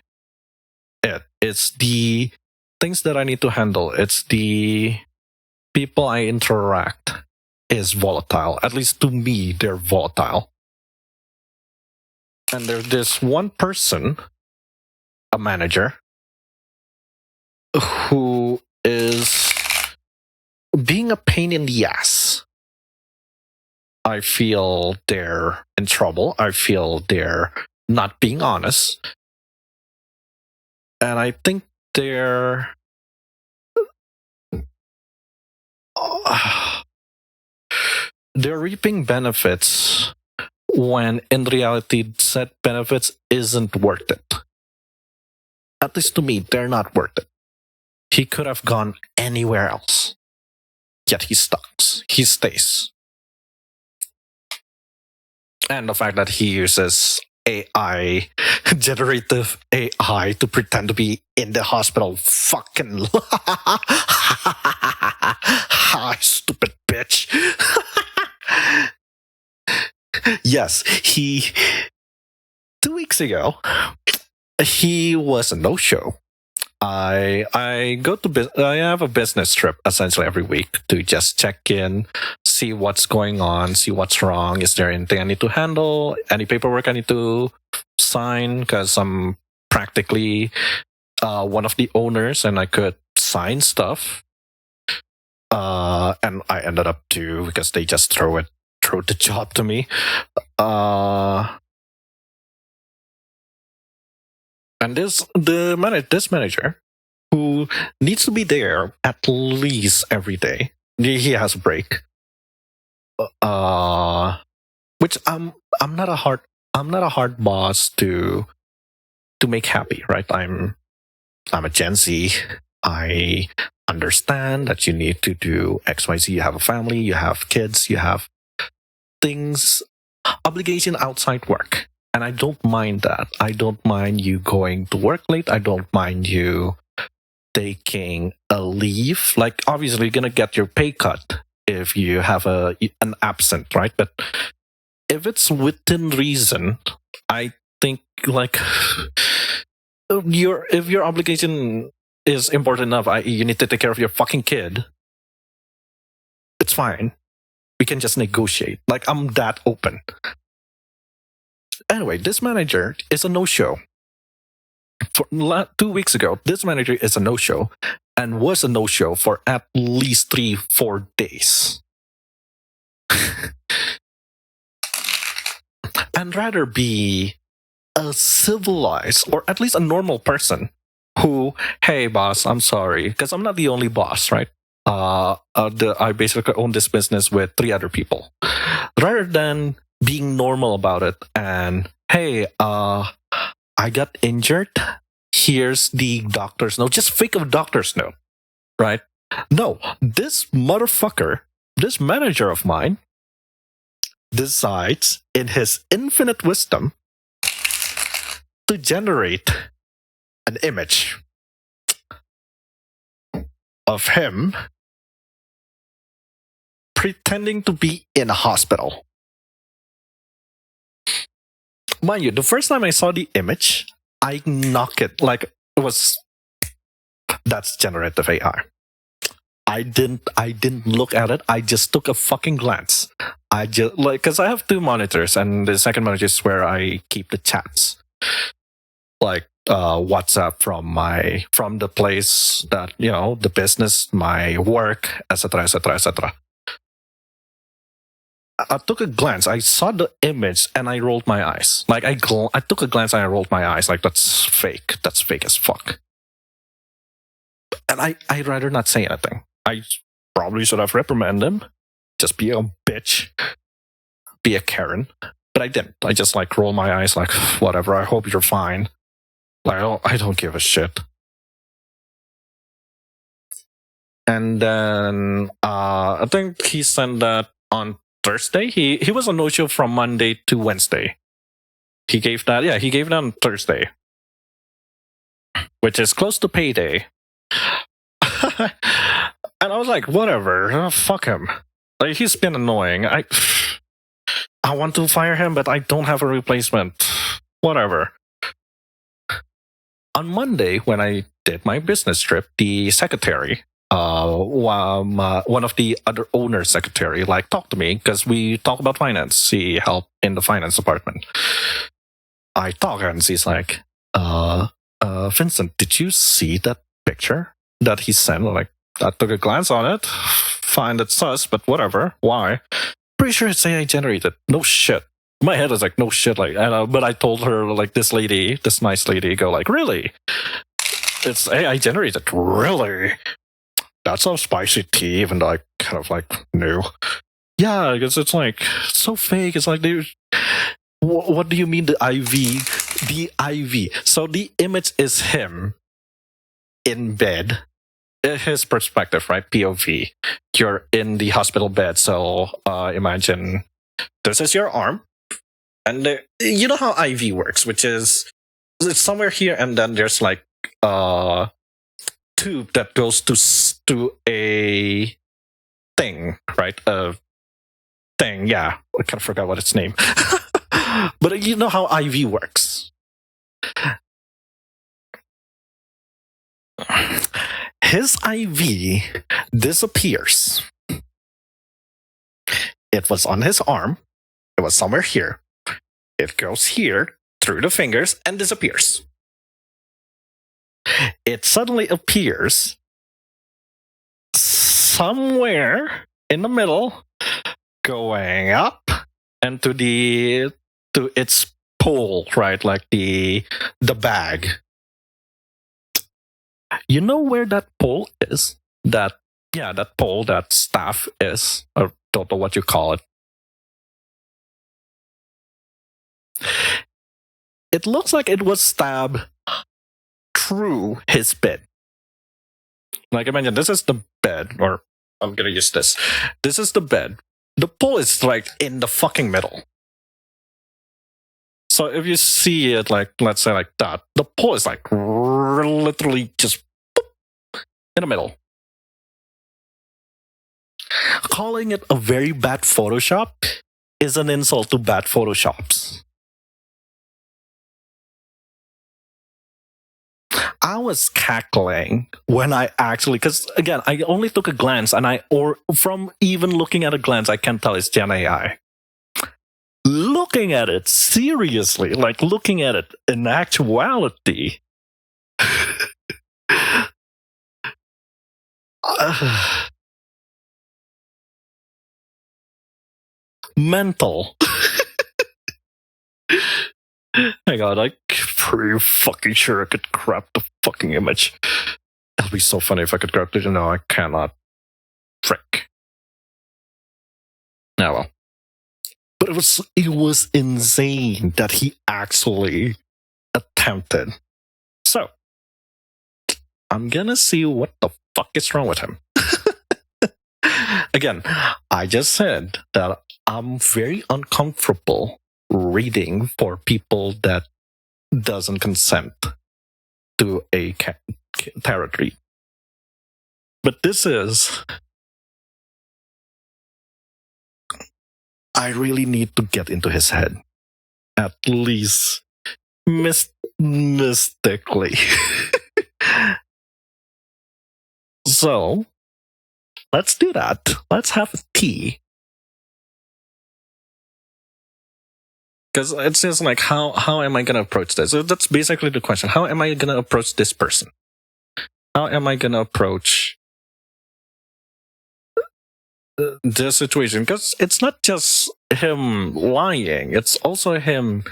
it. It's the things that I need to handle. It's the people I interact is volatile. At least to me, they're volatile. And there's this one person, a manager, who is being a pain in the ass. I feel they're in trouble. I feel they're not being honest. And I think they're reaping benefits when in reality said benefits isn't worth it. At least to me, they're not worth it. He could have gone anywhere else. Yet he stays. And the fact that he uses AI, generative AI, to pretend to be in the hospital. Fucking stupid bitch. Yes, 2 weeks ago, he was a no-show. I have a business trip essentially every week to just check in, see what's going on, see what's wrong. Is there anything I need to handle? Any paperwork I need to sign? Because I'm practically one of the owners, and I could sign stuff. And I ended up because they just throw the job to me. And this manager who needs to be there at least every day. He has a break. Which I'm not a hard boss to make happy, right? I'm a Gen Z. I understand that you need to do XYZ. You have a family, you have kids, you have things, obligation outside work. And I don't mind that. I don't mind you going to work late. I don't mind you taking a leave. Like, obviously, you're going to get your pay cut if you have an absent, right? But if it's within reason, I think like if your obligation is important enough, you need to take care of your fucking kid. It's fine. We can just negotiate. Like, I'm that open. Anyway, this manager is a no-show. For 2 weeks ago, this manager is a no-show and was a no-show for at least 3-4 days. And rather be a civilized or at least a normal person who, hey boss, I'm sorry, because I'm not the only boss, right? I basically own this business with 3 other people. Rather than being normal about it and, hey, I got injured. Here's the doctor's note. Just fake a doctor's note, right? No, this motherfucker, this manager of mine, decides in his infinite wisdom to generate an image of him pretending to be in a hospital. Mind you, the first time I saw the image, I knocked it like it was. That's generative AI. I didn't look at it. I just took a fucking glance. I just because I have 2 monitors, and the second monitor is where I keep the chats, like WhatsApp from the place that the business, my work, etc., etc., etc. I took a glance. I saw the image and I rolled my eyes. Like I took a glance and I rolled my eyes. Like that's fake. That's fake as fuck. And I'd rather not say anything. I probably should have reprimanded him. Just be a bitch. Be a Karen. But I didn't. I just like roll my eyes like whatever. I hope you're fine. Like I don't give a shit. And then I think he sent that on Thursday. He was a no-show from Monday to Wednesday. He gave that on Thursday, which is close to payday. And I was like, whatever, fuck him. Like he's been annoying. I want to fire him, but I don't have a replacement. Whatever. On Monday, when I did my business trip, the secretary, one of the other owner's secretary, like talked to me because we talk about finance. He helped in the finance department. I talk and she's like, Vincent, did you see that picture that he sent? Like, I took a glance on it. Find it sus, but whatever. Why? Pretty sure it's AI generated. No shit. My head is like, no shit. Like, but I told her, like, this nice lady, go like, really? It's AI generated. Really? That's some spicy tea, even though I kind of like knew. Yeah, because it's like so fake. It's like, what do you mean the IV? The IV. So the image is him in bed. His perspective, right? POV. You're in the hospital bed. So imagine this is your arm. And you know how IV works, which is it's somewhere here, and then there's like tube that goes to a thing, right? A thing, yeah. I kind of forgot what its name. But you know how IV works. His IV disappears. It was on his arm. It was somewhere here. It goes here through the fingers and disappears. It suddenly appears somewhere in the middle, going up and to its pole, right? Like the bag. You know where that pole is? That pole, that staff is. I don't know what you call it. It looks like it was stabbed through his bed. Like imagine this is the bed, or I'm gonna use this. This is the bed. The pole is like in the fucking middle. So if you see it like, let's say like that, the pole is like literally just in the middle. Calling it a very bad Photoshop is an insult to bad Photoshops. I was cackling when I actually, because again, I only took a glance, or from even looking at a glance, I can tell it's Gen AI. Looking at it seriously, like looking at it in actuality, mental. Hang on, I'm pretty fucking sure I could grab the fucking image. That'd be so funny if I could grab it. No, I cannot. Frick. Oh well. But it was insane that he actually attempted. So, I'm gonna see what the fuck is wrong with him. Again, I just said that I'm very uncomfortable reading for people that doesn't consent to a tarot read. But this is... I really need to get into his head. At least mystically. So, let's do that. Let's have a tea. Because it's just like, how am I going to approach this? So that's basically the question. How am I going to approach this person? How am I going to approach the situation? Because it's not just him lying. It's also him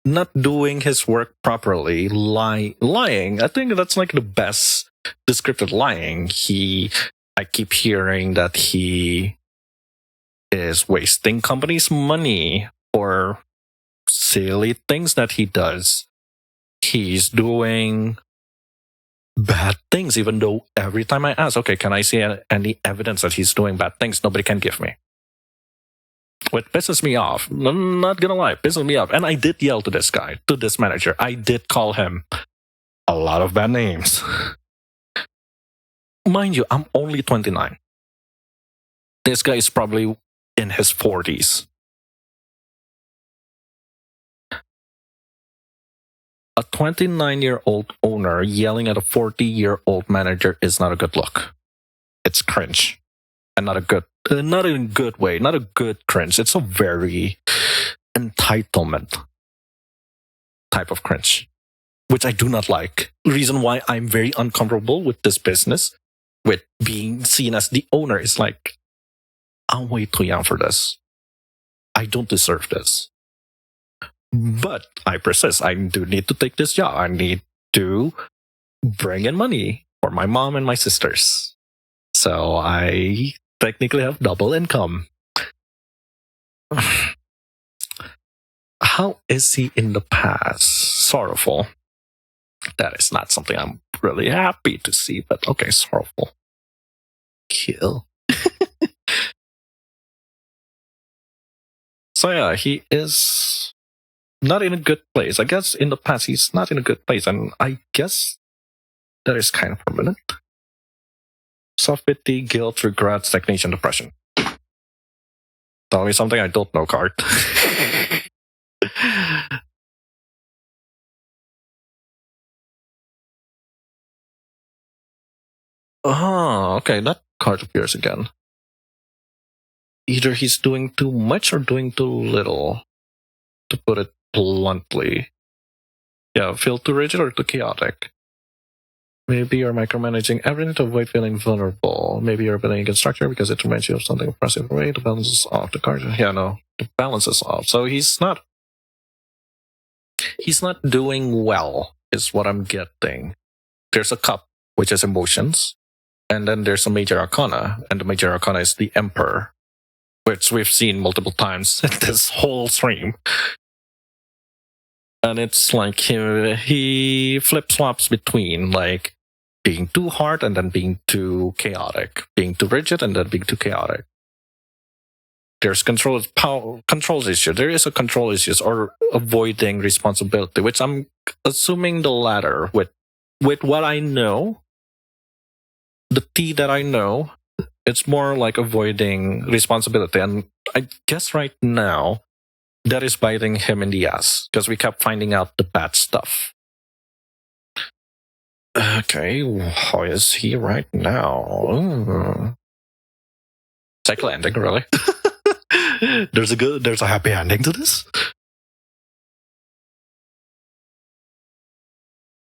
not doing his work properly. Lying. I think that's like the best descriptive lying. I keep hearing that he is wasting companies' money for silly things that he does. He's doing bad things, even though every time I ask, okay, can I see any evidence that he's doing bad things? Nobody can give me. What pisses me off, I'm not gonna lie, pisses me off. And I did yell to this guy, to this manager. I did call him a lot of bad names. Mind you, I'm only 29. This guy is probably in his 40s. A 29-year-old owner yelling at a 40-year-old manager is not a good look. It's cringe. And not in a good way, not a good cringe. It's a very entitlement type of cringe, which I do not like. The reason why I'm very uncomfortable with this business, with being seen as the owner, is like, I'm way too young for this. I don't deserve this. But I persist. I do need to take this job. I need to bring in money for my mom and my sisters. So I technically have double income. How is he in the past? Sorrowful. That is not something I'm really happy to see, but okay, sorrowful. Kill. So yeah, he is not in a good place. I guess in the past he's not in a good place, and I guess that is kind of permanent. Self-pity, guilt, regret, stagnation, depression. Tell me something I don't know, card. Oh, okay, that card appears again. Either he's doing too much or doing too little, to put it bluntly. Yeah, feel too rigid or too chaotic. Maybe you're micromanaging everything to avoid feeling vulnerable. Maybe you're building a good structure because it reminds you of something oppressive. Way the balance is off. The card, yeah, no, the balance is off. So he's not doing well, is what I'm getting. There's a cup, which is emotions, and then there's a major arcana, and the major arcana is the Emperor, which we've seen multiple times in this whole stream. And it's like he flip-flops between like being too hard and then being too chaotic, being too rigid and then being too chaotic. There's control issue. There is a control issues or avoiding responsibility, which I'm assuming the latter with what I know. The tea that I know It's more like avoiding responsibility. And I guess right now, that is biting him in the ass because we kept finding out the bad stuff. Okay, how is he right now? Cycle ending, really? There's a happy ending to this?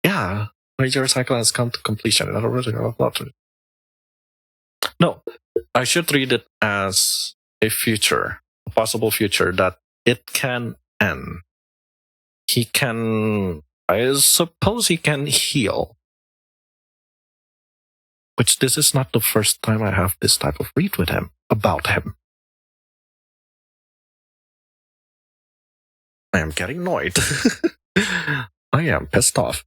Yeah, your cycle has come to completion. No, I should read it as a possible future that it can end. I suppose he can heal. Which this is not the first time I have this type of read with him, about him. I am getting annoyed. I am pissed off.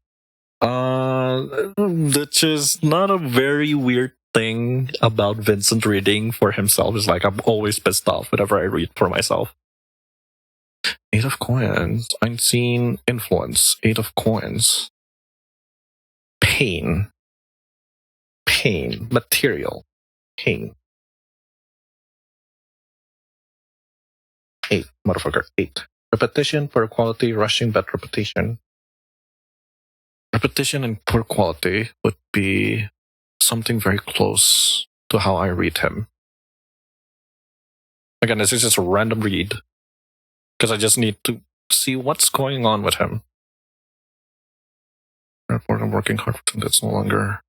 Which is not a very weird thing about Vincent reading for himself. Is like I'm always pissed off whenever I read for myself. 8 of coins. Unseen influence. 8 of coins. Pain. Material. Pain. 8. Motherfucker. 8. Repetition, poor quality, rushing, bad repetition. Repetition and poor quality would be something very close to how I read him. Again, this is just a random read because I just need to see what's going on with him. I'm working hard for something that's no longer.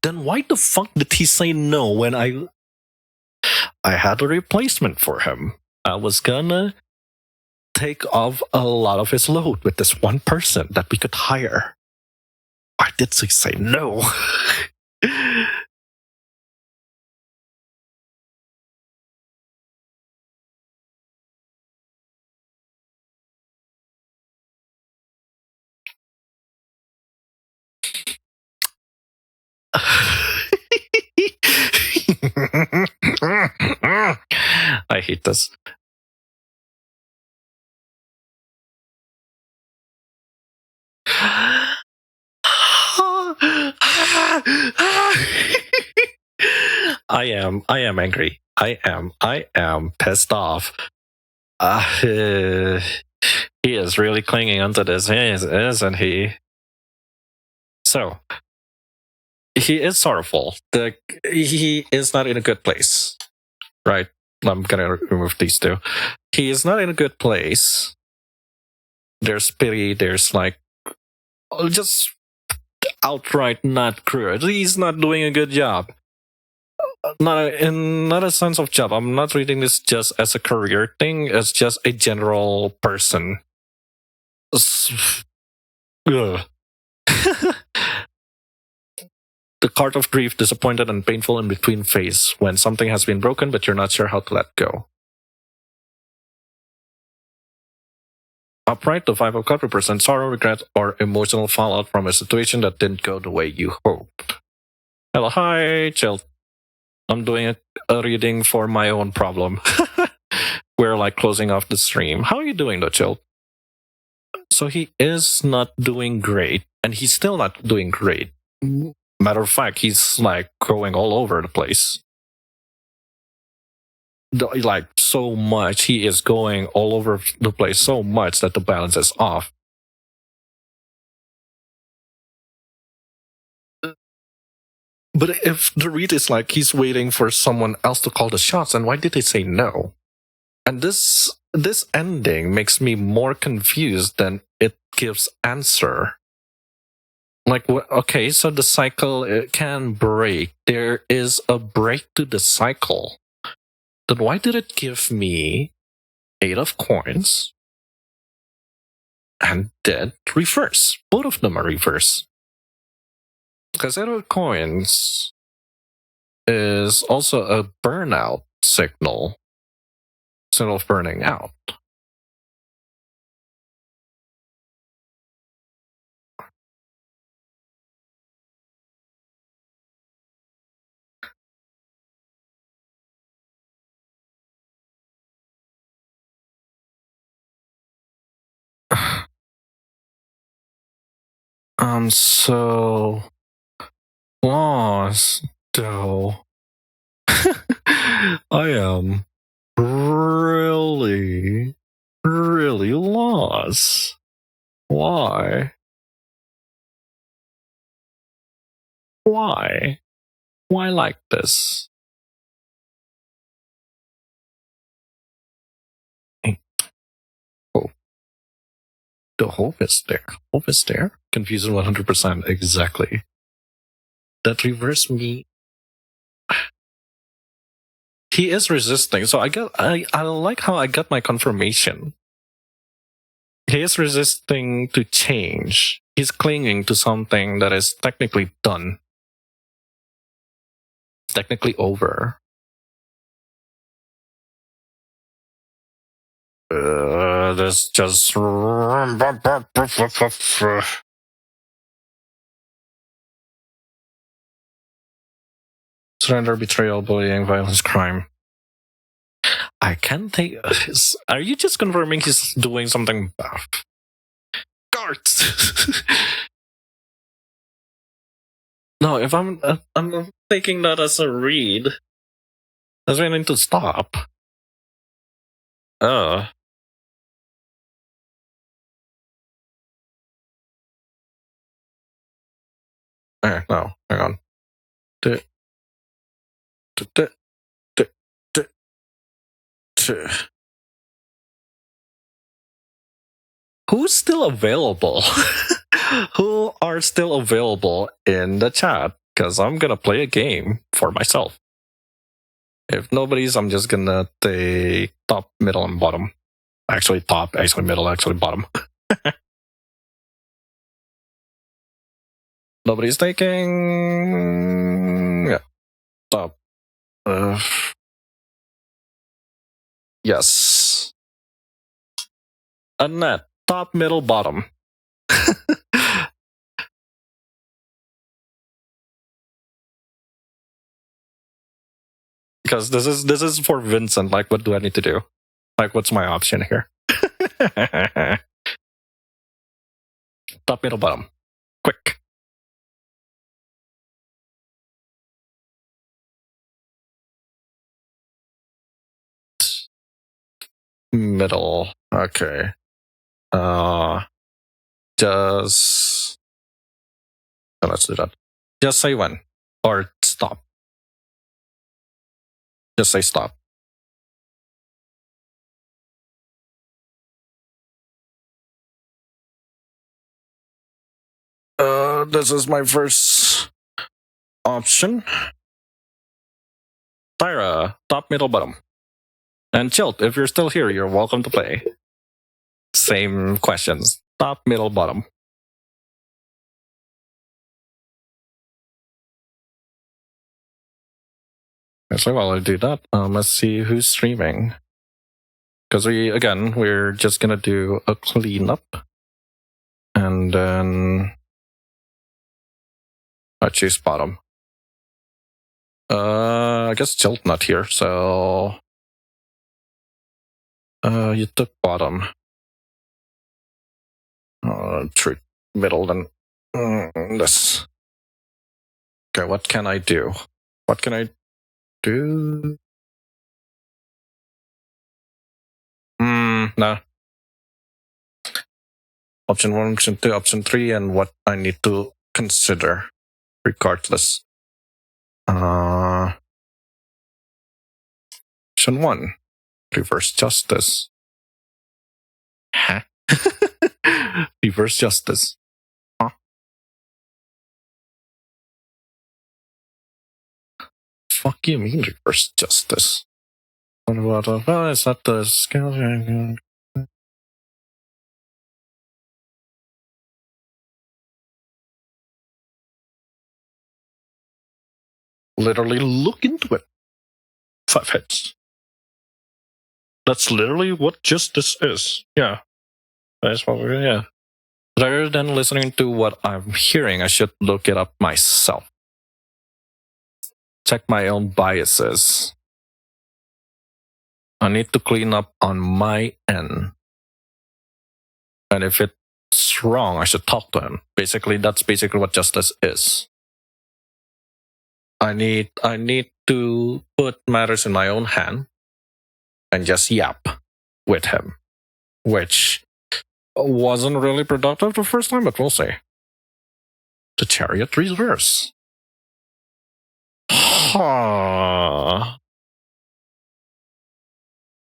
Then why the fuck did he say no when I had a replacement for him? I was gonna take off a lot of his load with this one person that we could hire. Why did he say no? I hate this. I am angry. I am pissed off. He is really clinging onto this, isn't he? So, he is sorrowful. He is not in a good place. Right? I'm gonna remove these two. He is not in a good place. There's pity, there's like just outright not cruel. He's not doing a good job. Not a sense of job. I'm not reading this just as a career thing. It's just a general person. The card of grief, disappointed and painful in between phase when something has been broken, but you're not sure how to let go. Upright, the 5 of cups represents sorrow, regret, or emotional fallout from a situation that didn't go the way you hoped. Hello, hi, chill. I'm doing a reading for my own problem. We're like closing off the stream. How are you doing though, chill? So he is not doing great, and he's still not doing great. Matter of fact, he's like going all over the place. Like so much, he is going all over the place so much that the balance is off. But if the read is like he's waiting for someone else to call the shots, and why did they say no? And this ending makes me more confused than it gives answer. Like, okay, so the cycle it can break. There is a break to the cycle. Then why did it give me 8 of coins and dead reverse? Both of them are reverse. Because 8 of coins is also a burnout signal. Signal of burning out. I'm so lost, though. I am really, really lost. Why? Why? Why like this? Oh, the hope is there. Hope is there. Confusion 100%. Exactly. That reverse me. He is resisting. So I like how I got my confirmation. He is resisting to change. He's clinging to something that is technically done. Technically over. There's just surrender, betrayal, bullying, violence, crime. I can't take. Are you just confirming he's doing something bad? Guards. No, if I'm taking that as a read, that's why I need to stop. No, hang on. Who's still available? Who are still available in the chat? Because I'm gonna play a game for myself. If nobody's, I'm just gonna take top, middle, and bottom. Actually, top, actually, middle, actually, bottom. Nobody's taking. Yeah, top. Yes. Annette, top, middle, bottom. Because this is for Vincent. Like, what do I need to do? Like, what's my option here? Top, middle, bottom. Quick. Middle. Okay. Just let's do that. Just say when or stop. Just say stop. This is my first option. Tyra, top, middle, bottom. And Chilt, if you're still here, you're welcome to play. Same questions. Top, middle, bottom. Actually, while I do that, let's see who's streaming. Because we're just gonna do a cleanup. And then I choose bottom. I guess Chilt not here, so you took bottom. True middle then this. Okay, what can I do? What can I do? No. Option 1, option 2, option 3, and what I need to consider regardless. Option 1, reverse justice. Huh? Reverse justice. Huh? Fuck you mean reverse justice? What about is that the skill? Literally look into it. 5 hits. That's literally what justice is. Yeah. That's what we're, yeah. Rather than listening to what I'm hearing, I should look it up myself. Check my own biases. I need to clean up on my end. And if it it's wrong, I should talk to him. Basically, that's basically what justice is. I need to put matters in my own hand and just yap with him, which wasn't really productive the first time, but we'll see. The Chariot reverse.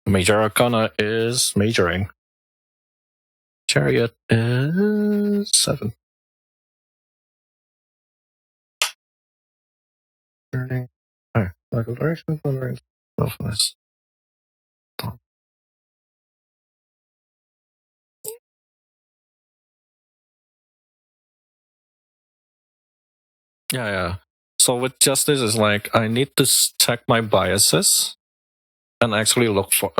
Major Arcana is majoring. Chariot is 7. Turning. Michael direction, willfulness. Yeah. So with justice is like I need to check my biases and actually look for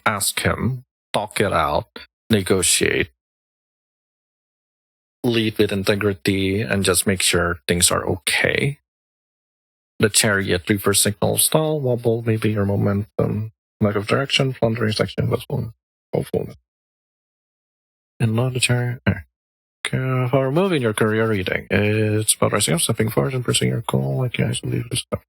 ask him, talk it out, negotiate, lead with integrity, and just make sure things are okay. The Chariot reverse signal stall, wobble, maybe your momentum, lack of direction, floundering section, hopefulness. And not the Chariot. For moving your career reading, it's about rising up, stepping forward, and pursuing your goal. Like you guys believe this stuff.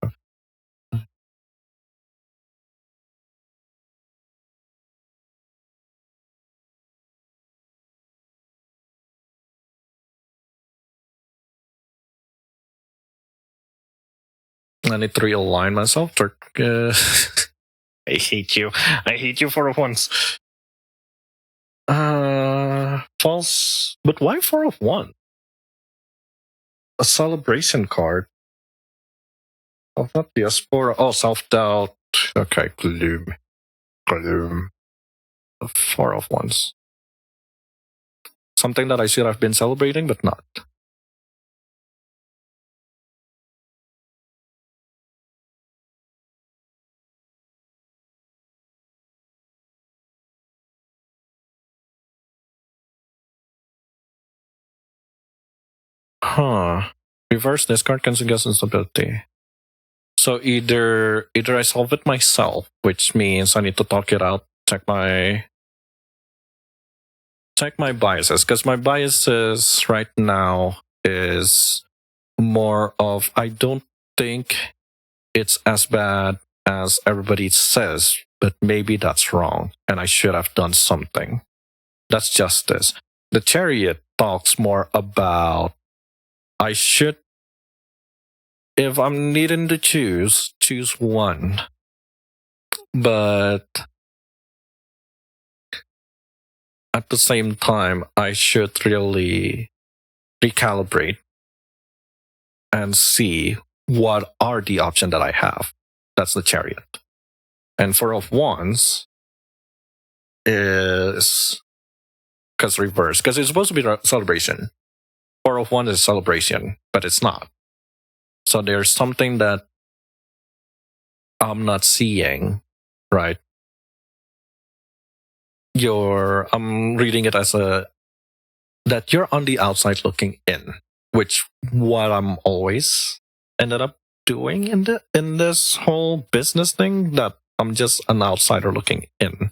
I need to realign myself. I hate you. I hate you for once. False. But why 4 of 1? A celebration card. Oh, not the Aspora. Oh, self-doubt. Okay, gloom. 4 of 1s. Something that I should have been celebrating, but not. Reverse discard can suggest instability. So either I solve it myself, which means I need to talk it out, check my biases, because my biases right now is more of I don't think it's as bad as everybody says, but maybe that's wrong, and I should have done something. That's justice. The Chariot talks more about I should, if I'm needing to choose one. But at the same time, I should really recalibrate and see what are the options that I have. That's the Chariot. And 4 of 1s is because reverse, because it's supposed to be a celebration. 4 of 1 is celebration, but it's not. So there's something that I'm not seeing, right? I'm reading it as that you're on the outside looking in, which what I'm always ended up doing in this whole business thing, that I'm just an outsider looking in.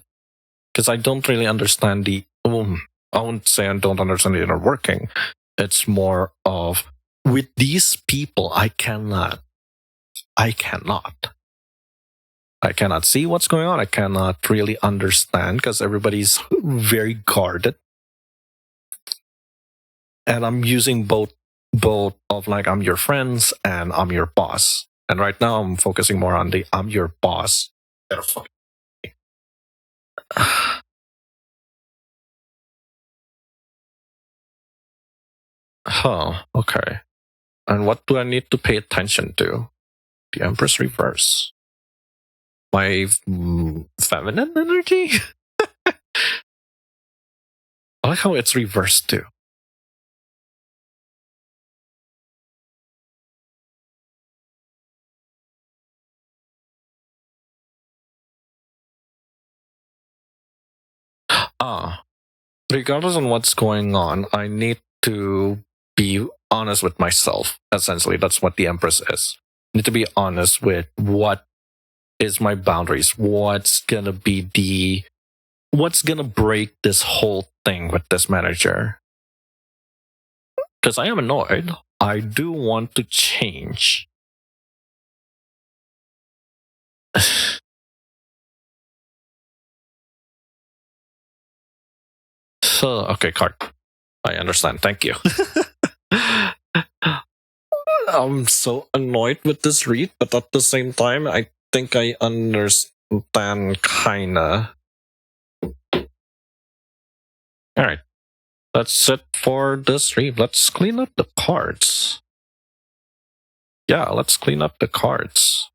Because I don't really understand I won't say I don't understand the inner working. It's more of, with these people, I cannot see what's going on. I cannot really understand because everybody's very guarded. And I'm using both of like, I'm your friends and I'm your boss. And right now I'm focusing more on the I'm your boss. Okay. And what do I need to pay attention to? The Empress reverse. My feminine energy? I like how it's reversed too. Regardless of what's going on, I need to be honest with myself. Essentially, that's what the Empress is. I need to be honest with what is my boundaries. What's gonna break this whole thing with this manager? because I am annoyed, I do want to change. So, okay, card. I understand. Thank you. I'm so annoyed with this read, but at the same time, I think I understand kinda. Alright. That's it for this read. Let's clean up the cards. Yeah, let's clean up the cards.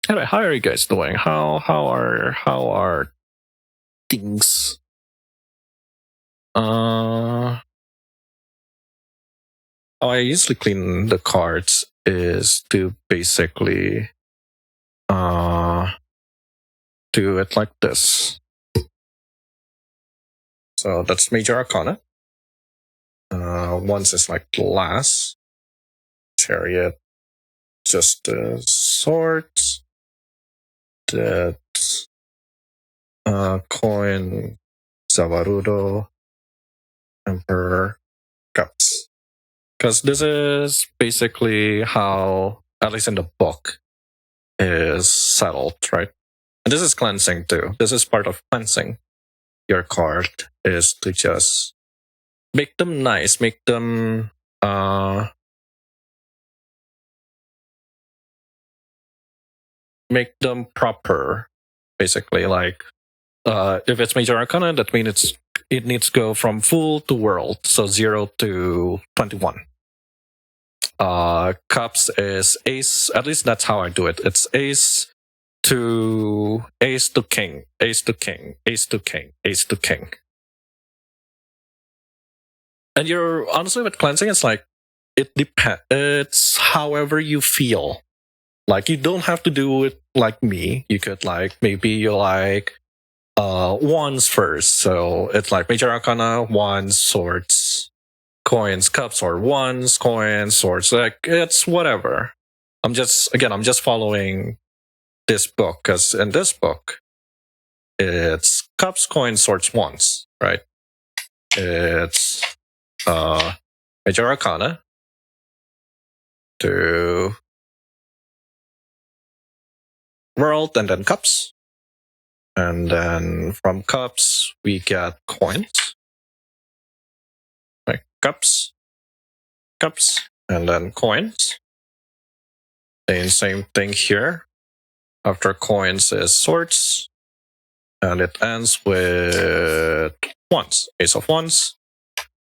Anyway, how are you guys doing? How are things? How I usually clean the cards is to basically do it like this. So that's Major Arcana. Once is like Glass, Chariot, just Swords, that Coin, Zavarudo, Emperor, Cups. Because this is basically how, at least in the book, is settled, right? And this is cleansing too. This is part of cleansing your card, is to just make them nice, make them proper. Basically, like if it's Major Arcana, that means it needs to go from full to world, so 0 to 21. Cups is ace. At least that's how I do it. It's ace to king, ace to king, ace to king, ace to king. And you're honestly with cleansing, it's like it depends. It's however you feel. Like you don't have to do it like me. You could like maybe you like wands first. So it's like Major Arcana, wands, swords, coins, cups, or wands, coins, swords. Like it's whatever. I'm just following this book, because in this book it's cups, coins, swords, wands, right? It's Major Arcana to world, and then cups. And then from cups, we get coins. Like cups, and then coins. And same thing here. After coins is swords. And it ends with wands, ace of wands.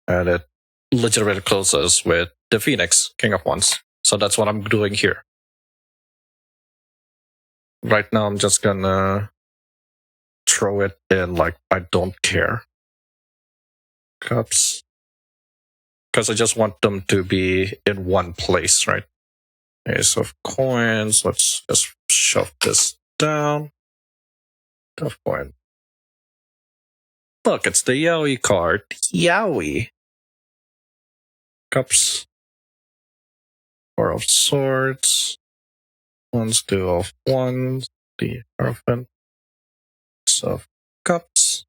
And it literally closes with the Phoenix, king of wands. So that's what I'm doing here. Right now, I'm just gonna throw it in like I don't care. Cups. Because I just want them to be in one place, right? Ace of coins. Let's just shove this down. Tough coin. Look, it's the Yowie card. Yowie. Cups. Four of swords. Ones, two of wands. The Hierophant. Of cups.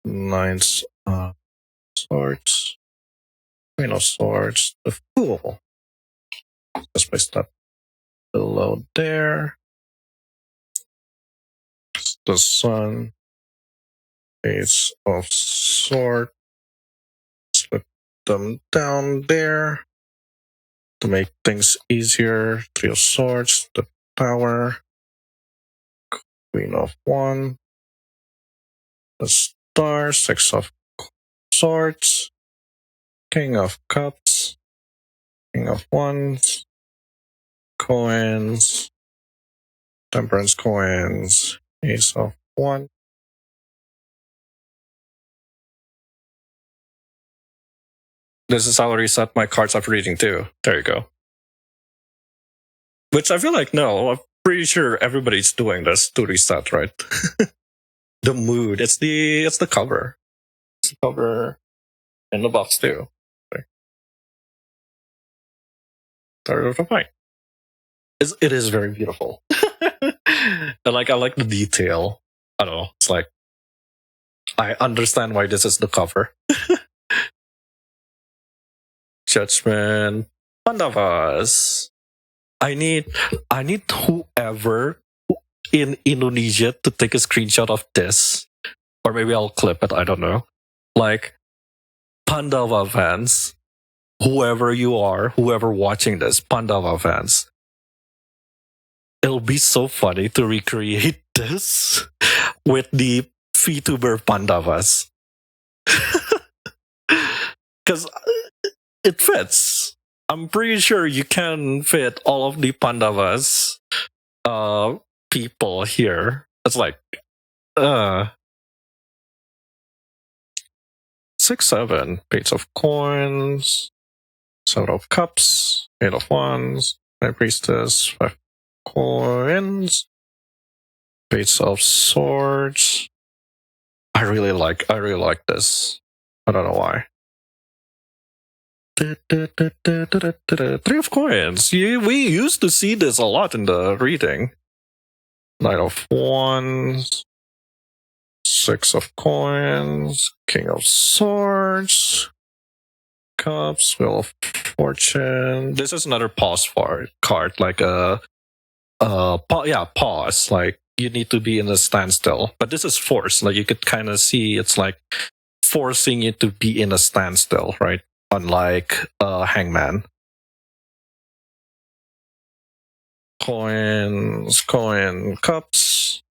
Nines of swords. Queen of swords. The Fool. Just place that below there. The Sun. Ace of swords. Slip them down there to make things easier. Three of swords. The Tower. Queen of wands. The Star. Six of swords. King of cups. King of wands. Coins. Temperance coins. Ace of wands. This is how I reset my cards after reading too. There you go. Which I feel like, no, I'm pretty sure everybody's doing this to reset, right? The mood. It's the cover. It's the cover in the box too. Third of the fight. It is very beautiful. I like the detail. I don't know. It's like I understand why this is the cover. Judgment Pandavas. I need whoever in Indonesia to take a screenshot of this. Or maybe I'll clip it, I don't know. Like Pandava fans, whoever you are, whoever watching this, Pandava fans. It'll be so funny to recreate this with the VTuber Pandavas. Because it fits. I'm pretty sure you can fit all of the Pandavas people here. It's like 6, 7 Page of Coins, 7 of Cups, 8 of Wands, High Priestess, 5 Coins, Page of Swords. I really like this. I don't know why. 3 of Coins. We used to see this a lot in the reading. 9 of Wands, 6 of Coins, King of Swords, Cups, Wheel of Fortune. This is another pause card, like pause. Like you need to be in a standstill, but this is force. Like you could kind of see, it's like forcing you to be in a standstill, right? Unlike Hangman. Coins, cups.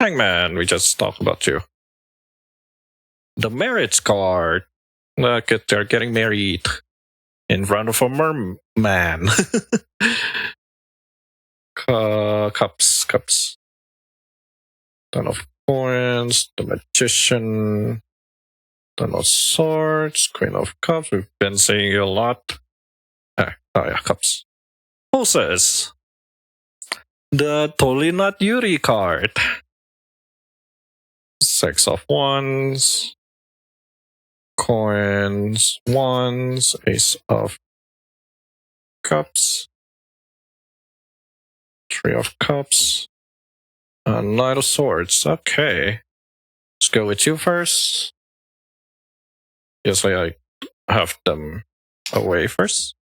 Hangman, we just talked about you. The marriage card. Look at, they're getting married in front of a merman. Cups. Ten of Coins, the Magician, Ten of Swords, Queen of Cups. We've been seeing you a lot. Cups. Horses. The totally not Yuri card. 6 of Wands, Coins, Wands, Ace of Cups, 3 of Cups, and Knight of Swords. Okay. Let's go with you first. Yes, I have them away first.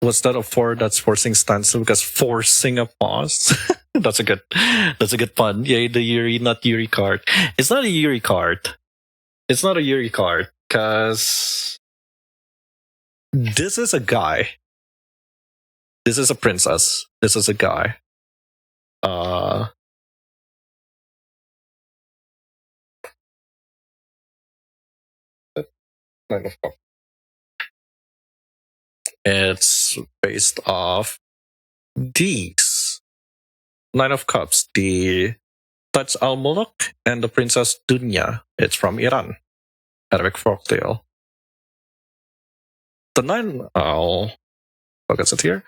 Was that a 4 that's forcing standstill because forcing a pause? That's a good pun. Yeah, the Yuri, not Yuri card. It's not a Yuri card. It's not a Yuri card because this is a guy. This is a princess. This is a guy. It's based off these 9 of Cups, the Taj Al Muluk and the Princess Dunya. It's from Iran. Arabic folktale. The 9, I'll focus it here.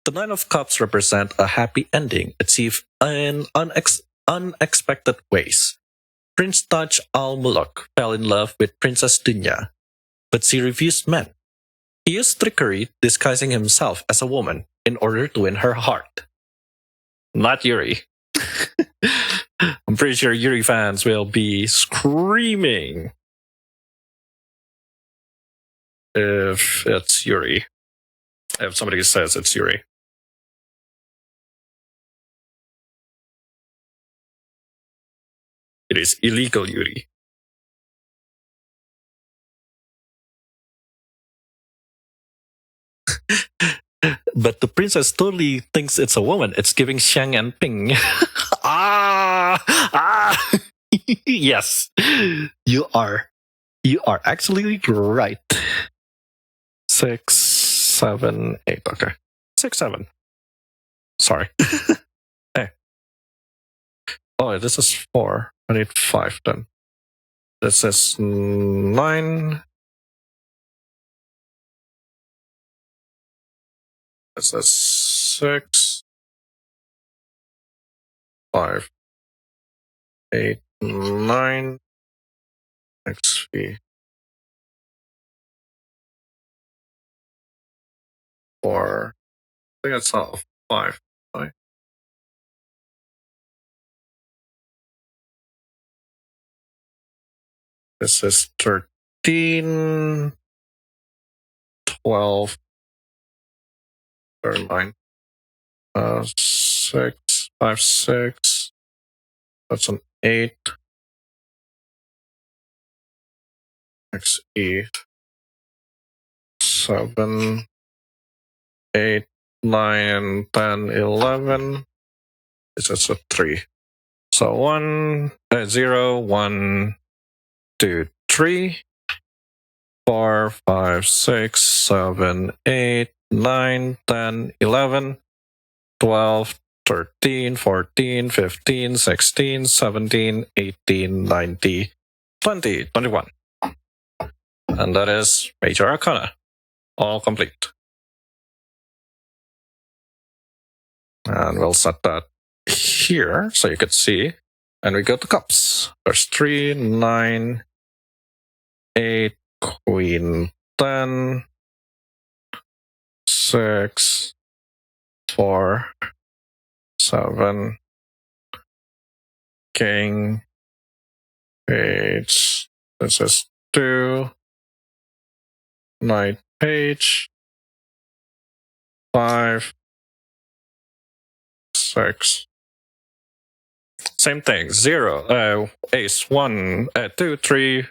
The 9 of Cups represent a happy ending achieved in unexpected ways. Prince Taj Al Muluk fell in love with Princess Dunya, but she refused men. He used trickery, disguising himself as a woman in order to win her heart. Not Yuri. I'm pretty sure Yuri fans will be screaming if it's Yuri. If somebody says it's Yuri. It is illegal Yuri. But the princess totally thinks it's a woman. It's giving Shang and Ping. Yes, you are actually right. 6, 7, 8. Okay, 6, 7. Sorry. Hey. Oh, this is 4. I need 5 then. This is 9. This is 6, 5, 8, 9. XV 4. I think it's not 5. Right? This is 13, 12, 39, 6, 5, 6. That's an 8. XE 7, 8, 9, 10, 11. This is a 3. So 0, 1, 2, 3, 4, 5, 6, 7, 8, 9, 10, 11, 12, 13, 14, 15, 16, 17, 18, 19, 20, 21. And that is Major Arcana. All complete. And we'll set that here so you could see. And we go to cups. There's 3, 9, 8, Queen 10, 6, 4, 7, King, Page. This is 2, Knight, Page, 5, 6. Same thing. 0, Ace 1, 2, 3,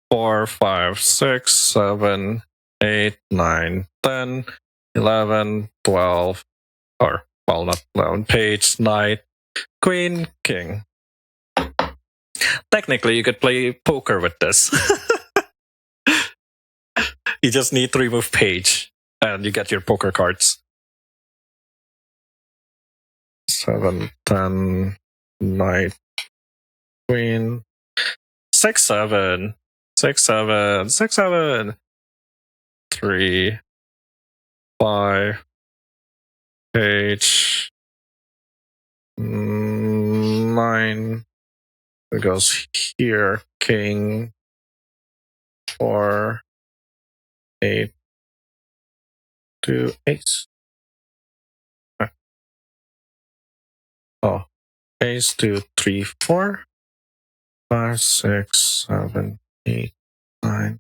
4, 5, 6, 7, 8, 9, 10, 11, 12, or, well, not 11, Page, Knight, Queen, King. Technically, you could play poker with this. You just need to remove Page, and you get your poker cards. 7, 10, Knight, Queen, 6, 7, 6, 7, 6, 7, 3, 5, Page, 9. It goes here, King, 4, 8, 2, Ace. Oh, Ace, 2, 3, 4, 5, 6, 7, 8, 9,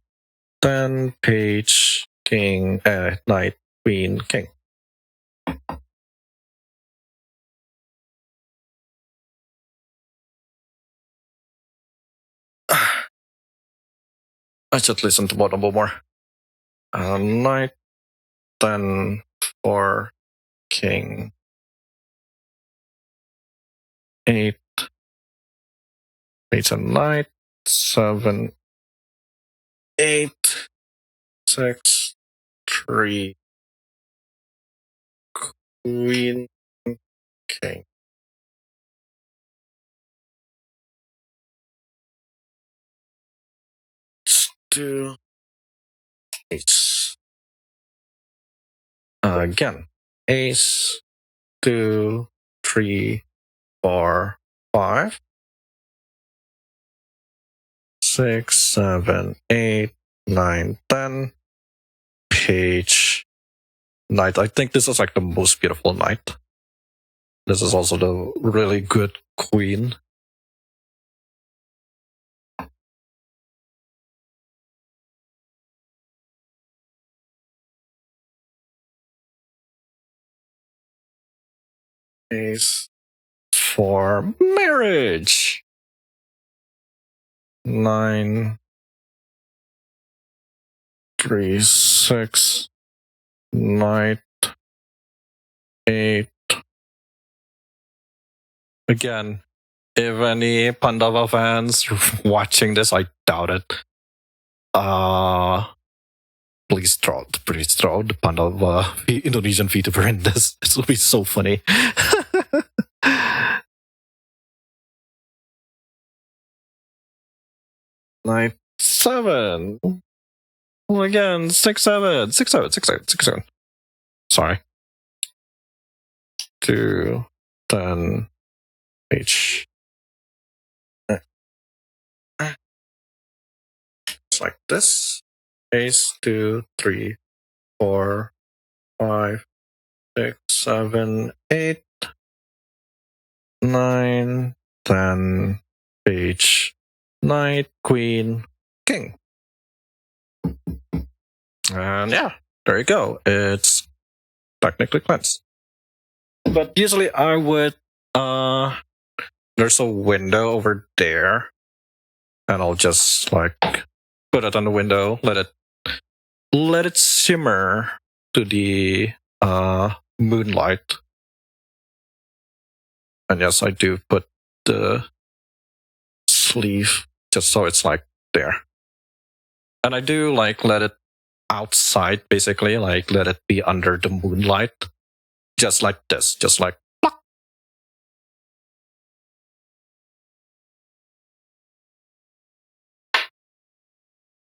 10, Page, King, Knight, Queen, King. I should listen to bottom more. Knight, 10, 4, King, 8, Page and Knight, 7, 8, 6, 3, Queen, King. Let's do Ace. Again, Ace, 2, 3, 4, 5, 6, 7, 8, 9, 10. Page, Knight. I think this is like the most beautiful knight. This is also the really good queen. Ace for marriage. 9, 3, 6, Knight, 8. Again, if any Pandava fans watching this, I doubt it. Please throw the Pandava Indonesian VTuber in this. This will be so funny. Knight 7. Well, again, 6, 7, 6, 7, 6, 7, 6, 7. Sorry. 2, 10, H. goes like this. Ace, 2, 3, 4, 5, 6, 7, 8, 9, 10, page, knight, queen, king. And yeah, there you go. It's technically cleansed. But usually I would, there's a window over there, and I'll just like put it on the window, let it shimmer to the moonlight. And yes, I do put the sleeve just so it's like there. And I do like let it outside, basically, like let it be under the moonlight. Just like this, just like pluck.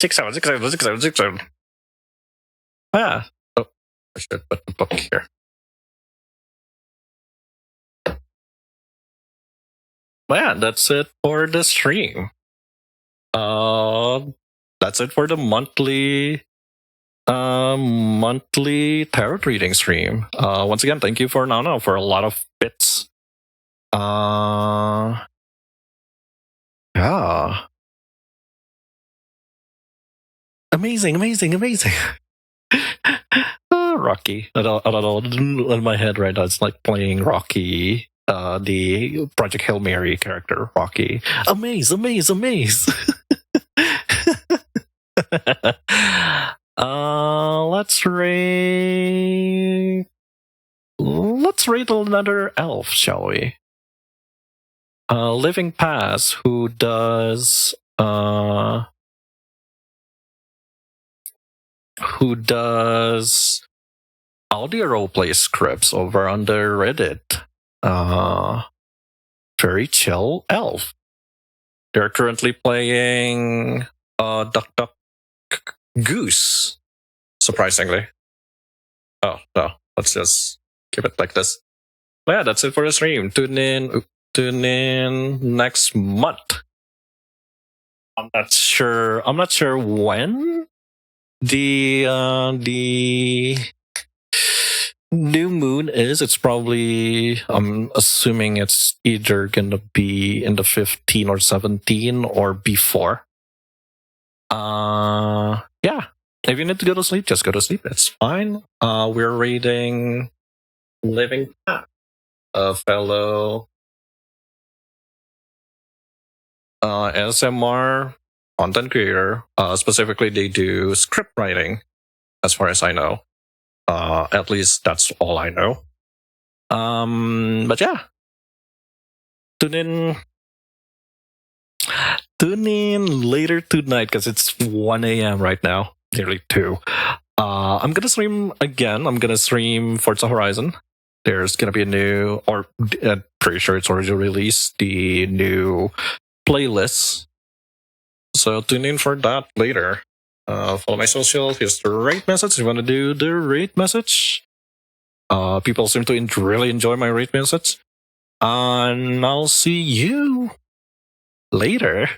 6-7, 6-7, 6-7, 6-7. Ah. Oh, I should put the book here. Yeah, that's it for the stream. That's it for the monthly tarot reading stream. Once again, thank you for Nano for a lot of bits. Yeah. Amazing. Rocky. I don't know. In my head right now, it's like playing Rocky, the Project Hail Mary character, Rocky. Amaze. Let's rate another elf, shall we? Living Pass, who does audio roleplay scripts over on the Reddit. Very chill elf. They're currently playing Duck Duck Goose. Surprisingly. Oh no, let's just keep it like this. But yeah, that's it for the stream. Tune in next month. I'm not sure when the new moon is. It's probably, I'm assuming it's either gonna be in the 15 or 17 or before. Yeah. If you need to go to sleep, just go to sleep. It's fine. We're reading Living Path, a fellow SMR content creator. Specifically, they do script writing, as far as I know. At least that's all I know. But yeah, tune in later tonight because it's 1 a.m. right now, nearly 2. I'm gonna stream again. I'm gonna stream Forza Horizon. There's gonna be a new, or pretty sure it's already released, the new playlist. So tune in for that later. Follow my social. Here's the rate message. You want to do the rate message? People seem to really enjoy my rate message. And I'll see you later.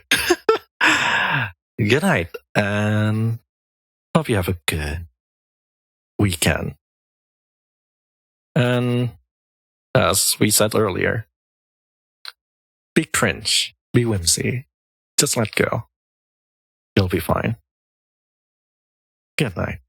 Good night, and hope you have a good weekend. And as we said earlier, be cringe, be whimsy, just let go. You'll be fine. Good night.